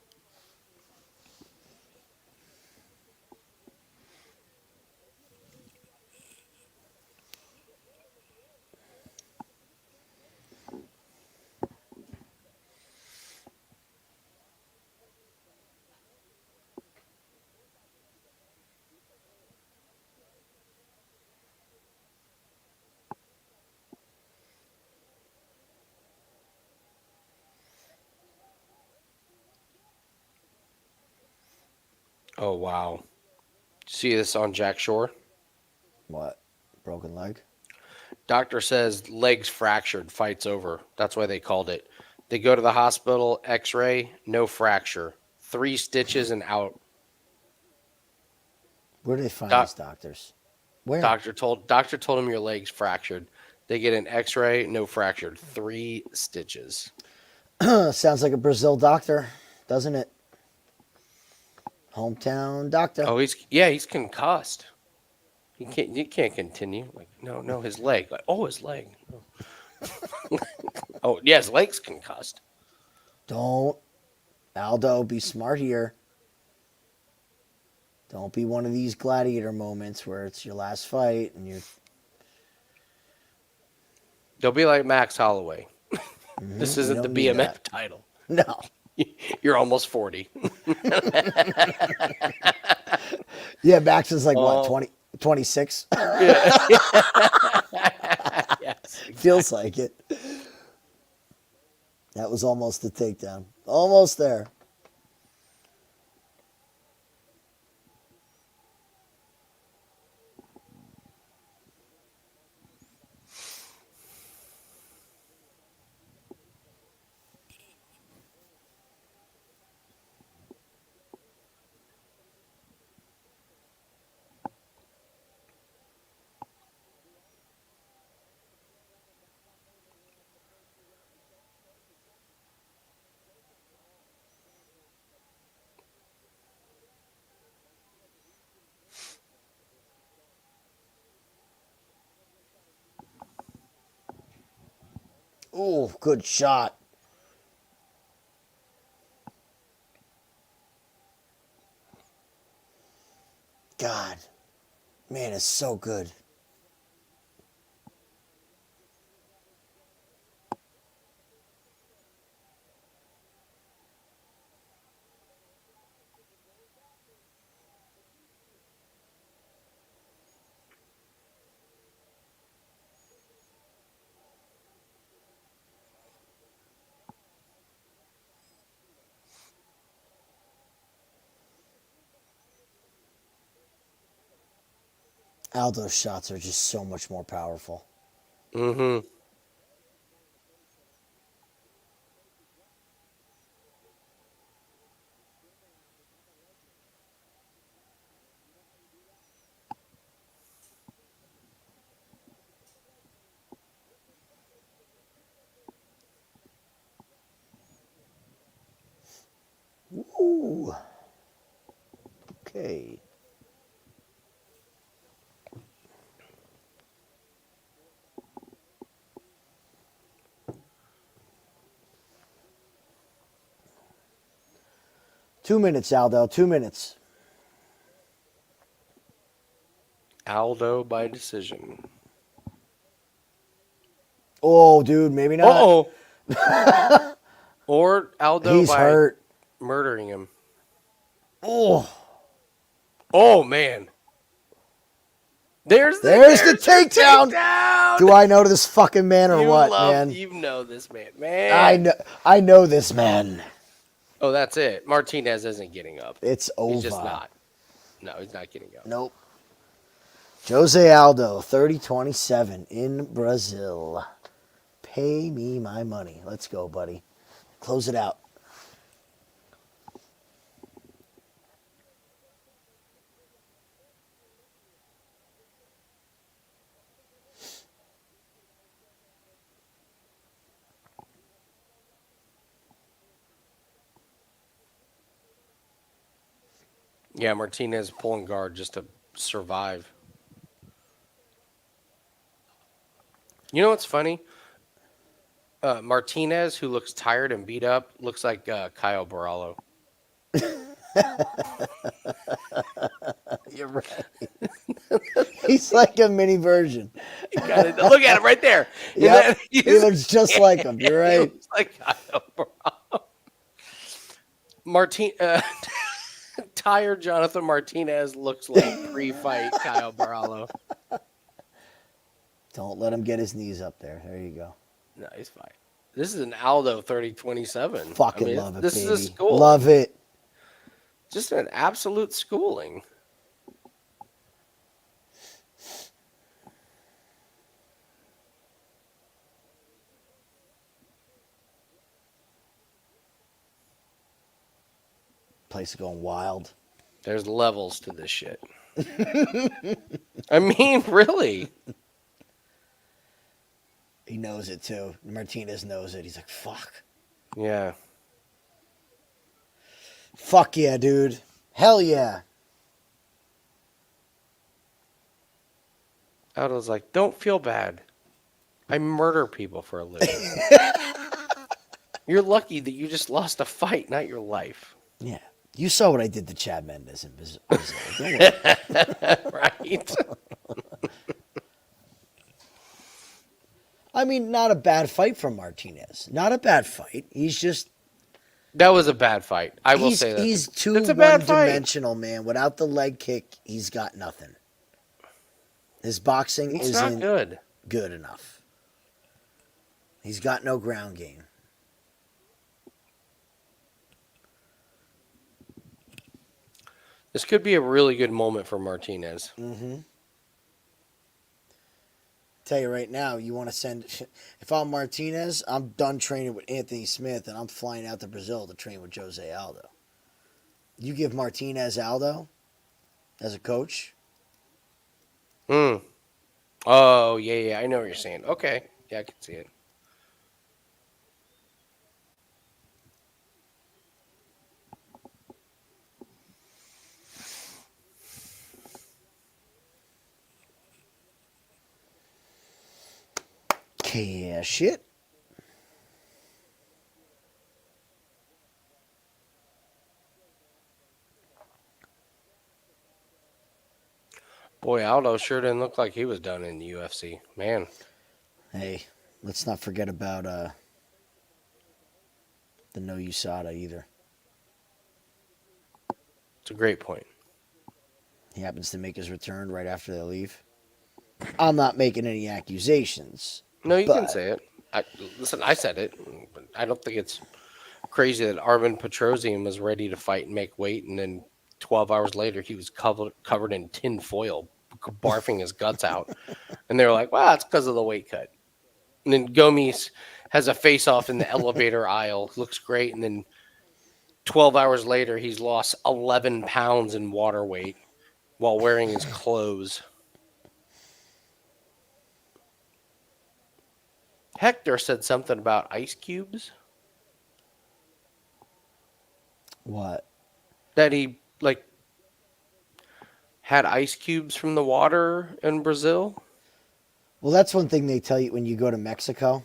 Oh, wow. See this on Jack Shore? What? Broken leg? Doctor says legs fractured, fight's over. That's why they called it. They go to the hospital, x-ray, no fracture. 3 stitches and out. Where do they find Doc- these doctors? Where? Doctor told him your legs fractured. They get an x-ray, no fractured. 3 stitches. Sounds like a Brazil doctor, doesn't it? Hometown doctor. Oh, he's concussed. He can't continue. Like, no, his leg. Like, oh, his leg. Oh, yeah, his leg's concussed. Don't, Aldo, be smart here. Don't be one of these gladiator moments where it's your last fight and you're. They'll be like Max Holloway. This we isn't the don't need BMF that. title. No. You're almost 40. Yeah, Max is like, what, Oh. 20, 26? Yes. Feels like it. That was almost the takedown. Almost there. Ooh, good shot. God. Man, it's so good. Aldo's shots are just so much more powerful. Mm-hmm. Ooh. Okay. $2 minutes, Aldo. 2 minutes. Aldo by decision. Oh, dude, maybe not. Uh-oh. Or Aldo He's by hurt. murdering him. Oh, Oh, man. There's the takedown. takedown. Do I know this fucking man or what, man? You know this man. Man. I know this man. Oh, that's it. Martinez isn't getting up. It's over. He's just not. No, he's not getting up. Nope. Jose Aldo, 30-27 in Brazil. Pay me my money. Let's go, buddy. Close it out. Yeah, Martinez pulling guard just to survive. You know what's funny? Martinez, who looks tired and beat up, looks like Kyle Barallo. You're right. He's like a mini version. Look at him right there. Yeah, he looks just like him. You're He right. looks like Kyle Barallo. Tired Jonathan Martinez looks like pre-fight Kyle Barallo. Don't let him get his knees up there. There you go. No, he's fine. This is an Aldo 30-27. Fucking love it, this baby. is a school. Love it. Just an absolute schooling. Place is going wild. There's levels to this shit. I mean, really. He knows it too. Martinez knows it. He's like, fuck. Yeah. Fuck yeah, dude. Hell yeah. Aldo's like, don't feel bad. I murder people for a living. You're lucky that you just lost a fight, not your life. Yeah. You saw what I did to Chad Mendes in Brazil. Don't worry. Right? I mean, not a bad fight from Martinez. Not a bad fight. He's just... That was a bad fight. I will say that. He's too That's a bad fight. one-dimensional, man. Without the leg kick, he's got nothing. His boxing It's isn't not good enough. He's got no ground game. This could be a really good moment for Martinez. Mm-hmm. Tell you right now, you want to send... If I'm Martinez, I'm done training with Anthony Smith, and I'm flying out to Brazil to train with Jose Aldo. You give Martinez Aldo as a coach? Oh, yeah, I know what you're saying. Okay. Yeah, I can see it. Cash it. Boy, Aldo sure didn't look like he was done in the UFC. Man. Hey, let's not forget about the no USADA either. It's a great point. He happens to make his return right after they leave. I'm not making any accusations. No, you can but- say it. Listen, I said it. But I don't think it's crazy that Armen Petrosian was ready to fight and make weight, and then 12 hours later he was covered in tin foil, barfing his guts out. And they were like, wow, it's because of the weight cut. And then Gomes has a face-off in the elevator aisle. Looks great. And then 12 hours later, he's lost 11 pounds in water weight while wearing his clothes. Hector said something about ice cubes. What? that he like had ice cubes from the water in Brazil. Well, that's one thing they tell you when you go to Mexico.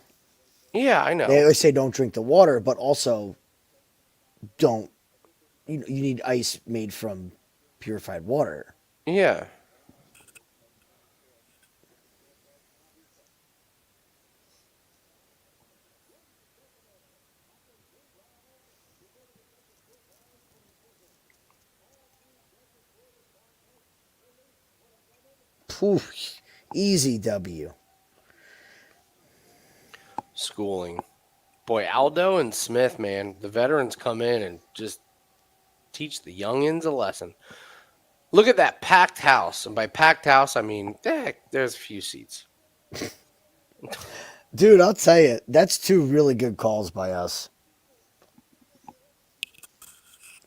Yeah, I They know. always say don't drink the water, but also don't you need ice made from purified water. Yeah. Poof, easy W. Schooling. Boy, Aldo and Smith, man, the veterans come in and just teach the youngins a lesson. Look at that packed house. And by packed house, I mean, there's a few seats. Dude, I'll tell you, that's two really good calls by us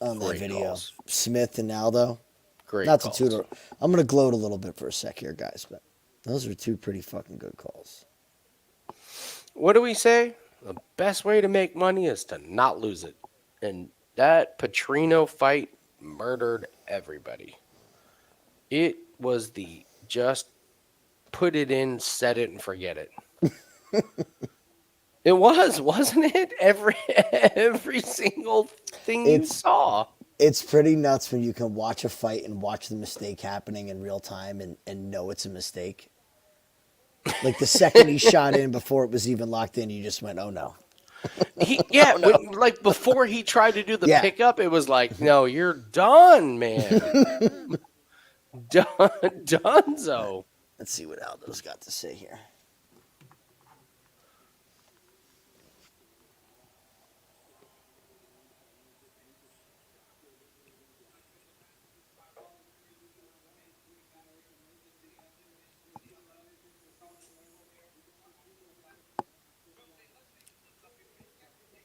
on that Great video. calls. Smith and Aldo. Great Not to toot calls. her. I'm gonna gloat a little bit for a sec here, guys, but those are two pretty fucking good calls. What do we say? The best way to make money is to not lose it. And that Petrino fight murdered everybody. It was the just put it in, set it, and forget it. It was, wasn't it? Every single thing you It's saw. it's pretty nuts when you can watch a fight and watch the mistake happening in real time and know it's a mistake. Like the second he shot in before it was even locked in, you just went, "Oh no." Yeah, when like before he tried to do the Yeah. pickup, it was like, no, you're done, man. Done, donezo. Let's see what Aldo's got to say here.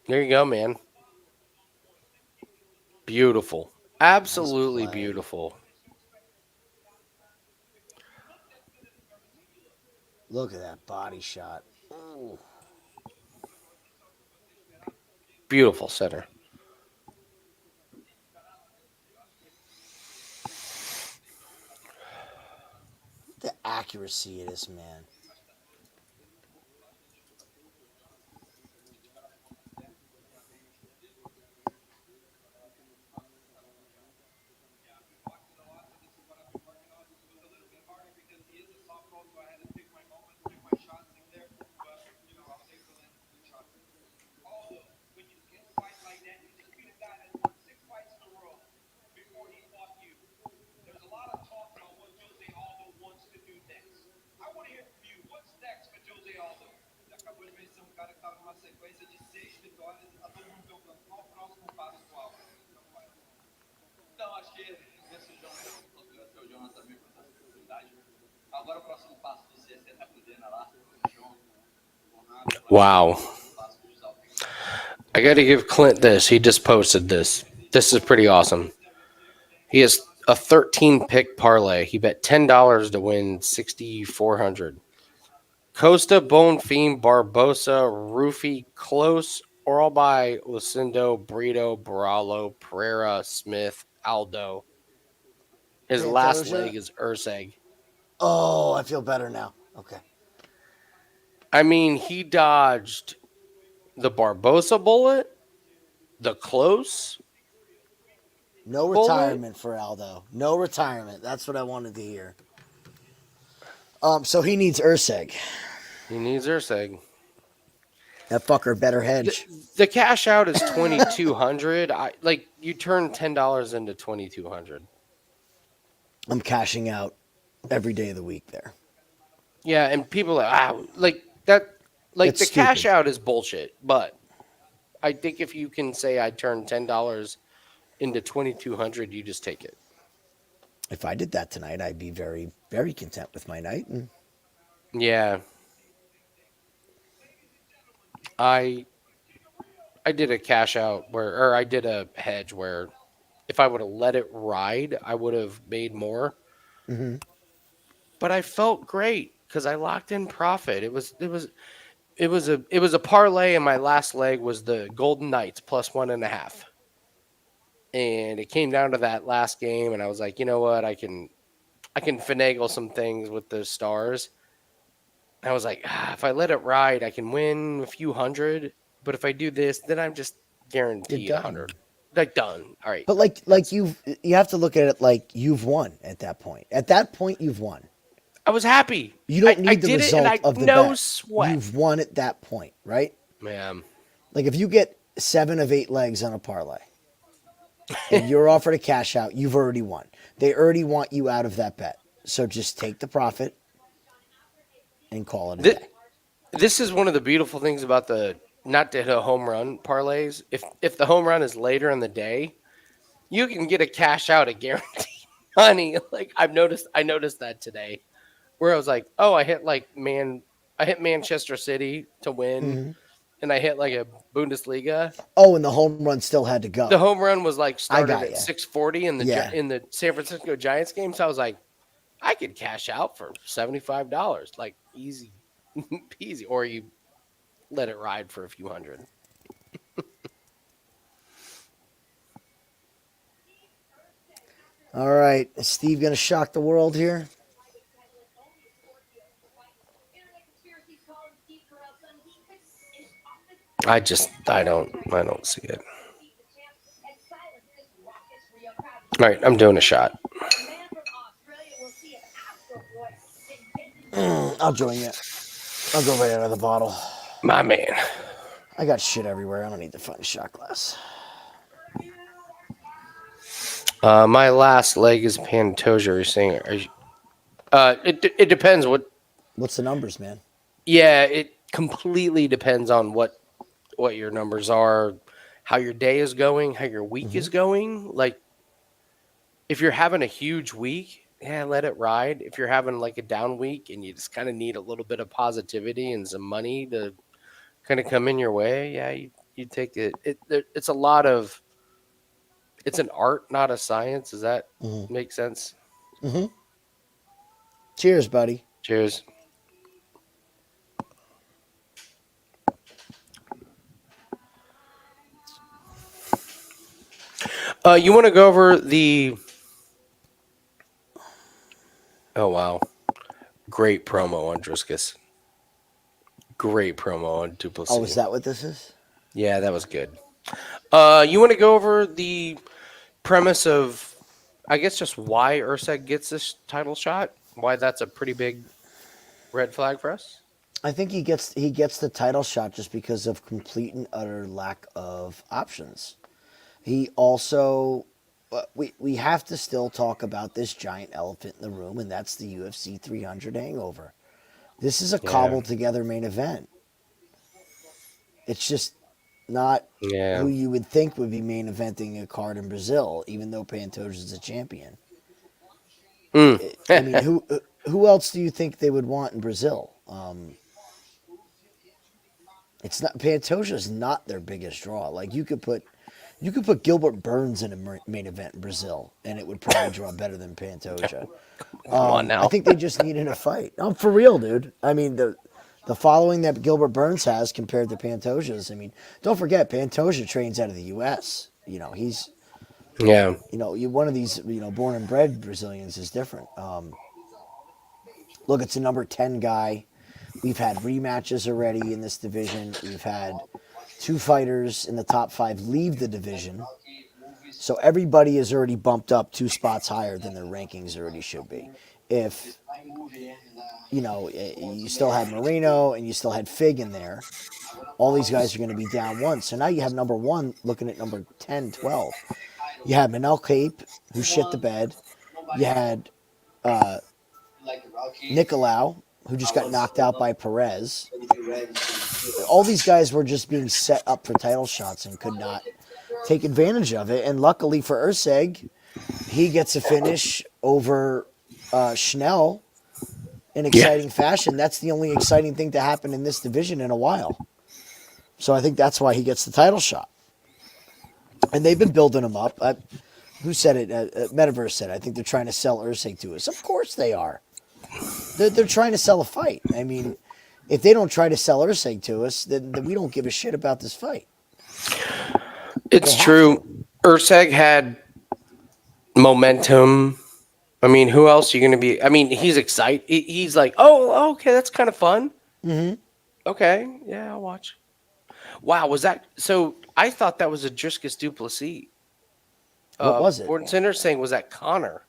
There you go, man. Beautiful. Nice Absolutely play. beautiful. Look at that body shot. Ooh. Beautiful center. The accuracy of this man. Wow. I got to give Clint this. He just posted this. This is pretty awesome. He has a 13 pick parlay. He bet $10 to win 6,400. Costa, Bonfim, Barbosa, Rufy, Close, Oralby, Lucindo, Brito, Baralo, Pereira, Smith, Aldo. His last Pantoja? leg is Urseg. Oh, I feel better now. Okay. I mean, he dodged the Barbosa bullet, the Close No bullet. retirement for Aldo. No retirement. That's what I wanted to hear. So he needs Urseg. He needs Urseg. That fucker better The, hedge. the cash out is 2,200. I like you turn $10 into 2,200. I'm cashing out every day of the week there. Yeah, and people are like that. Like It's the cash stupid. out is bullshit, but I think if you can say I turned $10 into 2,200, you just take it. If I did that tonight, I'd be very, very content with my night. And Yeah, I I did a cash out or I did a hedge where if I would have let it ride, I would have made more. Mhm. But I felt great because I locked in profit. It was a parlay, and my last leg was the Golden Knights plus 1.5. and it came down to that last game, and I was like, you know what, I can finagle some things with those stars. I was like, if I let it ride, I can win a few hundred. But if I do this, then I'm just guaranteed You're a done. hundred. Like done. All right. But like you have to look at it like you've won at that point. At that point, you've won. I was happy. You don't I need the did it, and result of the no bet. sweat. You've won at that point, right? Man, Like if you get 7 of 8 legs on a parlay and you're offered a cash out, you've already won. They already want you out of that bet. So just take the profit and call it a day. this is one of the beautiful things about the not to hit a home run parlays. If the home run is later in the day, you can get a cash out at guaranteed money. Like I noticed that today, where I was like, oh, I hit Manchester City to win, and I hit like a Bundesliga. Oh, and the home run still had to go. The home run was like started got at ya. 6:40 in the Yeah. in the San Francisco Giants game. So I was like, I could cash out for $75, like easy peasy, or you let it ride for a few hundred. All right. Is Steve going to shock the world here? I don't see it. All right, I'm doing a shot. I'll join you. I'll go right out of the bottle. My man. I got shit everywhere. I don't need to find a shot glass. My last leg is Pantoja. You're saying? It depends. What's the numbers, man? Yeah, it completely depends on what your numbers are, how your day is going, how your week is going. Like, if you're having a huge week, yeah, let it ride. If you're having like a down week and you just kind of need a little bit of positivity and some money to kind of come in your way, yeah, you take it. It's a lot of. It's an art, not a science. Does that make sense? Mm-hmm. Cheers, buddy. Cheers. You want to go over the... Oh, wow. Great promo on Driscus. Great promo on Duplessis. Oh, is that what this is? Yeah, that was good. You want to go over the premise of, I guess, just why Urseg gets this title shot? Why that's a pretty big red flag for us? I think he gets the title shot just because of complete and utter lack of options. He also, we have to still talk about this giant elephant in the room, and that's the UFC 300 hangover. This is a cobbled together main event. It's just not who you would think would be main eventing a card in Brazil, even though Pantoja is a champion. I mean, who else do you think they would want in Brazil? It's not Pantoja is not their biggest draw. Like you could put Gilbert Burns in a main event in Brazil, and it would probably draw better than Pantoja. Come on now. I think they just need in a fight. I'm for real, dude. I mean the following that Gilbert Burns has compared to Pantoja's. I mean, don't forget Pantoja trains out of the U.S. You know he's one of these born and bred Brazilians is different. Look, it's a number 10 guy. We've had rematches already in this division. We've had 2 fighters in the top 5 leave the division. So everybody is already bumped up 2 spots higher than their rankings already should be. If, you still had Moreno and you still had Fig in there, all these guys are going to be down 1. So now you have number 1 looking at number 10, 12. You had Manel Cape, who shit the bed. You had Nicolau, who just got knocked out by Perez. All these guys were just being set up for title shots and could not take advantage of it. And luckily for Urseg, he gets a finish over Schnell in exciting fashion. That's the only exciting thing to happen in this division in a while. So I think that's why he gets the title shot. And they've been building him up. Who said it? Metaverse said it. I think they're trying to sell Urseg to us. Of course they are. They're trying to sell a fight. I mean, if they don't try to sell Urseg to us, then we don't give a shit about this fight. It's true. Urseg had momentum. I mean, who else are you going to be? I mean, he's excited. He's like, oh, okay, that's kind of fun. Mm-hmm. Okay, yeah, I'll watch. Wow, was that so? I thought that was a Driscus Duplessis. What was it? Gordon Center saying was that Connor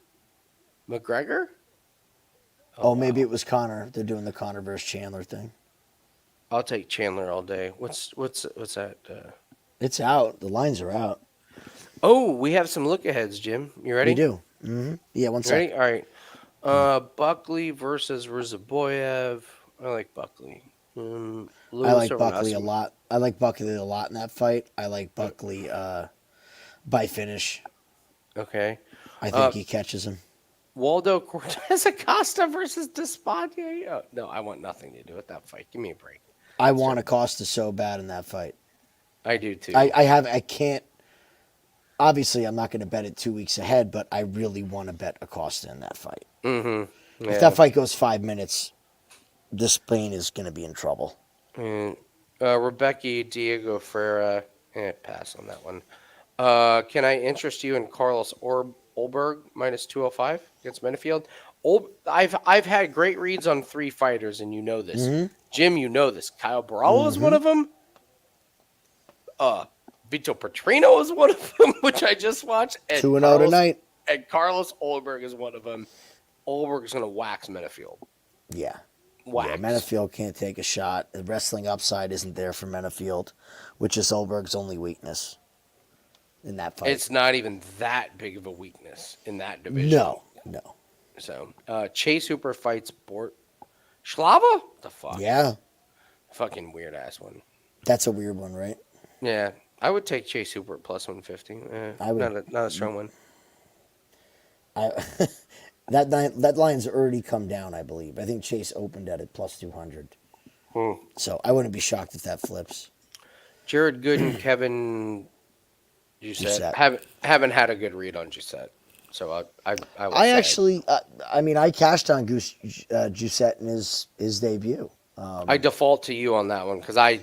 McGregor? Oh, maybe wow. it was Connor. They're doing the Connor versus Chandler thing. I'll take Chandler all day. What's that? It's out. The lines are out. Oh, we have some look aheads, Jim. You ready? We do. Mm-hmm. Yeah, one You sec. ready? All right. Buckley versus Rizaboyev. I like Buckley. I Lewis like over Buckley a Nassif. lot. I like Buckley a lot in that fight. I like Buckley by finish. Okay. I think he catches him. Waldo Cortez Acosta versus Despadier. Oh, no, I want nothing to do with that fight. Give me a break. I want Acosta so bad in that fight. I do too. I can't. Obviously, I'm not going to bet it 2 weeks ahead, but I really want to bet Acosta in that fight. Mm-hmm. If that fight goes 5 minutes, this Spain is going to be in trouble. Rebecca Diego Ferreira. Pass on that one. Can I interest you in Carlos Olberg minus 205 against Menefield? I've had great reads on 3 fighters, and you know this. Mm-hmm. Jim, you know this. Kyle Barala is one of them. Vito Petrino is one of them, which I just watched. And 2-0 tonight. And Carlos Olberg is one of them. Olberg is going to wax Menefield. Yeah. Wax. Yeah, Menefield can't take a shot. The wrestling upside isn't there for Menefield, which is Olberg's only weakness in that fight. It's not even that big of a weakness in that division. No. So, Chase Hooper fights Bort Schlava? What the fuck? Yeah, Fucking weird ass one. that's a weird one, right? Yeah, I would take Chase Hooper at plus 150. I would. Not a strong one. That line's already come down, I believe. I think Chase opened at it plus 200. So I wouldn't be shocked if that flips. Jared Good and Kevin Giussette Giussette. haven't had a good read on Giussette. So I I actually, I cashed on Giussette in his debut. I default to you on that one because I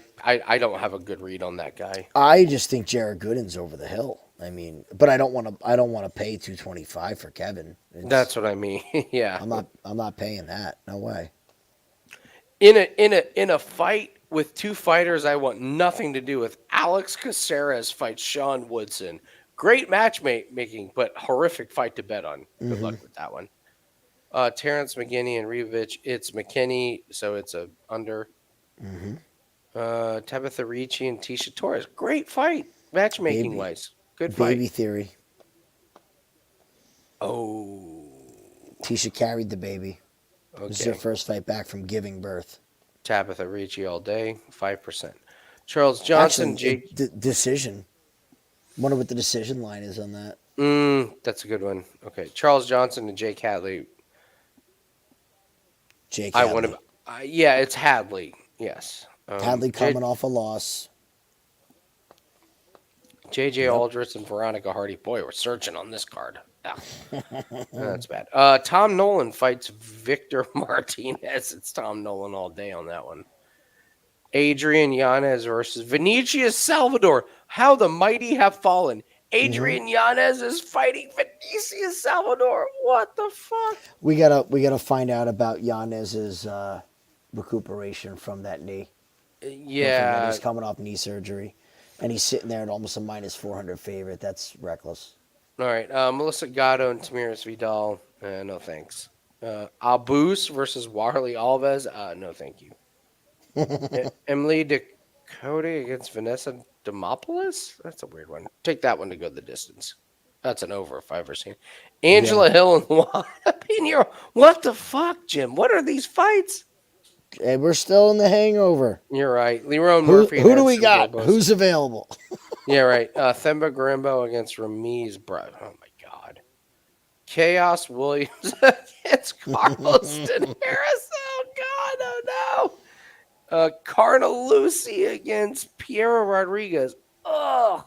don't have a good read on that guy. I just think Jared Gooden's over the hill. I mean, but I don't want to pay $225 for Kevin. That's what I mean. Yeah. I'm not paying that. No way. In a fight with 2 fighters I want nothing to do with, Alex Caceres fights Sean Woodson. Great matchmaking, but horrific fight to bet on. Good luck with that one. Terrence McKinney and Rivovich. It's McKinney, so it's a under. Tabitha Ricci and Tisha Torres. Great fight, matchmaking wise. Good fight. Baby theory. Oh. Tisha carried the baby. Okay. This is her first fight back from giving birth. Tabitha Ricci all day, 5%. Charles Johnson, Actually, decision. Wonder what the decision line is on that. That's a good one. Okay, Charles Johnson and Jake Hadley. Jake I Hadley. want to. Yeah, it's Hadley. Yes. Hadley coming off a loss. JJ Aldrich and Veronica Hardy. Boy, we're searching on this card. Ah, that's bad. Tom Nolan fights Victor Martinez. It's Tom Nolan all day on that one. Adrian Yanez versus Vinicius Salvador. How the mighty have fallen. Adrian Yanez is fighting Vinicius Salvador. What the fuck? We gotta find out about Yanez's recuperation from that knee. Yeah. He's coming off knee surgery, and he's sitting there at almost a minus 400 favorite. That's reckless. All right. Melissa Gatto and Tamiris Vidal. No thanks. Abus versus Warley Alves. No thank you. Emily Dakota against Vanessa Demopoulos? That's a weird one. Take that one to go the distance. That's an over if I've ever seen. Angela Hill and Juan Pinheiro. What the fuck, Jim? What are these fights? And we're still in the hangover. You're right. Leron Murphy. Who do we got? Who's available? Yeah, right. Themba Garimbo against Ramiz Bro. Oh, my God. Chaos Williams against Carlos Harris. Oh, God. Oh, no. Carnalucci against Piero Rodriguez. Ugh.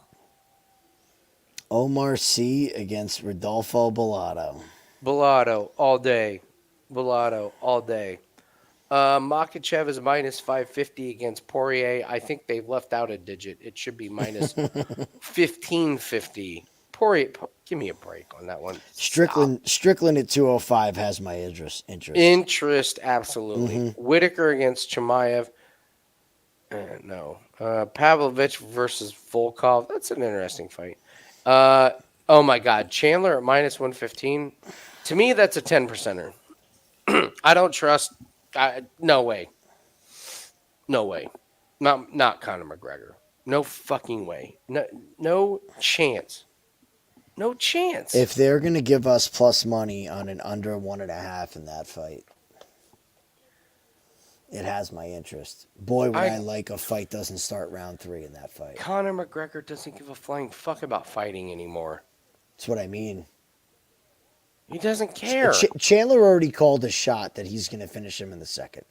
Omar C against Rodolfo Bellato. Bellato all day. Bellato all day. Makachev is minus 550 against Poirier. I think they've left out a digit. It should be minus 1550 Poirier, give me a break on that one. Strickland at 205 has my interest. Interest, absolutely. Whitaker against Chimaev. No. Pavlovich versus Volkov. That's an interesting fight. Oh my God. Chandler at minus 115. To me, that's a 10%er. I don't trust. No way. No way. Not Conor McGregor. No fucking way. No chance. No chance. If they're going to give us plus money on an under 1.5 in that fight, it has my interest. Boy, would I like a fight doesn't start round 3 in that fight. Conor McGregor doesn't give a flying fuck about fighting anymore. That's what I mean. He doesn't care. Chandler already called a shot that he's going to finish him in the second.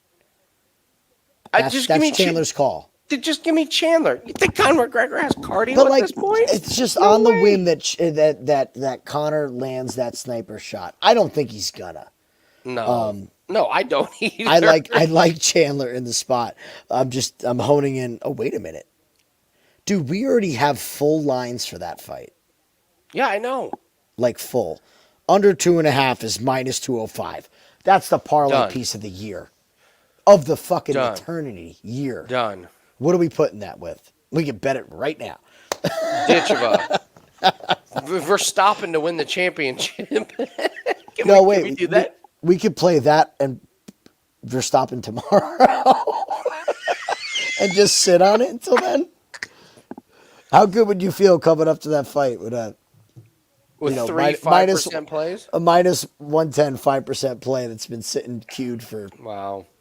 That's Chandler's call. Just give me Chandler. You think Conor McGregor has cardio at this point? It's just on the whim that Conor lands that sniper shot. I don't think he's gonna. No, no, I don't either. I like Chandler in the spot. I'm honing in. Oh, wait a minute, dude. We already have full lines for that fight. Yeah, I know. Like full. Under 2.5 is minus 205. That's the parlay piece of the year. Of the fucking eternity year. Done. What are we putting that with? We can bet it right now. Ditcheva. Verstappen to win the championship. Can we do that? We could play that and Verstappen tomorrow. And just sit on it until then. How good would you feel coming up to that fight with a 5% plays? A minus 110 5% play that's been sitting queued for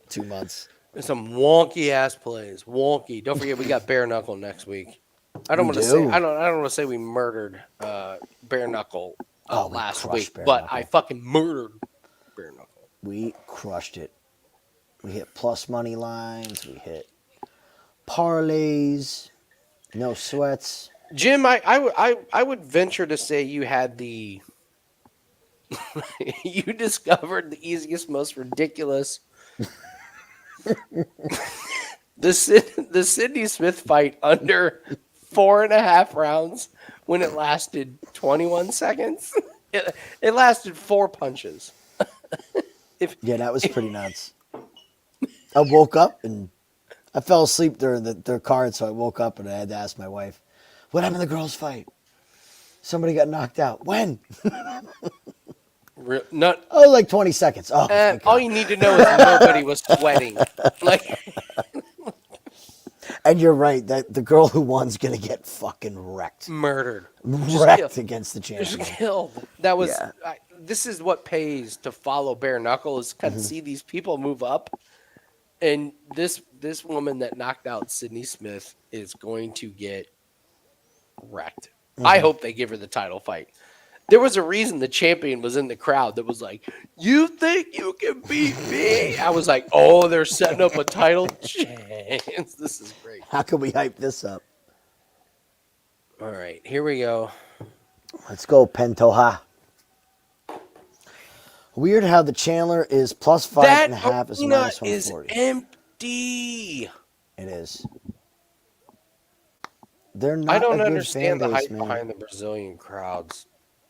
2 months. There's some wonky ass plays. Wonky. Don't forget we got bare knuckle next week. I don't want to say we murdered bare knuckle last week, but I fucking murdered bare knuckle. We crushed it. We hit plus money lines. We hit parlays. No sweats. Jim, I would venture to say you had you discovered the easiest, most ridiculous. the Sidney Smith fight under 4.5 rounds when it lasted 21 seconds. It lasted 4 punches. Yeah, that was pretty nuts. I woke up and I fell asleep during their card, so I woke up and I had to ask my wife, "What happened to the girls' fight? Somebody got knocked out. When?" Like 20 seconds. All you need to know is nobody was sweating. And you're right. That the girl who won's gonna get fucking wrecked, murdered, wrecked against the champion. Just killed. That was. Yeah. This is what pays to follow bare knuckle is to see these people move up. And this woman that knocked out Sidney Smith is going to get wrecked. I hope they give her the title fight. There was a reason the champion was in the crowd that was like, "You think you can beat me?" I was like, "Oh, they're setting up a title chance. This is great." How can we hype this up? All right, here we go. Let's go, Pentoja. Weird how the Chandler is plus 5.5 is minus 140. Is empty. It is. They're not. I don't understand the hype behind the Brazilian crowds.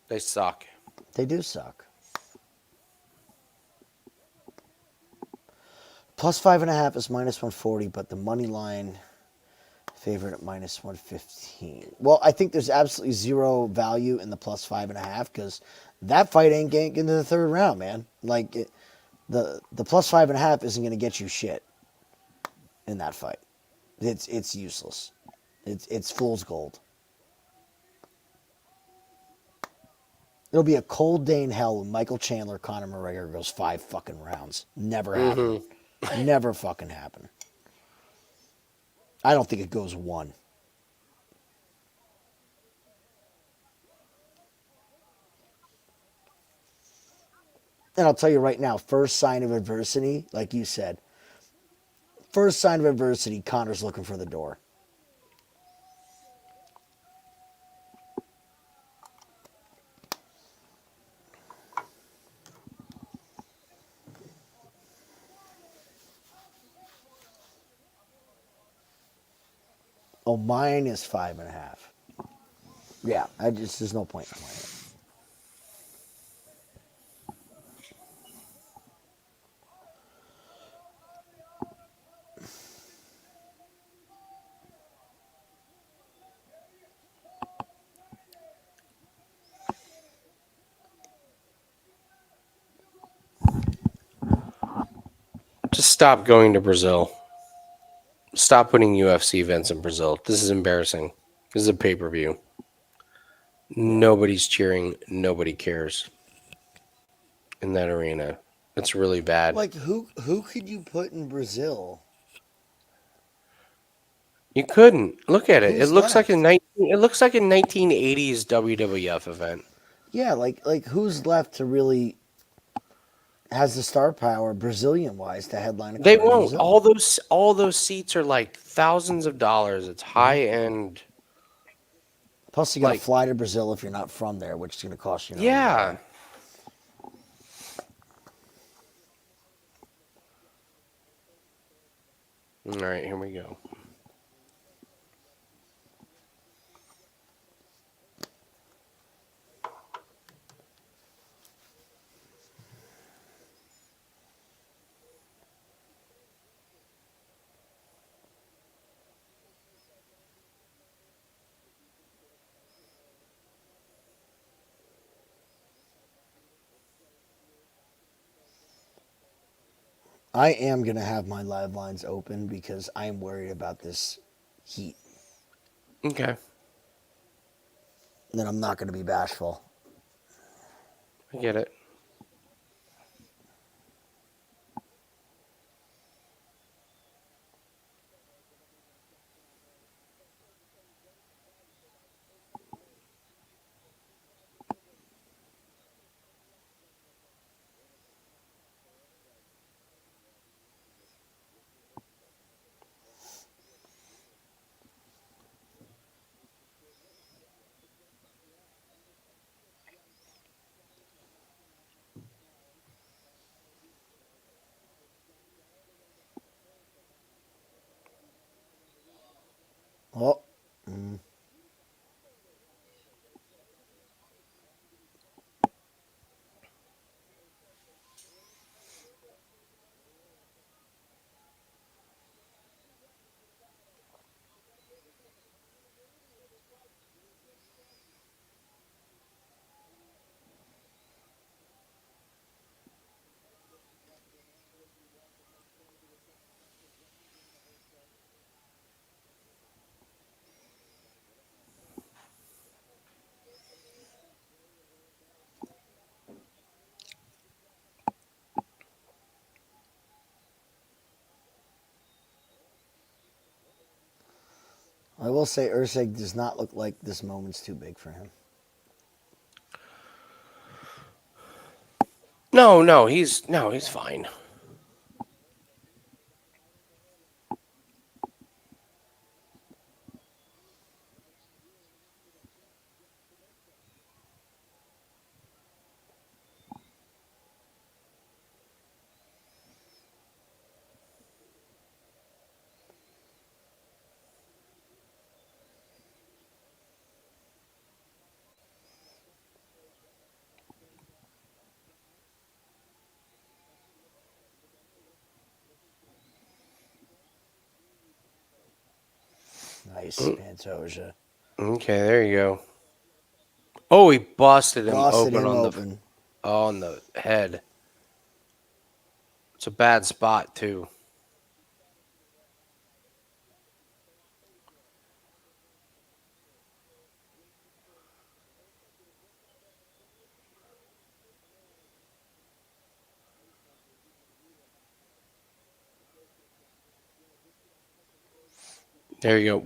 They suck. They do suck. Plus 5.5 is minus 140, but the money line favorite at minus 115. Well, I think there's absolutely zero value in the plus 5.5 because that fight ain't getting into the third round, man. The plus 5.5 isn't going to get you shit in that fight. It's useless. It's fool's gold. It'll be a cold day in hell when Michael Chandler, Conor McGregor goes 5 fucking rounds. Never happen. Never fucking happen. I don't think it goes 1. And I'll tell you right now, first sign of adversity, like you said, first sign of adversity, Conor's looking for the door. Oh, mine is 5.5. Yeah, there's no point in playing it. Just stop going to Brazil. Stop putting UFC events in Brazil. This is embarrassing. This is a pay-per-view. Nobody's cheering. Nobody cares in that arena. It's really bad. Like who could you put in Brazil? You couldn't look at it. It Who's looks like left? a 1980s WWF event. Yeah, like who's left to really has the star power Brazilian wise to headline a They card in won't. Brazil? All those seats are like thousands of dollars. It's high end. Plus, you got to Like, fly to Brazil if you're not from there, which is going to cost you. yeah. All right, here we go. I am going to have my live lines open because I am worried about this heat. Okay, Then I'm not going to be bashful. I get it. Oh, I will say Ursig does not look like this moment's too big for him. No, he's fine. Nice, Pantoja. Okay, there you go. Oh, he busted him Busted open him on open. the head. It's a bad spot too. There you go.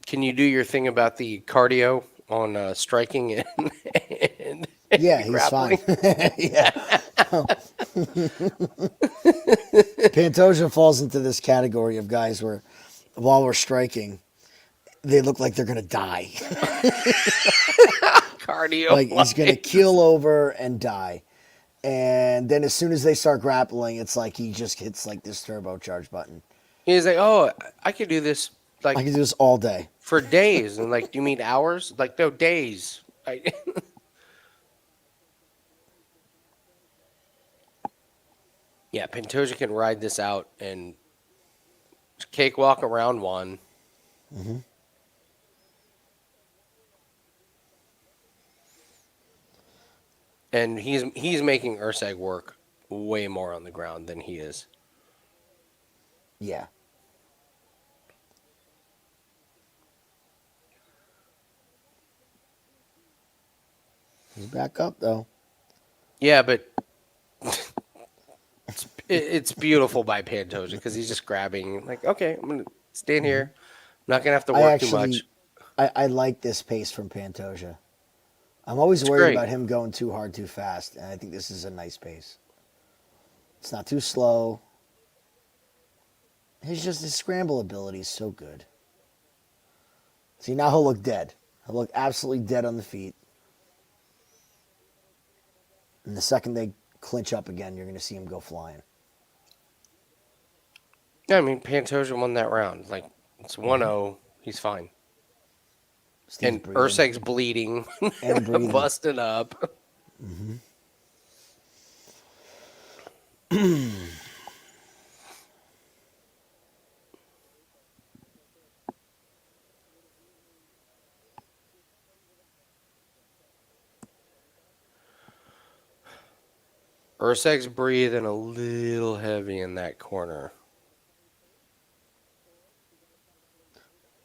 Can you do your thing about the cardio on striking and Yeah, he's fine. grappling? Yeah. Pantoja falls into this category of guys where while we're striking, they look like they're going to die. Cardio. Like he's going to keel over and die. And then as soon as they start grappling, it's like he just hits like this turbocharge button. He's like, oh, I could do this. I like can do this all day. for days. And like, do you mean hours? Like, no, days. Yeah, Pantoja can ride this out and cakewalk around one. Hmm. And he's making Urseg work way more on the ground than he is. Yeah. He's back up though. Yeah, but it's beautiful by Pantoja because he's just grabbing like, okay, I'm gonna stand here. I'm not gonna have to I work too much. actually, I like this pace from Pantoja. I'm always It's worried great. about him going too hard too fast, and I think this is a nice pace. It's not too slow. His scramble ability is so good. See, now he'll look dead. He'll look absolutely dead on the feet. And the second they clinch up again, you're going to see him go flying. Yeah, I mean Pantoja won that round. Like it's 1-0. He's fine. Steve's And breathing Urseg's bleeding, and breathing. busting up. Urseg's breathing a little heavy in that corner.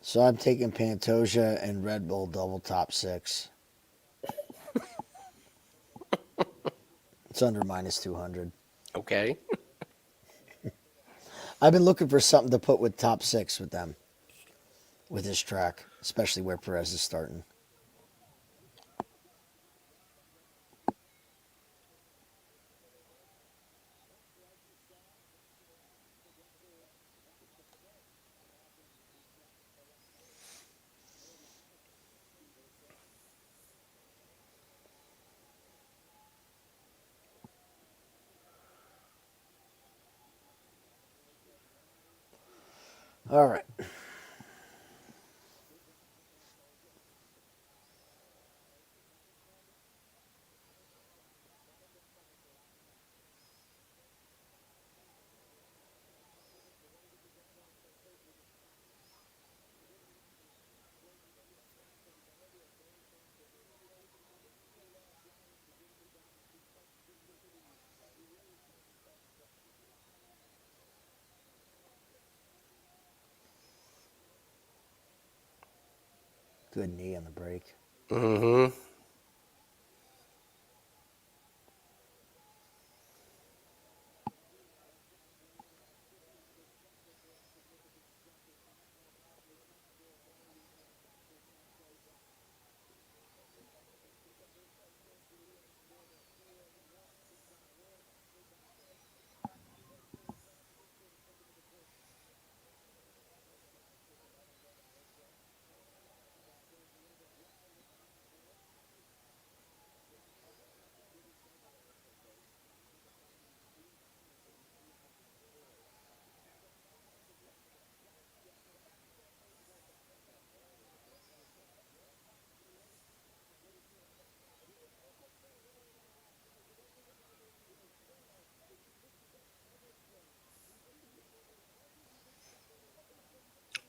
So I'm taking Pantoja and Red Bull double top 6. It's under minus 200. Okay. I've been looking for something to put with top 6 with them, with this track, especially where Perez is starting. All right. Good knee on the brake. Mm-hmm.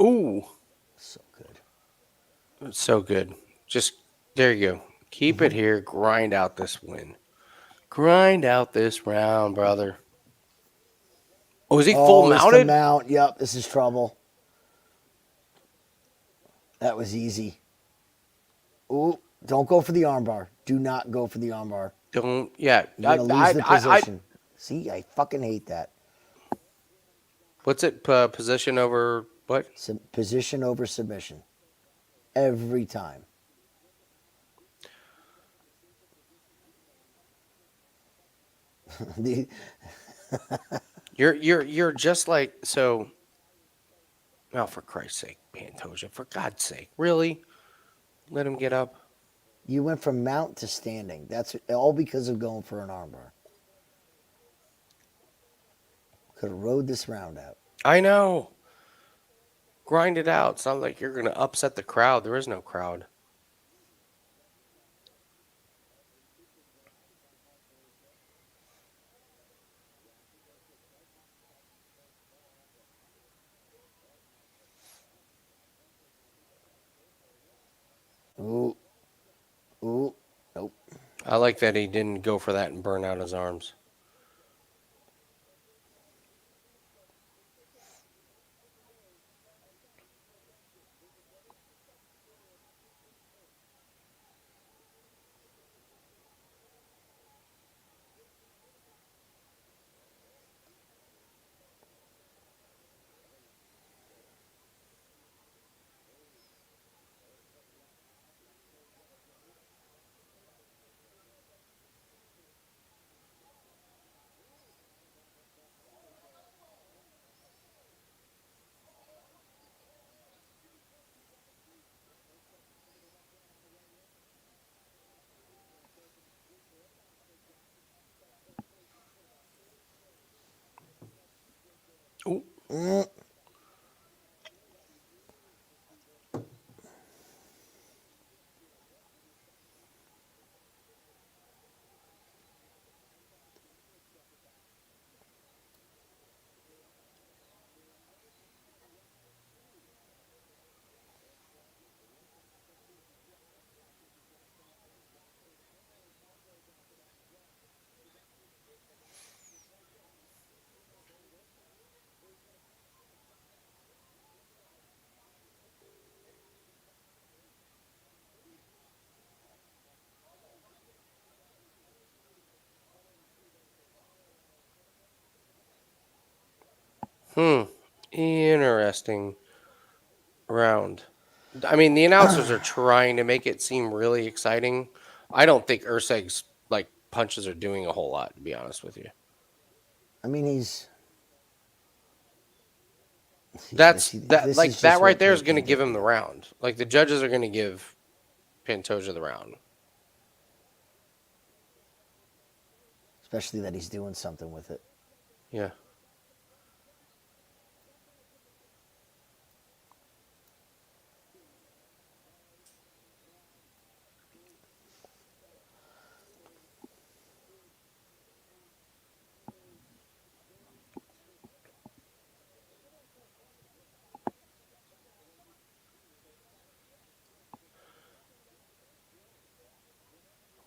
Ooh, So good. it's so good. Just there you go. Keep it here. Grind out this win. Grind out this round, brother. Oh, is he full Oh, it's the mounted? mount. Yep, this is trouble. That was easy. Ooh, don't go for the armbar. Do not go for the armbar. Don't. Yeah. You're going to lose the position. See, I fucking hate that. What's it? Position over what? Position over submission. Every time. The- You're just like so. Oh, for Christ's sake, Pantoja! For God's sake, really? Let him get up. you went from mount to standing. That's all because of going for an armbar. Could have rode this round out. I know. Grind it out. It's not like you're going to upset the crowd. There is no crowd. Ooh, ooh, nope. I like that he didn't go for that and burn out his arms. Ooh. Hmm. Interesting round. I mean, the announcers are trying to make it seem really exciting. I don't think Urseg's like punches are doing a whole lot, to be honest with you. I mean, he's. Yeah, That's this that this like is that just right what there is make going to him give get him the beat. round. Like the judges are going to give Pantoja the round. Especially that he's doing something with it. Yeah.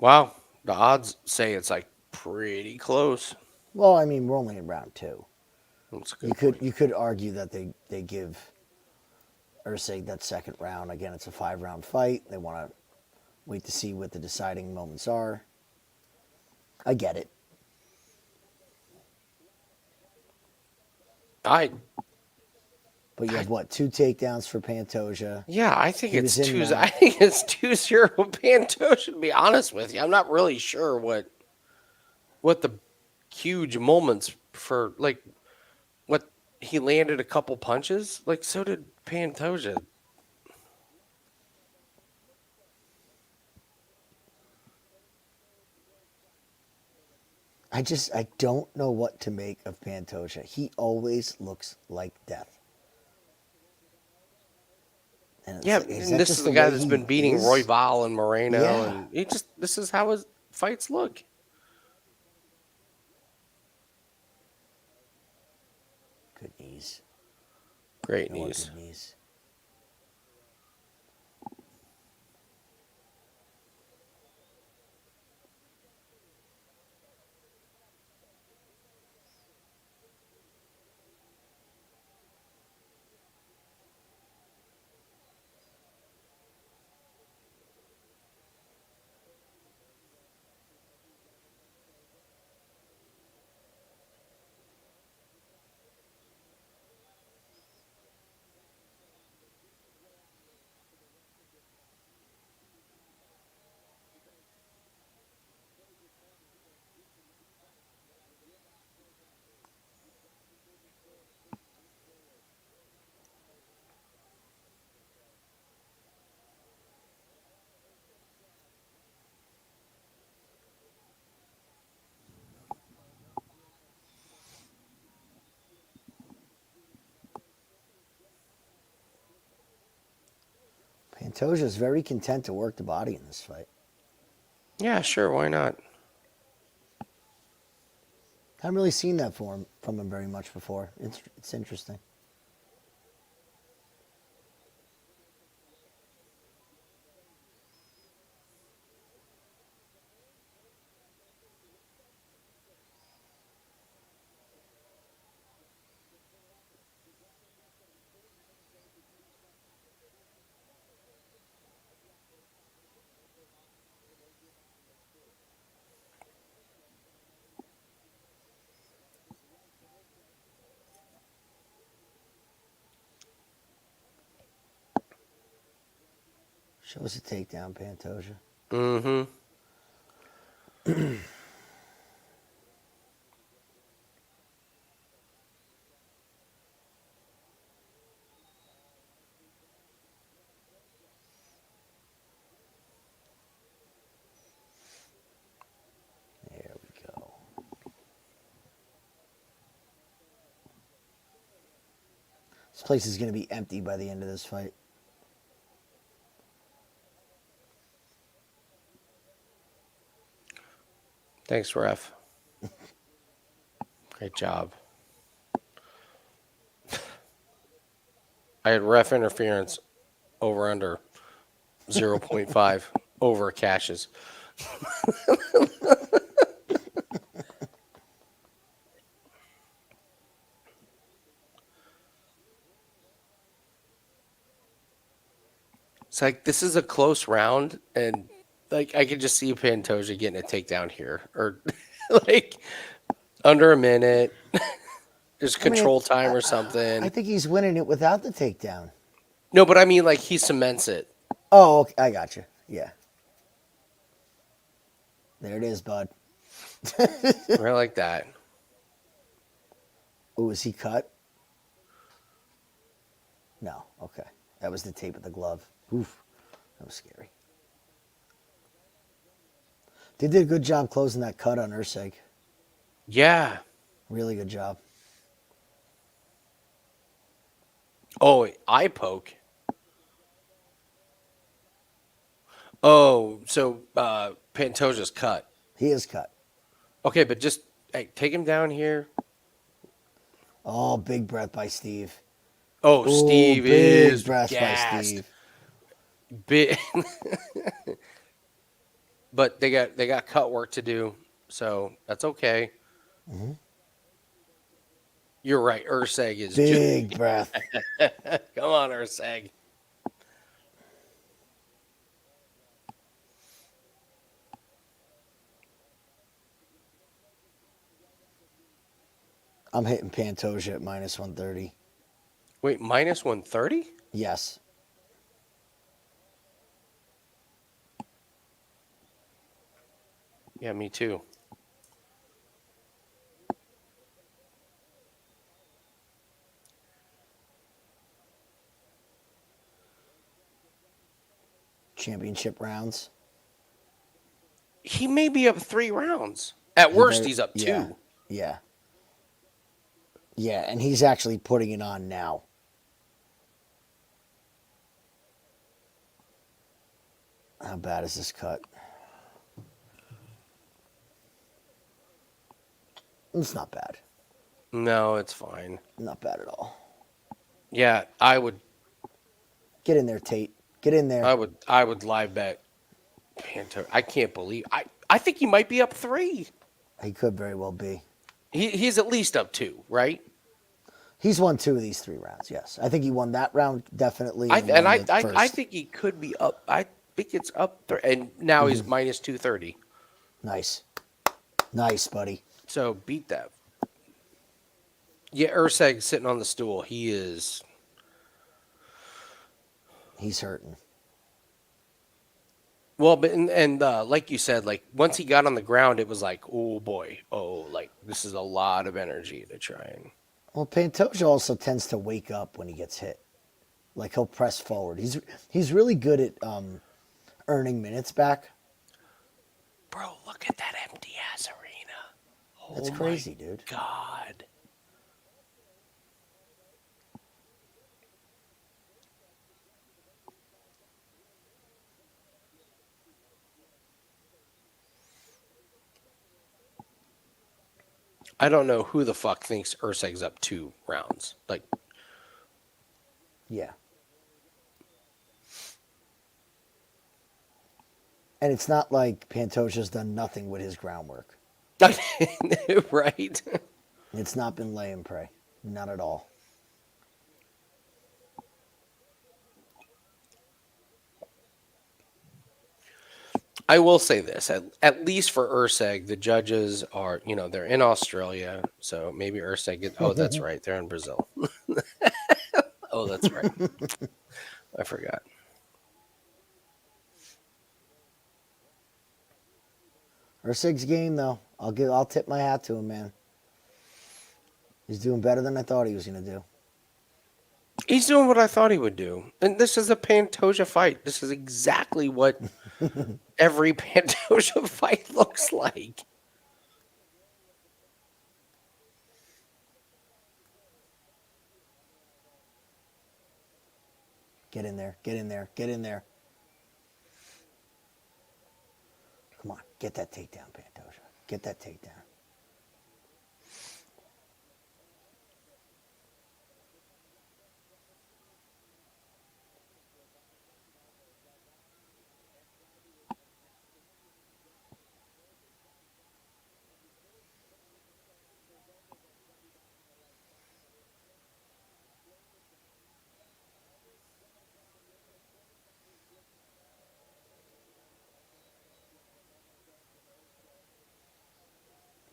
Wow. The odds say it's like pretty close. Well, I mean, we're only in round two. That's a You good could point. you could argue that they give Ursig that second round. Again, it's a 5-round fight. They want to wait to see what the deciding moments are. I get it. I But you have what, 2 takedowns for Pantoja? Yeah, I think He it's was in two. I that. think it's 2-0 Pantoja. To be honest with you, I'm not really sure what the huge moments for like what he landed a couple punches. Like so did Pantoja. I don't know what to make of Pantoja. He always looks like death. And it's Yeah, like, is and that this is just the the guy way that's he been beating Roy is? Val and Moreno, Yeah. and he just this is how his fights look. Good knees. Great You know what? knees. Good knees. Pantoja is very content to work the body in this fight. Yeah, sure. Why not? Haven't really seen that from him very much before. It's interesting. Shows a takedown, Pantoja. Mm-hmm. There we go. This place is going to be empty by the end of this fight. Thanks, ref. Great job. I had ref interference over under 0.5 over cashes. It's like this is a close round, and like I could just see Pantoja getting a takedown here, or like under a minute. There's control time or something. I think he's winning it without the takedown. No, but I mean like he cements it. Oh, okay. I got you. Yeah. There it is, bud. Right like that. Oh, is he cut? No. Okay. That was the tape of the glove. Oof. That was scary. They did a good job closing that cut on Urseg. Yeah. Really good job. Oh, eye poke. Oh, so Pantoja's cut. He is cut. Okay, but just hey, take him down here. Oh, big breath by Steve. Oh, Ooh, Steve big is breath by gassed. Steve. Big. But they got cut work to do, so that's okay. Mm-hmm. You're right. Urseg is Big breath. Come on, Urseg. I'm hitting Pantoja at minus 130. Wait, minus 130? Yes. Yeah, me too. Championship rounds. He may be up 3 rounds. At worst, he's up 2. Yeah. Yeah. Yeah, and he's actually putting it on now. How bad is this cut? It's not bad. No, it's fine. Not bad at all. Yeah, I would Get in there, Tate. Get in there. I would live bet Pantoja. I can't believe I think he might be up 3. He could very well be. He's at least up 2, right? He's won 2 of these 3 rounds, yes. I think he won that round, definitely. I first. think he could be up. I think it's up 3, and now he's minus 230. Nice. Nice, buddy. So beat that. Yeah, Urseg sitting on the stool. He's hurting. Well, but and like you said, like once he got on the ground, it was like, oh boy, like this is a lot of energy to try and. Well, Pantoja also tends to wake up when he gets hit. Like he'll press forward. He's really good at earning minutes back. Bro, look at that empty ass arena. That's crazy, dude. God. I don't know who the fuck thinks Urseg's up 2 rounds. Like, Yeah. And it's not like Pantoja's done nothing with his groundwork. right? It's not been lay and pray. Not at all. I will say this: at least for Urseg, the judges are, they're in Australia, so maybe Urseg. Oh, that's right, they're in Brazil. Oh, that's right. I forgot. Ersig's game though. I'll tip my hat to him, man. He's doing better than I thought he was gonna do. He's doing what I thought he would do, and this is a Pantoja fight. This is exactly what every Pantoja fight looks like. Get in there. Get in there. Get in there. Come on. Get that takedown, Pantoja. Get that takedown.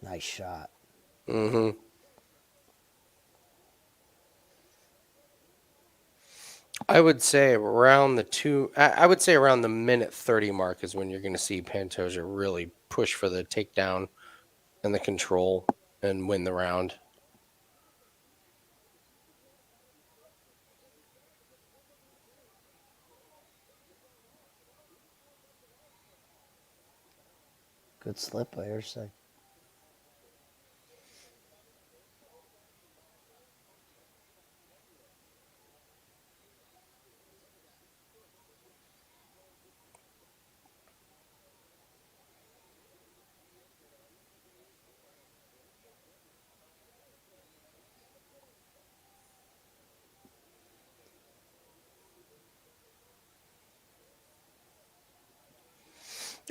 Nice shot. Mm-hmm. I would say around I would say around the minute 30 mark is when you're going to see Pantoja really push for the takedown and the control and win the round. Good slip by Ersig.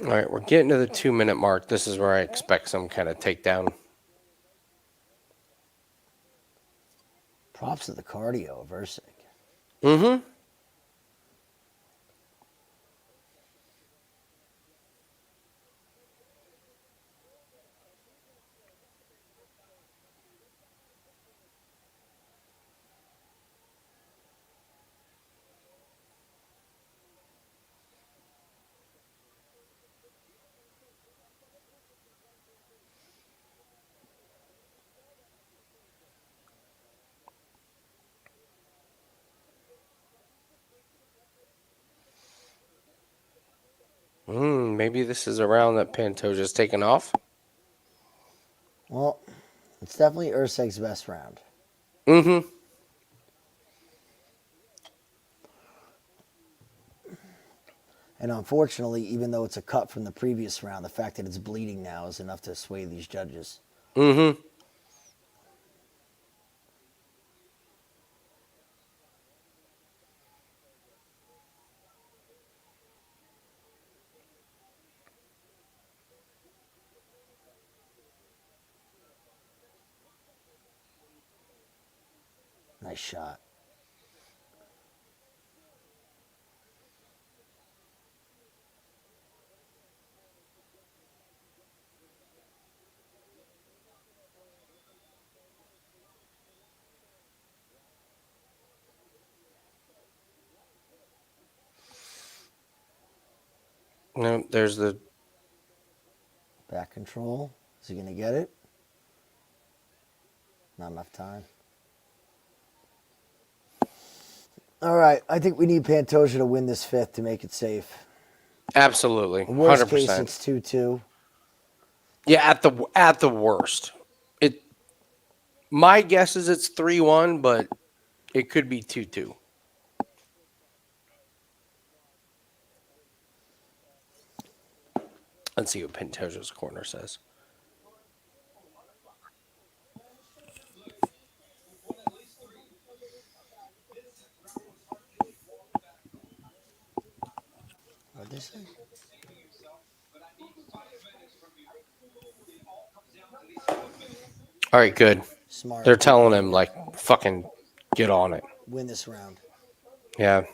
All right, we're getting to the 2 minute mark. This is where I expect some kind of takedown. Props to the cardio of Ersig. Mm-hmm. Maybe this is a round that Pantoja's taken off. Well, it's definitely Ersig's best round. Mm-hmm. And unfortunately, even though it's a cut from the previous round, the fact that it's bleeding now is enough to sway these judges. Mm-hmm. Nice shot. No, there's the Back control. Is he going to get it? Not enough time. All right. I think we need Pantoja to win this fifth to make it safe. absolutely Worst case, 100%. it's 2-2. Yeah, at the worst. It my guess is it's 3-1, but it could be 2-2. Let's see what Pantoja's corner says. they say? All right, good. Smart. They're telling him, like, fucking get on it. Win this round. Yeah.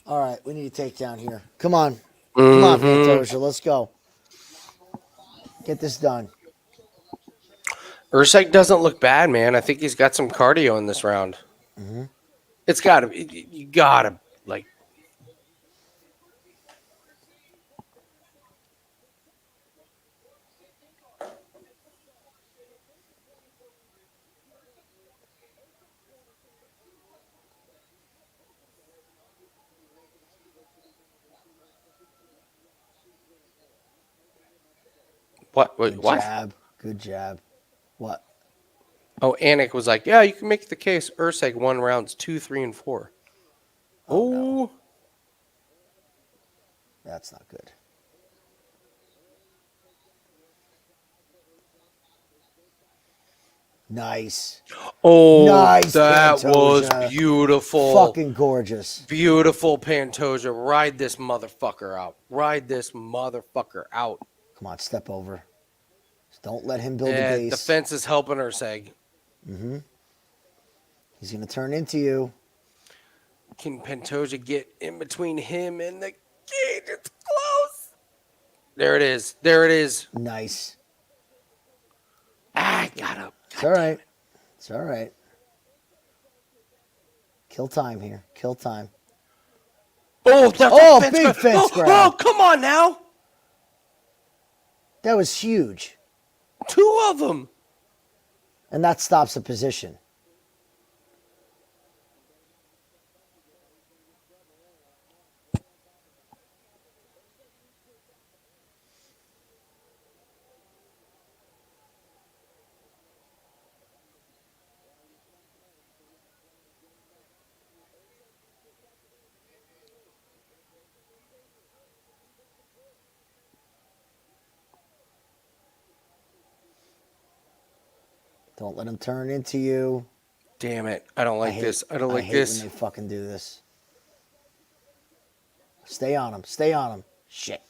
All right, we need a takedown here. Come on. Mm-hmm. Come on, Pantoja. Let's go. Get this done. Usyk doesn't look bad, man. I think he's got some cardio in this round. Mm-hmm. It's got to be. You got to, like. What? Wait, Good what? jab. Good jab. What? Oh, Anik was like, yeah, you can make the case. Usyk won rounds 2, 3, and 4. Oh, no. Oh. That's not good. Nice. Oh, Nice, that was Pantoja. beautiful. Fucking gorgeous. Beautiful, Pantoja. Ride this motherfucker out. Ride this motherfucker out. Come on, step over. Just don't let him build a Yeah, base. defense is helping Usyk. Mm-hmm. He's going to turn into you. Can Pantoja get in between him and the cage? It's close. There it is. There it is. Nice. I got him. It's all right. It's all right. Kill time here. Kill time. Oh, that's Oh, a fence big grab. fence grab. Oh, come on now. That was huge. 2 of them. And that stops the position. Don't let him turn into you. Damn it. I don't like this. I don't like hate this. when they fucking do this. Stay on him. Stay on him. Shit.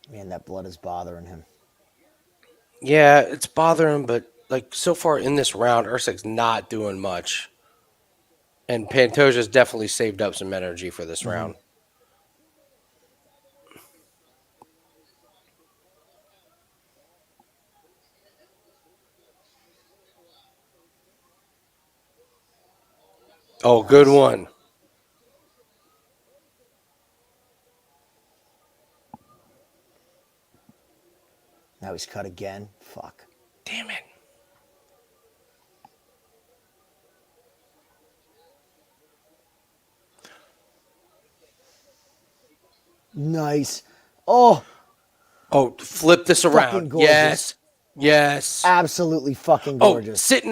Man, that blood is bothering him. Yeah, it's bothering, but like so far in this round, Usyk's not doing much. And Pantoja's definitely saved up some energy for this round. Oh, Nice. good one. Now he's cut again. Fuck. Damn it. Nice. Oh, Oh, flip this Fucking around. gorgeous. Yes. Yes. absolutely fucking Oh, gorgeous. sit in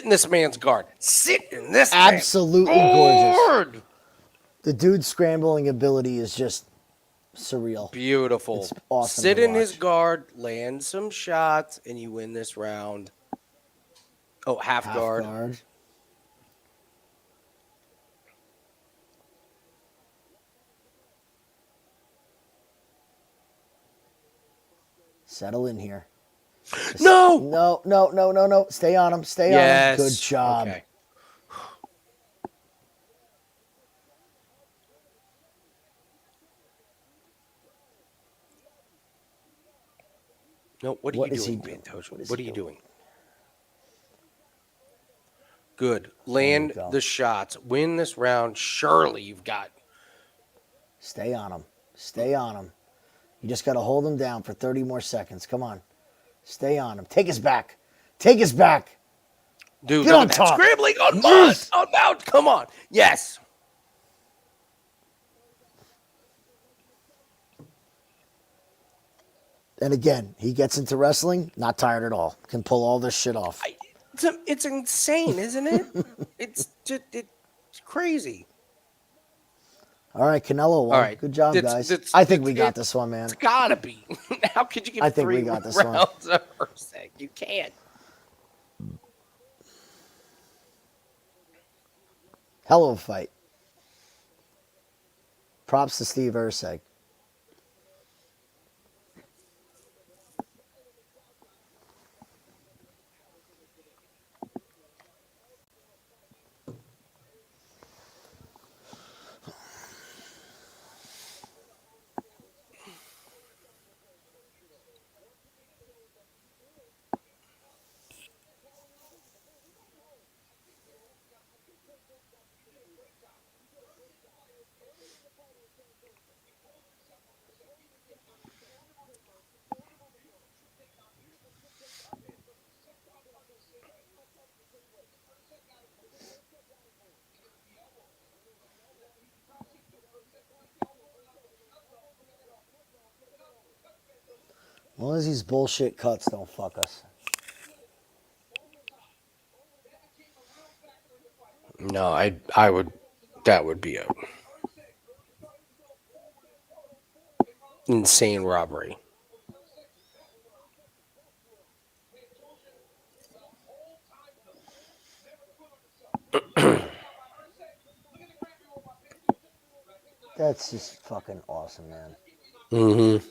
this man's guard. Sit in this Absolutely man's gorgeous. guard. The dude's scrambling ability is just surreal. Beautiful. It's awesome Sit to in his watch. guard, land some shots, and you win this round. Oh, half guard. Settle in here. No. No. Stay on him. Stay on him. Yes. Good job. Okay. No, what are What you is he doing, doing? Pantoja? What is What he are you doing? doing? Good. There you Land go. the shots. Win this round. Surely you've got. Stay on him. Stay on him. You just got to hold him down for 30 more seconds. Come on. Stay on him. Take his back. Take his back. Dude, Get look on at that. top. Scrambling on mud. Yes. On mount. Come on. Yes. And again, he gets into wrestling, not tired at all. Can pull all this shit off. It's insane, isn't it? It's just it's crazy. All right, Canelo All won. right. Good job, That's- guys. that's- I think we got it's- this one, man. It's gotta be. How could you give I think we 3 got this one. rounds of Usyk? You can't. Hell of a fight. Props to Steve Usyk. As long as these bullshit cuts don't fuck us. No, I would. That would be a insane robbery. That's just fucking awesome, man. Mm-hmm.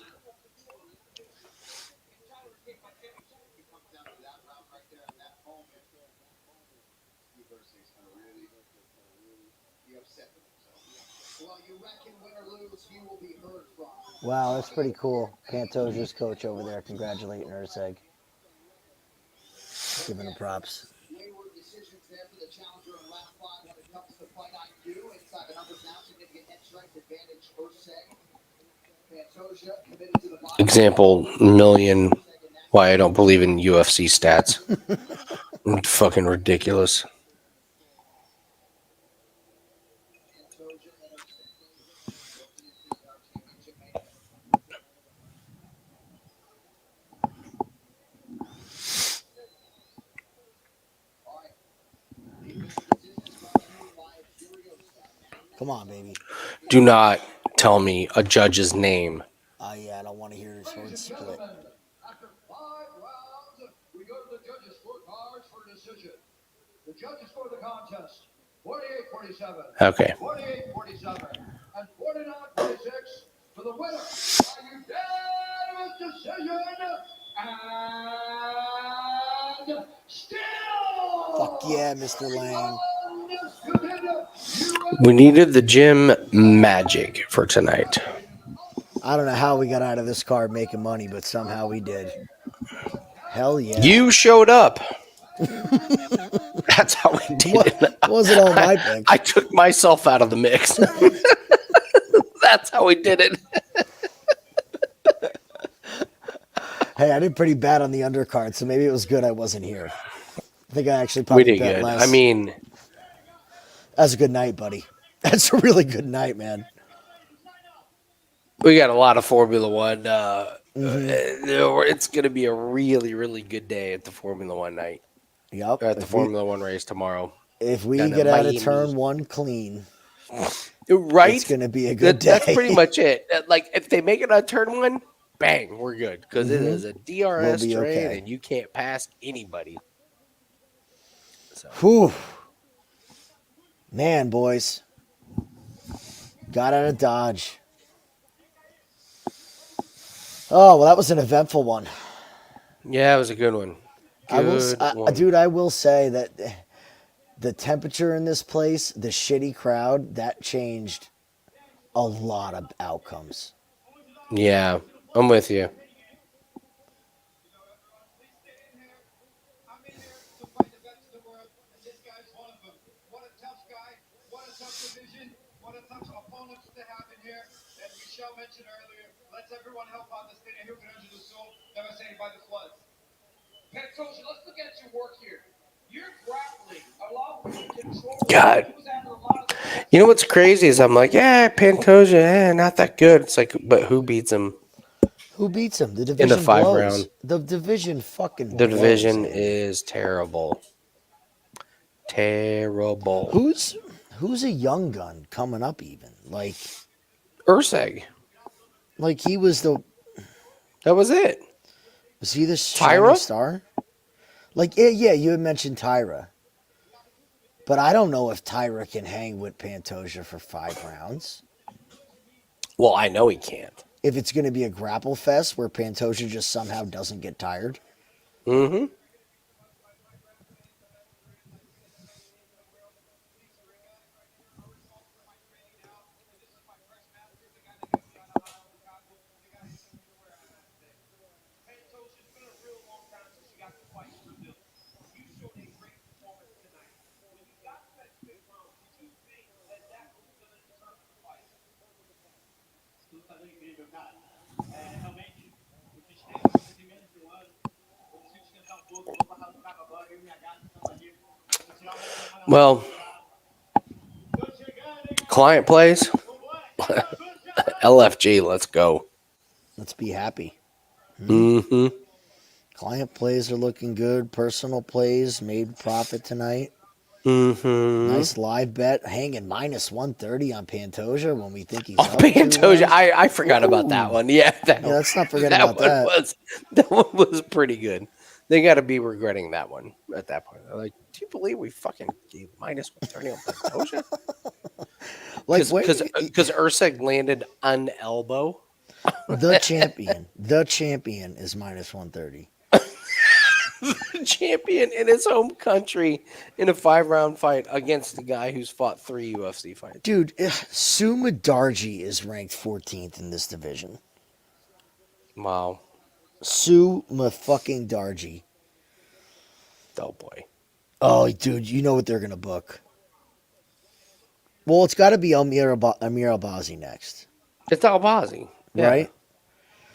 Well, you reckon win or lose, he will be heard from. Wow, that's pretty cool. Pantoja's coach over there congratulating Usyk. Giving him props. Wayward decisions there for the challenger in lap 5 when it comes to fight IQ. Inside the numbers now, significant head strength advantage. Usyk. Pantoja committed to the body. Example million. Why I don't believe in UFC stats. Fucking ridiculous. Pantoja and Usyk. Looking into our championship match. All right. The official decision is brought to you by Furiosa. Come on, baby. Do not tell me a judge's name. Oh, yeah, I don't want to hear his word split. After 5 rounds, we go to the judges' scorecards for a decision. The judges score the contest 48-47, Okay. 48-47, and 49-46 for the winner by unanimous decision. And still, Fuck yeah, Mr. Lang. We needed the gym magic for tonight. I don't know how we got out of this card making money, but somehow we did. Hell yeah. You showed up. That's how we did it. Wasn't all my picks. I took myself out of the mix. That's how we did it. Hey, I did pretty bad on the undercard, so maybe it was good I wasn't here. I think I actually We probably did bet good. less. I mean, That's a good night, buddy. That's a really good night, man. we got a lot of Formula One. It's going to be a really, really good day at the Formula One night. Yep. Or at the Formula One race tomorrow. If we Down in get out of Miami. turn 1 clean, Right? it's going to be a good day. That's pretty much it. Like, if they make it on turn 1, bang, we're good. Because it is a DRS We'll be train, okay. and you can't pass anybody. So. Whew. Man, boys. Got out of Dodge. Oh, well, that was an eventful one. Yeah, it was a good one. Dude, I will say that the temperature in this place, the shitty crowd, that changed a lot of outcomes. Yeah, I'm with you. division. What a tough opponents to have in here. As Michelle mentioned earlier, let's everyone help out the state of Rio Grande do Sul, devastated by the floods. Pantoja, let's look at your work here. You're grappling along with your control. God. He was having a lot of success. You know what's crazy is I'm like, yeah, Pantoja, not that good. It's like, but who beats him Who beats him? The in the division 5 blows. round? The division fucking The blows, division Andy. is terrible. Terrible. Who's a young gun coming up even? Like Urseg. he was That was it. he the Tyra? shining star? Like yeah, you had mentioned Tyra. But I don't know if Tyra can hang with Pantoja for 5 rounds. Well, I know he can't. If it's going to be a grapple fest where Pantoja just somehow doesn't get tired. Mm-hmm. Pantoja, it's been a real long time since you got to fight in Brazil. You showed a great performance tonight. When you got to that 5th round, did you think that was going to determine the fight? Lutador incrível, cara. Realmente, o que a gente tem que fazer de menos de um ano, eu preciso esquentar um pouco, vou passar no carro agora, eu e minha gata estamos aqui. Vou tirar uma semana. Well, client plays. LFG, let's go. Let's be happy. Mm-hmm. Client plays are looking good. Personal plays made profit tonight. Mm-hmm. Nice live bet. Hanging minus 130 on Pantoja when we think he's Oh, up 2 Pantoja. rounds. I forgot about that Ooh. one. Yeah, Let's not forget about one that. that one was pretty good. They got to be regretting that one at that point. They're like, do you believe we fucking gave minus 130 on Pantoja? Because Urseg landed an elbow. The champion is minus 130. Champion in his home country in a 5-round fight against the guy who's fought 3 UFC fights. Dude, Sue Darji is ranked 14th in this division. Wow. Sue fucking Darji. Oh boy. Oh, dude, you know what they're gonna book. Well, it's got to be Amir Albazi next, It's Albazi. Yeah. right?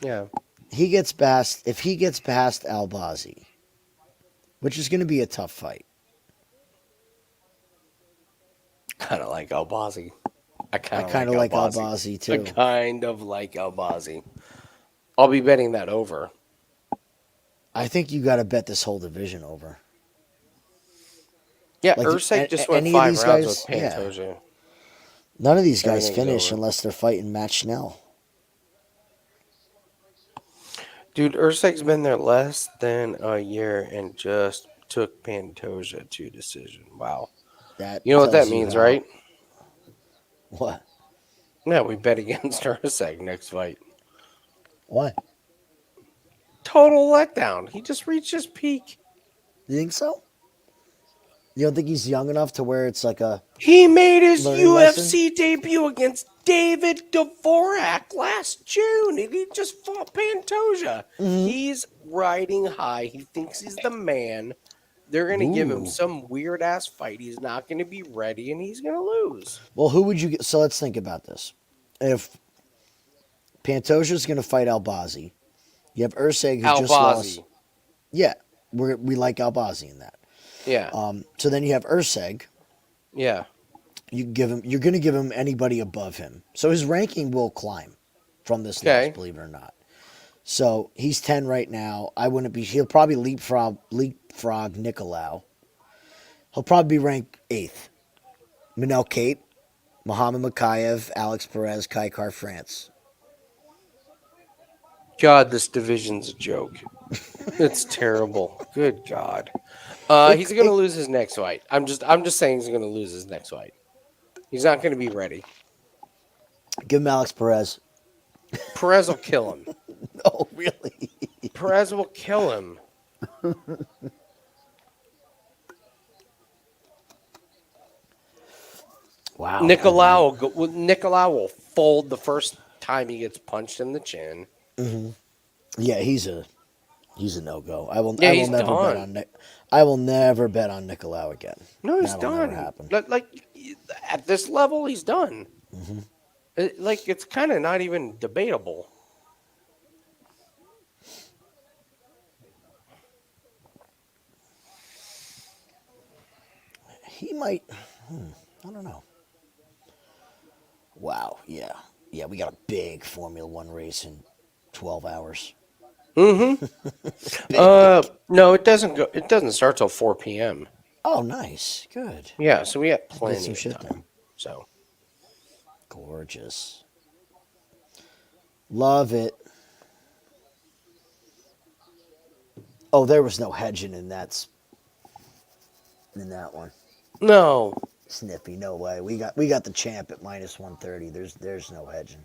Yeah. If he gets past Albazi, which is going to be a tough fight. Kind of like Albazi. I I kind of like Albazi I too. kind of like Albazi. I'll be betting that over. I think you got to bet this whole division over. Yeah, Like, Urseg just went any of 5 these rounds guys- with yeah. Pantoja. None of these guys Everything's finish over. unless they're fighting Matt Schnell. Dude, Urseg's been there less than a year and just took Pantoja to decision. Wow. That You know what that tells you means, how- right? What? Yeah, we bet against Urseg next fight. Why? Total letdown. He just reached his peak. You think so? You don't think he's young enough to where it's like a He made his learning UFC debut against David Dvorak last June, and he just fought Pantoja. He's riding high. He thinks he's the man. They're going to give him Ooh. some weird-ass fight. He's not going to be ready, and he's going to lose. Well, who would you get? So let's think about this. If Pantoja's going to fight Albazi, you have Urseg who just lost. Albazi. Yeah, we like Albazi in that. Yeah. So then you have Urseg. Yeah. You're going to give him anybody above him. So his ranking will climb from this Okay. list, believe it or not. So he's 10 right now. He'll probably leapfrog Nicolau. He'll probably be ranked 8th. Manel Kate, Muhammad Makayev, Alex Perez, Kaikar France. God, this division's a joke. It's terrible. Good God. He's going to lose his next fight. I'm just saying he's going to lose his next fight. He's not going to be ready. Give him Alex Perez. Perez will kill him. Oh, really? Perez will kill him. Wow. Nicolau will fold the first time he gets punched in the chin. Yeah, he's a no-go. I will he's never done. bet on Nick. I will never bet on Nicolau again. No, he's That'll never done. happen. Like At this level, he's done. Mm-hmm. It's kind of not even debatable. He might. I don't know. Wow. Yeah. Yeah. We got a big Formula One race in 12 hours. Mm-hmm. Big. No, it doesn't go. It doesn't start till 4 p.m. Oh, nice. Good. Yeah, so we got Get plenty some of shit time. done. So Gorgeous. Love it. Oh, there was no hedging in that one. no, Snippy, no way. We got the champ at minus 130. There's no hedging.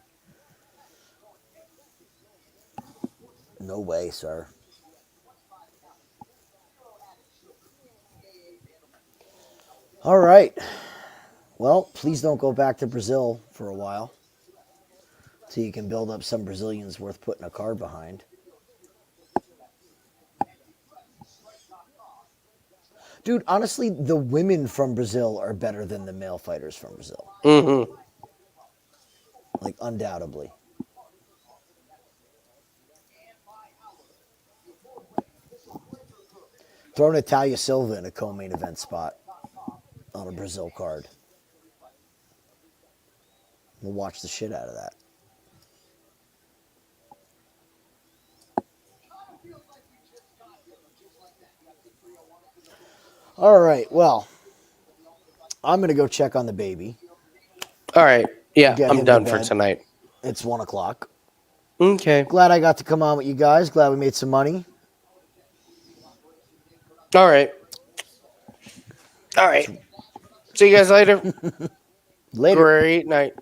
No way, sir. All right. Well, please don't go back to Brazil for a while. So you can build up some Brazilians worth putting a card behind. Dude, honestly, the women from Brazil are better than the male fighters from Brazil. mm-hmm. Like, undoubtedly. Throw Natalia Silva in a co-main event spot on a Brazil card. We'll watch the shit out of that. All right, well, I'm going to go check on the baby. All right. Yeah, Get I'm him to done for bed. tonight. It's 1 o'clock. Okay. Glad I got to come on with you guys. Glad we made some money. All right. All right. See you guys later. Later. Great night.